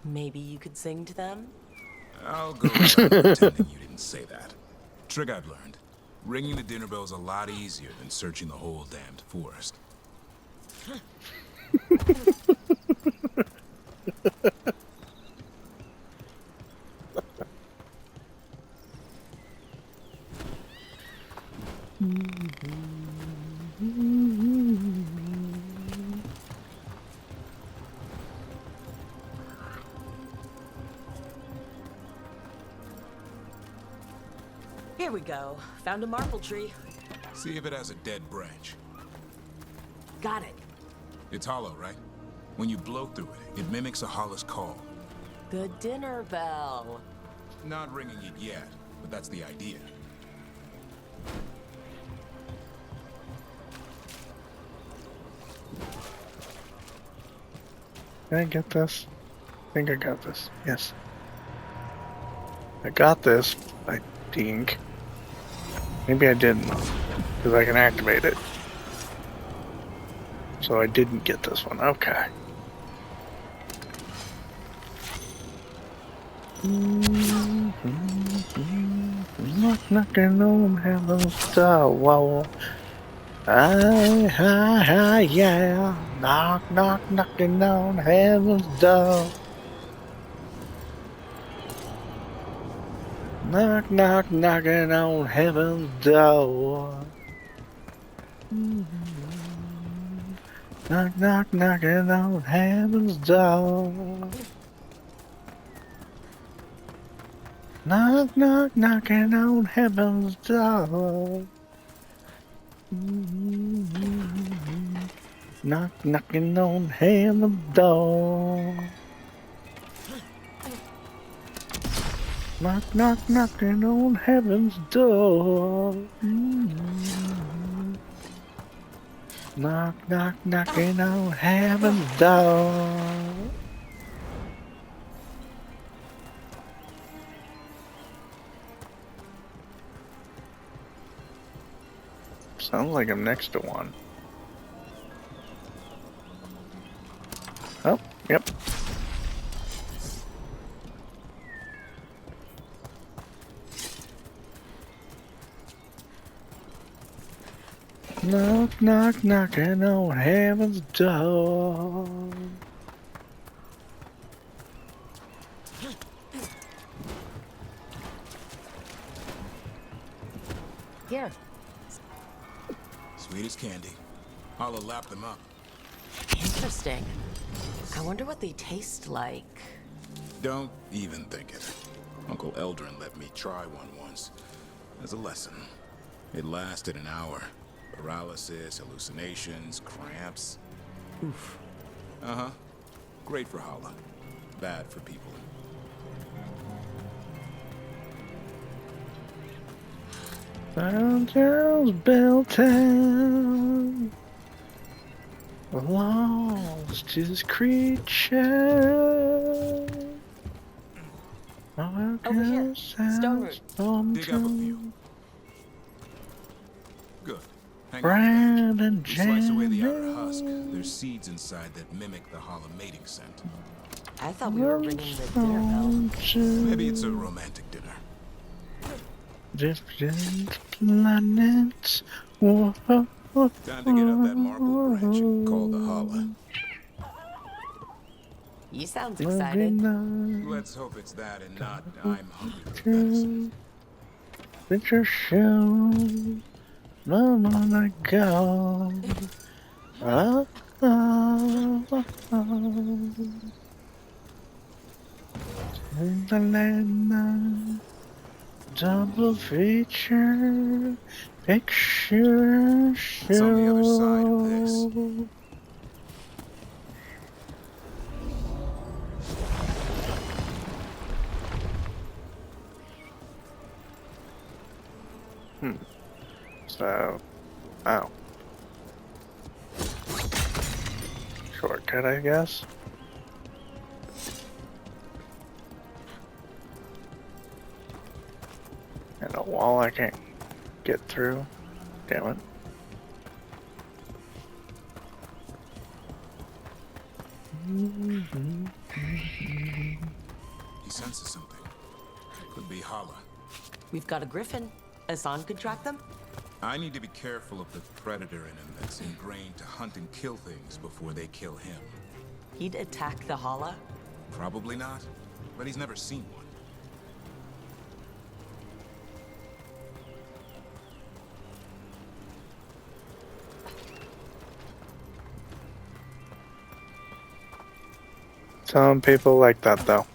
Maybe you could sing to them? I'll go around pretending you didn't say that. Trick I've learned. Ringing the dinner bell's a lot easier than searching the whole damned forest. Here we go. Found a marble tree. See if it has a dead branch. Got it. It's hollow, right? When you blow through it, it mimics a hollow's call. The dinner bell. Not ringing it yet, but that's the idea. Can I get this? I think I got this. Yes. I got this, I think. Maybe I didn't, because I can activate it. So I didn't get this one. Okay. Knocking on heaven's door. Yeah. Knock, knock, knocking on heaven's door. Knock, knock, knocking on heaven's door. Knock, knock, knocking on heaven's door. Knock, knock, knocking on heaven's door. Knock, knocking on heaven's door. Knock, knock, knocking on heaven's door. Knock, knock, knocking on heaven's door. Sounds like I'm next to one. Oh, yep. Knock, knock, knocking on heaven's door. Here. Sweet as candy. Holla lap them up. Interesting. I wonder what they taste like. Don't even think it. Uncle Eldrin let me try one once. As a lesson. It lasted an hour. Paralysis, hallucinations, cramps. Oof. Uh-huh. Great for Holla. Bad for people. Fountains built in, lost his creature. Over here. Stone root. Dig up a few. Good. Hang Brand on. and We slice away the outer jam. husk. There's seeds inside that mimic the Holla mating scent. I thought we were ringing the dinner bell. Maybe it's a romantic dinner. Different planets. Whoa. Time to get up that marble branch and call the Holla. You sound excited. Let's hope it's that and not I'm hungry for venison. Fit your shoes. I'm gonna go. Ah, ah, ah, in the land, double feature, picture It's on the other side of this. show. So, oh. Shortcut, I guess. And a wall I can't get through. Damn it. He senses something. Could be Hala. We've got a griffin. Asan could track them? I need to be careful of the predator in him that's ingrained to hunt and kill things before they kill him. He'd attack the Hala? Probably not, but he's never seen one. Some people like that, though.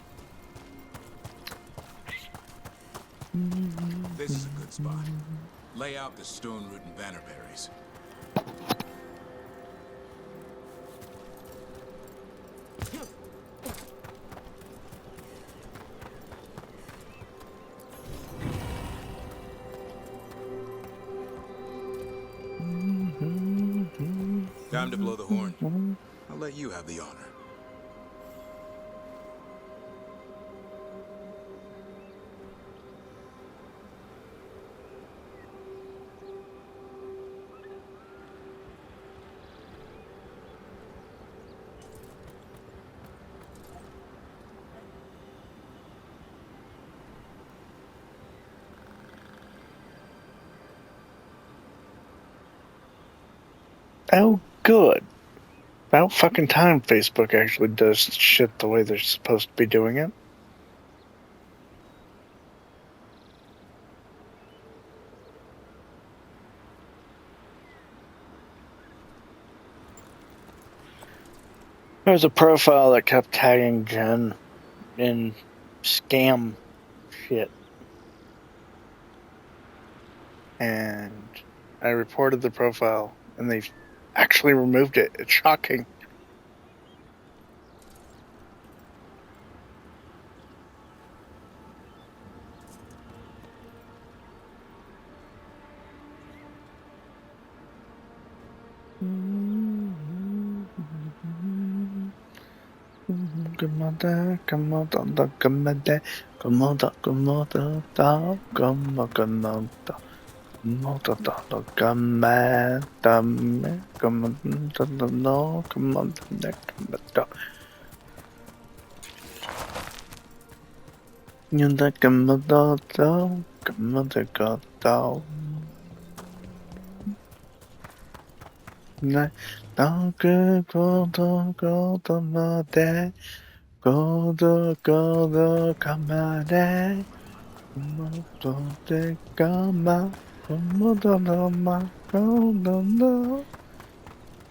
This is a good spot. Lay out the stone root and bannerberries. Time to blow the horn. I'll let you have the honor. Oh, good. About fucking time Facebook actually does shit the way they're supposed to be doing it. There was a profile that kept tagging Jen in scam shit. And I reported the profile, and they've actually removed it. It's shocking.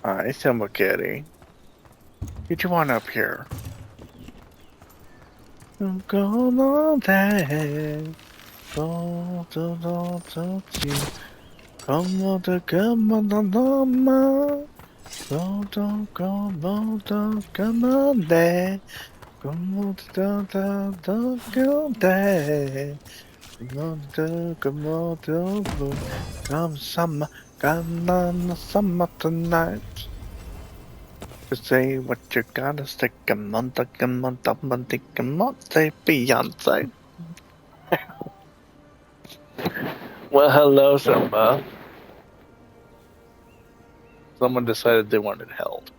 Alright, somebody. Get you on up here. Come on, Dad. Come on, come on, Dad. Come on, Dad. Come summer, come on the summer tonight. To say what you gotta say, come on, come on, say Beyonce. Well, hello, Simba. Someone decided they wanted held.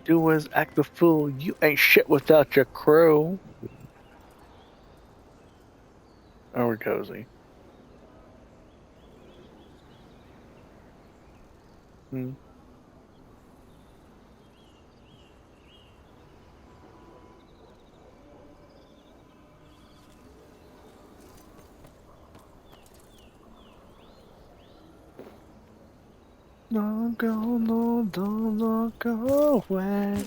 Do is act the fool. You ain't shit without your crew. Oh, we're cozy. Hmm. don't go away.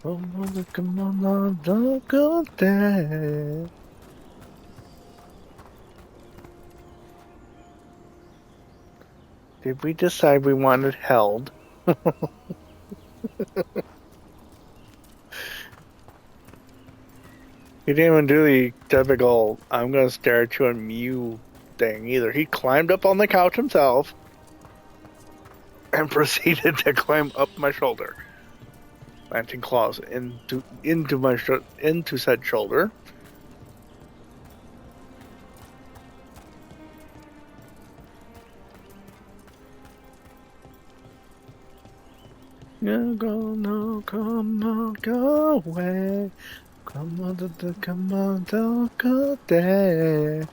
Come on, don't go there. Did we decide we wanted held? He didn't even do the typical I'm gonna stare at you and mew thing either. He climbed up on the couch himself and proceeded to climb up my shoulder, planting claws into said shoulder. No, come on, go away. Come on, don't go there.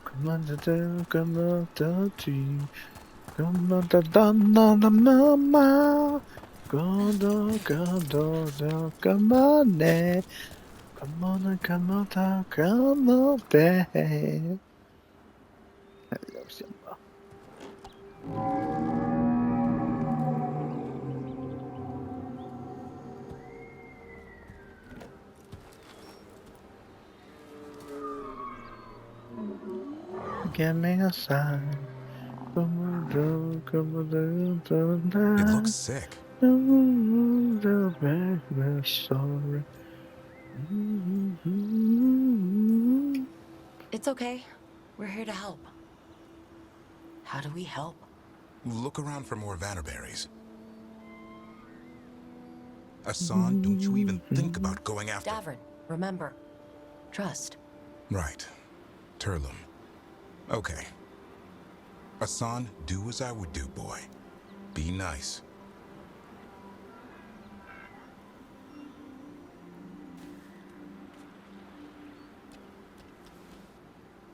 Come on, come on, don't you. Come on, mama. Come on, come on, there. Come on, there. Hello, Simba. Give me a sign. It looks sick. Sorry. It's okay. We're here to help. How do we help? Look around for more Vanderberries. Hassan, don't you even think about going after... Davrin, remember. Trust. Right. Turlum. Okay. Hassan, do as I would do, boy. Be nice.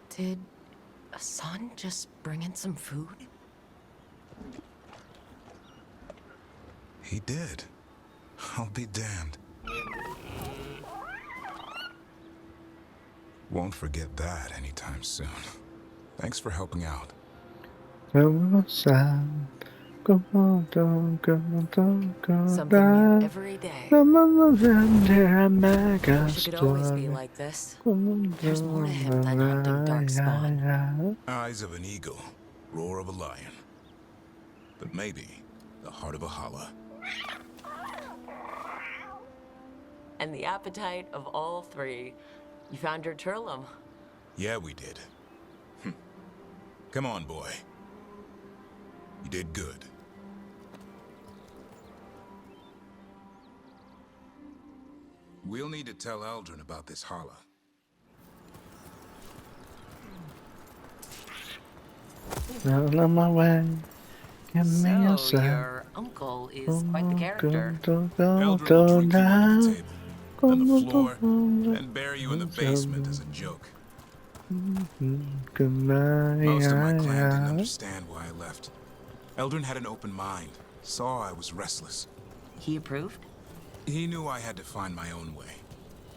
Did Hassan just bring in some food? He did. I'll be damned. Won't forget that anytime soon. Thanks for helping out. Something new every day. Wish it could always be like this. There's more to him than hunting darkspawn. Eyes of an eagle, roar of a lion. But maybe the heart of a holla. And the appetite of all three. You found your Turlum. Yeah, we did. Come on, boy. You did good. We'll need to tell Eldrin about this holla. Out of my way. Give me a So, sign. your uncle is quite the character. Eldrin will drink you under the table, on the floor, and bury you in the basement as a joke. Most of my clan didn't understand why I left. Eldrin had an open mind, saw I was restless. He approved? He knew I had to find my own way,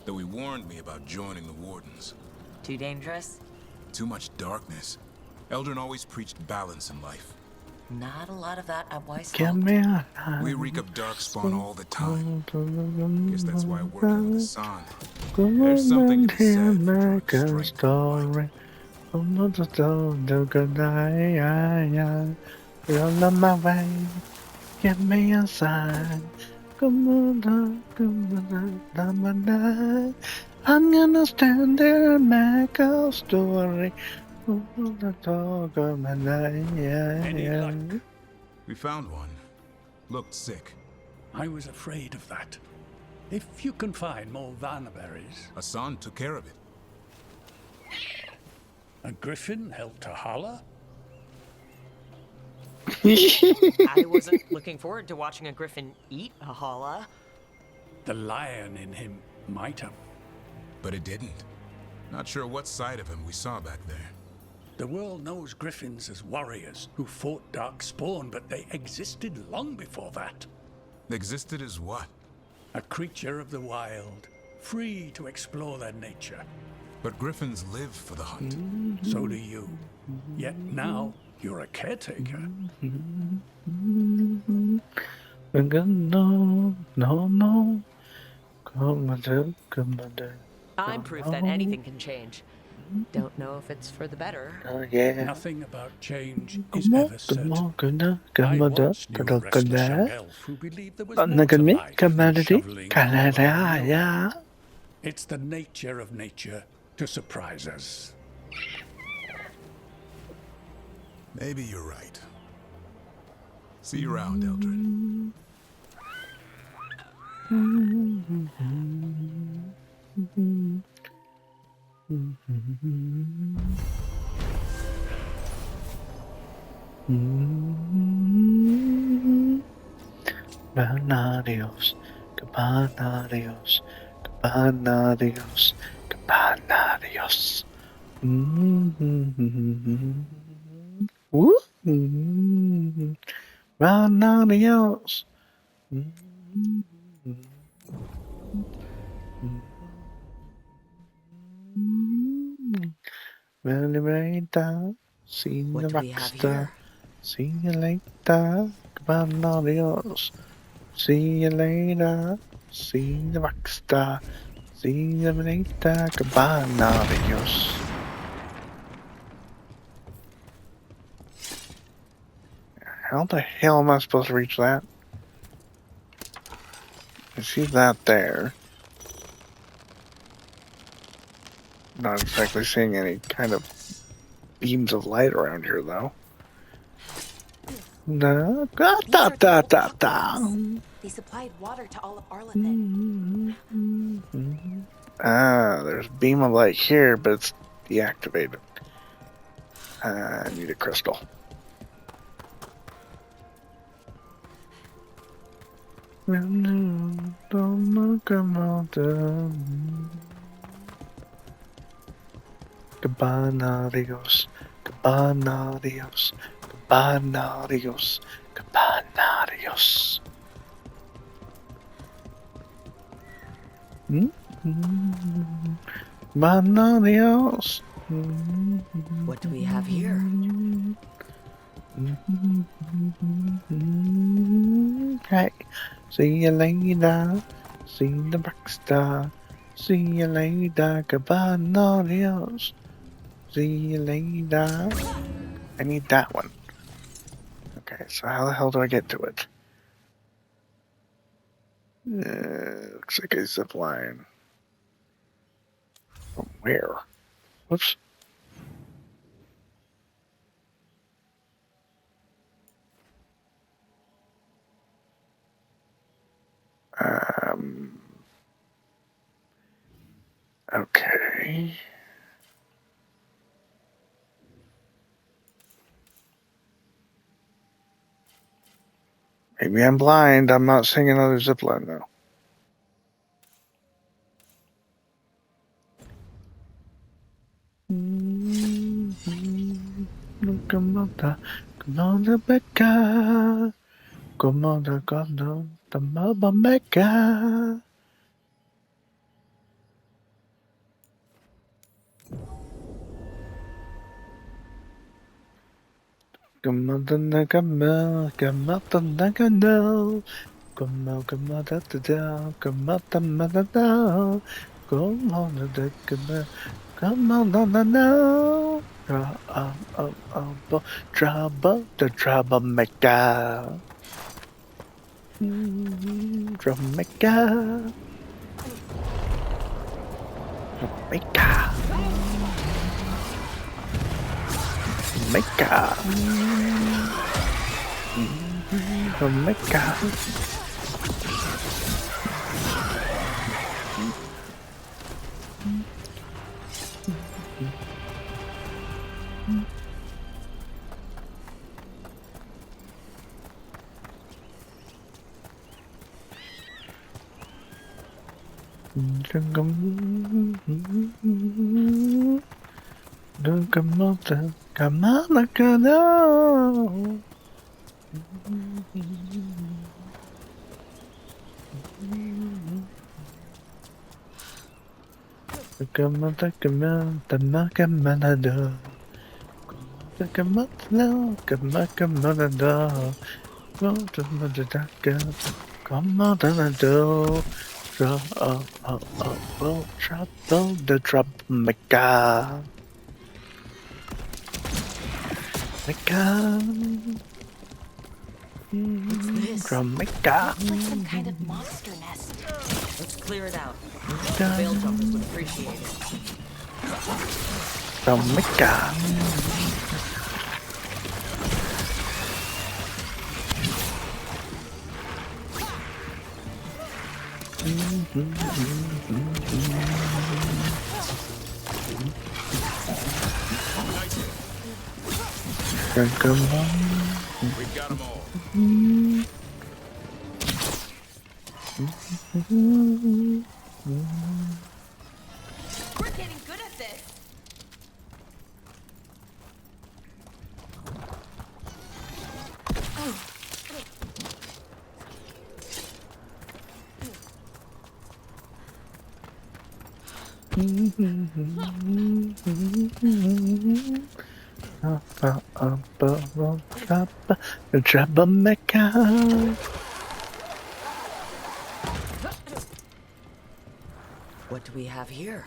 though he warned me about joining the Wardens. Too dangerous? Too much darkness. Eldrin always preached balance in life. Not a lot of that at Weiss. Give me a We reek of darkspawn all the time. Guess that's why working with Hassan. There's something to be said for drawing strength from light. Out of my way. Give me a sign. I'm gonna stand there and make a story. Any luck? We found one. Looked sick. I was afraid of that. If you can find more Vanderberries. Hassan took care of it. A griffin held to holler? I wasn't looking forward to watching a griffin eat a holla. The lion in him might have. But it didn't. Not sure what side of him we saw back there. The world knows griffins as warriors who fought darkspawn, but they existed long before that. Existed as what? A creature of the wild, free to explore their nature. But griffins live for the hunt. So do you. Yet now, You're a caretaker. No, no, no. Commander. I'm proof that anything can change. Don't know if it's for the better. Oh, yeah. Nothing about change is ever certain. I once knew a restless young elf who believed there was more to life than shoveling coal over the mill. It's the nature of nature to surprise us. Maybe you're right. See you around, Eldrin. Cabanarios, cabanarios, cabanarios, cabanarios. Woo! Cabanarios. Well, later, see What the do we have rockstar. here? See you later, cabanarios. See you later, see the rockstar. See you later, cabanarios. How the hell am I supposed to reach that? I see that there. Not exactly seeing any kind of beams of light around here, though. Da, da, da, da, da. They supplied water to all of Arlathan. Ah, there's a beam of light here, but it's deactivated. I need a crystal. Cabanarios, cabanarios, cabanarios, cabanarios. Cabanarios. What do we have here? Hey, see you later. See the rockstar. See you later, cabanarios. See you later. I need that one. Okay, so how the hell do I get to it? Looks like a zip line. From where? Whoops. Okay. Maybe I'm blind. I'm not seeing another zipline though. Commander, Commander Becca. Commander, Commander Becca. Commander, Commander, Commander, Commander. Come on, come on, da da da, come on, da da da da, come on, da da da, come on, da da da. Trouble, the troublemaker. Troublemaker. Troublemaker. Troublemaker. Troublemaker. Come on, no, come on, come on, no. Come on, do. Trouble the troublemaker. What's this? Troublemaker. Looks like some kind of monster nest. Let's clear it out. The veil jumpers would appreciate it. Troublemaker. Come on. We've got them all. We're getting good at this. Troublemaker. What do we have here?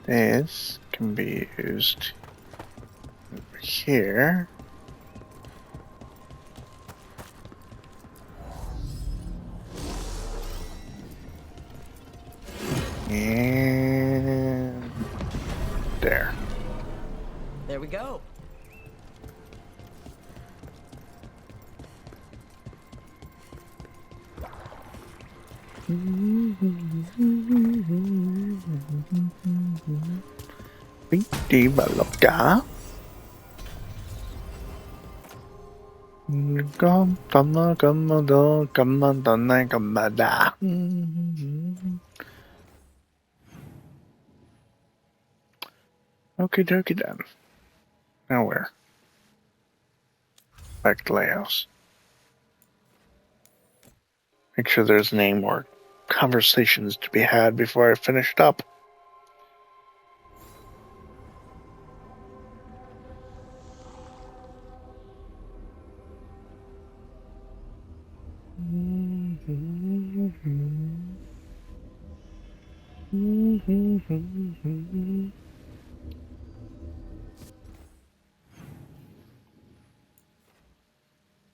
This can be used over here. And there. There we go. Đi vào lọc cả. Cầm này cầm bà đã. Okie dokie then. Now where? Back to Lighthouse. Make sure there's any more conversations to be had before I finish it up.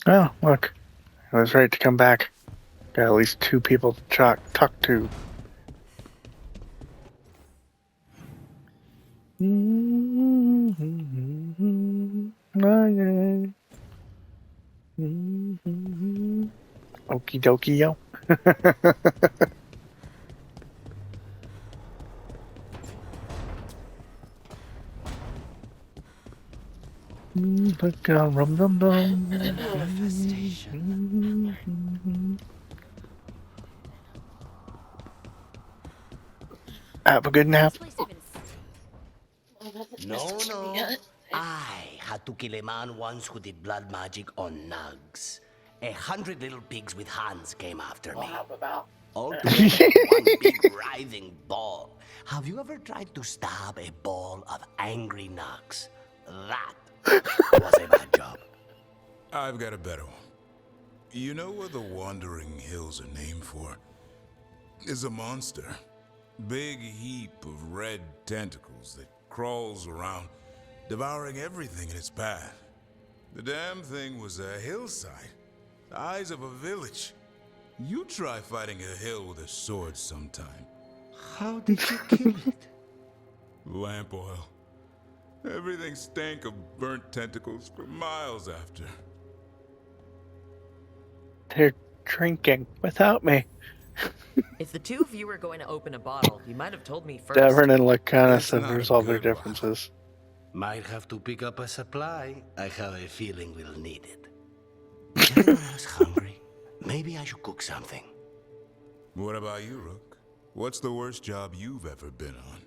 Oh, look. I was right to come back. Got at least 2 people to talk to. Okie dokie, yo. Have a good nap. No. I had to kill a man once who did blood magic on nugs. 100 little pigs with hands came after me. All together, one big writhing ball. Have you ever tried to stab a ball of angry nugs? That was a bad job. I've got a better one. You know what the Wandering Hills are named for? It's a monster. Big heap of red tentacles that crawls around, devouring everything in its path. The damn thing was a hillside, the size of a village. You try fighting a hill with a sword sometime. How did you kill it? Lamp oil. Everything stank of burnt tentacles for miles after. They're drinking without me. If the 2 of you were going to open a bottle, you might have told me first. Davern and Lacanis have resolved their differences. Might have to pick up a supply. I have a feeling we'll need it. Is anyone else hungry? Maybe I should cook something. What about you, Rook? What's the worst job you've ever been on?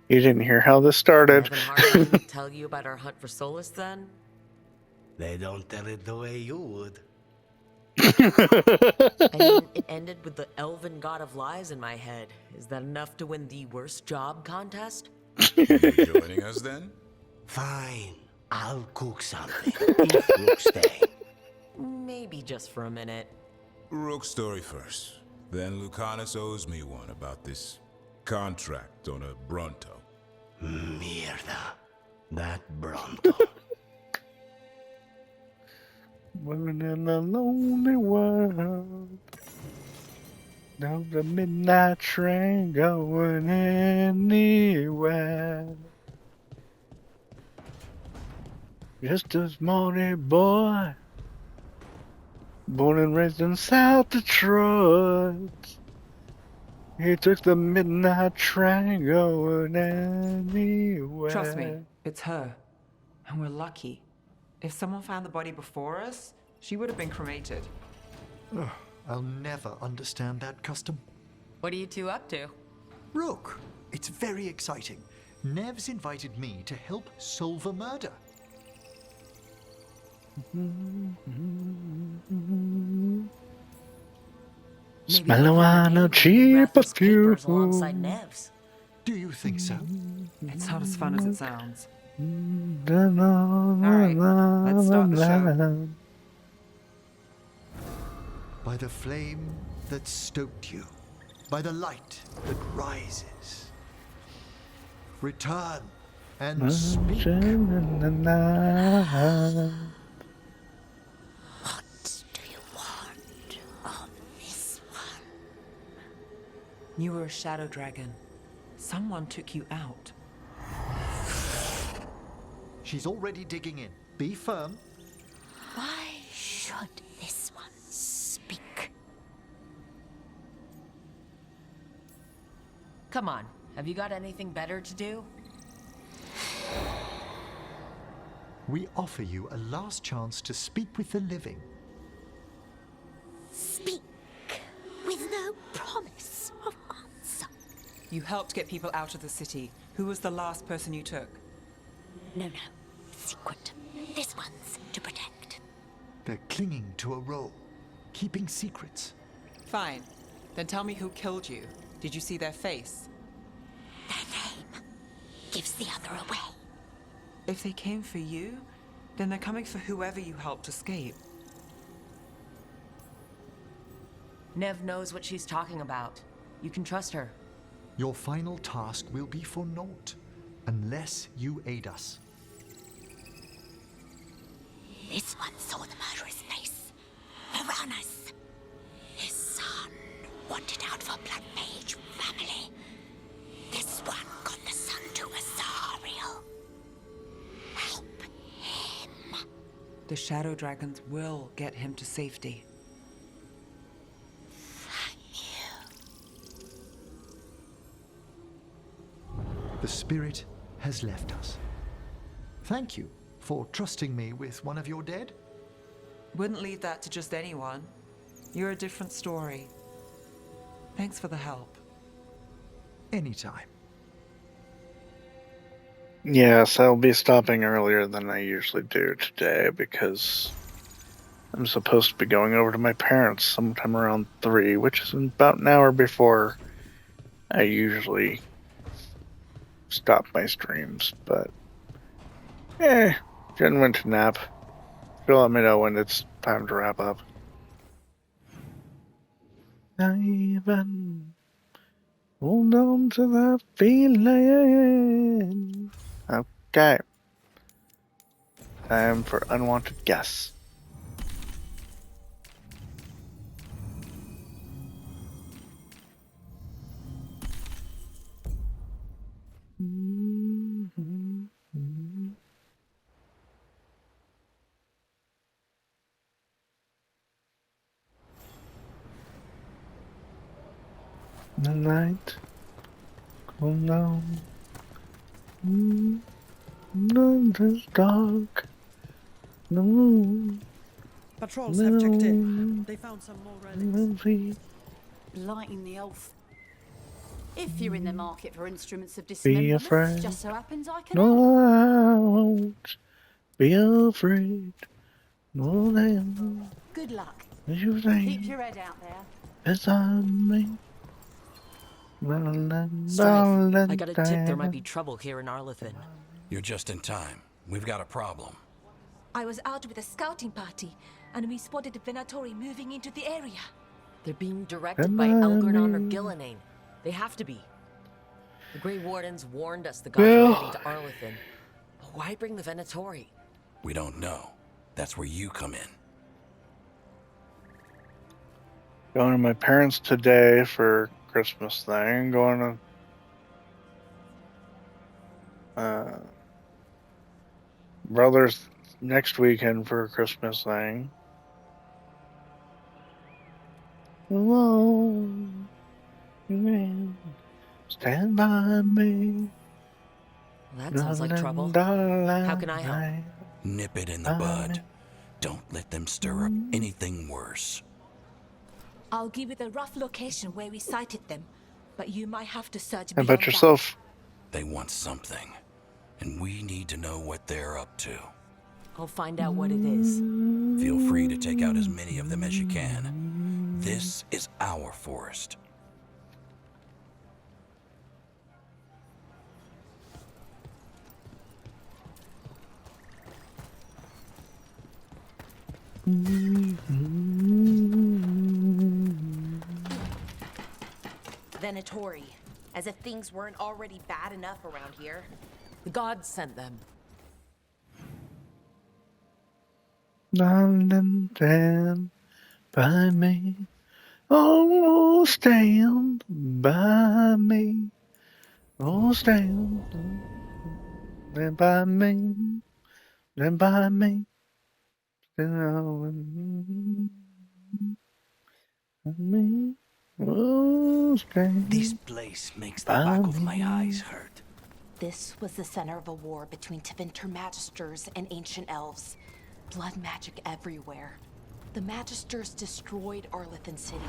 You didn't hear how this started. Tell you about our hunt for Solus then? They don't tell it the way you would. I mean, it ended with the elven god of lies in my head. Is that enough to win the worst job contest? You joining us then? Fine. I'll cook something. If Rook stay. Maybe just for a minute. Rook's story first. Then Lucanus owes me one about this contract on a Bronto. Mierda. That Bronto. Living in a lonely world. Now the midnight train going anywhere. Just a small boy, born and raised in South Detroit. He took the midnight train going anywhere. Trust me, it's her. And we're lucky. If someone found the body before us, she would have been cremated. Ugh, I'll never understand that custom. What are you two up to? Rook, it's very exciting. Nev's invited me to help solve a murder. Smell a wine, cheap perfume. Alongside Nev's. Do you think so? It's not as fun as it sounds. Alright, let's start the show. By the flame that stoked you, by the light that rises. Return and speak. What do you want on this one? You were a shadow dragon. Someone took you out. She's already digging in. Be firm. Why should this one speak? Come on, have you got anything better to do? We offer you a last chance to speak with the living. Speak with no promise of answer. You helped get people out of the city. Who was the last person you took? No. Secret. This one's to protect. They're clinging to a role, keeping secrets. Fine. Then tell me who killed you. Did you see their face? Their name gives the other away. If they came for you, then they're coming for whoever you helped escape. Nev knows what she's talking about. You can trust her. Your final task will be for naught, unless you aid us. This one saw the murderer's face. Piranhas. His son wanted out for blood mage family. This one got the son to Azariel. Help him. The shadow dragons will get him to safety. The spirit has left us. Thank you for trusting me with one of your dead. Wouldn't leave that to just anyone. You're a different story. Thanks for the help. Anytime. Yes, I'll be stopping earlier than I usually do today because I'm supposed to be going over to my parents sometime around 3, which is about an hour before I usually stop my streams, but Jen went to nap. She'll let me know when it's time to wrap up. Ivan, hold on to that feeling. Okay. Time for unwanted guests. The night, cool down, it's dark, the moon. Patrols have checked in. They found some more relics. Blighting the elf. If you're in the market for instruments of Be dismemberment, afraid. just so happens I can No, help. I won't be afraid. No, then. Good luck. You Keep think your head out there. it's on me? Strife, I got a tip there might be trouble here in Arlathan. You're just in time. We've got a problem. I was out with a scouting party, and we spotted the Venatori moving into the area. They're being directed by Elgornon or Gillenane. They have to be. The Grey Wardens warned us the gods were heading to Arlathan. But why bring the Venatori? We don't know. That's where you come in. Going to my parents today for Christmas thing. Going to brother's next weekend for a Christmas thing. Hello, stand by me. Well, that sounds like trouble. How can I help? Nip it in the bud. Don't let them stir up anything worse. I'll give you the rough location where we sighted them, but you might have to search How beyond about yourself? They want something, and we need to know what they're up to. I'll find out what it is. Feel free to take out as many of them as you can. This is our forest. Venatori, as if things weren't already bad enough around here. The gods sent them. Darling, stand by me. Oh, stand by me. Oh, stand by me. Stand by me. Stand by me. Oh, stand. This place makes the back of my eyes hurt. This was the center of a war between Tevinter Magisters and ancient elves. Blood magic everywhere. The Magisters destroyed Arlathan City.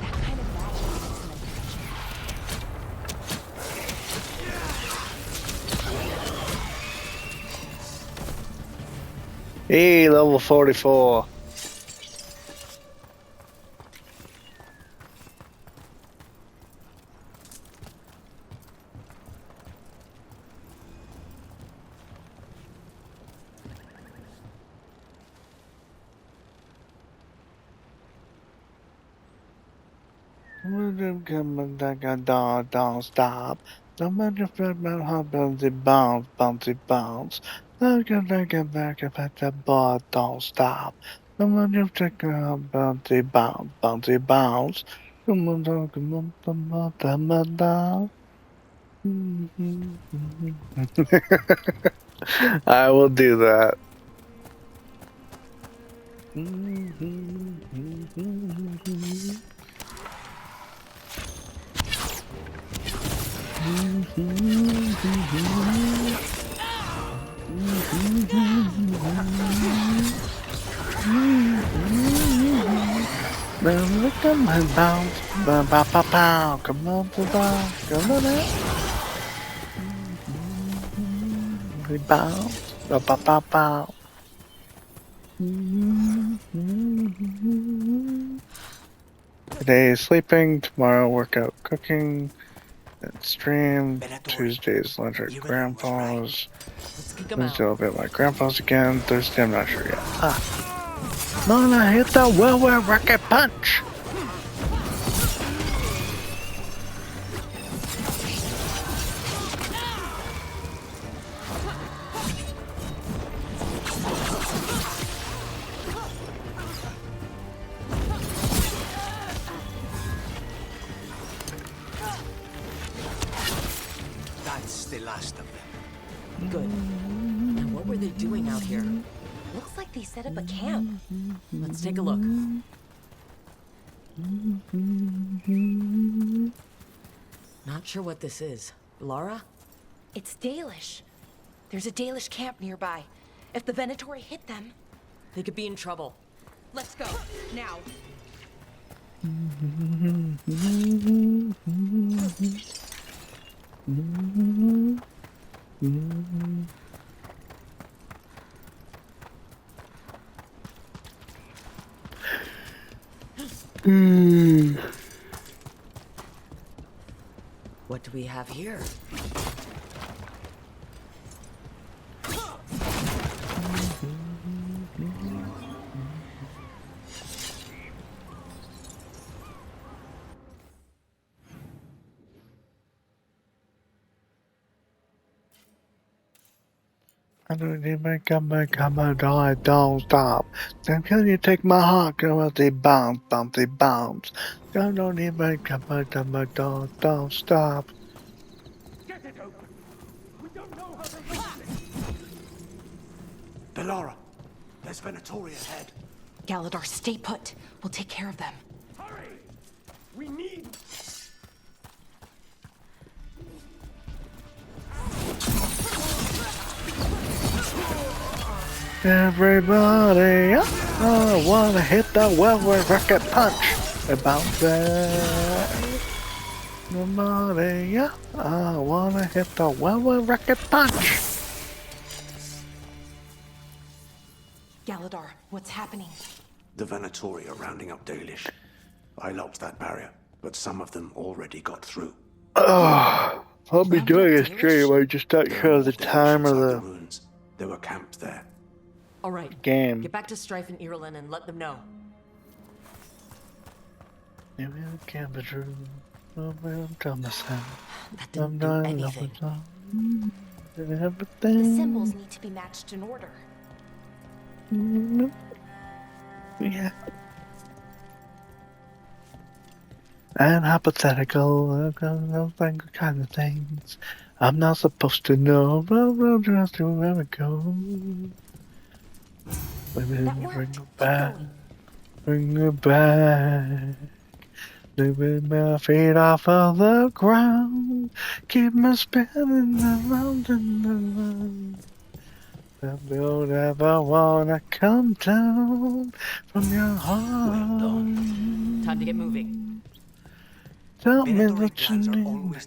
That kind of magic makes an impression. Hey, level 44. Don't stop. No matter how bouncy bounce. Look at back at the ball, don't stop. No matter bouncy bounce. Come on, come on. I will do that. Look at my bounce, come on, come on, we bounce, bow. Today is sleeping, tomorrow workout, cooking, and stream. Tuesdays lunch at grandpa's. Wednesday I'll be at my grandpa's again. Thursday I'm not sure yet. Mona hit the Wilwer rocket punch! That's the last of them. Good. Now what were they doing out here? Looks like they set up a camp. Let's take a look. Not sure what this is. Lara? It's Dalish. There's a Dalish camp nearby. If the Venatori hit them... They could be in trouble. Let's go, now. What do we have here? I don't even come die, don't stop. Then can you take my heart, go out the bombs, bombs. Don't even come don't stop. Get it open! We don't know how to reach it! Bellara, there's Venatori ahead. Galador, stay put. We'll take care of them. Hurry! We need... Everybody, I wanna hit the Veilguard rocket punch. About that. Everybody, I wanna hit the Veilguard rocket punch. Galador, what's happening? The Venatori are rounding up Dalish. I locked that barrier, but some of them already got through. I'll be doing a stream. I'm just not sure of the time of the ruins. There were camps there. All right. Game. Get back to Strife and Irulan and let them know. That didn't do anything. The symbols need to be matched in order. Yeah. And hypothetical, kind of things. I'm not supposed to know, but we'll just do where it goes. Bring it back, bring it back. Leaving my feet off of the ground, keep me spinning around and around. I don't ever wanna come down from your heart. Time to get moving. Tell me that you need me,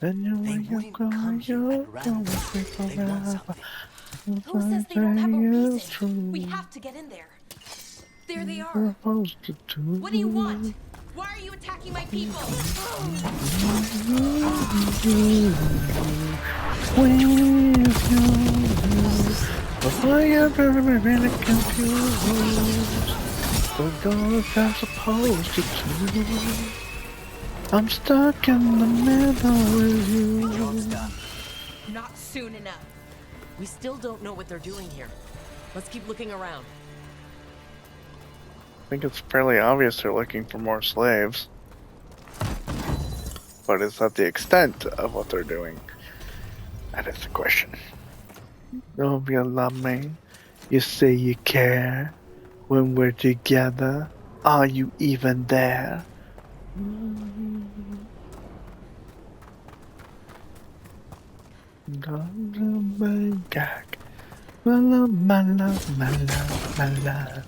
then you will go, you're always be forever. Who says they don't have a reason? We have to get in there. There they are. What do you want? Why are you attacking my people? I am really confused. What was I supposed to do? I'm stuck in the middle with you. Not soon enough. We still don't know what they're doing here. Let's keep looking around. I think it's fairly obvious they're looking for more slaves. But is that the extent of what they're doing? That is the question. Oh, you love me. You say you care. When we're together, are you even there? Bangkok. My love, my love, my love, my love.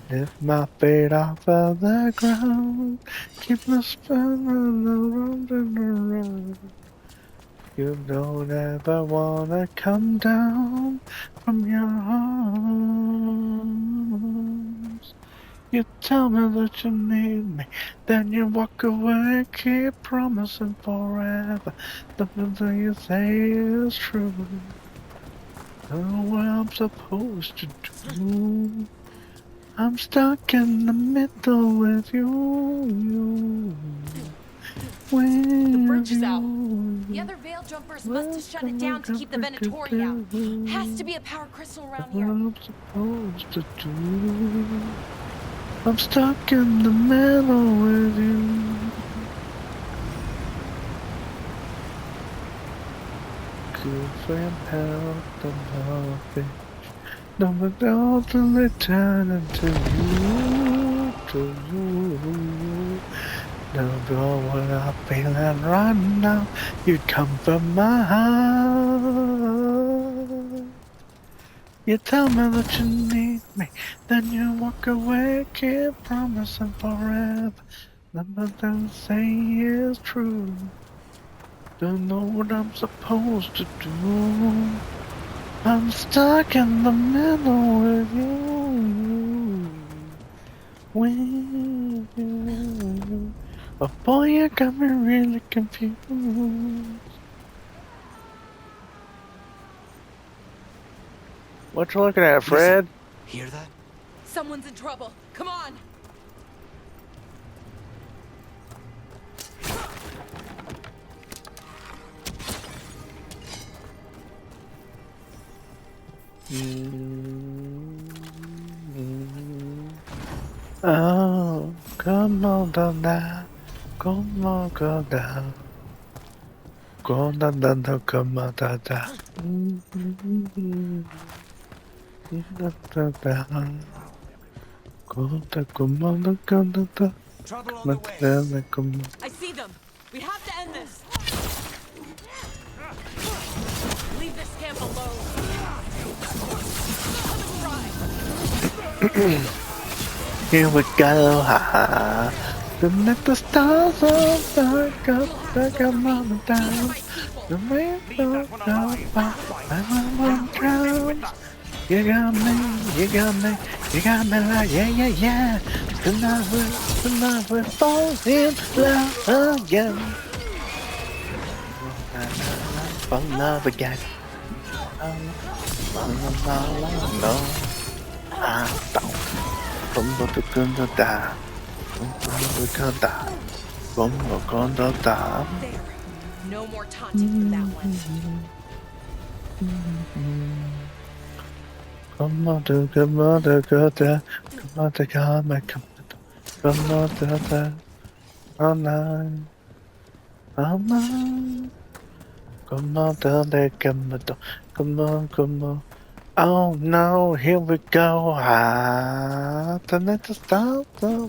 Lift my feet off of the ground. Keep me spinning around and around. You don't ever wanna come down from your arms. You tell me that you need me, then you walk away, keep promising forever. Nothing you say is true. Know what I'm supposed to do. I'm stuck in the middle with you. The bridge is out. The other Veil Jumpers must have shut it down to keep the Venatori out. Has to be a power crystal around here. I'm supposed to do. I'm stuck in the middle with you. Good friend, help the loving. No one else to return to you, to you. No matter what I'm feeling right now, you'd come from my heart. You tell me that you need me, then you walk away, keep promising forever. Nothing say is true. Don't know what I'm supposed to do. I'm stuck in the middle with you. With you. Oh boy, you got me really confused. What you looking at, Fred? Listen, hear that? Someone's in trouble. Come on. Oh, come on down now. Come on, go down. Go down, down, down, come on down, down. Down, down, down. Go down, come on, down, go down, down. Trouble on Come the on, way. down, down, come on. I see them. We have to end this. Leave this camp alone. Here we go, ha ha. To let the stars all dark up, like a mama down. The rain don't go by, I'm drowned. You got me, you got me, you got me like, yeah, yeah, yeah. Tonight we're falling in love again. Fall in love again. No, I don't. Como tu canta da, como tu canta, como canta da. There. No more taunting from that one. Come on to canta, come on to come, come on to the online, online. Come on to the come on. Oh no, here we go. Ah, the little stop, the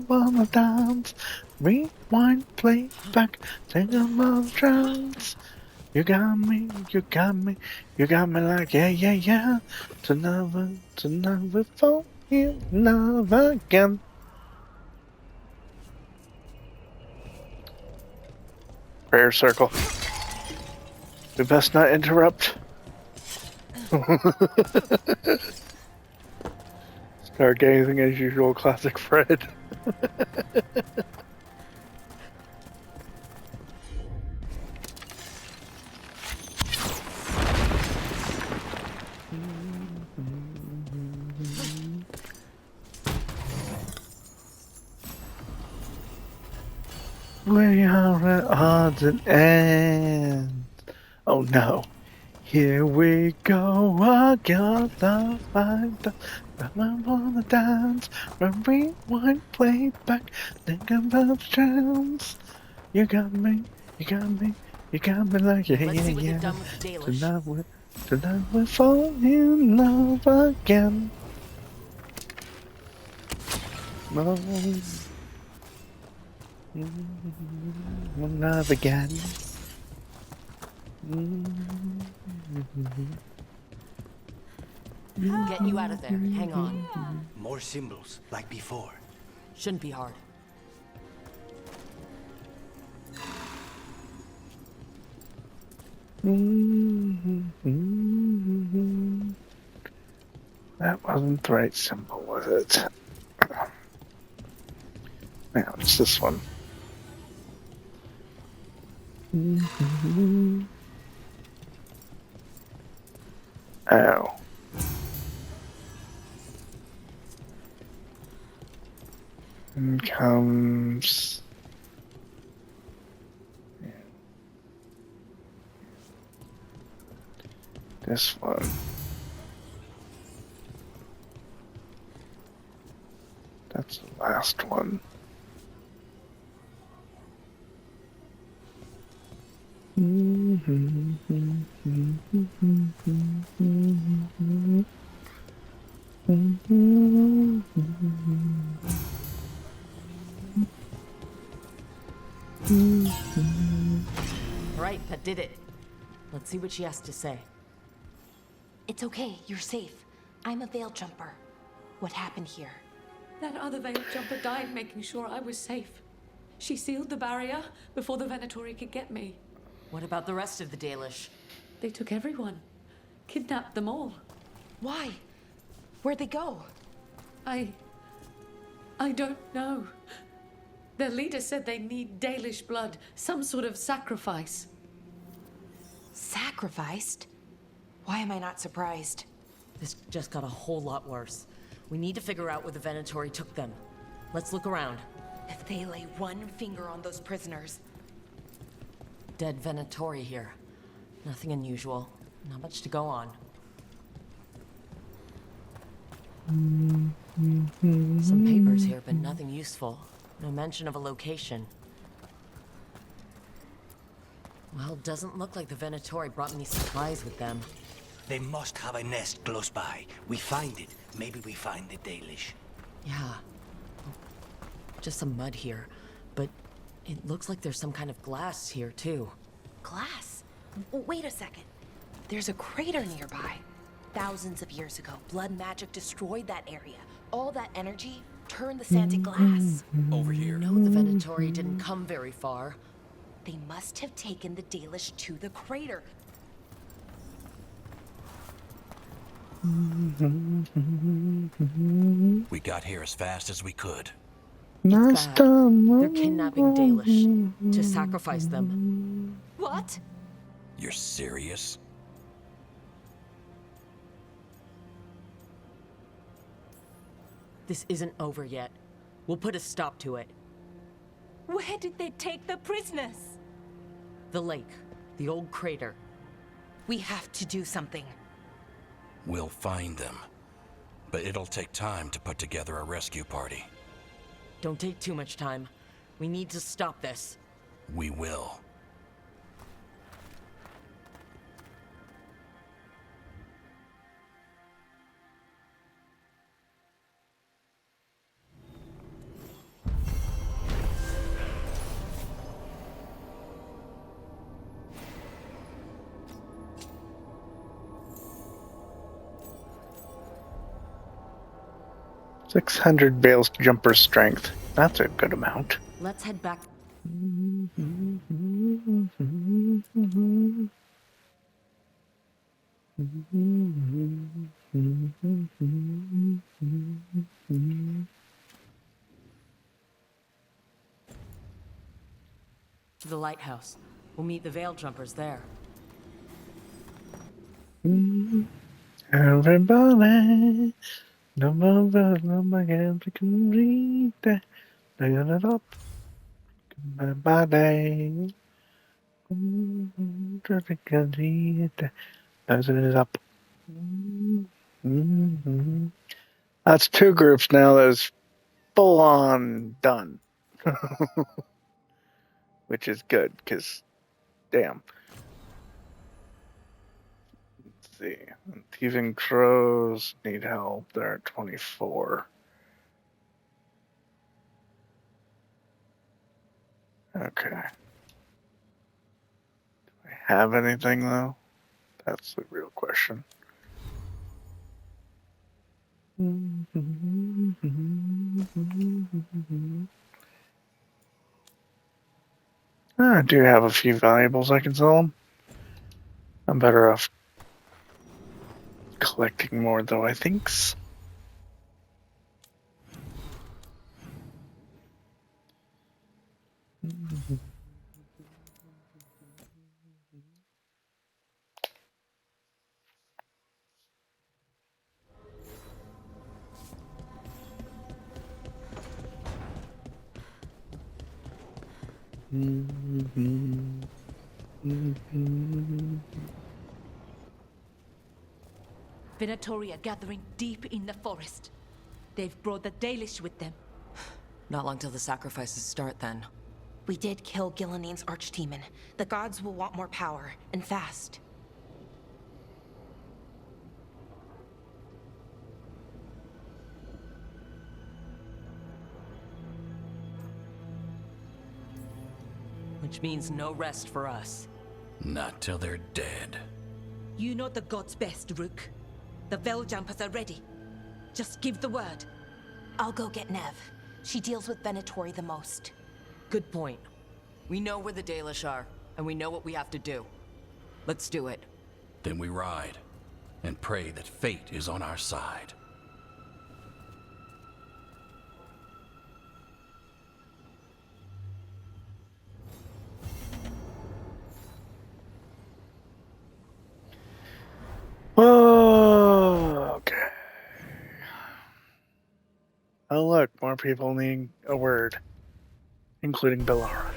wanna dance. Rewind, play back, sing about drums. You got me, you got me, you got me like yeah, yeah, yeah. Tonight we fall in love again. Prayer circle. We best not interrupt. Stargazing as usual, classic Fred. We are at odds and ends. Oh no. Here we go, I got the fight, I wanna dance, rewind, play back, think about chance. You got me, you got me, you got me like yeah, Let's see what yeah, you've yeah. done with Dalish. Tonight we're falling in love again. Love again. Get you out of there. Hang on. More symbols, like before. Shouldn't be hard. That wasn't the right symbol, was it? Now it's this one. Oh. And comes... this one. That's the last one. Right, that did it. Let's see what she has to say. It's okay, you're safe. I'm a veil jumper. What happened here? That other veil jumper died making sure I was safe. She sealed the barrier before the Venatori could get me. What about the rest of the Dalish? They took everyone. Kidnapped them all. Why? Where'd they go? I don't know. Their leader said they need Dalish blood, some sort of sacrifice. Sacrificed? Why am I not surprised? This just got a whole lot worse. We need to figure out where the Venatori took them. Let's look around. If they lay one finger on those prisoners... Dead Venatori here. Nothing unusual. Not much to go on. Some papers here, but nothing useful. No mention of a location. Well, doesn't look like the Venatori brought any supplies with them. They must have a nest close by. We find it. Maybe we find the Dalish. Yeah. Just some mud here. But it looks like there's some kind of glass here, too. Glass? Wait a second. There's a crater nearby. Thousands of years ago, blood magic destroyed that area. All that energy turned the sand to glass. Over here. No, the Venatori didn't come very far. They must have taken the Dalish to the crater. We got here as fast as we could. They're kidnapping Dalish to sacrifice them. What? You're serious? This isn't over yet. We'll put a stop to it. Where did they take the prisoners? The lake. The old crater. We have to do something. We'll find them. But it'll take time to put together a rescue party. Don't take too much time. We need to stop this. We will. $600 Veil's jumper strength. That's a good amount. Let's head back. To the lighthouse. We'll meet the Veil Jumpers there. Everybody, no more games we can read that. Laying it up. Everybody, just we can read that. Laying it up. That's two groups now that's full on done. Which is good, because, damn. Let's see. Thieving Crows need help. They're at 24. Okay. Do I have anything, though? That's the real question. I do have a few valuables I can sell them. I'm better off collecting more, though, I think. Venatori are gathering deep in the forest. They've brought the Dalish with them. Not long till the sacrifices start, then. We did kill Gilleneen's archdemon. The gods will want more power, and fast. Which means no rest for us. Not till they're dead. You know the gods best, Rook. The Veil Jumpers are ready. Just give the word. I'll go get Nev. She deals with Venatori the most. Good point. We know where the Dalish are, and we know what we have to do. Let's do it. Then we ride, and pray that fate is on our side. of people need a word, including Bellara.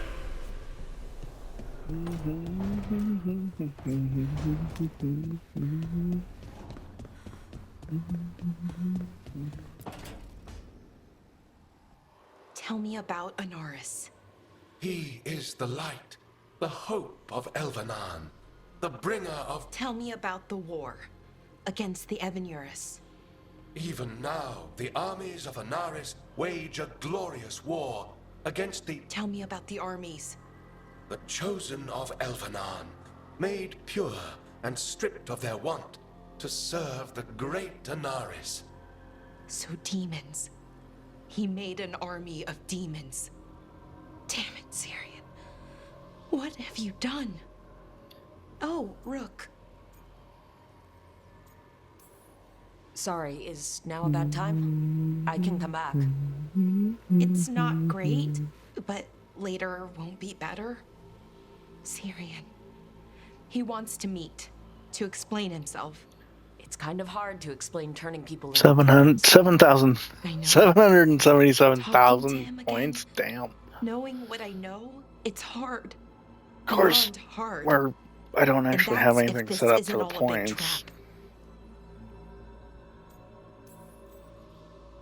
Tell me about Anaris. He is the light, the hope of Elvenan, the bringer of... Tell me about the war against the Evenuris. Even now, the armies of Anaris wage a glorious war against the... Tell me about the armies. The chosen of Elvenan, made pure and stripped of their want to serve the great Anaris. So demons. He made an army of demons. Damn it, Syrian. What have you done? Oh, Rook. Sorry, is now a bad time? I can come back. It's not great, but later won't be better. Syrian. He wants to meet, to explain himself. It's kind of hard to explain turning people into 777,000 points. Damn. Knowing what I know, it's hard. Of course, hard. where I don't actually have that's anything if set up this for the isn't all a big points. trap.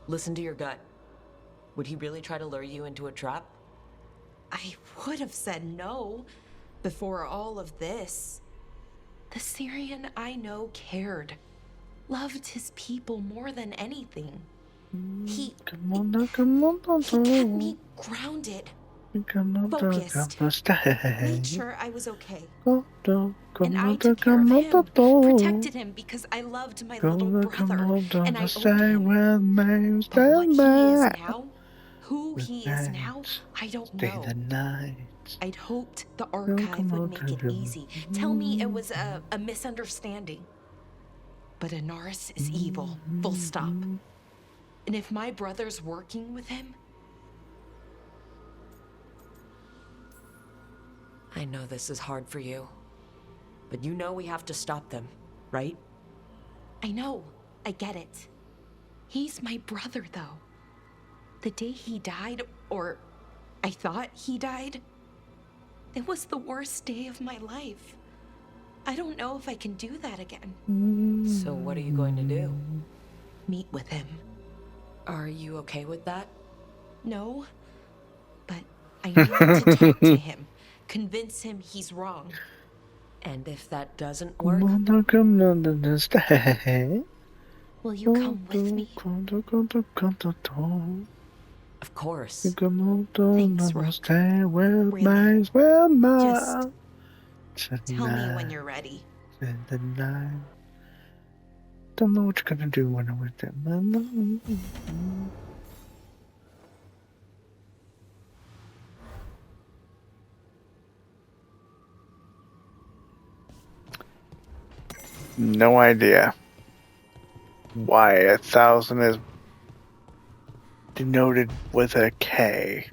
Listen to your gut. Would he really try to lure you into a trap? I would have said no before all of this. The Syrian I know cared, loved his people more than anything. He kept me grounded, focused, made sure I was okay. And I took care of him, protected him because I loved my little brother, and I owed him. But what he is now, who he is now, I don't know. I'd hoped the archive would make it easy. Tell me it was a misunderstanding. But Anaris is evil, full stop. And if my brother's working with him... I know this is hard for you, but you know we have to stop them, right? I know. I get it. He's my brother, though. The day he died, or I thought he died, it was the worst day of my life. I don't know if I can do that again. So what are you going to do? Meet with him. Are you okay with that? No, but I need to talk to him. Convince him he's wrong. And if that doesn't work? Will you come with me? Of course. Thanks, Rook. Really. Just tell me when you're ready. Don't know what you're gonna do when I'm with them. No idea why 1,000 is denoted with a K.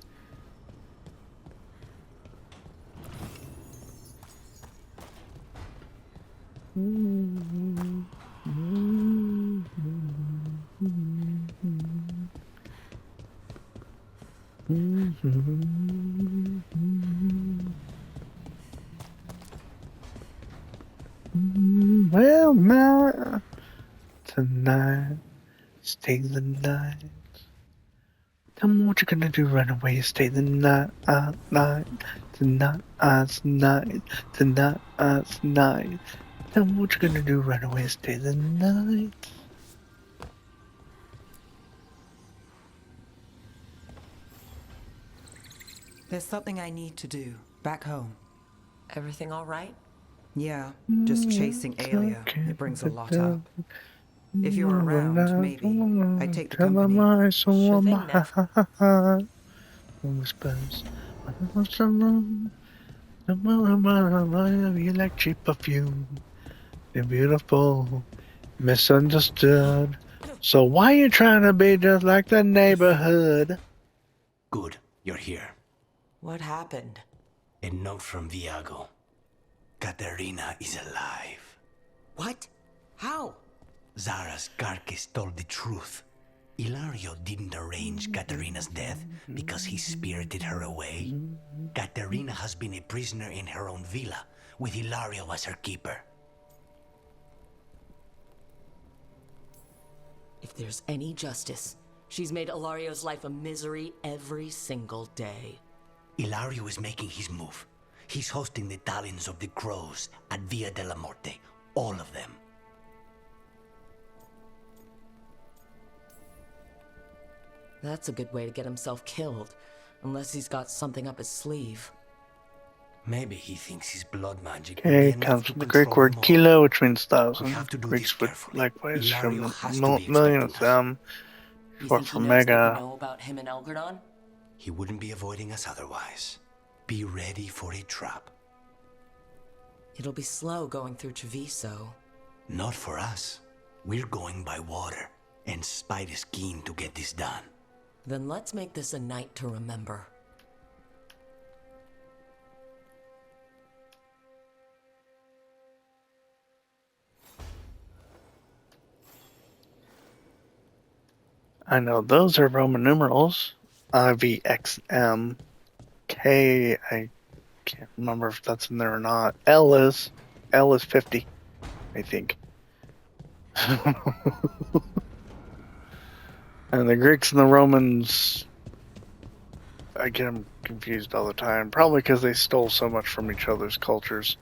Well, now tonight, stay the night. Tell me what you're gonna do, run away, stay the night, night, tonight, tonight, tonight, tonight. Tell me what you're gonna do, run away, stay the night. There's something I need to do back home. Everything all right? Yeah, just chasing Aelia. It brings a lot up. If you're around, maybe I'd take the company. Sure thing, Nev. Whispers. You like cheap perfume. You're beautiful, misunderstood. So why you trying to be just like the neighborhood? Good, you're here. What happened? A note from Viago. Katerina is alive. What? How? Zara's carcass told the truth. Ilario didn't arrange Katerina's death because he spirited her away. Katerina has been a prisoner in her own villa, with Ilario as her keeper. If there's any justice, she's made Ilario's life a misery every single day. Ilario is making his move. He's hosting the Talons of the Crows at Via della Morte. All of them. That's a good way to get himself killed, unless he's got something up his sleeve. Maybe he thinks his blood magic. Okay, comes from the Greek word kilo, which means thousand. Greeks would likewise from the million of them. Short for mega. Know about him and Elgardon? He wouldn't be avoiding us otherwise. Be ready for a trap. It'll be slow going through Treviso. Not for us. We're going by water, and Spite is keen to get this done. Then let's make this a night to remember. I know those are Roman numerals. IVXM. K, I can't remember if that's in there or not. L is 50, I think. And the Greeks and the Romans, I get them confused all the time. Probably because they stole so much from each other's cultures.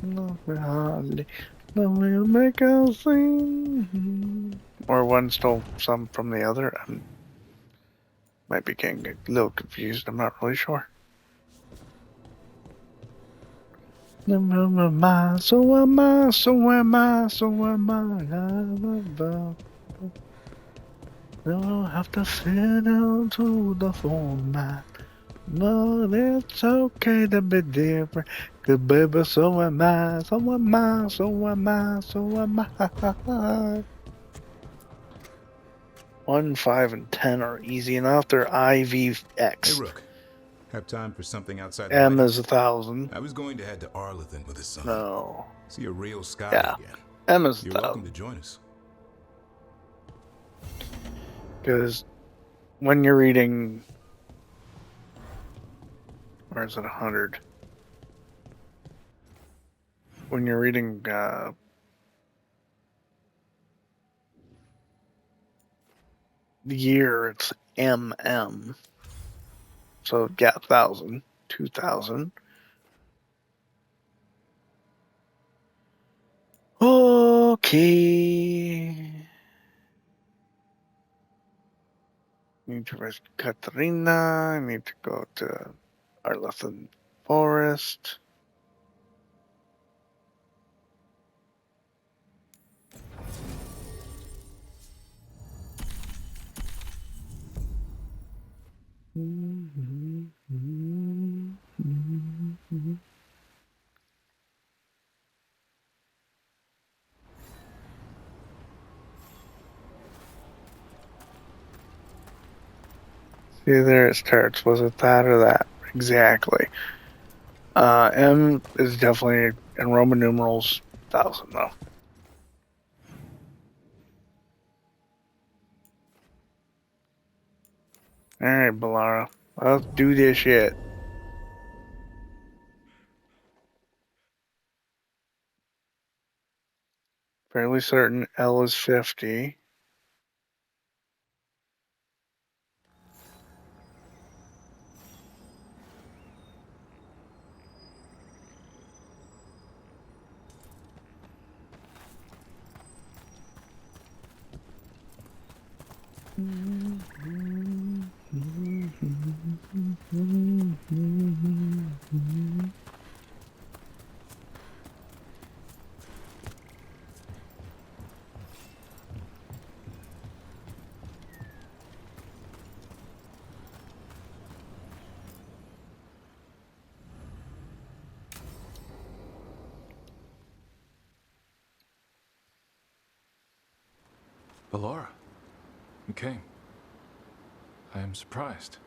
We'll make us sing. Or one stole some from the other. Might be getting a little confused. I'm not really sure. So am I, so am I, so am I, so am I. Don't have to fit into the format. No, it's okay to be different. Cause baby, so am I, so am I, so am I, so am I. 1, 5, and 10 are easy enough. They're IVX. Hey, Rook. Have time for something outside the M way? is 1,000. I was going to head to Arlithan with his son. No. See a real sky Yeah. again. M is 1,000. You're welcome to join us. Because when you're reading, or is it 100? When you're reading the year, it's MM. So yeah, 1,000, 2,000. Okay. Need to rescue Katerina. I need to go to Arlithan Forest. See, there it starts. Was it that or that? Exactly. M is definitely in Roman numerals 1,000 though. Alright, Balara. Let's do this shit. Fairly certain L is 50. Balara, you came. I am surprised.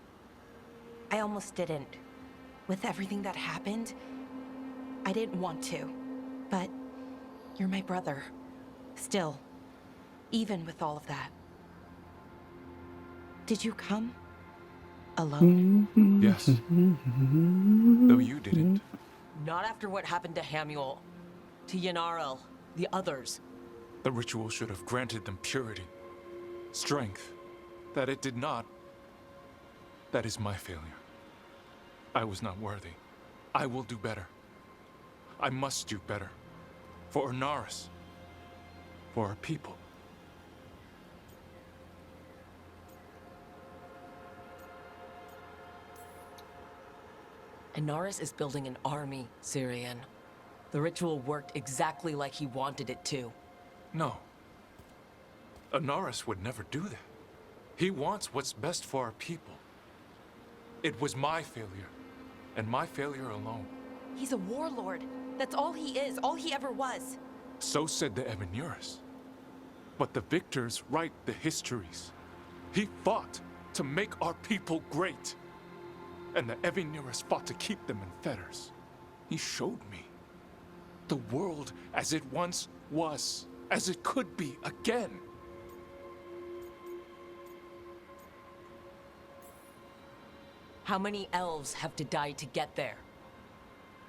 I almost didn't. With everything that happened, I didn't want to. But you're my brother. Still, even with all of that. Did you come alone? Yes. Though you didn't. Not after what happened to Hamuel, to Yanarel, the others. The ritual should have granted them purity, strength. That it did not. That is my failure. I was not worthy. I will do better. I must do better. For Ornaris. For our people. Ornaris is building an army, Syrian. The ritual worked exactly like he wanted it to. No. Ornaris would never do that. He wants what's best for our people. It was my failure, and my failure alone. He's a warlord. That's all he is, all he ever was. So said the Ebenuris. But the victors write the histories. He fought to make our people great. And the Ebenuris fought to keep them in fetters. He showed me the world as it once was, as it could be again. How many elves have to die to get there?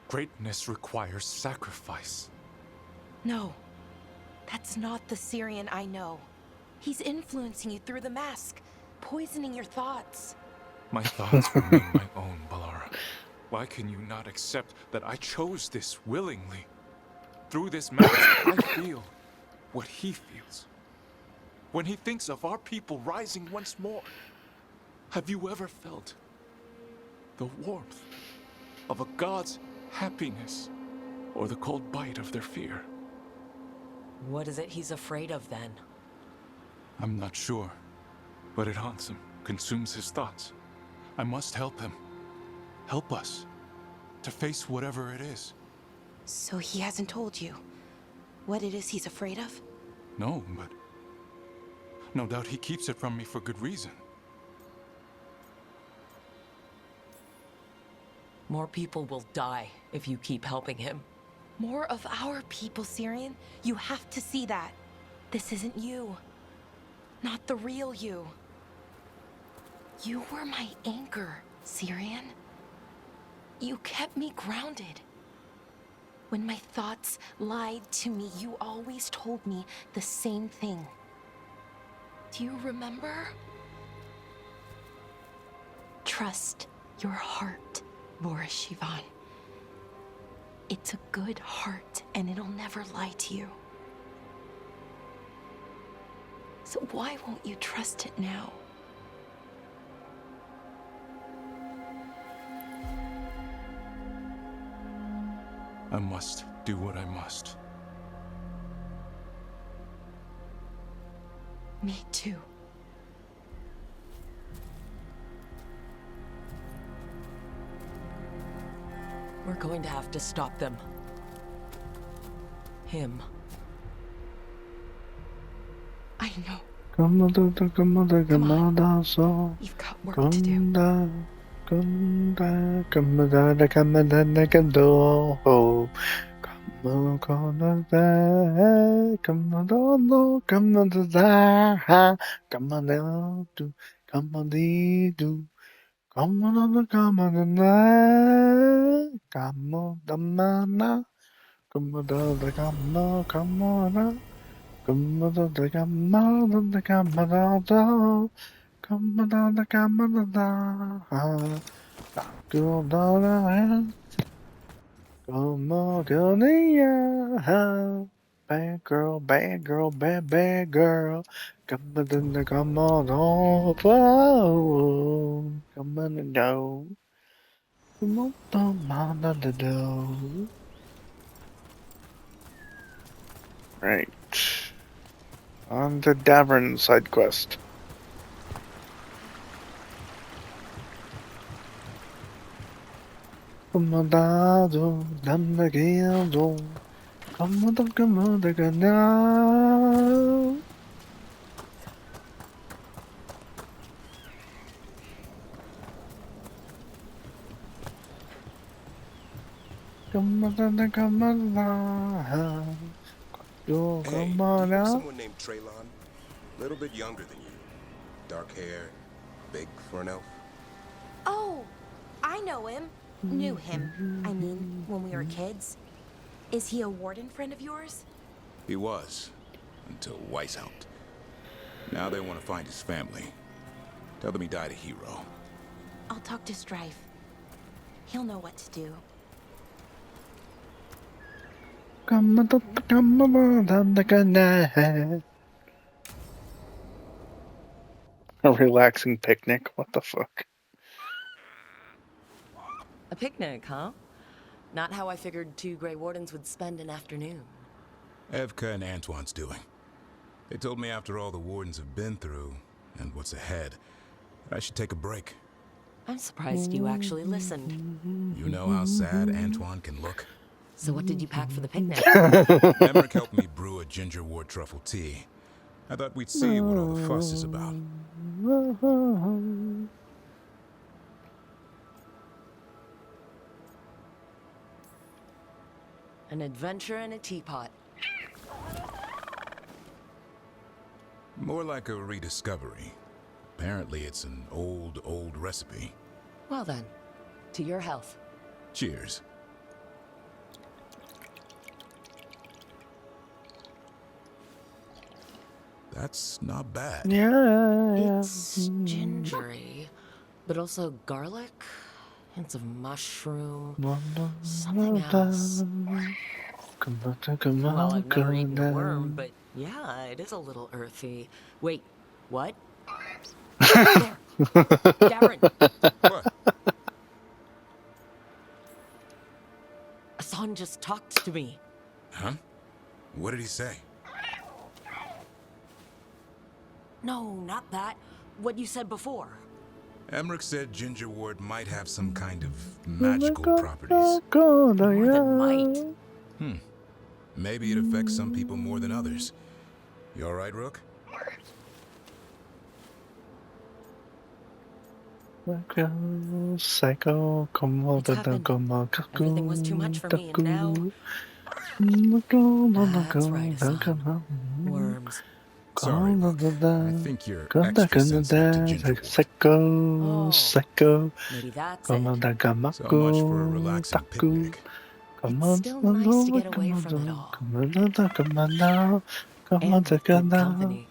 Greatness requires sacrifice. No, that's not the Syrian I know. He's influencing you through the mask, poisoning your thoughts. My thoughts remain my own, Balara. Why can you not accept that I chose this willingly? Through this mask, I feel what he feels. When he thinks of our people rising once more, have you ever felt the warmth of a god's happiness or the cold bite of their fear? What is it he's afraid of then? I'm not sure, but it haunts him, consumes his thoughts. I must help him. Help us to face whatever it is. So he hasn't told you what it is he's afraid of? No, but no doubt he keeps it from me for good reason. More people will die if you keep helping him. More of our people, Syrian. You have to see that. This isn't you. Not the real you. You were my anchor, Syrian. You kept me grounded. When my thoughts lied to me, you always told me the same thing. Do you remember? Trust your heart, Boris Shivan. It's a good heart, and it'll never lie to you. So why won't you trust it now? I must do what I must. Me too. We're going to have to stop them. Him. I know. You've got work to do. Bad girl, bad girl, bad girl. Come on, come on, oh, come on and go. Come on, do. Right. On to Davern side quest. Come on, come on, now. Come on now. Hey, Come on do you know now. someone named Traylon? Little bit younger than you. Dark hair, big for an elf. Oh, I know him. Knew him, I mean, when we were kids. Is he a warden friend of yours? He was, until Weiss helped. Now they want to find his family. Tell them he died a hero. I'll talk to Strife. He'll know what to do. A relaxing picnic? What the fuck? A picnic, huh? Not how I figured 2 Grey Wardens would spend an afternoon. Evka and Antoine's doing. They told me after all the Wardens have been through, and what's ahead, that I should take a break. I'm surprised you actually listened. You know how sad Antoine can look? So what did you pack for the picnic? Emmerich helped me brew a ginger wort truffle tea. I thought we'd see what all the fuss is about. An adventure in a teapot. More like a rediscovery. Apparently it's an old recipe. Well then, to your health. Cheers. That's not bad. Yeah. It's gingery, but also garlic, hints of mushroom, something else. Well, I've never eaten a worm, but yeah, it is a little earthy. Wait, what? There! Darren! What? Hassan just talked to me. Huh? What did he say? No, not that. What you said before. Emmerich said ginger wort might have some kind of magical properties. More than might. Maybe it affects some people more than others. You alright, Rook? Psycho, Everything was too much for me, and now... That's right, Hassan. Worms. Sorry, Rook. I think you're extra sensitive to ginger wort. Psycho. Maybe that's So much for a relaxing picnic. It's still nice to get away from it all. And with good company.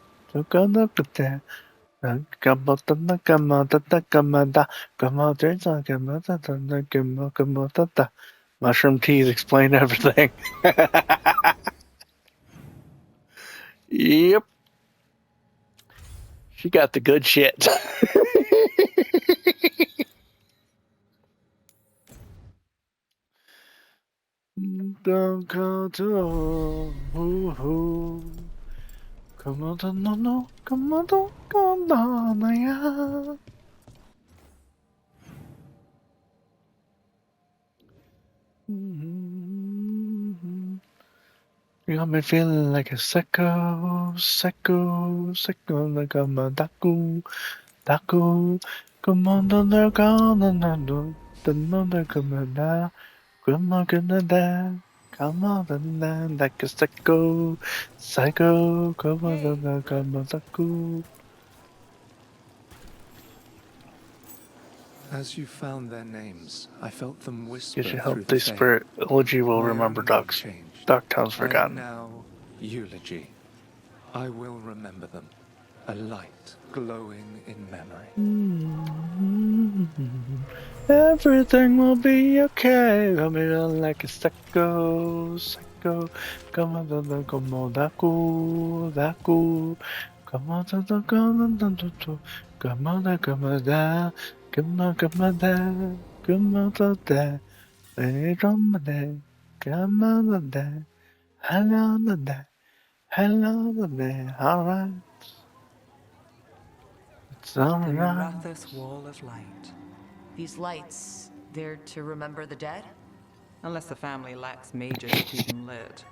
Mushroom teas explain everything. Yep. She got the good shit. Don't go to come on, no, come on, yeah. You got me feeling like a psycho, like I'm a daku. Come on, no, come on, like a psycho, come on, daku. As you found their names, I felt them whisper Get your through healthy the spirit. Elegy will remember Doc's Town's forgotten. Now, eulogy. I will remember them. A light glowing in memory. Everything will be okay. Come on, like a psycho. Come on, daku. Come on, alright. It's The alright. Marathas Wall of Light. These lights, they're to remember the dead? Unless the family lacks mages to keep them lit,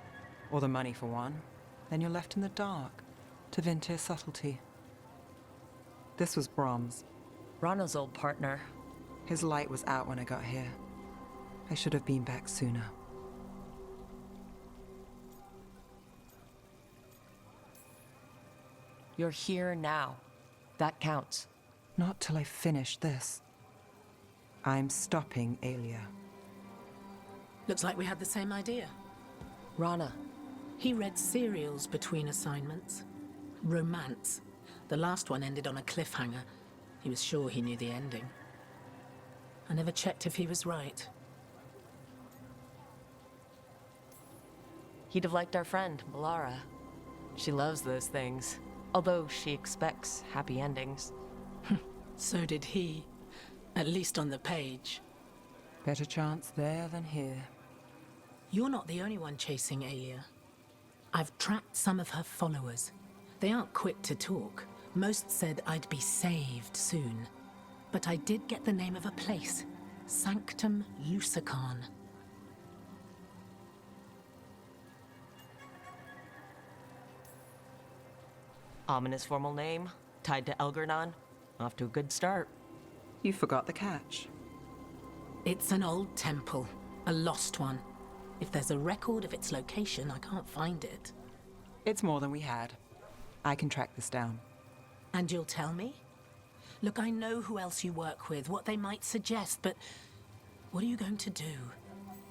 or the money for one, then you're left in the dark to vent their subtlety. This was Brahms. Rana's old partner. His light was out when I got here. I should have been back sooner. You're here now. That counts. Not till I finish this. I'm stopping Aelia. Looks like we had the same idea. Rana. He read serials between assignments. Romance. The last one ended on a cliffhanger. He was sure he knew the ending. I never checked if he was right. He'd have liked our friend, Melara. She loves those things, although she expects happy endings. So did he. At least on the page. Better chance there than here. You're not the only one chasing Aelia. I've tracked some of her followers. They aren't quick to talk. Most said I'd be saved soon. But I did get the name of a place. Sanctum Lucican. Ominous formal name, tied to Elgarnon. Off to a good start. You forgot the catch. It's an old temple. A lost one. If there's a record of its location, I can't find it. It's more than we had. I can track this down. And you'll tell me? Look, I know who else you work with, what they might suggest, but what are you going to do?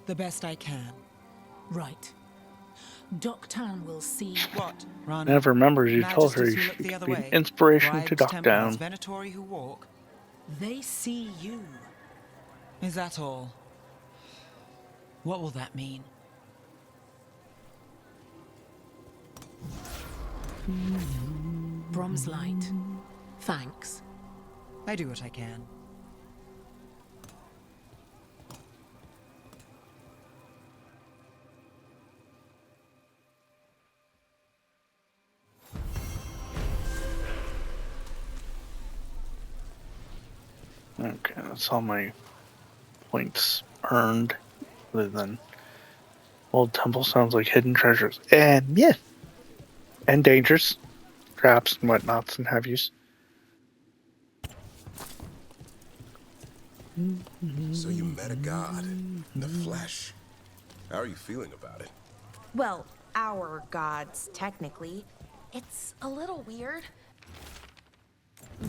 The best I can. Right. Docktown will see what? Never remembers you told her she could be an inspiration to Docktown. Venatori who walk. They see you. Is that all? What will that mean? Brom's light. Thanks. I do what I can. Okay, that's all my points earned. Other than old temple sounds like hidden treasures. And yeah. And dangers. Traps and whatnots and have yous. So you met a god in the flesh. How are you feeling about it? Well, our gods, technically. It's a little weird.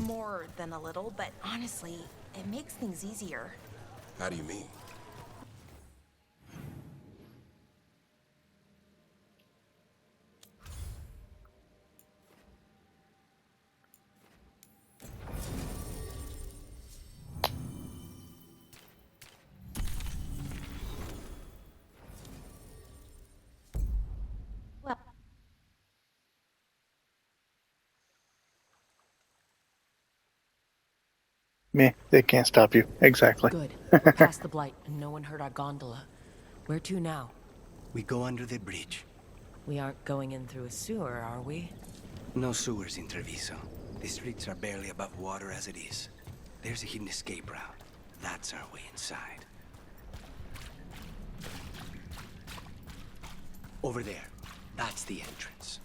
More than a little, but honestly, it makes things easier. How do you mean? Meh, they can't stop you. Exactly. Good. We're past the blight, and no one heard our gondola. Where to now? We go under the bridge. We aren't going in through a sewer, are we? No sewers in Treviso. The streets are barely above water as it is. There's a hidden escape route. That's our way inside. Over there. That's the entrance.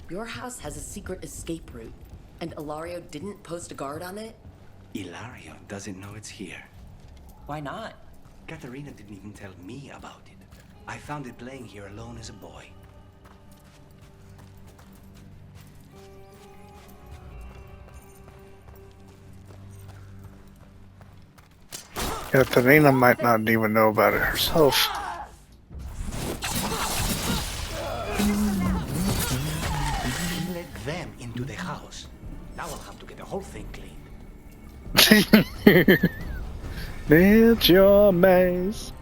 Your house has a secret escape route, and Ilario didn't post a guard on it? Ilario doesn't know it's here. Why not? Katarina didn't even tell me about it. I found it playing here alone as a boy. Katarina might not even know about it herself. Let them into the house. Now I'll have to get the whole thing cleaned. It's your maze.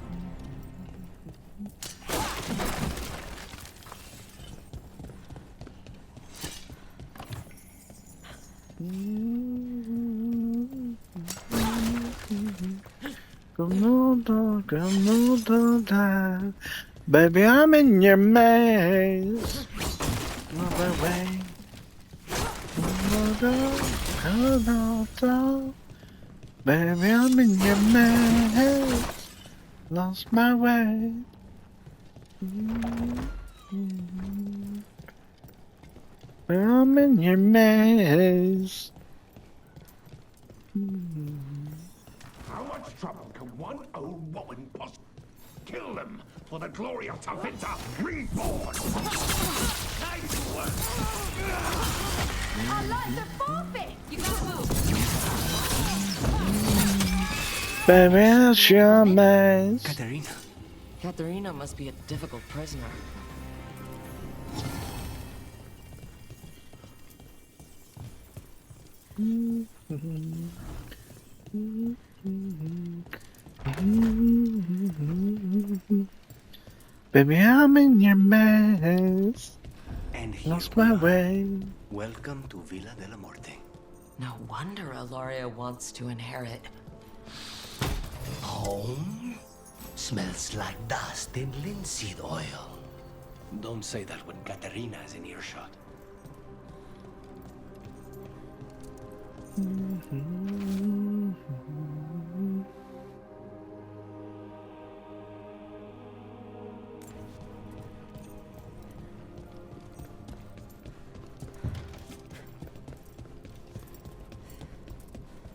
Baby, I'm in your maze. Move away. Baby, I'm in your maze. Lost my way. I'm in your maze. How much trouble can one old woman possibly kill them? for the glory of Tavinta reborn! Nice work! I'd like to forfeit! You gotta move! Baby, your man. Katerina. Katerina must be a difficult prisoner. Baby, I'm in your mess. And here Lost we my are. way. Welcome to Villa de la Muerte. No wonder Ilaria wants to inherit. Home? Smells like dust and linseed oil. Don't say that when Katerina is in earshot.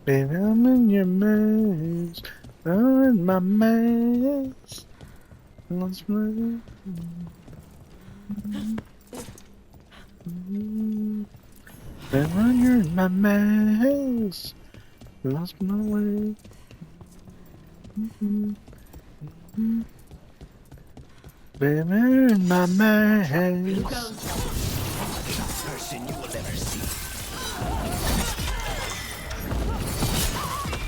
Baby, I'm in your mess. I'm in my mess. Lost my Baby, you're in my mess. Lost my way. Baby, you're in my mess. Person you will ever see.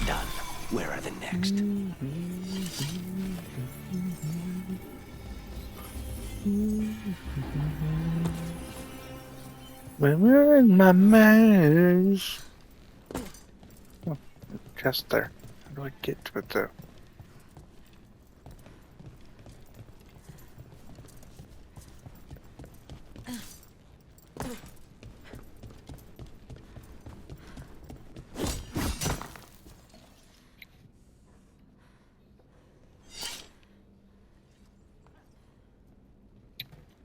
Done. Where are the next? Baby, you're in my mess. Oh, chest there. How do I get to it though?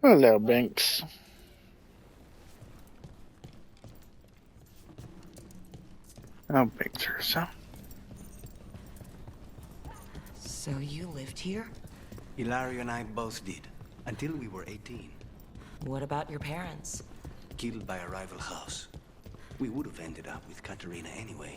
Hello, Binks. Oh, Binks or so. So you lived here? Ilario and I both did, until we were 18. What about your parents? Killed by a rival house. We would have ended up with Katerina anyway.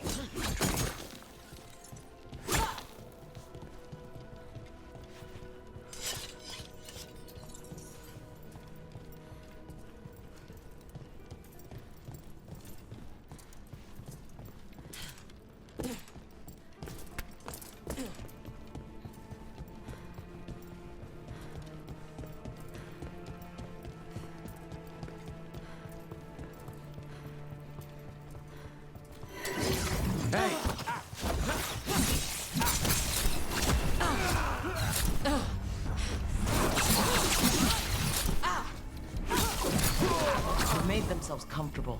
They've made themselves comfortable,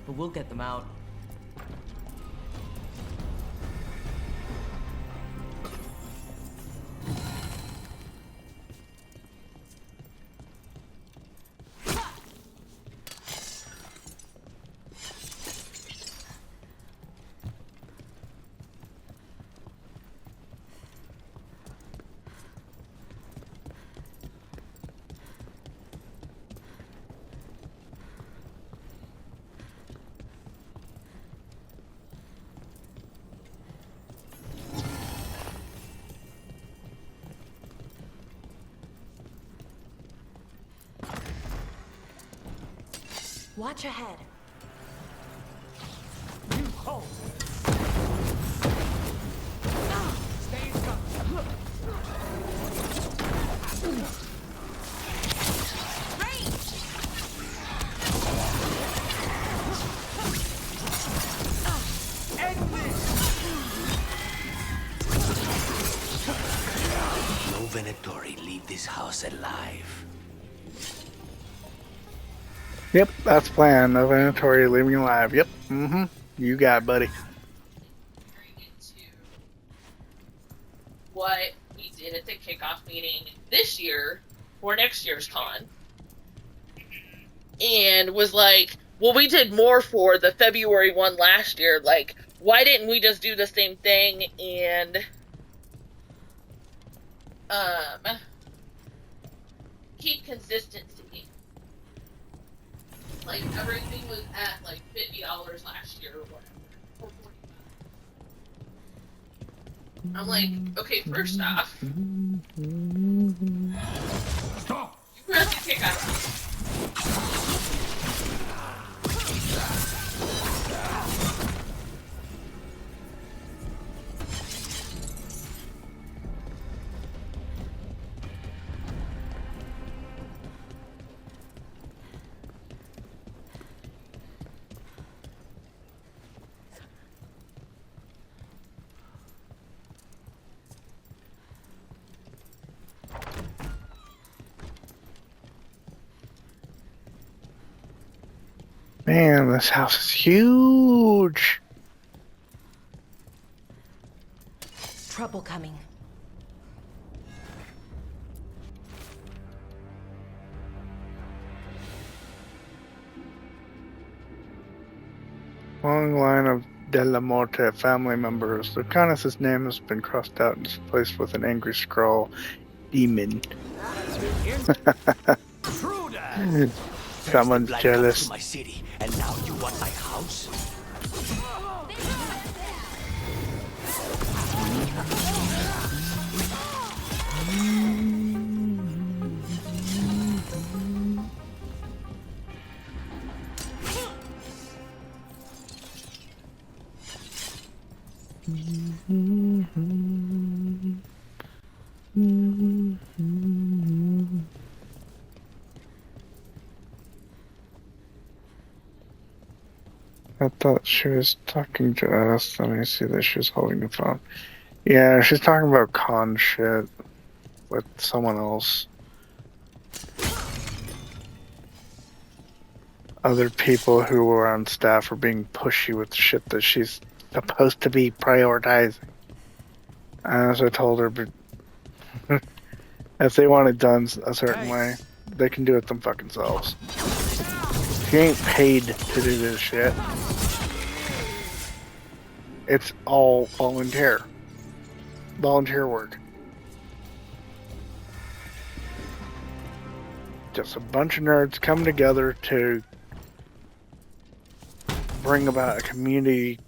but we'll get them out. Watch ahead. You hold. Stay in No Venatori leave this house alive. Yep, that's the plan. No Venatori leaving alive. Yep. You got it, buddy. What we did at the kickoff meeting this year for next year's con. And was like, well, we did more for the February one last year. Like, why didn't we just do the same thing and keep consistency. Like, everything was at, like, $50 last year or whatever. Or $40. I'm like, okay, first off... Stop! You really kick out. Man, this house is huge. Trouble coming. Long line of De La Morte family members. Lucanus' name has been crossed out and replaced with an angry scrawl. Demon. Someone's jealous. My city, and now you want my house? I thought she was talking to us, then I see that she was holding the phone. Yeah, she's talking about con shit with someone else. Other people who were on staff are being pushy with shit that she's supposed to be prioritizing. As I told her, but if they want it done a certain way, they can do it them fucking selves. She ain't paid to do this shit. It's all volunteer. Volunteer work. Just a bunch of nerds coming together to bring about a community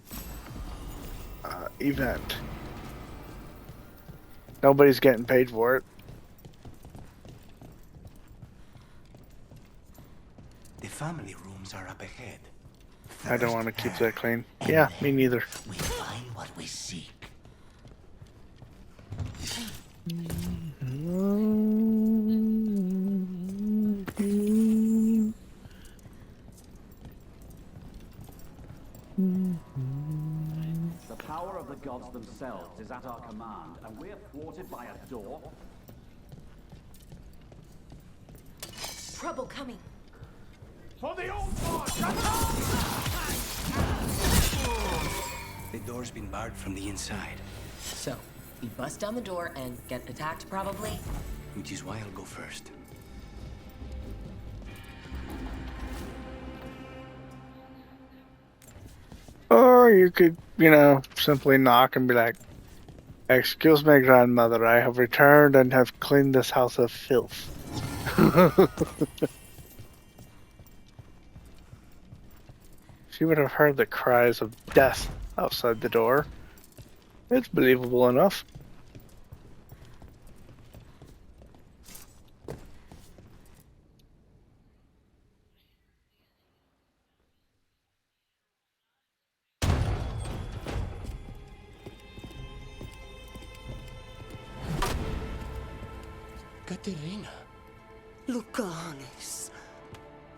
event. Nobody's getting paid for it. The family rooms are up ahead. I don't want to keep that clean. Yeah, me neither. We find what we seek. The power of the gods themselves is at our command, and we're thwarted by a door. Trouble coming. For the old god! The door's been barred from the inside. So, we bust down the door and get attacked, probably? Which is why I'll go first. Or you could, simply knock and be like, "Excuse me, grandmother, I have returned and have cleaned this house of filth." She would have heard the cries of death outside the door. It's believable enough. Katerina. Lucanus.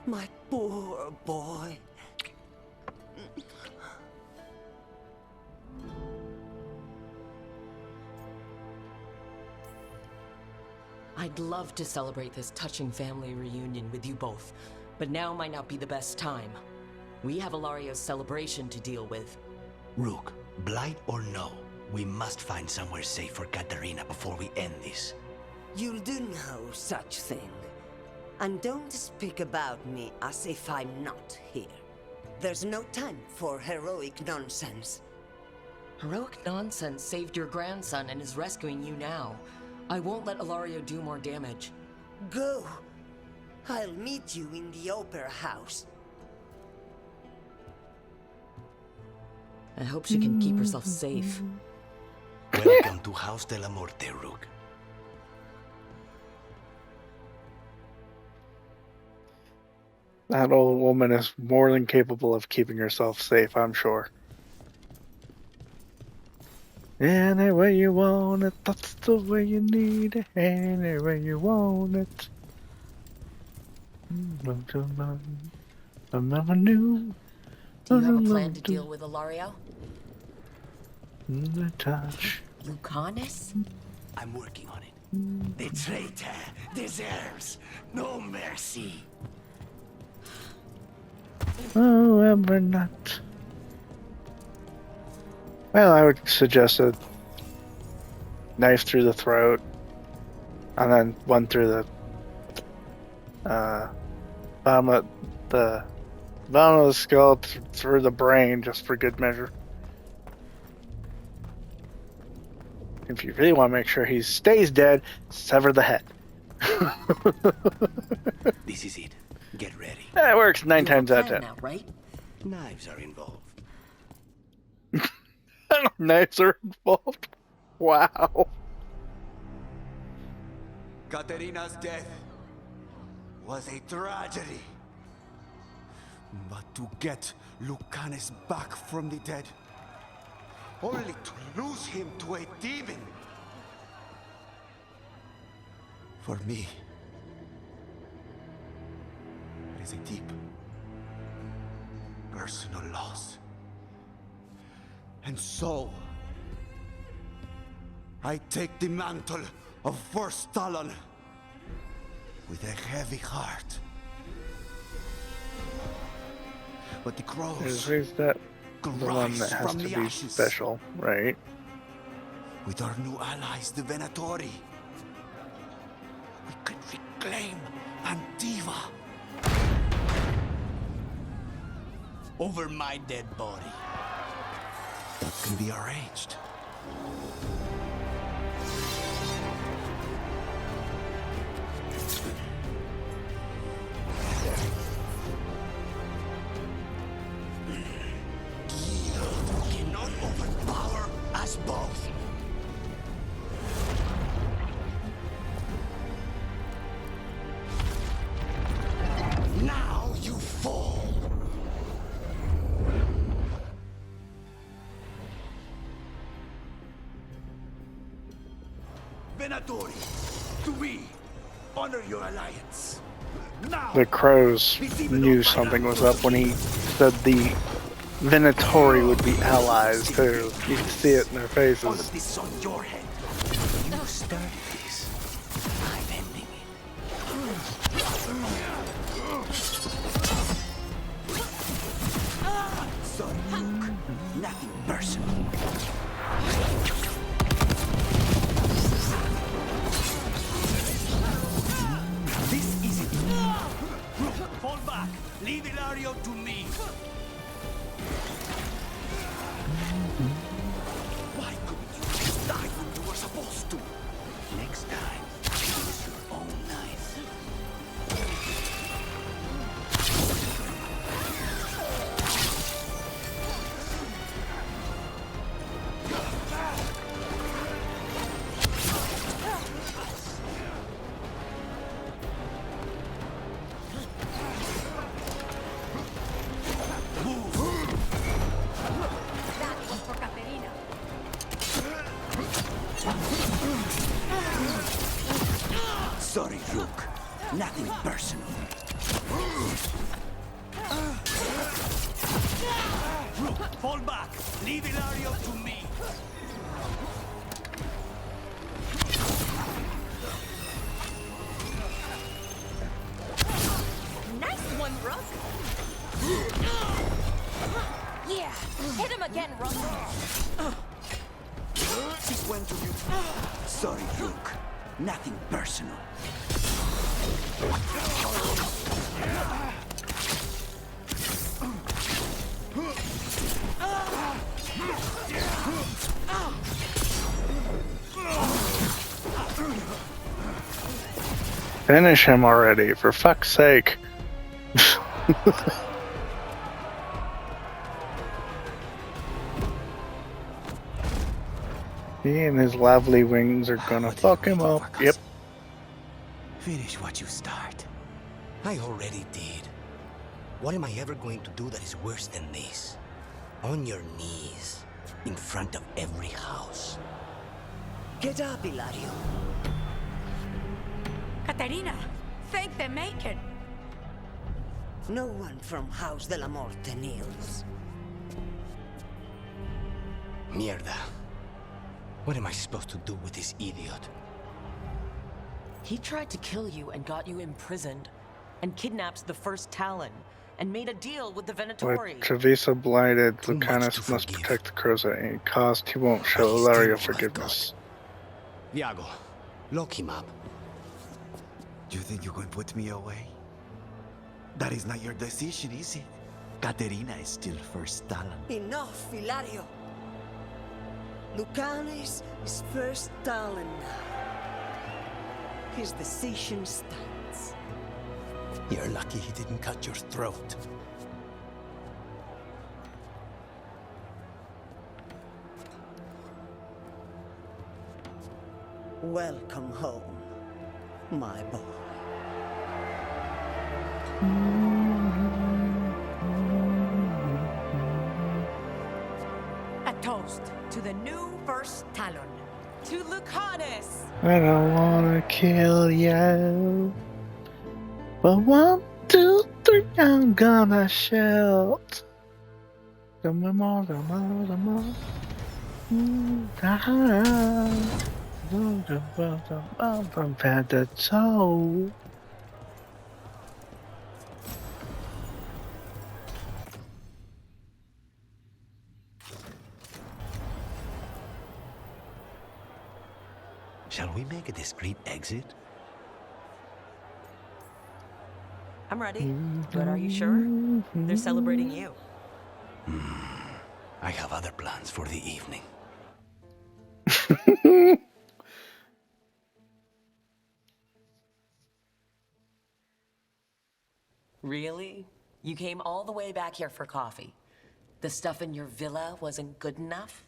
My poor boy. I'd love to celebrate this touching family reunion with you both, but now might not be the best time. We have Ilario's celebration to deal with. Rook, blight or no, we must find somewhere safe for Katerina before we end this. You'll do no such thing. And don't speak about me as if I'm not here. There's no time for heroic nonsense. Heroic nonsense saved your grandson and is rescuing you now. I won't let Ilario do more damage. Go I'll meet you in the opera house. I hope she can keep herself safe. Welcome to House de la Muerte, Rook. That old woman is more than capable of keeping herself safe, I'm sure. Any way you want it, that's the way you need it. Any way you want it. I never knew. Do you have a plan to deal with Ilario? The touch. Lucanus? I'm working on it. The traitor deserves no mercy. Oh, ever not. Well, I would suggest a knife through the throat, and then one through the bottom of the skull through the brain, just for good measure. If you really want to make sure he stays dead, sever the head. This is it. Get ready. That works 9 times out of 10. Now, right? Knives are involved. Knives are involved. Wow. Katerina's death was a tragedy. But to get Lucanus back from the dead, only to lose him to a demon. For me, it is a deep, personal loss. And so, I take the mantle of First Talon with a heavy heart. But the crows Is that the one that has to be ashes. special, right? With our new allies, the Venatori, we could reclaim Antiva. Over my dead body. That can be arranged. Cannot overpower us both. Now you fall. Venatori, to we honor your alliance. Now, The crows knew something was up when he said the Venatori would be allies too. You could see it in their all faces. of this on your head. You started this. I'm ending it. Sorry, Luke. Nothing personal. This isn't. Rook, fall back. Leave Ilario to me. Why couldn't you just die when you were supposed to? Next time, use your own knife. That was for Caterina. Sorry, Rook. Nothing personal. Rook, fall back. Leave Ilario to me. Nice one, Rook. Yeah, hit him again, Rook. This went to you. Sorry, Rook. Nothing personal. Finish him already, for fuck's sake. He and his lovely wings are gonna fuck him up. Yep. Finish what you start. I already did. What am I ever going to do that is worse than this? On your knees, in front of every house. Get up, Hilario. Caterina, thank the Maker. No one from House de la Morte kneels. Mierda. What am I supposed to do with this idiot? He tried to kill you and got you imprisoned, and kidnapped the first Talon, and made a deal with the Venatori. With Treviso blighted, Lucanus must protect the crows at any cost. He won't show Ilario forgiveness. Viago, lock him up. You think you can put me away? That is not your decision, is it? Caterina is still first Talon. Enough, Hilario. Lucanus is first Talon now. His decision stands. You're lucky he didn't cut your throat. Welcome home, my boy. A toast to the new first Talon. To Lucanus! I don't wanna kill you. But 1, 2, 3, I'm gonna shout. From head to toe. Shall we make a discreet exit? I'm ready, but are you sure? They're celebrating you. I have other plans for the evening. Really? You came all the way back here for coffee? The stuff in your villa wasn't good enough?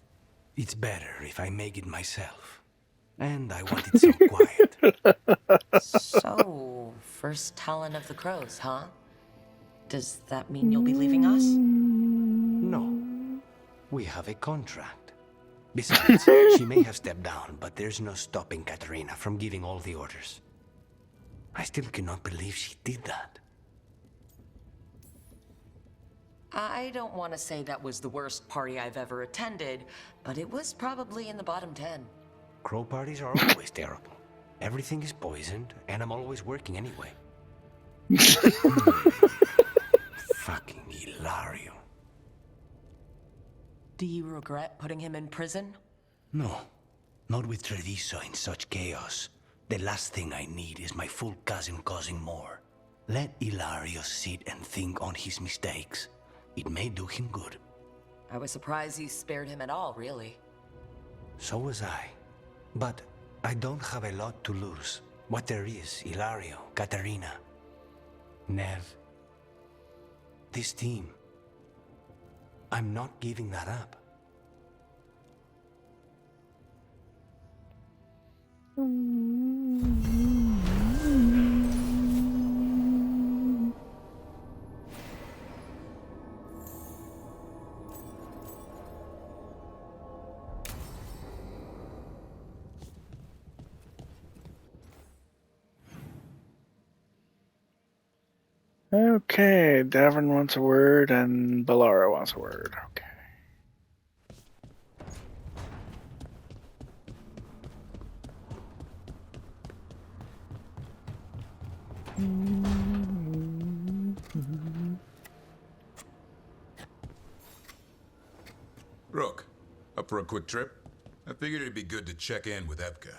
It's better if I make it myself. And I want it so quiet. So, first Talon of the Crows, huh? Does that mean you'll be leaving us? No. We have a contract. Besides, she may have stepped down, but there's no stopping Caterina from giving all the orders. I still cannot believe she did that. I don't want to say that was the worst party I've ever attended, but it was probably in the bottom 10. Crow parties are always terrible. Everything is poisoned, and I'm always working anyway. Fucking Hilario. Do you regret putting him in prison? No, not with Treviso in such chaos. The last thing I need is my full cousin causing more. Let Hilario sit and think on his mistakes. It may do him good. I was surprised you spared him at all, really. So was I. But I don't have a lot to lose. What there is, Hilario, Caterina, Nev, this team. I'm not giving that up. Okay, Davin wants a word and Bellara wants a word. Okay. Rook, up for a quick trip? I figured it'd be good to check in with Ebka.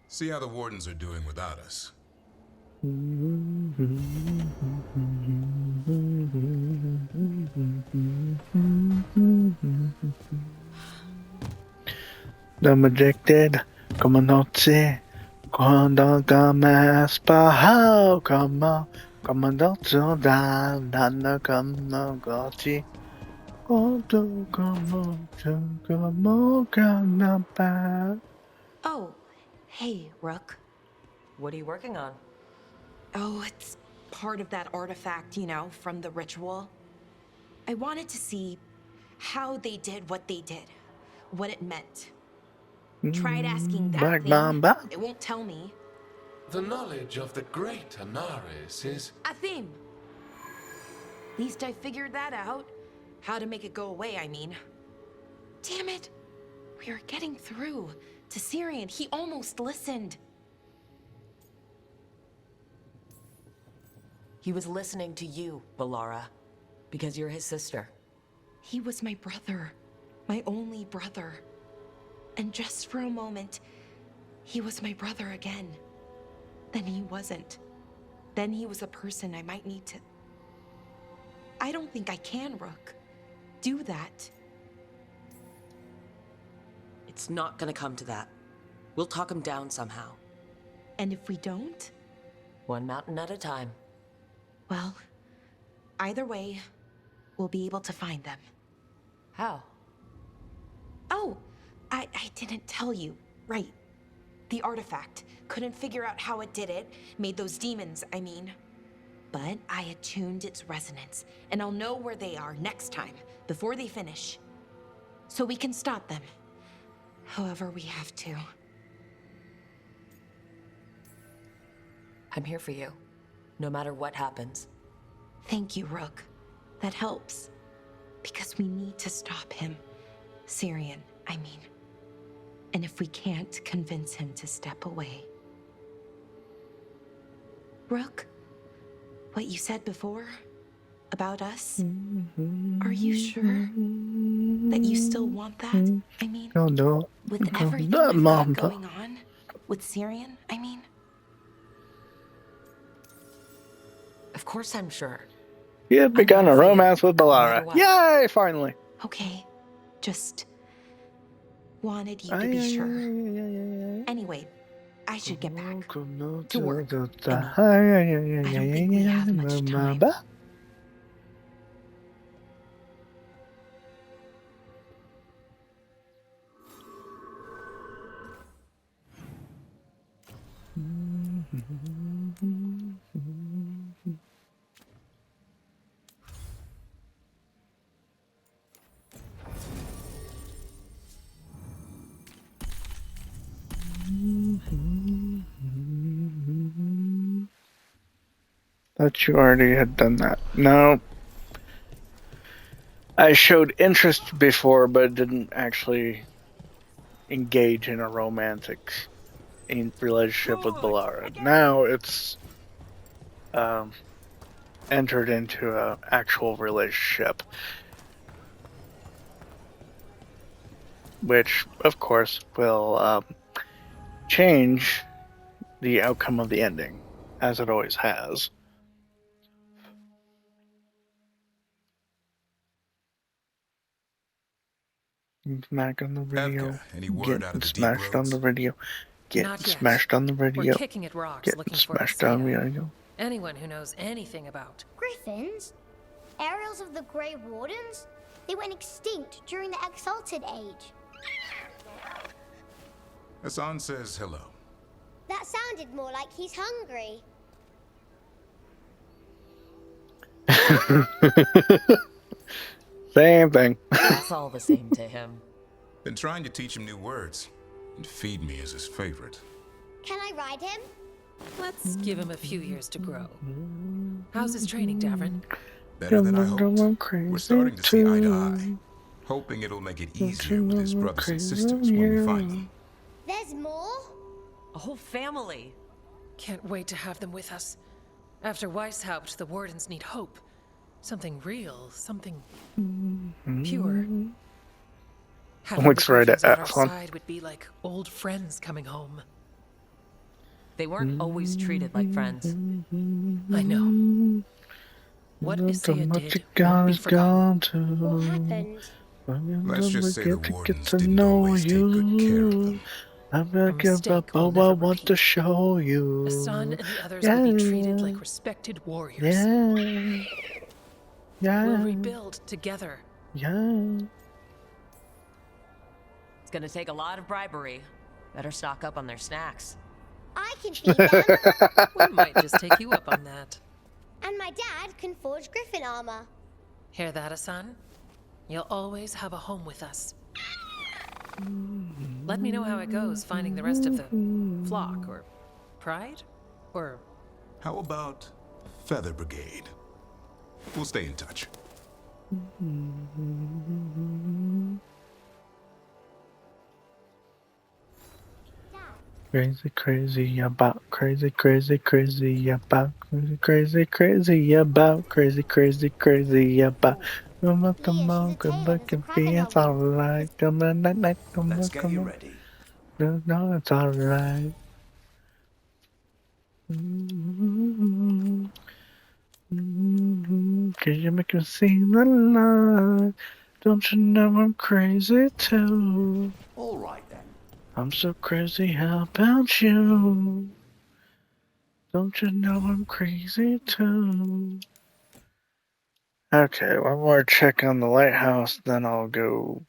See how the Wardens are doing without us. I'm addicted, como noche, Quando começa a como não dá nada como gote. Quando como canapa. Oh, hey, Rook. What are you working on? Oh, it's part of that artifact, you know, from the ritual. I wanted to see how they did what they did, what it meant. Tried asking that Black thing. Mamba. It won't tell me. The knowledge of the great Anaris is... A theme. At least I figured that out. How to make it go away, I mean. Damn it. We were getting through to Syrian. He almost listened. He was listening to you, Balara, because you're his sister. He was my brother. My only brother. And just for a moment, he was my brother again. Then he wasn't. Then he was a person I might need to... I don't think I can, Rook. Do that. It's not gonna come to that. We'll talk him down somehow. And if we don't? One mountain at a time. Well, either way, we'll be able to find them. How? Oh, I didn't tell you. Right. The artifact. Couldn't figure out how it did it. Made those demons, I mean. But I attuned its resonance, and I'll know where they are next time, before they finish. So we can stop them. However we have to. I'm here for you, no matter what happens. Thank you, Rook. That helps. Because we need to stop him. Syrian, I mean. And if we can't convince him to step away... Rook, what you said before about us, are you sure that you still want that? I mean, with everything we've got going on, with Syrian, I mean? Of course I'm sure. You have begun a romance with Balara. Yay, finally. Okay, just wanted you to be sure. Anyway, I should get back to work. I don't think we have much time. Thought you already had done that. No. I showed interest before, but didn't actually engage in a romantic relationship with Balara. Now it's entered into an actual relationship. Which, of course, will change the outcome of the ending, as it always has. Smack on the radio. Any word out of the smashed deep on the radio. Getting smashed on the radio. We're kicking at rocks Getting looking smashed for a on the Sia. radio. Anyone who knows anything about Griffins? Aerials of the Grey Wardens? They went extinct during the Exalted Age. Hassan says hello. That sounded more like he's hungry. Same thing. That's all the same to him. Been trying to teach him new words, and feed me is his favorite. Can I ride him? Let's give him a few years to grow. How's his training, Davrin? Better than I hoped. We're starting to see eye to eye. Hoping it'll make it easier with his brothers and sisters when we find them. There's more? A whole family. Can't wait to have them with us. After Weishaupt, the Wardens need hope. Something real, something pure. Having Looks the right at Griffins our F1. side would be like old friends coming home. They weren't always treated like friends. I know. What Isaiah did won't be forgotten. What happened? Let's just say the Wardens didn't always take good care of them. I'm gonna give up all I want to show you. Hassan and the others will be treated like respected warriors. Yeah. Yeah. We'll rebuild together. Yeah. It's gonna take a lot of bribery. Better stock up on their snacks. I can feed them. We might just take you up on that. And my dad can forge griffin armor. Hear that, Hassan? You'll always have a home with us. Let me know how it goes finding the rest of the flock, or pride, or... How about Feather Brigade? We'll stay in touch. Crazy, crazy about, crazy, crazy, crazy about, crazy, crazy, crazy about, crazy, crazy, crazy about. Come on, come on, come back and be, it's alright. Come on, night, night, come on, Let's get you come on. ready. No, no, it's alright. Cause you make me see the light. Don't you know I'm crazy too? All right then. I'm so crazy, how about you? Don't you know I'm crazy too? Okay, one more check on the lighthouse, then I'll go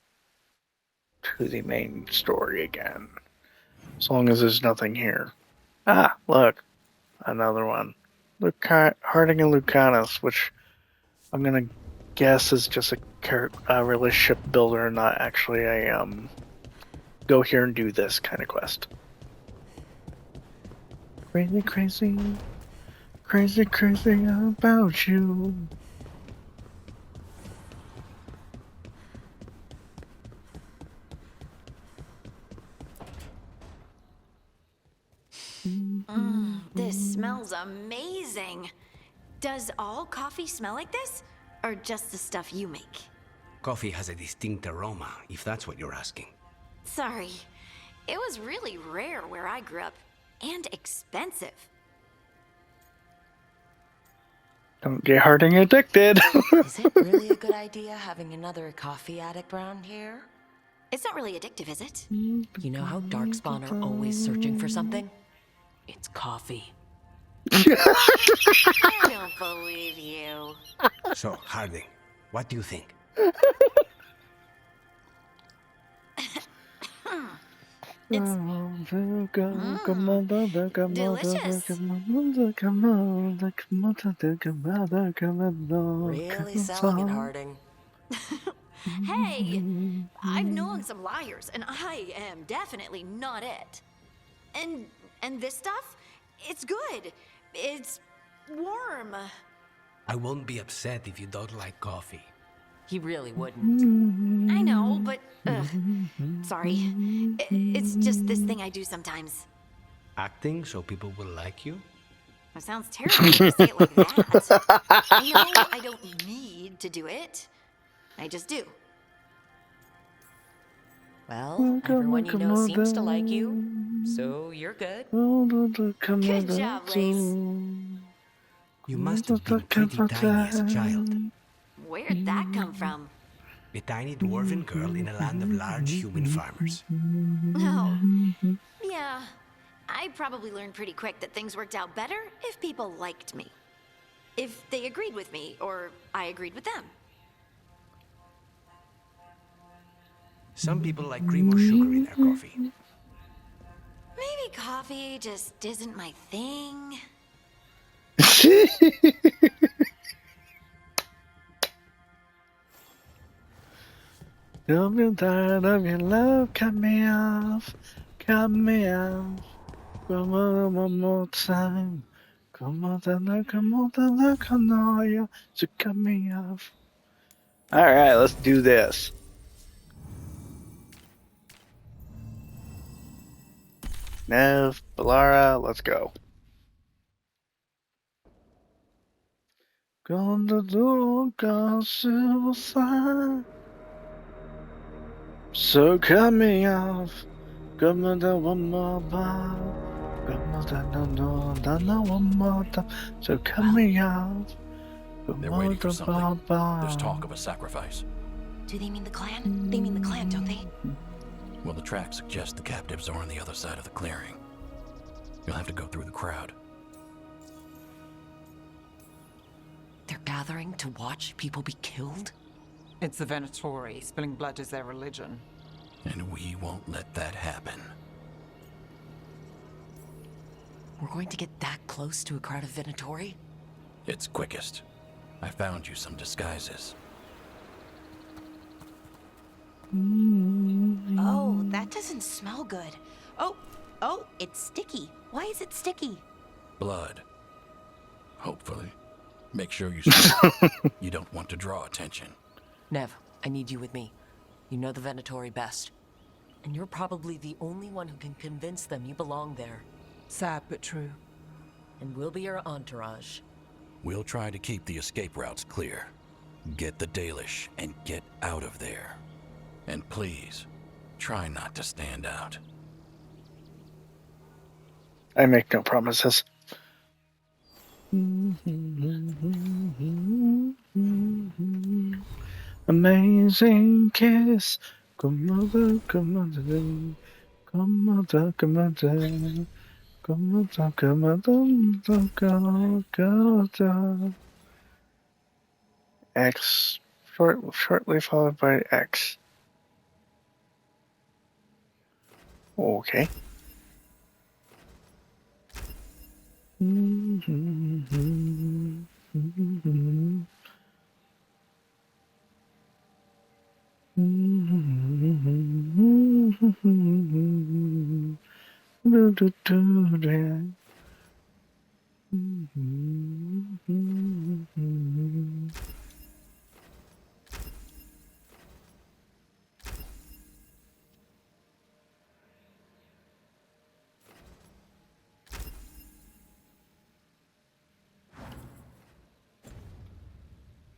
to the main story again. As long as there's nothing here. Ah, look. Another one. Harding and Lucanus, which I'm gonna guess is just a relationship builder, not actually a, go here and do this kind of quest. Crazy, crazy, crazy, crazy about you. This smells amazing. Does all coffee smell like this? Or just the stuff you make? Coffee has a distinct aroma, if that's what you're asking. Sorry. It was really rare where I grew up. And expensive. Don't get Harding addicted. Is it really a good idea having another coffee addict around here? It's not really addictive, is it? You know how Darkspawn are always searching for something? It's coffee. I don't believe you. So, Harding, what do you think? Really selling it, Harding. Hey, I've known some liars, and I am definitely not it. And this stuff, it's good. It's warm. I won't be upset if you don't like coffee. He really wouldn't. I know, but sorry. It's just this thing I do sometimes. Acting so people will like you? It sounds terrible when you say it like that. I know I don't need to do it. I just do. Well, everyone you know seems to like you, so you're good. Good job, Lace. You must have been pretty tiny as a child. Where'd that come from? A tiny dwarven girl in a land of large human farmers. Oh, yeah. I probably learned pretty quick that things worked out better if people liked me. If they agreed with me, or I agreed with them. Some people like cream or sugar in their coffee. Maybe coffee just isn't my thing. Don't be tired of your love, cut me off, cut me off. Come on one more time. Come on, come on, yeah. So cut me off. Alright, let's do this. Nev, Balara, let's go. Gonna do God's silver side. So cut me off. Come on, one more time. Come on, one more time. So cut me off. They're waiting for something. There's talk of a sacrifice. Do they mean the clan? They mean the clan, don't they? Well, the tracks suggest the captives are on the other side of the clearing. You'll have to go through the crowd. They're gathering to watch people be killed? It's the Venatori. Spilling blood is their religion. And we won't let that happen. We're going to get that close to a crowd of Venatori? It's quickest. I found you some disguises. Oh, that doesn't smell good. Oh, it's sticky. Why is it sticky? Blood. Hopefully. Make sure you stop. You don't want to draw attention. Nev, I need you with me. You know the Venatori best. And you're probably the only one who can convince them you belong there. Sad but true. And we'll be your entourage. We'll try to keep the escape routes clear. Get the Dalish and get out of there. And please, try not to stand out. I make no promises. Amazing kiss. Come on, come on, come on, come on, come on, come on. X shortly followed by X. Okay.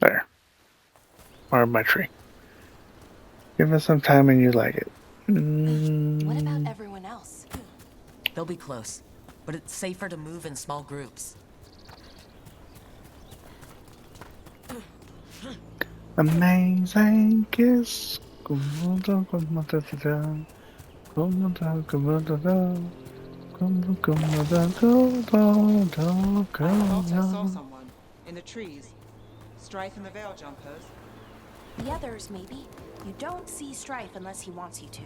There. Or my tree. Give us some time and you like it. What about everyone else? They'll be close, but it's safer to move in small groups. Amazing kiss. I thought I saw someone in the trees. Strife and the Veil Jumpers. The others, maybe. You don't see Strife unless he wants you to.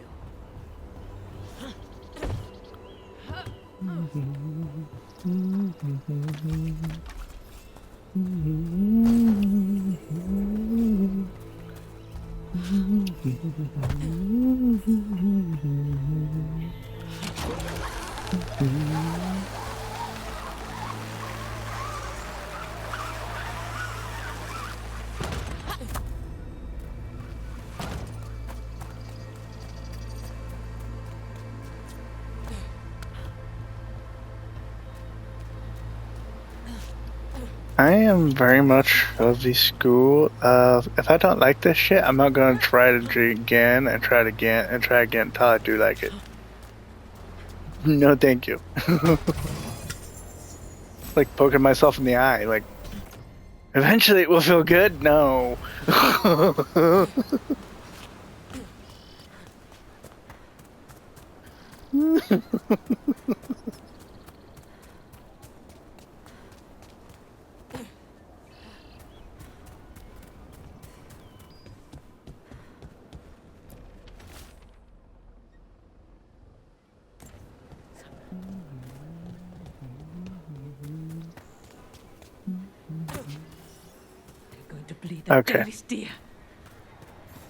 I am very much of the school of, if I don't like this shit, I'm not gonna try to do it again and try it again and try again until I do like it. No thank you. Like poking myself in the eye, like, eventually it will feel good? No. Okay.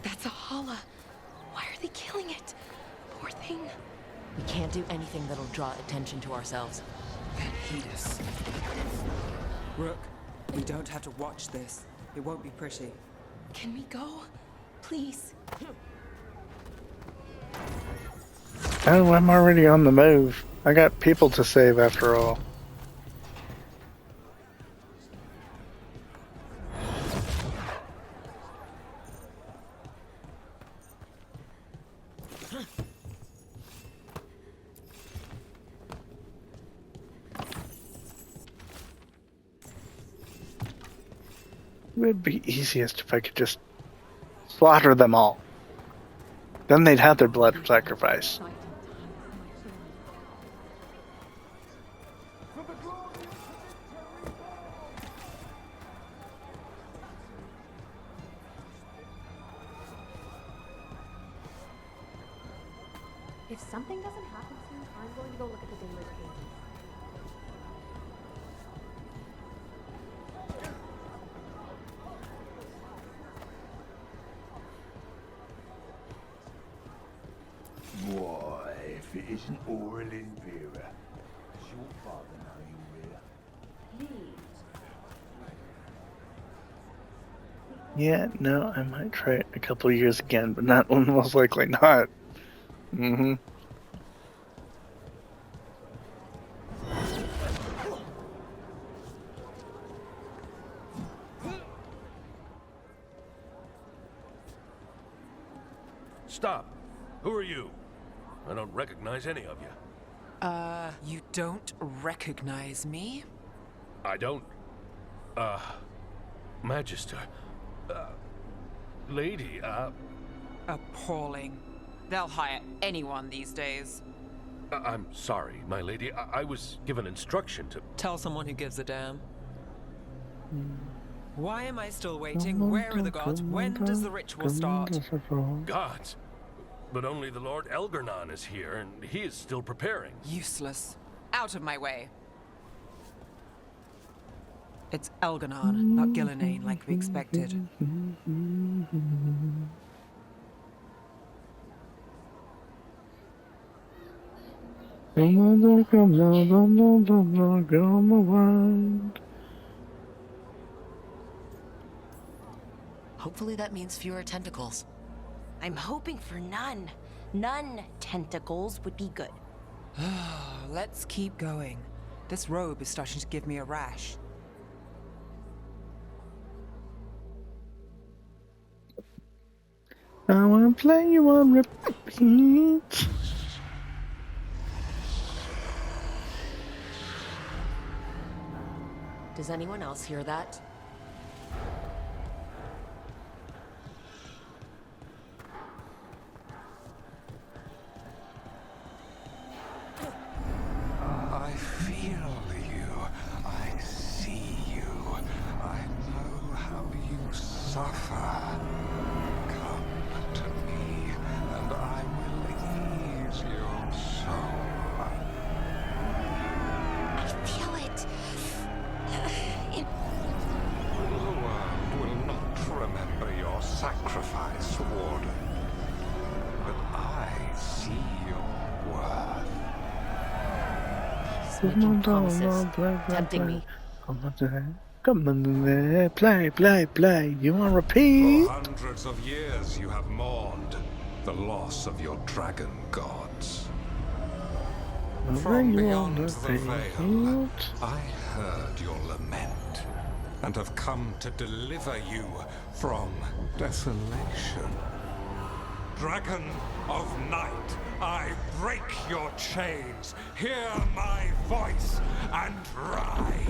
That's a holla. Why are they killing it? Poor thing. We can't do anything that'll draw attention to ourselves. Heed us. Rook, we don't have to watch this. It won't be pretty. Can we go? Please. Oh, I'm already on the move. I got people to save after all. It would be easiest if I could just slaughter them all. Then they'd have their blood sacrifice. If something doesn't happen soon, I'm going to go look at the Daily pages. Why, if it isn't Aurelin Vera, does your father know you, Vera? Please. Yeah, no, I might try it a couple of years again, but not most likely not. Mm-hmm. Stop. Who are you? I don't recognize any of you. You don't recognize me? I don't. Magister. Lady, Appalling. They'll hire anyone these days. I'm sorry, my lady. I was given instruction to... Tell someone who gives a damn. Why am I still waiting? Where are the gods? When does the ritual start? Gods? But only the Lord Elgarnon is here, and he is still preparing. Useless. Out of my way. It's Elgarnon, not Gillenane, like we expected. Hopefully that means fewer tentacles. I'm hoping for none. None tentacles would be good. Let's keep going. This robe is starting to give me a rash. I wanna play you on repeat. Does anyone else hear that? I feel you. I see you. I know how you suffer. Come to me, and I will ease your soul. I feel it. The world will not remember your sacrifice, Warden. But I see your worth. Making promises, tempting me. Come on there, play. You want to repeat? For hundreds of years you have mourned the loss of your dragon gods. From beyond the veil, I heard your lament and have come to deliver you from desolation. Dragon of night, I break your chains. Hear my voice and ride.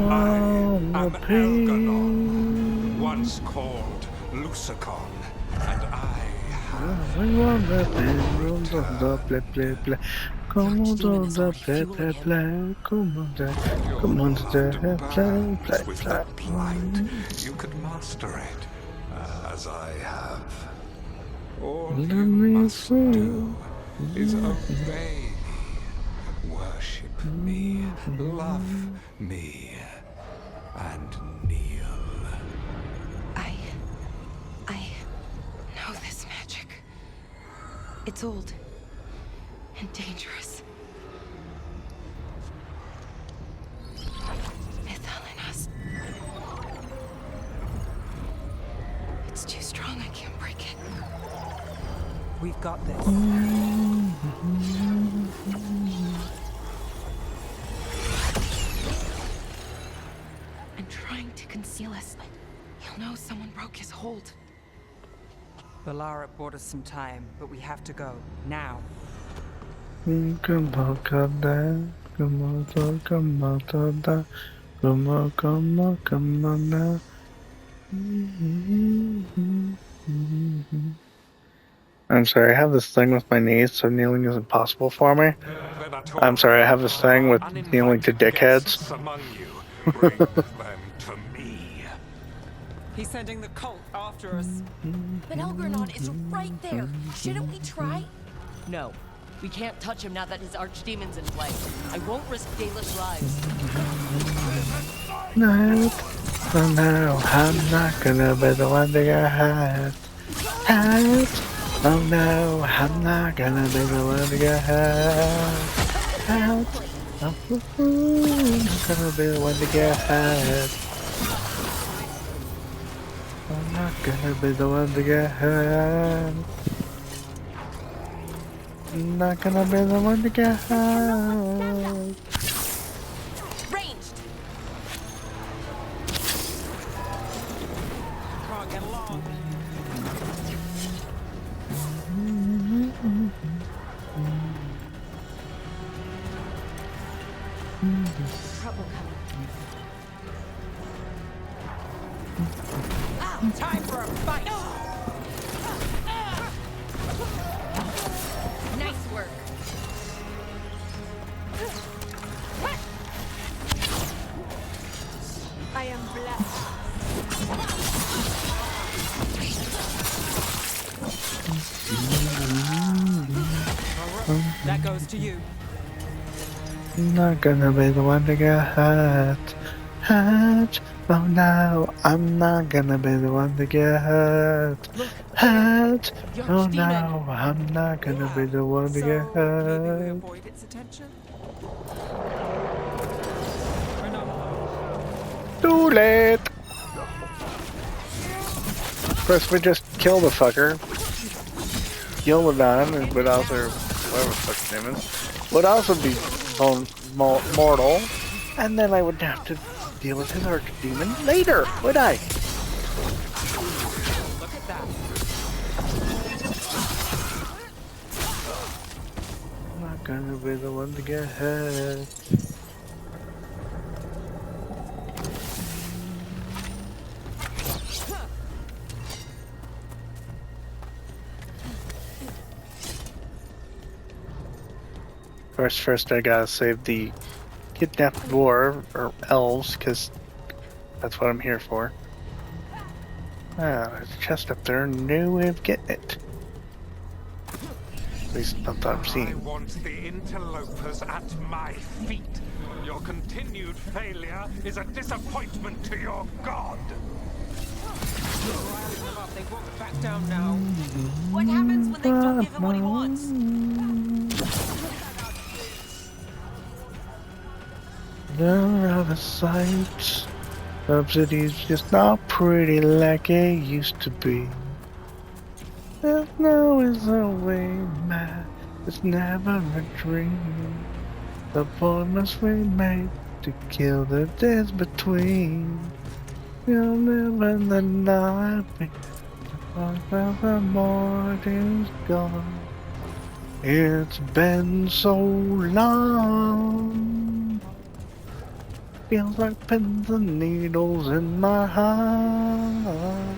I am Elgarnon, once called Lucicon, and I have Come on, play. with that plight, you could master it, as I have. All you must do is obey me, worship me, love me, and kneel. I know this magic. It's old and dangerous. Mythalinas. It's too strong, I can't break it. We've got this. I'm trying to conceal us, but he'll know someone broke his hold. Valara bought us some time, but we have to go. Now. Come on, Come on, come on, come on now. I'm sorry, I have this thing with my knees, so kneeling is impossible for me. I'm sorry, I have this thing with kneeling to dickheads. Among you, bring them to me. He's sending the cult after us. But Elgrenon is right there. Shouldn't we try? No. We can't touch him now that his archdemon's in play. I won't risk Dalish lives. No, oh no, I'm not gonna be the one to get hurt. Hurt. Oh no, I'm not gonna be the one to get hurt. Hurt. I'm not gonna be the one to get hurt. I'm not gonna be the one to get hurt. I'm not gonna be the one to get hurt. Ranged. Can't get along. Trouble coming. Time for a fight. Nice work. I am blessed. That goes to you. I'm not gonna be the one to get hurt. Hurt. Oh no, I'm not gonna be the one to get hurt. Hurt. Oh no, I'm not gonna be the one to get hurt. Avoid its attention. Too late. First, we just kill the fucker. Kill the Don, and would also, whatever the fuck his name is, would also be mortal, and then I would have to deal with his archdemon later, would I? Look at that. I'm not gonna be the one to get hurt. First I gotta save the kidnapped dwarf, or elves, because that's what I'm here for. Ah, there's a chest up there, no way of getting it. At least not that I've I seen. want the interlopers at my feet. Your continued failure is a disappointment to your god. They won't back down now. What happens when they don't give him what he wants? They're out of sight. Subsidy's just not pretty like it used to be. There's no is a way, man. It's never a dream. The appointments we made to kill the days between. You'll live in the night. The morning's gone. It's been so long. Feels like pins and needles in my heart.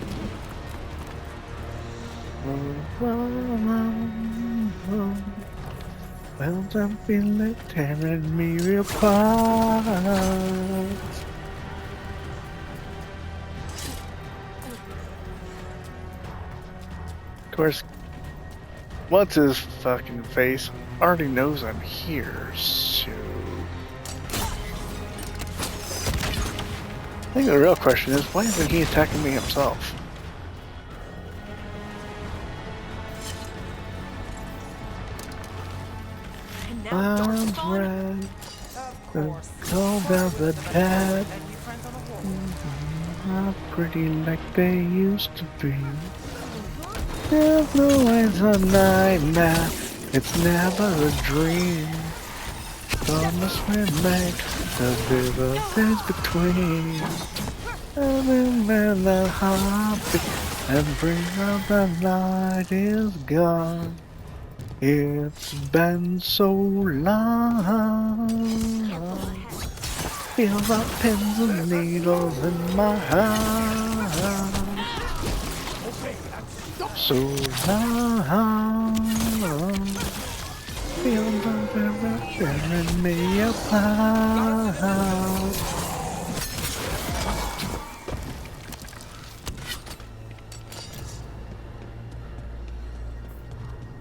Well, I feel it tearing me apart. Of course, what's his fucking face already knows I'm here, so... I think the real question is, why isn't he attacking me himself? Arms red, cold down the bed. Not pretty like they used to be. There's no ways a nightmare, it's never a dream. Promise we make the bigger things between. Every man that happy and bring out the light is gone. It's been so long. Feel the pins and needles in my heart. So long. Feel the river tearing me apart.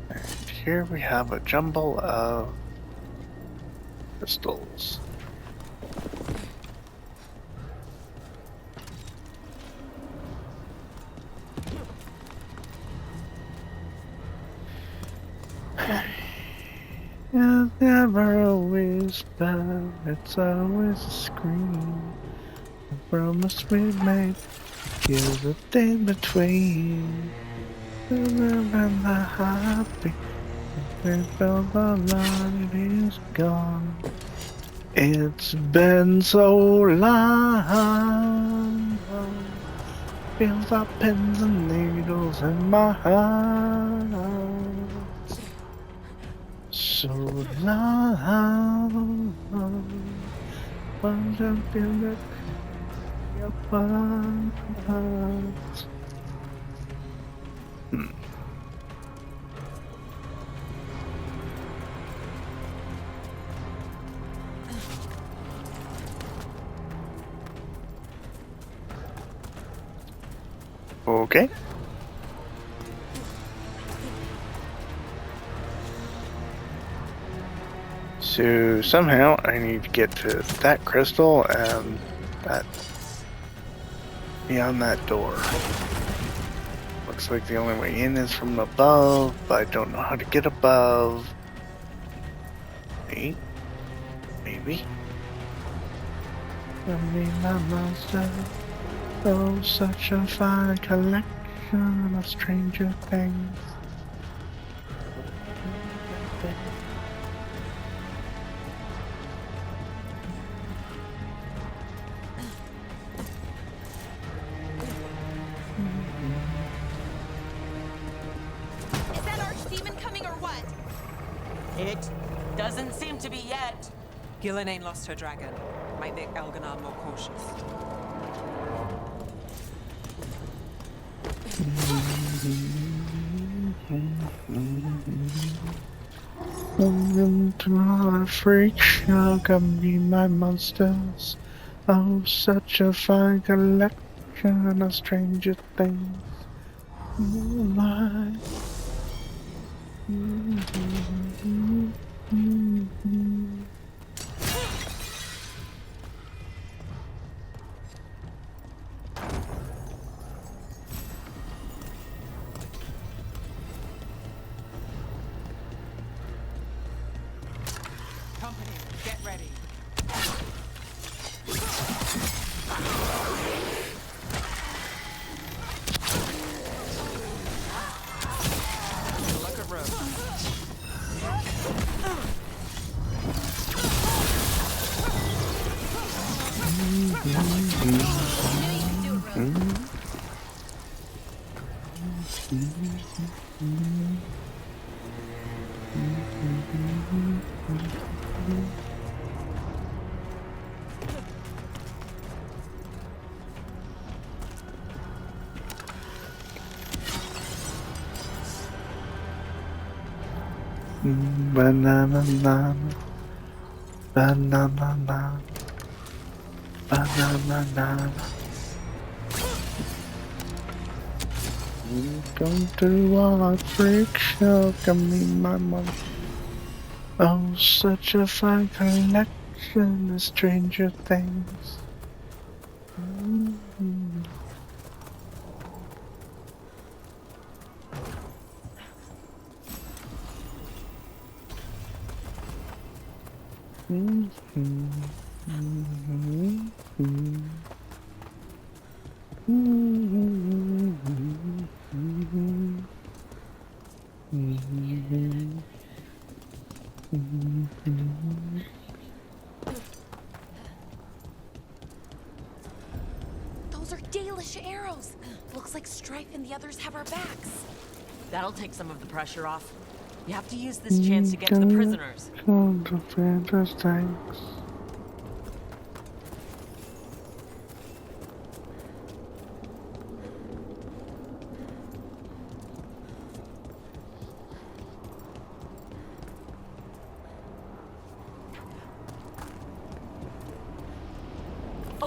And here we have a jumble of crystals. It's never a whisper, it's always a scream. The promise we made, here's the day between. And the happy, we felt the light is gone. It's been so long. Feel the pins and needles in my heart. So long. Won't you feel it in your heart? Okay. So somehow I need to get to that crystal and that beyond that door. Looks like the only way in is from above, but I don't know how to get above. Wait, maybe. I mean, my monster. Oh, such a fine collection of stranger things. Is that archdemon coming or what? It doesn't seem to be yet. Gillen ain't lost her dragon. Might make Elganon more cautious. To my freak show, come be my monsters. Oh, such a fine collection of stranger things. Oh my. Company, get ready. Look at Rose. Banana, banana, banana, banana, banana. Come to our freak show, come meet my mom. Oh, such a fine collection of stranger things. Those are Dalish arrows. Looks like Strife and the others have our backs. That'll take some of the pressure off. You have to use this chance to get to the prisoners.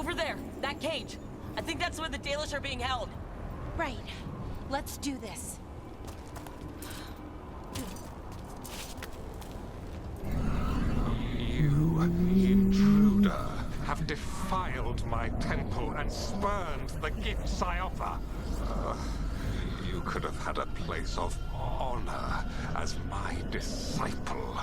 Over there, that cage. I think that's where the Dalish are being held. Right. Let's do this. You, intruder, have defiled my temple and spurned the gifts I offer. You could have had a place of honor as my disciple.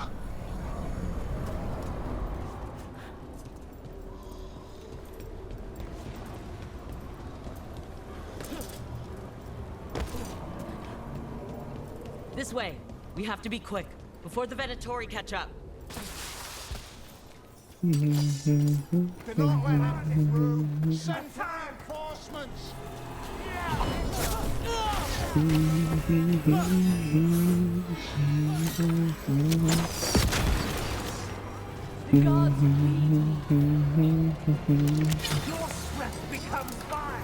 This way. We have to be quick, before the Venatori catch up. Do not let out this room. Send for reinforcements. Your strength becomes mine.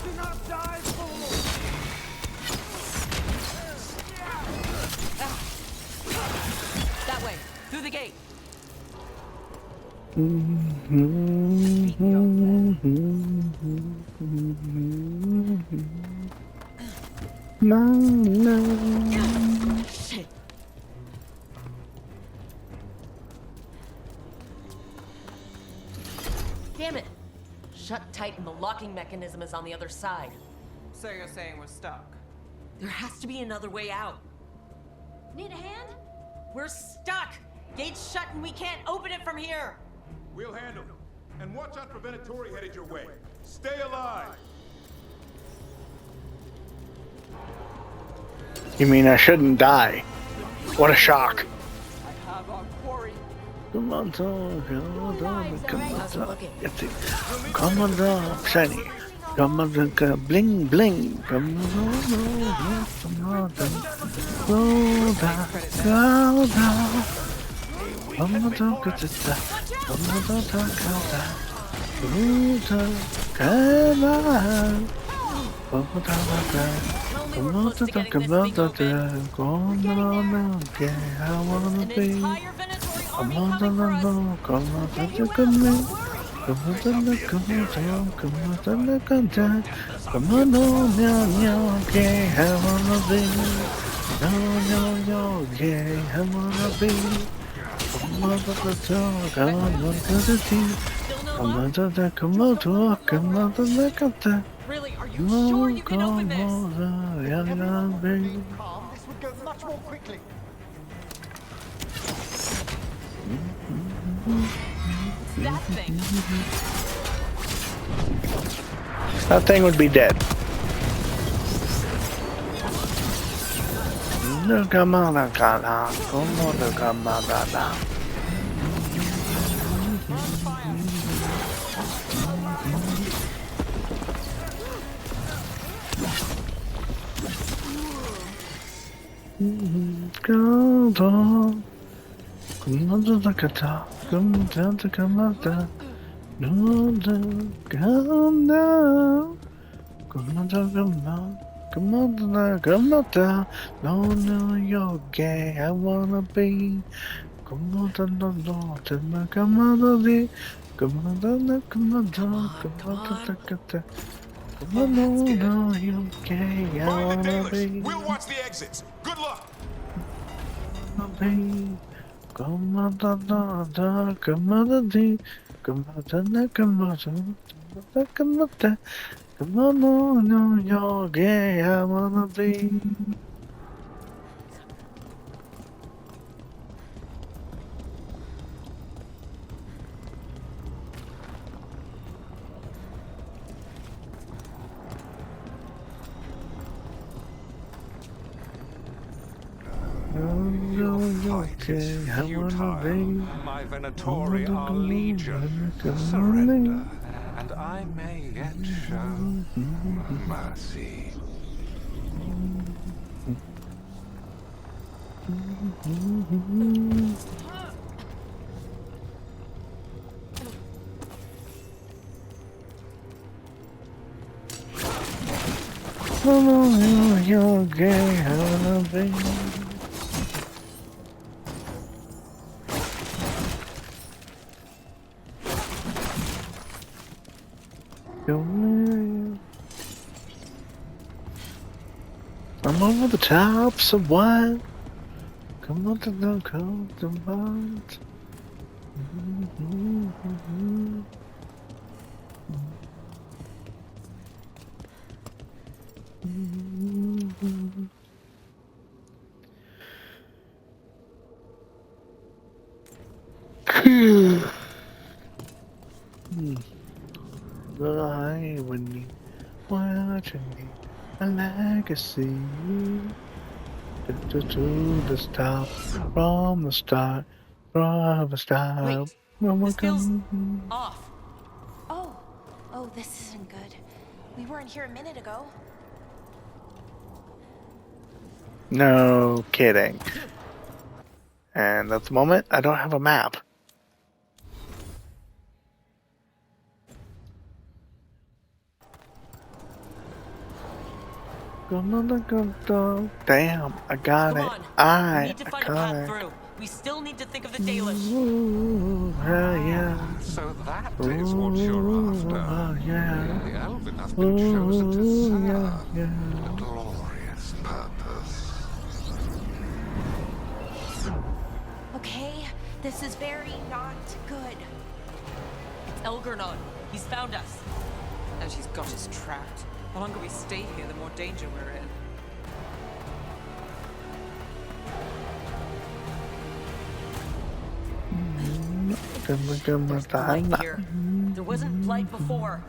Do not die, fool. That way, through the gate. Shit. Damn it. Shut tight and the locking mechanism is on the other side. So you're saying we're stuck? There has to be another way out. Need a hand? We're stuck! Gate's shut and we can't open it from here! We'll handle it. And watch out for Venatori headed your way. Stay alive! You mean I shouldn't die? What a shock. I have our quarry. Come on, come on, come on, shiny. Come on, bling, bling. Come on, come on, go down, go down. Come on, don't get it down. Come on, don't talk about come on. Come on, come on, talk about that. Come on, okay, I wanna be. Come on, come on, come on, take a minute. Come on, come on, come on, come on, no, okay, I wanna be. No, okay, I wanna be. Come on, come on, come on, come on, Really, are you sure you can open this? Calm, this would go much more quickly. That thing. That thing would be dead. No, come on, come on, come on. Go on. Come on, come down, come on down. No, come down. Come on, come on. Come on down. No, you're gay. I wanna be. Come on, come on, come on, come on, no, you're gay. I wanna be. We'll watch the exits. Good luck. Come on, come on, come on, come on, no, you're gay, I wanna be. My Venatori are legion. Surrender, and I may yet show mercy. Oh, you're gay, I wanna be. I'm over the top, so what? Come on to the cold month. I when you watching me a legacy to the stop from the start from the start. This feels off. Oh, this isn't good. We weren't here a minute ago. No kidding. And at the moment, I don't have a map. Damn, I got it. We need to find a path through. We still need to think of the Dalish. Yeah. So that is what you're after. Yeah. The Elven have been chosen to serve yeah. a glorious purpose. Okay, this is very not good. It's Elgarnon. He's found us. And he's got us trapped. The longer we stay here, the more danger we're in. There's blight here. There wasn't blight before.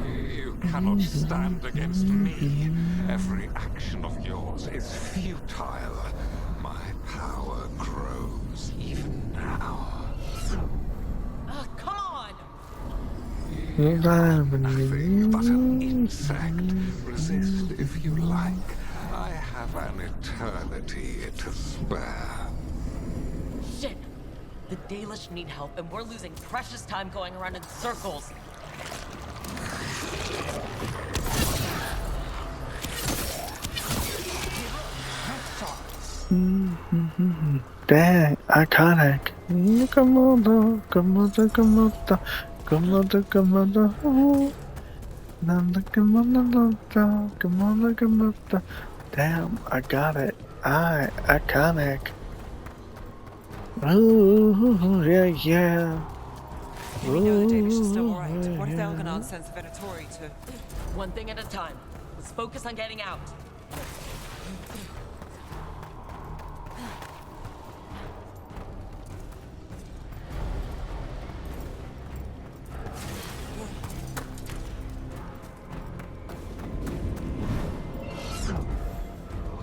You cannot stand against me. Every action of yours is futile. My power grows even now. Come on! Nothing but an insect. Resist if you like. I have an eternity to spare. Shit! The Dalish need help, and we're losing precious time going around in circles. Dang, iconic. Damn, I got it. Iconic. Ooh, yeah. We know the Dalish are still alright. What if Elganon sends the Venatori to... One thing at a time. Let's focus on getting out.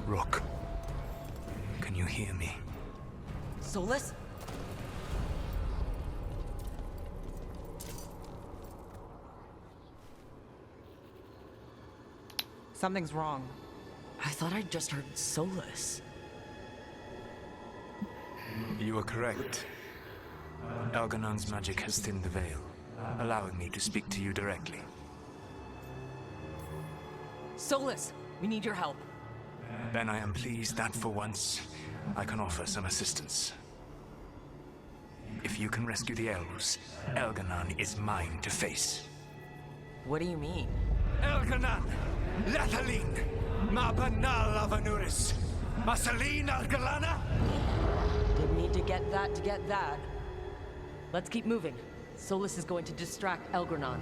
Rook, can you hear me? Solus? Something's wrong. I thought I'd just heard Solus. You are correct. Elganon's magic has thinned the veil, allowing me to speak to you directly. Solus, we need your help. Then I am pleased that for once, I can offer some assistance. If you can rescue the elves, Elganon is mine to face. What do you mean? Elganon! Lethalin! Ma banal avanuris! Masaline Algalana! Didn't need to get that. Let's keep moving. Solus is going to distract Elgarnon.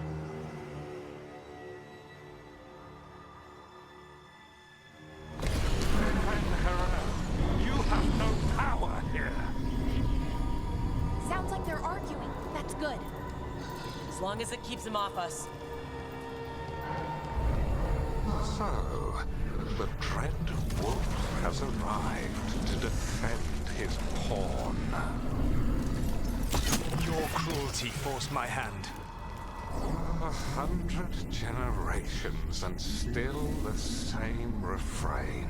You have no power here. Sounds like they're arguing. That's good. As long as it keeps him off us. So, the dread wolf has arrived to defend his pawn. Your cruelty forced my hand. 100 generations and still the same refrain.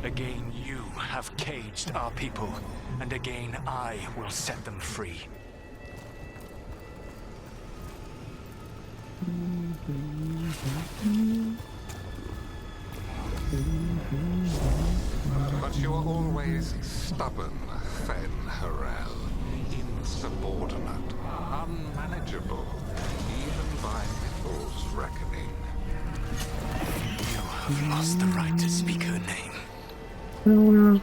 Again you have caged our people, and again I will set them free. But you are always stubborn, Fen Harel. Insubordinate, unmanageable, even by Mithr's reckoning. You have lost the right to speak her name. The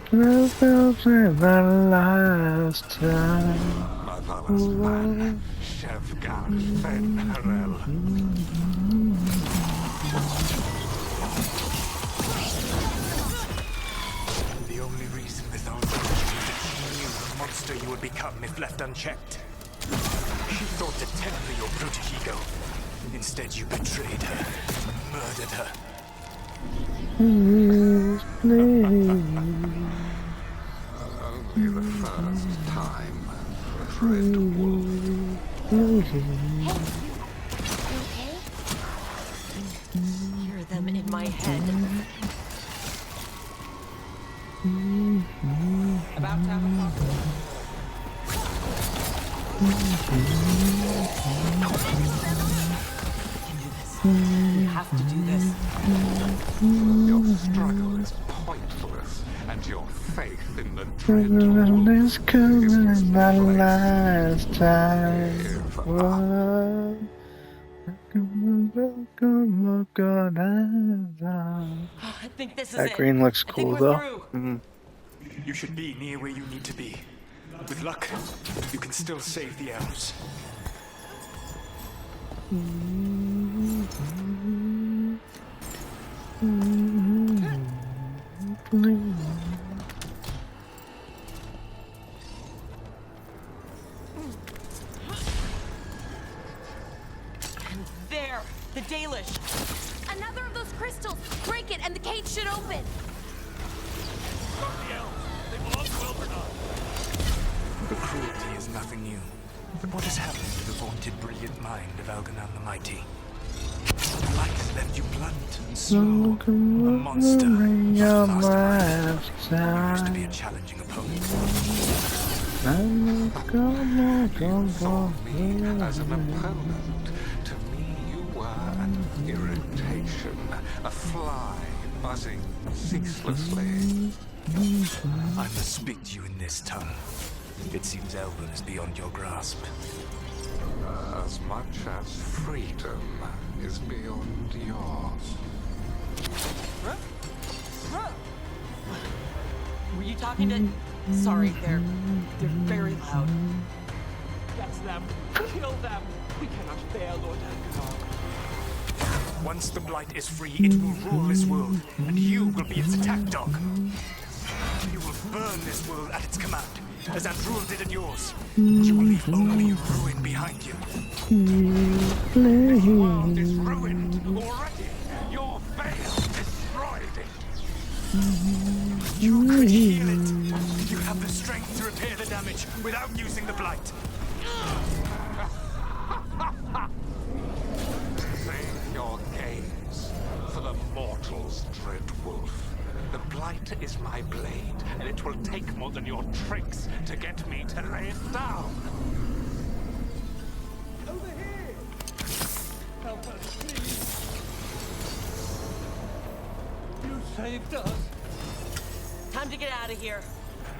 last time. Motherless man, Veilguard Fen Harel. The only reason Mythal told you that she knew the monster you would become if left unchecked. She thought to temper your brutish ego. Instead, you betrayed her, murdered her. Please, please. Only the first time, Red Wolf. Hear them in my head. About to have a possible. We have to do this. Your struggle is pointless, and your faith in the Dread Wolf Is coming is the misplaced. last time. Give up. I think this is That it. green looks I think cool we're though. through. Mm. You should be near where you need to be. With luck, you can still save the elves. And there, the Dalish. Another of those crystals! Break it and the cage should open! The cruelty is nothing new. But what has happened to the vaunted brilliant mind of Algernon the Mighty? The light has left you blunt and slow. A monster, not a mastermind. You used to be a challenging opponent. Thought me as an opponent. To me, you were an irritation, a fly buzzing ceaselessly. I must speak to you in this tongue. It seems Elven is beyond your grasp. As much as freedom is beyond yours. Were you talking to... Sorry, they're very loud. That's them. Kill them. We cannot fail, Lord Elganon. Once the Blight is free, it will rule this world, and you will be its attack dog. You will burn this world at its command, as Andrul did in yours. You will leave only ruin behind you. This world is ruined already. Your veil destroyed it. You could heal it. You have the strength to repair the damage without using the Blight. Save your games for the mortals, Dread Wolf. The Blight is my blade, and it will take more than your tricks to get me to lay it down. Over here! Help us, please. You saved us. Time to get out of here.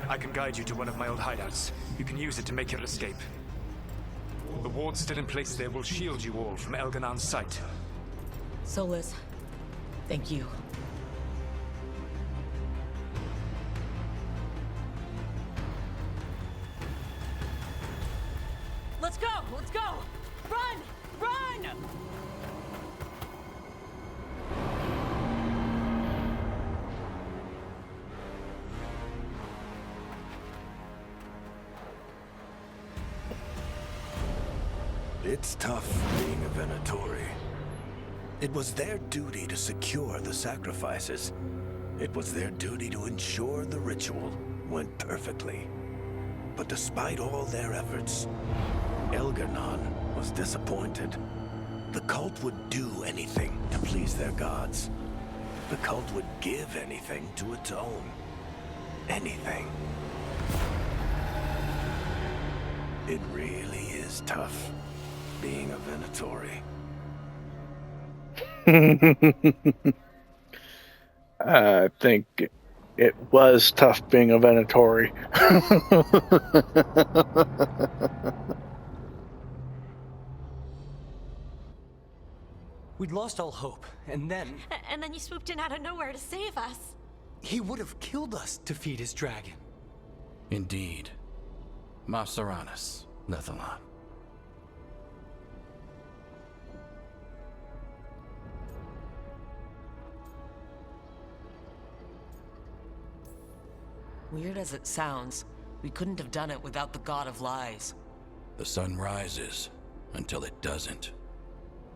I can guide you to one of my old hideouts. You can use it to make your escape. The wards still in place there will shield you all from Elganon's sight. Solas, thank you. Let's go! Let's go! Run! Run! It's tough being a Venatori. It was their duty to secure the sacrifices. It was their duty to ensure the ritual went perfectly. But despite all their efforts, Elgarnon was disappointed. The cult would do anything to please their gods. The cult would give anything to atone. Anything. It really is tough being a Venatori. I think it was tough being a Venatori. We'd lost all hope, and then... And then you swooped in out of nowhere to save us. He would have killed us to feed his dragon. Indeed. Masaranus, Lethalon. Weird as it sounds, we couldn't have done it without the God of Lies. The sun rises until it doesn't.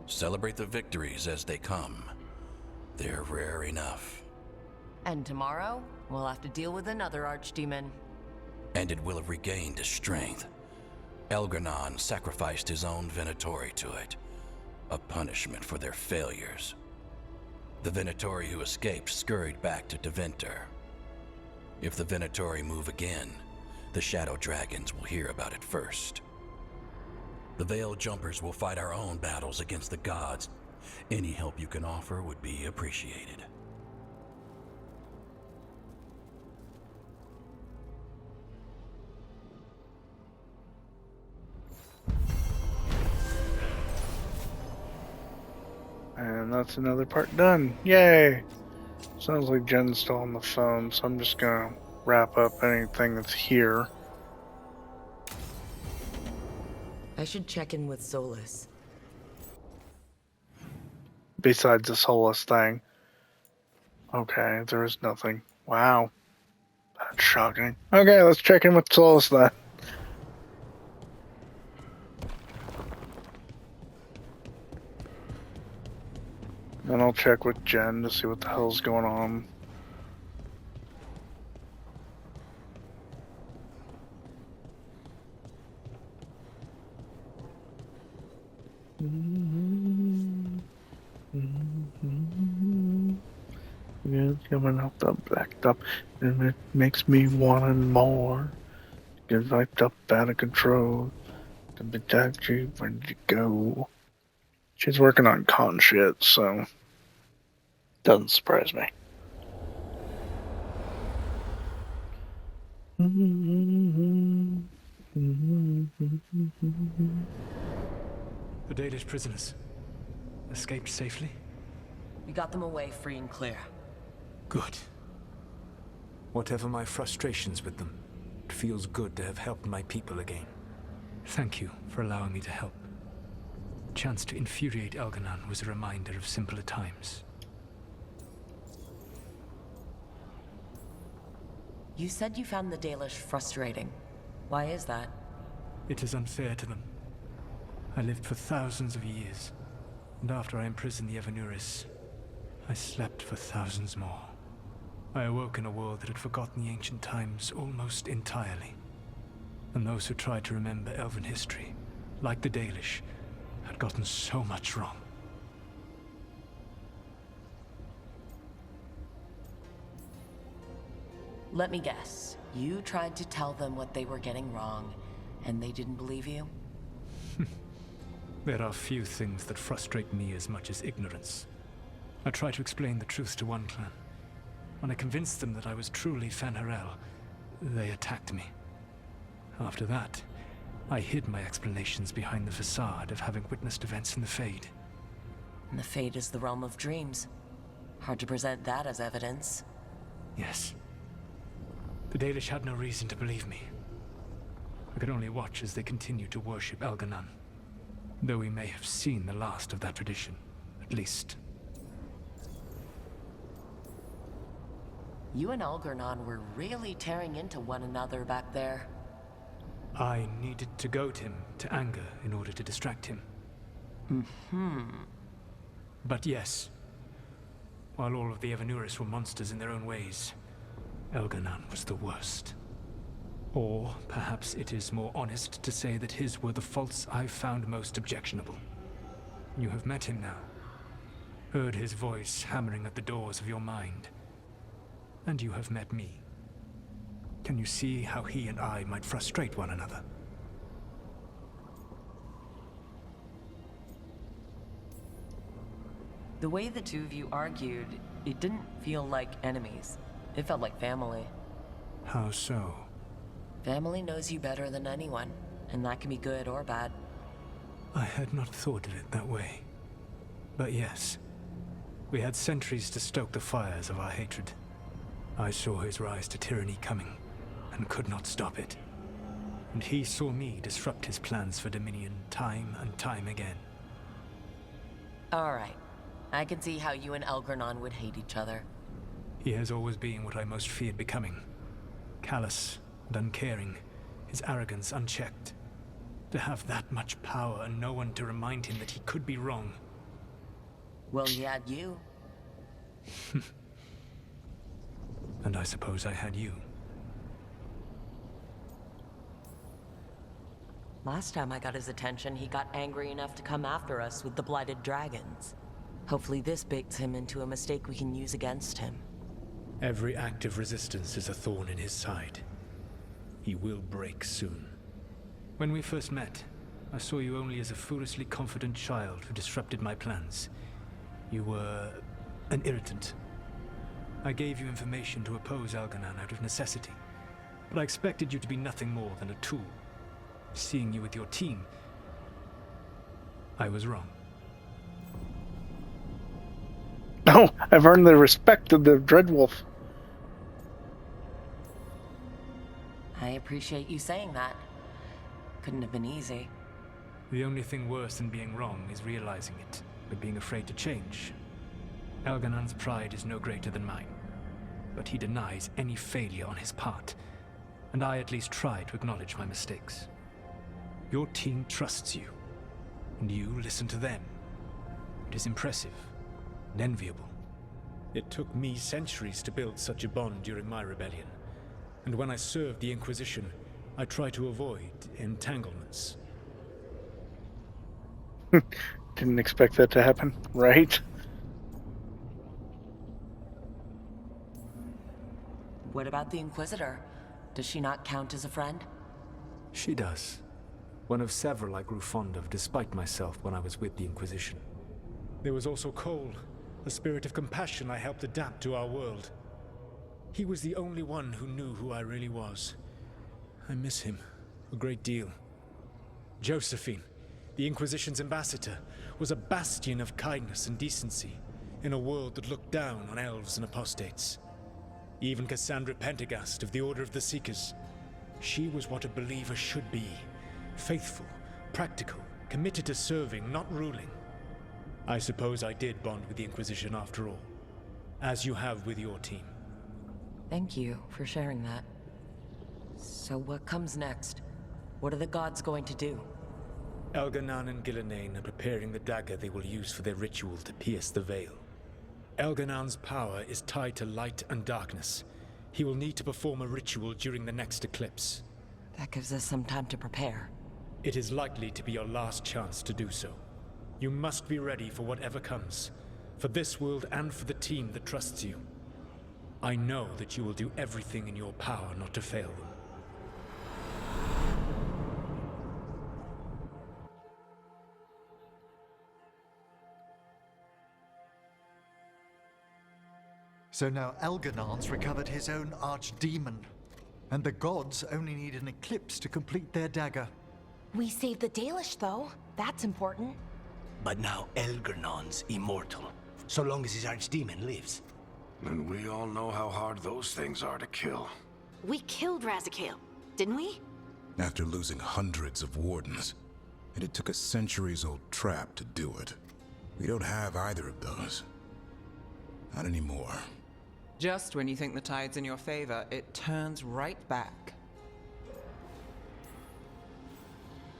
Celebrate the victories as they come. They're rare enough. And tomorrow, we'll have to deal with another archdemon. And it will have regained its strength. Elgar'nan sacrificed his own Venatori to it, a punishment for their failures. The Venatori who escaped scurried back to Deventer. If the Venatori move again, the Shadow Dragons will hear about it first. The Veil Jumpers will fight our own battles against the gods. Any help you can offer would be appreciated. And that's another part done. Yay! Sounds like Jen's still on the phone, so I'm just gonna wrap up anything that's here. I should check in with Solus. Besides this Solus thing. Okay, there is nothing. Wow. That's shocking. Okay, let's check in with Solus then. Then I'll check with Jen to see what the hell's going on. Yeah, coming up the blacked up, and it makes me wanting more. Get hyped up out of control. The Bitachi, where'd you go? She's working on con shit, so doesn't surprise me. The Dalish prisoners escaped safely? We got them away free and clear. Good. Whatever my frustrations with them, it feels good to have helped my people again. Thank you for allowing me to help. The chance to infuriate Elgar'nan was a reminder of simpler times. You said you found the Dalish frustrating. Why is that? It is unfair to them. I lived for thousands of years, and after I imprisoned the Evanuris, I slept for thousands more. I awoke in a world that had forgotten the ancient times almost entirely. And those who tried to remember Elven history, like the Dalish, had gotten so much wrong. Let me guess. You tried to tell them what they were getting wrong, and they didn't believe you? There are few things that frustrate me as much as ignorance. I tried to explain the truth to one clan. When I convinced them that I was truly Fen'Harel, they attacked me. After that, I hid my explanations behind the facade of having witnessed events in the Fade. And the Fade is the realm of dreams. Hard to present that as evidence. Yes. The Dalish had no reason to believe me. I could only watch as they continued to worship Elgar'nan, though we may have seen the last of that tradition, at least. You and Elgar'nan were really tearing into one another back there. I needed to goad him to anger in order to distract him. But yes, while all of the Evanuris were monsters in their own ways, Elgar'nan was the worst. Or perhaps it is more honest to say that his were the faults I found most objectionable. You have met him now, heard his voice hammering at the doors of your mind, and you have met me. Can you see how he and I might frustrate one another? The way the two of you argued, it didn't feel like enemies. It felt like family. How so? Family knows you better than anyone, and that can be good or bad. I had not thought of it that way. But yes, we had centuries to stoke the fires of our hatred. I saw his rise to tyranny coming, and could not stop it. And he saw me disrupt his plans for dominion time and time again. Alright. I can see how you and Elgranon would hate each other. He has always been what I most feared becoming. Callous and uncaring, his arrogance unchecked. To have that much power and no one to remind him that he could be wrong. Well, he had you. And I suppose I had you. Last time I got his attention, he got angry enough to come after us with the blighted dragons. Hopefully this bakes him into a mistake we can use against him. Every act of resistance is a thorn in his side. He will break soon. When we first met, I saw you only as a foolishly confident child who disrupted my plans. You were an irritant. I gave you information to oppose Elganon out of necessity, but I expected you to be nothing more than a tool. Seeing you with your team, I was wrong. No, I've earned the respect of the Dreadwolf. I appreciate you saying that. Couldn't have been easy. The only thing worse than being wrong is realizing it, but being afraid to change. Elganon's pride is no greater than mine, but he denies any failure on his part, and I at least try to acknowledge my mistakes. Your team trusts you, and you listen to them. It is impressive and enviable. It took me centuries to build such a bond during my rebellion, and when I served the Inquisition, I tried to avoid entanglements. Didn't expect that to happen, right? What about the Inquisitor? Does she not count as a friend? She does. One of several I grew fond of despite myself when I was with the Inquisition. There was also Cole, a spirit of compassion I helped adapt to our world. He was the only one who knew who I really was. I miss him a great deal. Josephine, the Inquisition's ambassador, was a bastion of kindness and decency in a world that looked down on elves and apostates. Even Cassandra Pendergast of the Order of the Seekers. She was what a believer should be. Faithful, practical, committed to serving, not ruling. I suppose I did bond with the Inquisition after all, as you have with your team. Thank you for sharing that. So what comes next? What are the gods going to do? Elganon and Gillenane are preparing the dagger they will use for their ritual to pierce the veil. Elganon's power is tied to light and darkness. He will need to perform a ritual during the next eclipse. That gives us some time to prepare. It is likely to be your last chance to do so. You must be ready for whatever comes, for this world and for the team that trusts you. I know that you will do everything in your power not to fail them. So now Elganon's recovered his own archdemon, and the gods only need an eclipse to complete their dagger. We saved the Dalish, though. That's important. But now Elganon's immortal, so long as his archdemon lives. And we all know how hard those things are to kill. We killed Razikale, didn't we? After losing hundreds of wardens, and it took a centuries-old trap to do it. We don't have either of those. Not anymore. Just when you think the tide's in your favor, it turns right back.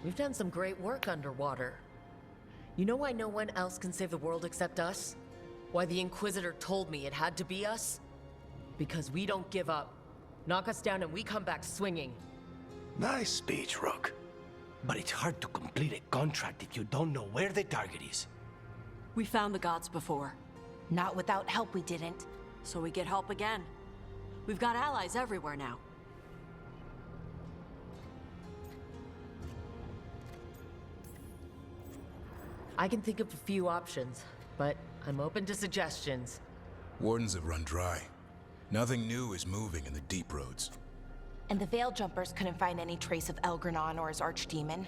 We've done some great work underwater. You know why no one else can save the world except us? Why the Inquisitor told me it had to be us? Because we don't give up. Knock us down and we come back swinging. Nice speech, Rook. But it's hard to complete a contract if you don't know where the target is. We found the gods before. Not without help, we didn't. So we get help again. We've got allies everywhere now. I can think of a few options, but I'm open to suggestions. Wardens have run dry. Nothing new is moving in the deep roads. And the Veil Jumpers couldn't find any trace of Elgranon or his archdemon.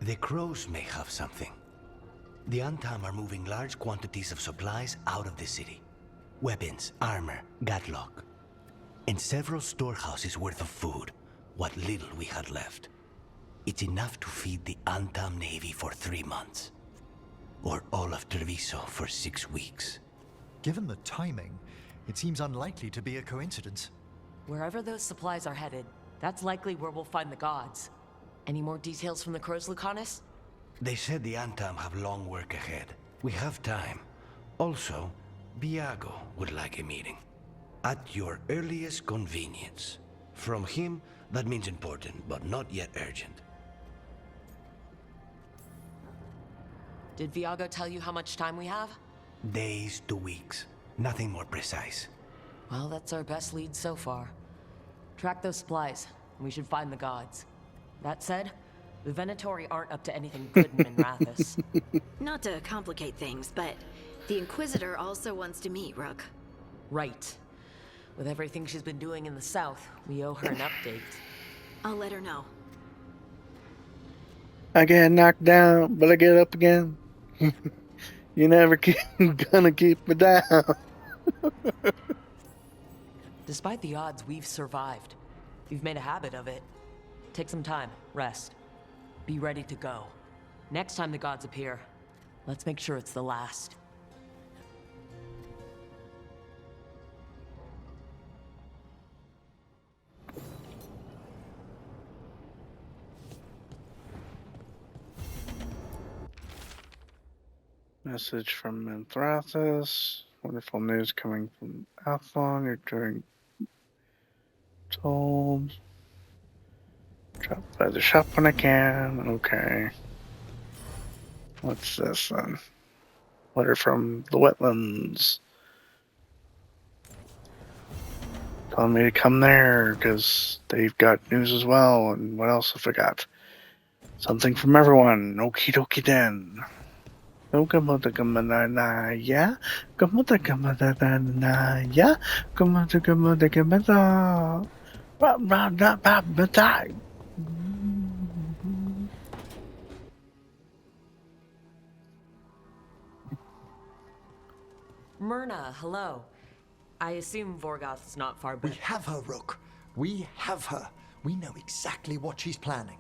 The crows may have something. The Antam are moving large quantities of supplies out of the city. Weapons, armor, gatlock. And several storehouses worth of food, what little we had left. It's enough to feed the Antam Navy for 3 months. Or all of Treviso for 6 weeks. Given the timing, it seems unlikely to be a coincidence. Wherever those supplies are headed, that's likely where we'll find the gods. Any more details from the crows, Lucanus? They said the Antam have long work ahead. We have time. Also, Biago would like a meeting. At your earliest convenience. From him, that means important, but not yet urgent. Did Viago tell you how much time we have? Days to weeks. Nothing more precise. Well, that's our best lead so far. Track those supplies, and we should find the gods. That said, the Venatori aren't up to anything good in Minrathous. Not to complicate things, but the Inquisitor also wants to meet Rook. Right. With everything she's been doing in the south, we owe her an update. I'll let her know. I get knocked down, but I get up again. You never gonna keep me down. Despite the odds, we've survived. We've made a habit of it. Take some time, rest. Be ready to go. Next time the gods appear, let's make sure it's the last. Message from Minrathous. Wonderful news coming from Athlon. You're doing told. Drop by the shop when I can. Okay. What's this then? Letter from the wetlands. Telling me to come there because they've got news as well. And what else have I got? Something from everyone. Okie dokie then. Oh, come on, come on, yeah. Come on, come on, yeah. Come on, come on, come on. Myrna, hello. I assume Vorgoth's not far We have her, Rook. We have her. We know exactly what she's planning.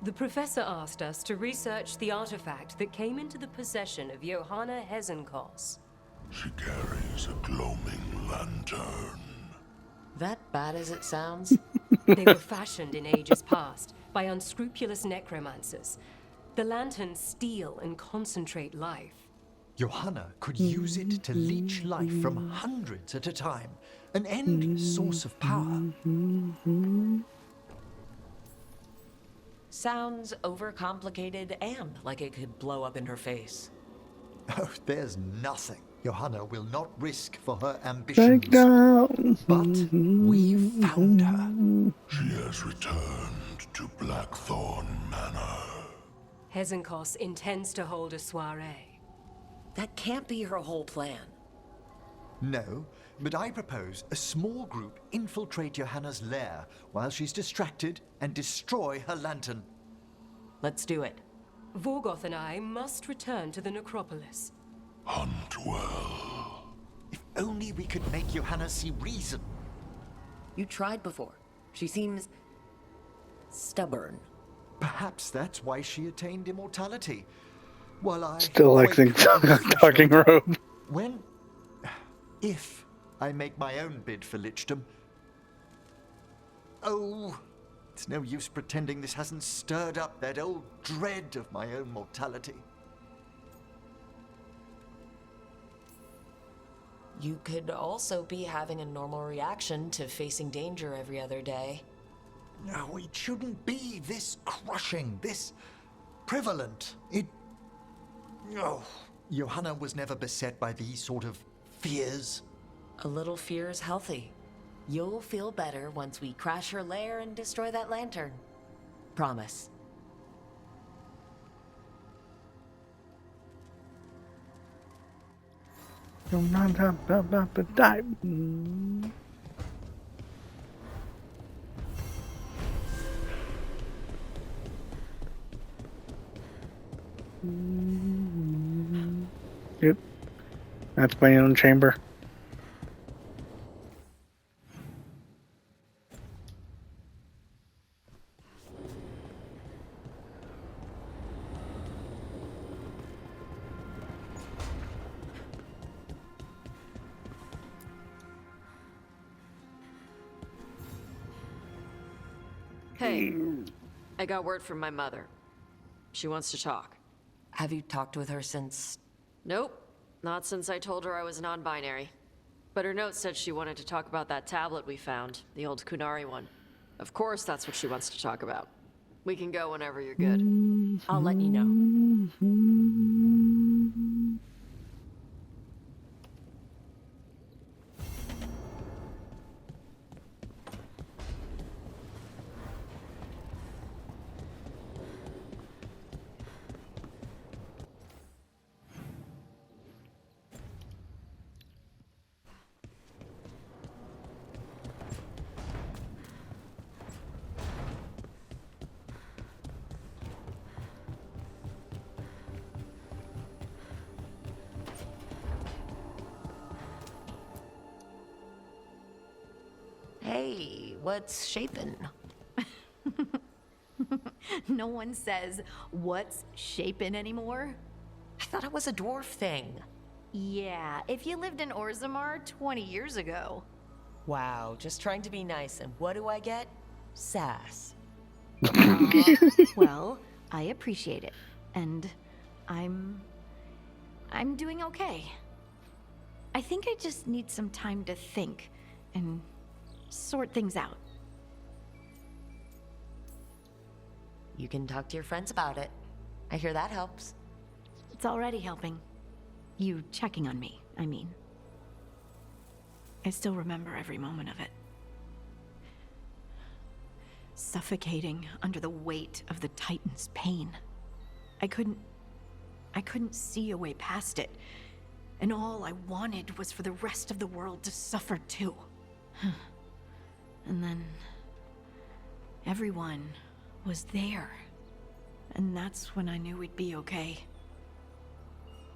The professor asked us to research the artifact that came into the possession of Johanna Hezenkos. She carries a gloaming lantern. That bad as it sounds? They were fashioned in ages past by unscrupulous necromancers. The lanterns steal and concentrate life. Johanna could use it to leech life from hundreds at a time. An endless source of power. Sounds overcomplicated and like it could blow up in her face. Oh, there's nothing Johanna will not risk for her ambitions. But we found her. She has returned to Blackthorn Manor. Hezenkos intends to hold a soiree. That can't be her whole plan. No, but I propose a small group infiltrate Johanna's lair while she's distracted and destroy her lantern. Let's do it. Vorgoth and I must return to the necropolis. Hunt well. If only we could make Johanna see reason. You tried before. She seems stubborn. Perhaps that's why she attained immortality. While I still like the talking robe. If I make my own bid for lichdom. Oh, it's no use pretending this hasn't stirred up that old dread of my own mortality. You could also be having a normal reaction to facing danger every other day. No, it shouldn't be this crushing, this prevalent. No. Johanna was never beset by these sort of fears. A little fear is healthy. You'll feel better once we crash her lair and destroy that lantern. Promise. Yep. That's my own chamber. Hey, I got word from my mother. She wants to talk. Have you talked with her since? Nope, not since I told her I was non-binary. But her note said she wanted to talk about that tablet we found, the old Kunari one. Of course that's what she wants to talk about. We can go whenever you're good. I'll let you know. Hey, what's shaping? No one says, what's shaping anymore? I thought it was a dwarf thing. Yeah, if you lived in Orzammar 20 years ago. Wow, just trying to be nice, and what do I get? Sass. Well, I appreciate it. And I'm doing okay. I think I just need some time to think and sort things out. You can talk to your friends about it. I hear that helps. It's already helping. You checking on me, I mean. I still remember every moment of it. Suffocating under the weight of the Titan's pain. I couldn't see a way past it. And all I wanted was for the rest of the world to suffer too. And then everyone was there. And that's when I knew we'd be okay.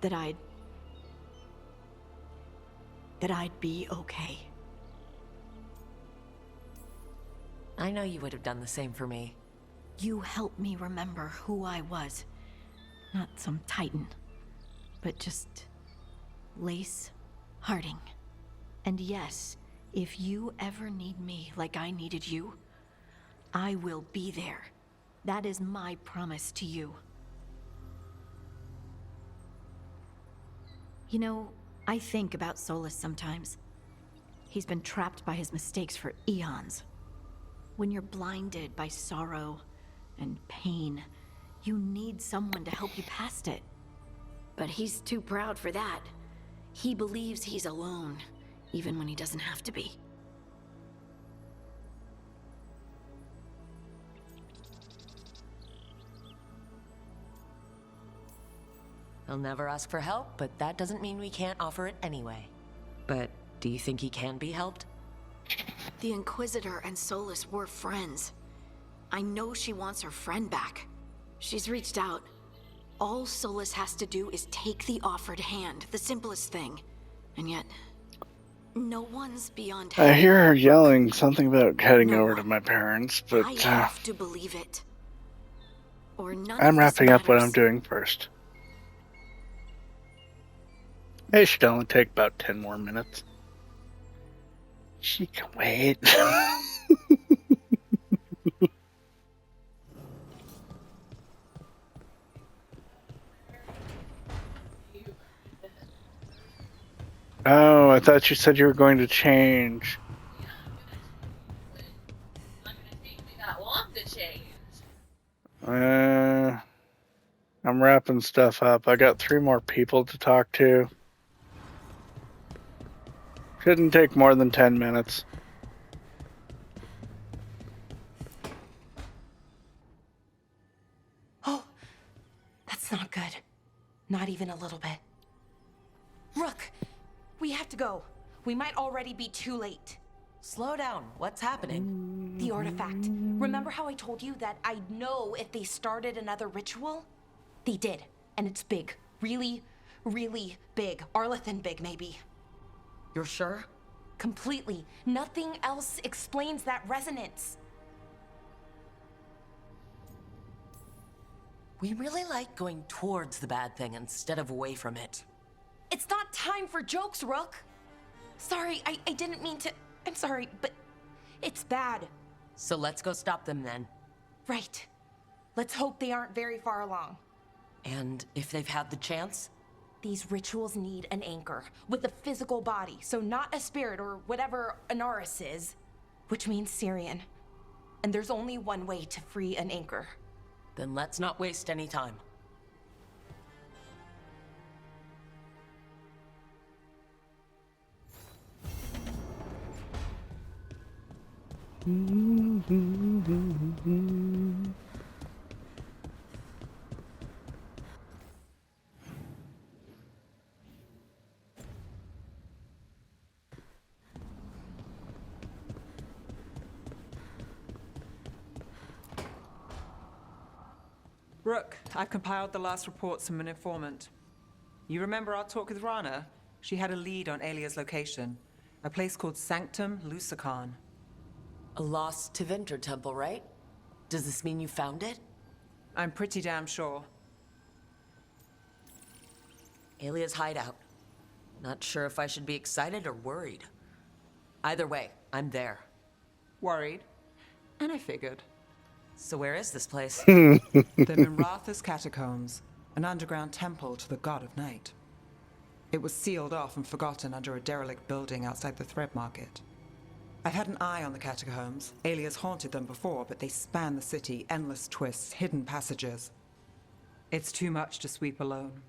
That I'd be okay. I know you would have done the same for me. You helped me remember who I was. Not some Titan, but just Lace Harding. And yes, if you ever need me like I needed you, I will be there. That is my promise to you. You know, I think about Solus sometimes. He's been trapped by his mistakes for eons. When you're blinded by sorrow and pain, you need someone to help you past it. But he's too proud for that. He believes he's alone, even when he doesn't have to be. He'll never ask for help, but that doesn't mean we can't offer it anyway. But do you think he can be helped? The Inquisitor and Solus were friends. I know she wants her friend back. She's reached out. All Solus has to do is take the offered hand, the simplest thing. And yet, no one's beyond help. I hear her yelling something about heading over to my parents, but I have to believe it. Or none I'm of this wrapping up what I'm matters. doing first. It should only take about 10 more minutes. She can wait. Oh, I thought you said you were going to change. I'm wrapping stuff up. I got 3 more people to talk to. Shouldn't take more than 10 minutes. Oh, that's not good. Not even a little bit. Rook, we have to go. We might already be too late. Slow down. What's happening? The artifact. Remember how I told you that I'd know if they started another ritual? They did, and it's big. Really, Really big. Arlethan big, maybe. You're sure? Completely. Nothing else explains that resonance. We really like going towards the bad thing instead of away from it. It's not time for jokes, Rook. Sorry, I didn't mean to. I'm sorry, but it's bad. So let's go stop them then. Right. Let's hope they aren't very far along. And if they've had the chance? These rituals need an anchor with a physical body, so not a spirit or whatever Anaris is, which means Syrian. And there's only one way to free an anchor. Then let's not waste any time. Rook, I've compiled the last reports from an informant. You remember our talk with Rana? She had a lead on Alia's location. A place called Sanctum Lucican. A lost Tevinter temple, right? Does this mean you found it? I'm pretty damn sure. Alia's hideout. Not sure if I should be excited or worried. Either way, I'm there. Worried? And I figured. So where is this place? The Minratha's Catacombs, an underground temple to the god of night. It was sealed off and forgotten under a derelict building outside the Thread Market. I've had an eye on the catacombs. Alias haunted them before, but they span the city, endless twists, hidden passages. It's too much to sweep alone.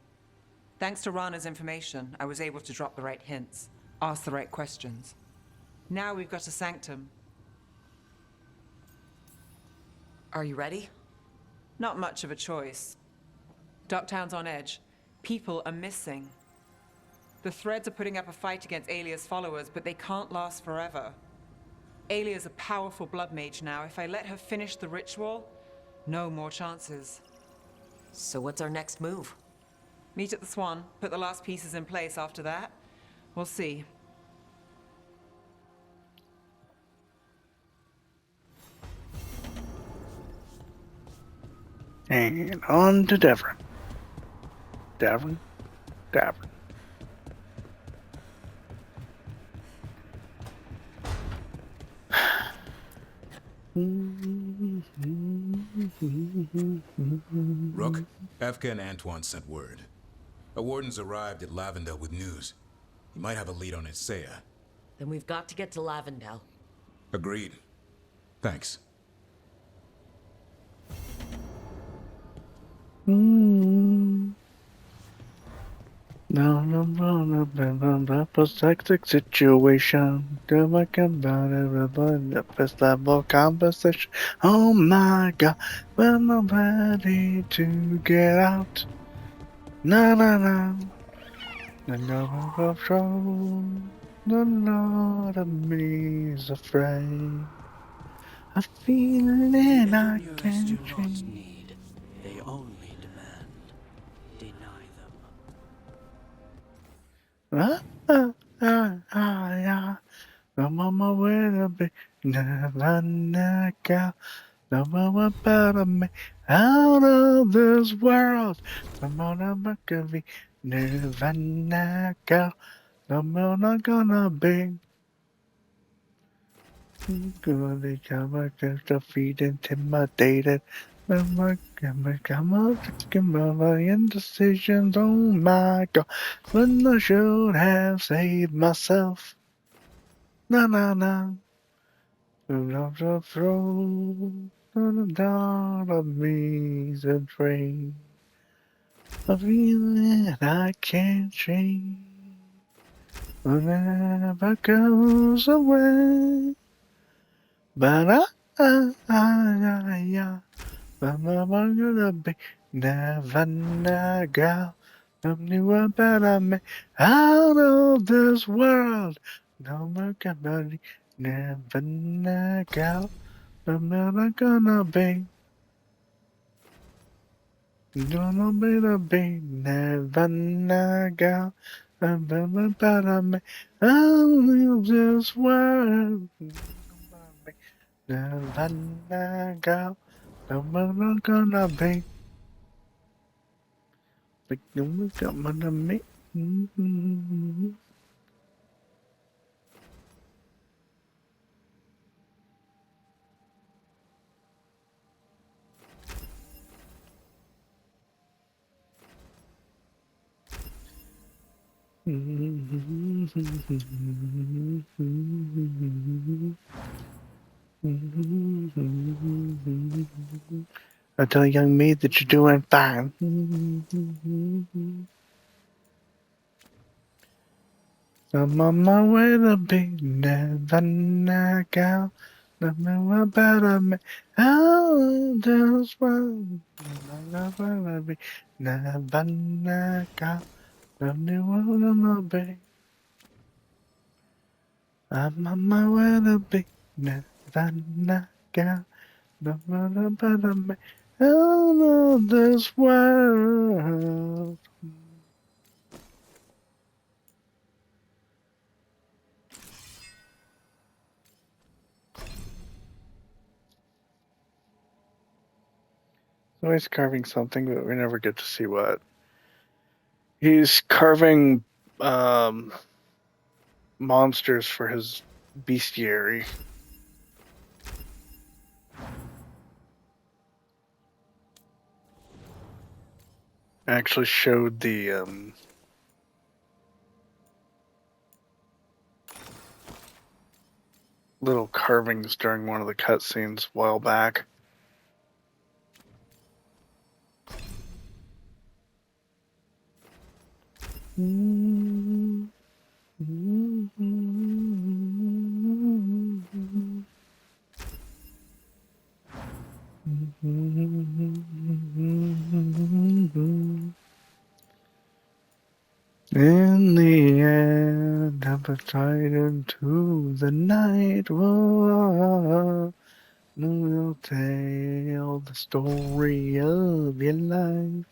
Thanks to Rana's information, I was able to drop the right hints, ask the right questions. Now we've got a sanctum. Are you ready? Not much of a choice. Docktown's on edge. People are missing. The Threads are putting up a fight against Alia's followers, but they can't last forever. Alia's a powerful blood mage now. If I let her finish the ritual, no more chances. So what's our next move? Meet at the Swan, put the last pieces in place after that. We'll see. And on to Devon. Devon. Rook, Evka and Antoine sent word. A warden's arrived at Lavendel with news. He might have a lead on Isaiah. Then we've got to get to Lavendel. Agreed. Thanks. No, hectic situation. Talk about everybody. The first level conversation. Oh my god, when I'm ready to get out. No. The no control. The Lord of me is afraid. I feel it, I can't change. They only demand. Deny them. Yeah. I'm on my way to be never girl. No one about me out of this world. I'm on a Mercury, Nirvana girl. No more not gonna be. Gonna come just defeat intimidated. I'm thinking about my indecisions. Oh my god, when I should have saved myself. No. Love the throne, the dawn of me is a dream. A feeling I can't change. Never goes away. But I'm gonna be never girl. I'm new about me out of this world. No more company, never girl. I'm never gonna be. Gonna be the big Havana girl. About me. I'll just world. Havana girl. I'm gonna be. But you gonna me. I tell young me that you're doing fine. I'm on my way to be Havana gal. Nothing about me. I'll just want to be Havana gal. Nothing wanna be. I'm on my way to be Havana gal. Nothing about me. Out of this world. So he's carving something, but we never get to see what. He's carving monsters for his bestiary. I actually showed the little carvings during one of the cutscenes a while back. In the end, I'm tied into the night. Whoa, we'll tell the story of your life.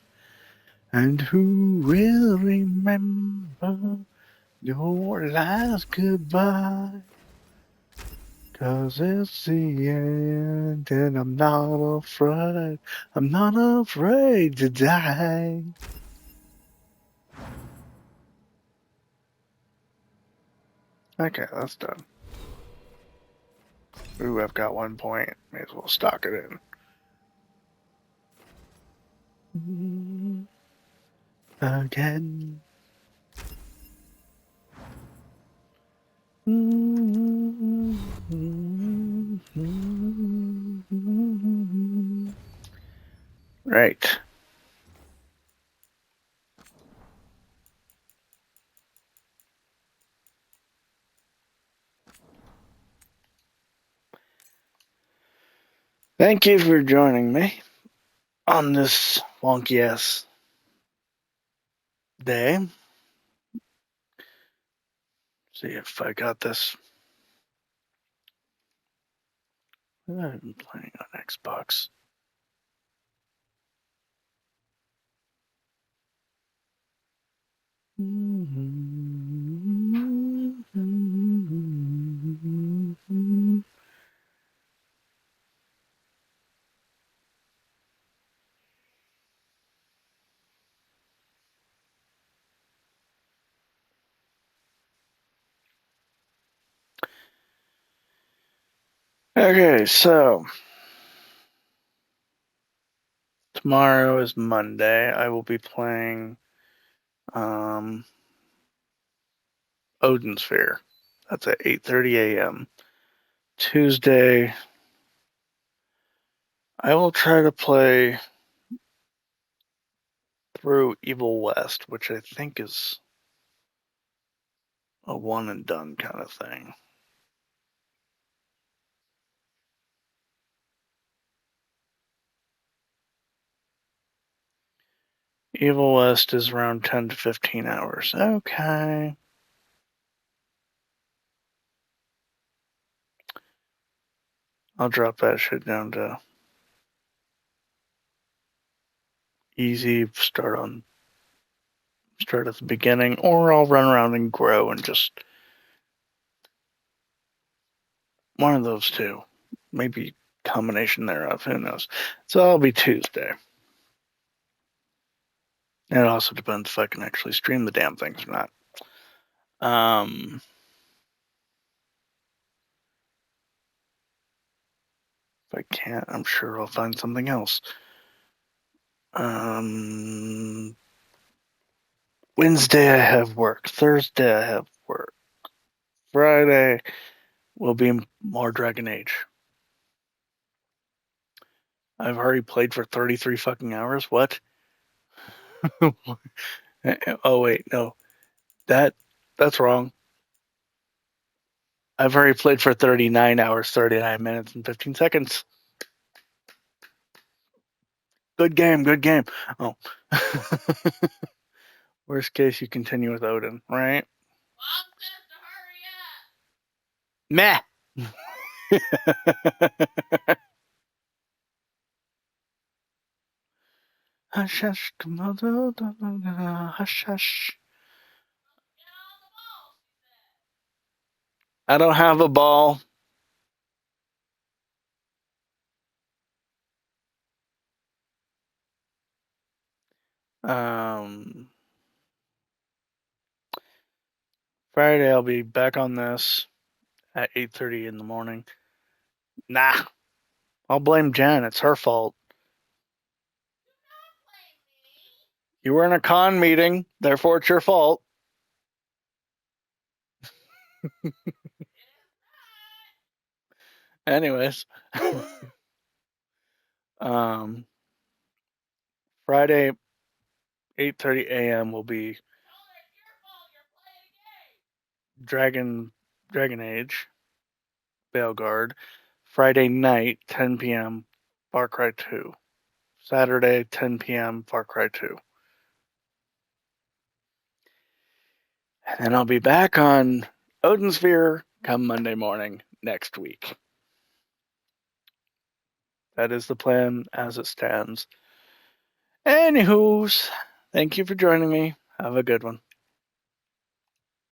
And who will remember your last goodbye? 'Cause it's the end, and I'm not afraid. I'm not afraid to die. Okay, that's done. Ooh, I've got 1 point. May as well stock it in. Again. Right. Thank you for joining me on this wonky ass day. See if I got this. I've been playing on Xbox. Okay, so tomorrow is Monday. I will be playing Odin Sphere. That's at 8:30 a.m. Tuesday, I will try to play through Evil West, which I think is a one and done kind of thing. Evil West is around 10 to 15 hours. Okay. I'll drop that shit down to easy, start at the beginning, or I'll run around and grow and just one of those two. Maybe combination thereof, who knows. So it'll be Tuesday. And it also depends if I can actually stream the damn things or not. If I can't, I'm sure I'll find something else. Wednesday I have work. Thursday I have work. Friday will be more Dragon Age. I've already played for 33 fucking hours. What? Oh wait, no. That's wrong. I've already played for 39 hours, 39 minutes, and 15 seconds. Good game, good game. Oh. Worst case, you continue with Odin, right? Meh. Hush, hush, hush, hush. I don't have a ball. Friday I'll be back on this at 8:30 in the morning. Nah, I'll blame Jen. It's her fault. You were in a con meeting, therefore it's your fault. Anyways, Friday 8:30 a.m. will be Dragon Age, Veilguard. Friday night 10 p.m. Far Cry 2. Saturday 10 p.m. Far Cry 2. And then I'll be back on Odin Sphere come Monday morning next week. That is the plan as it stands. Anywho's, thank you for joining me. Have a good one.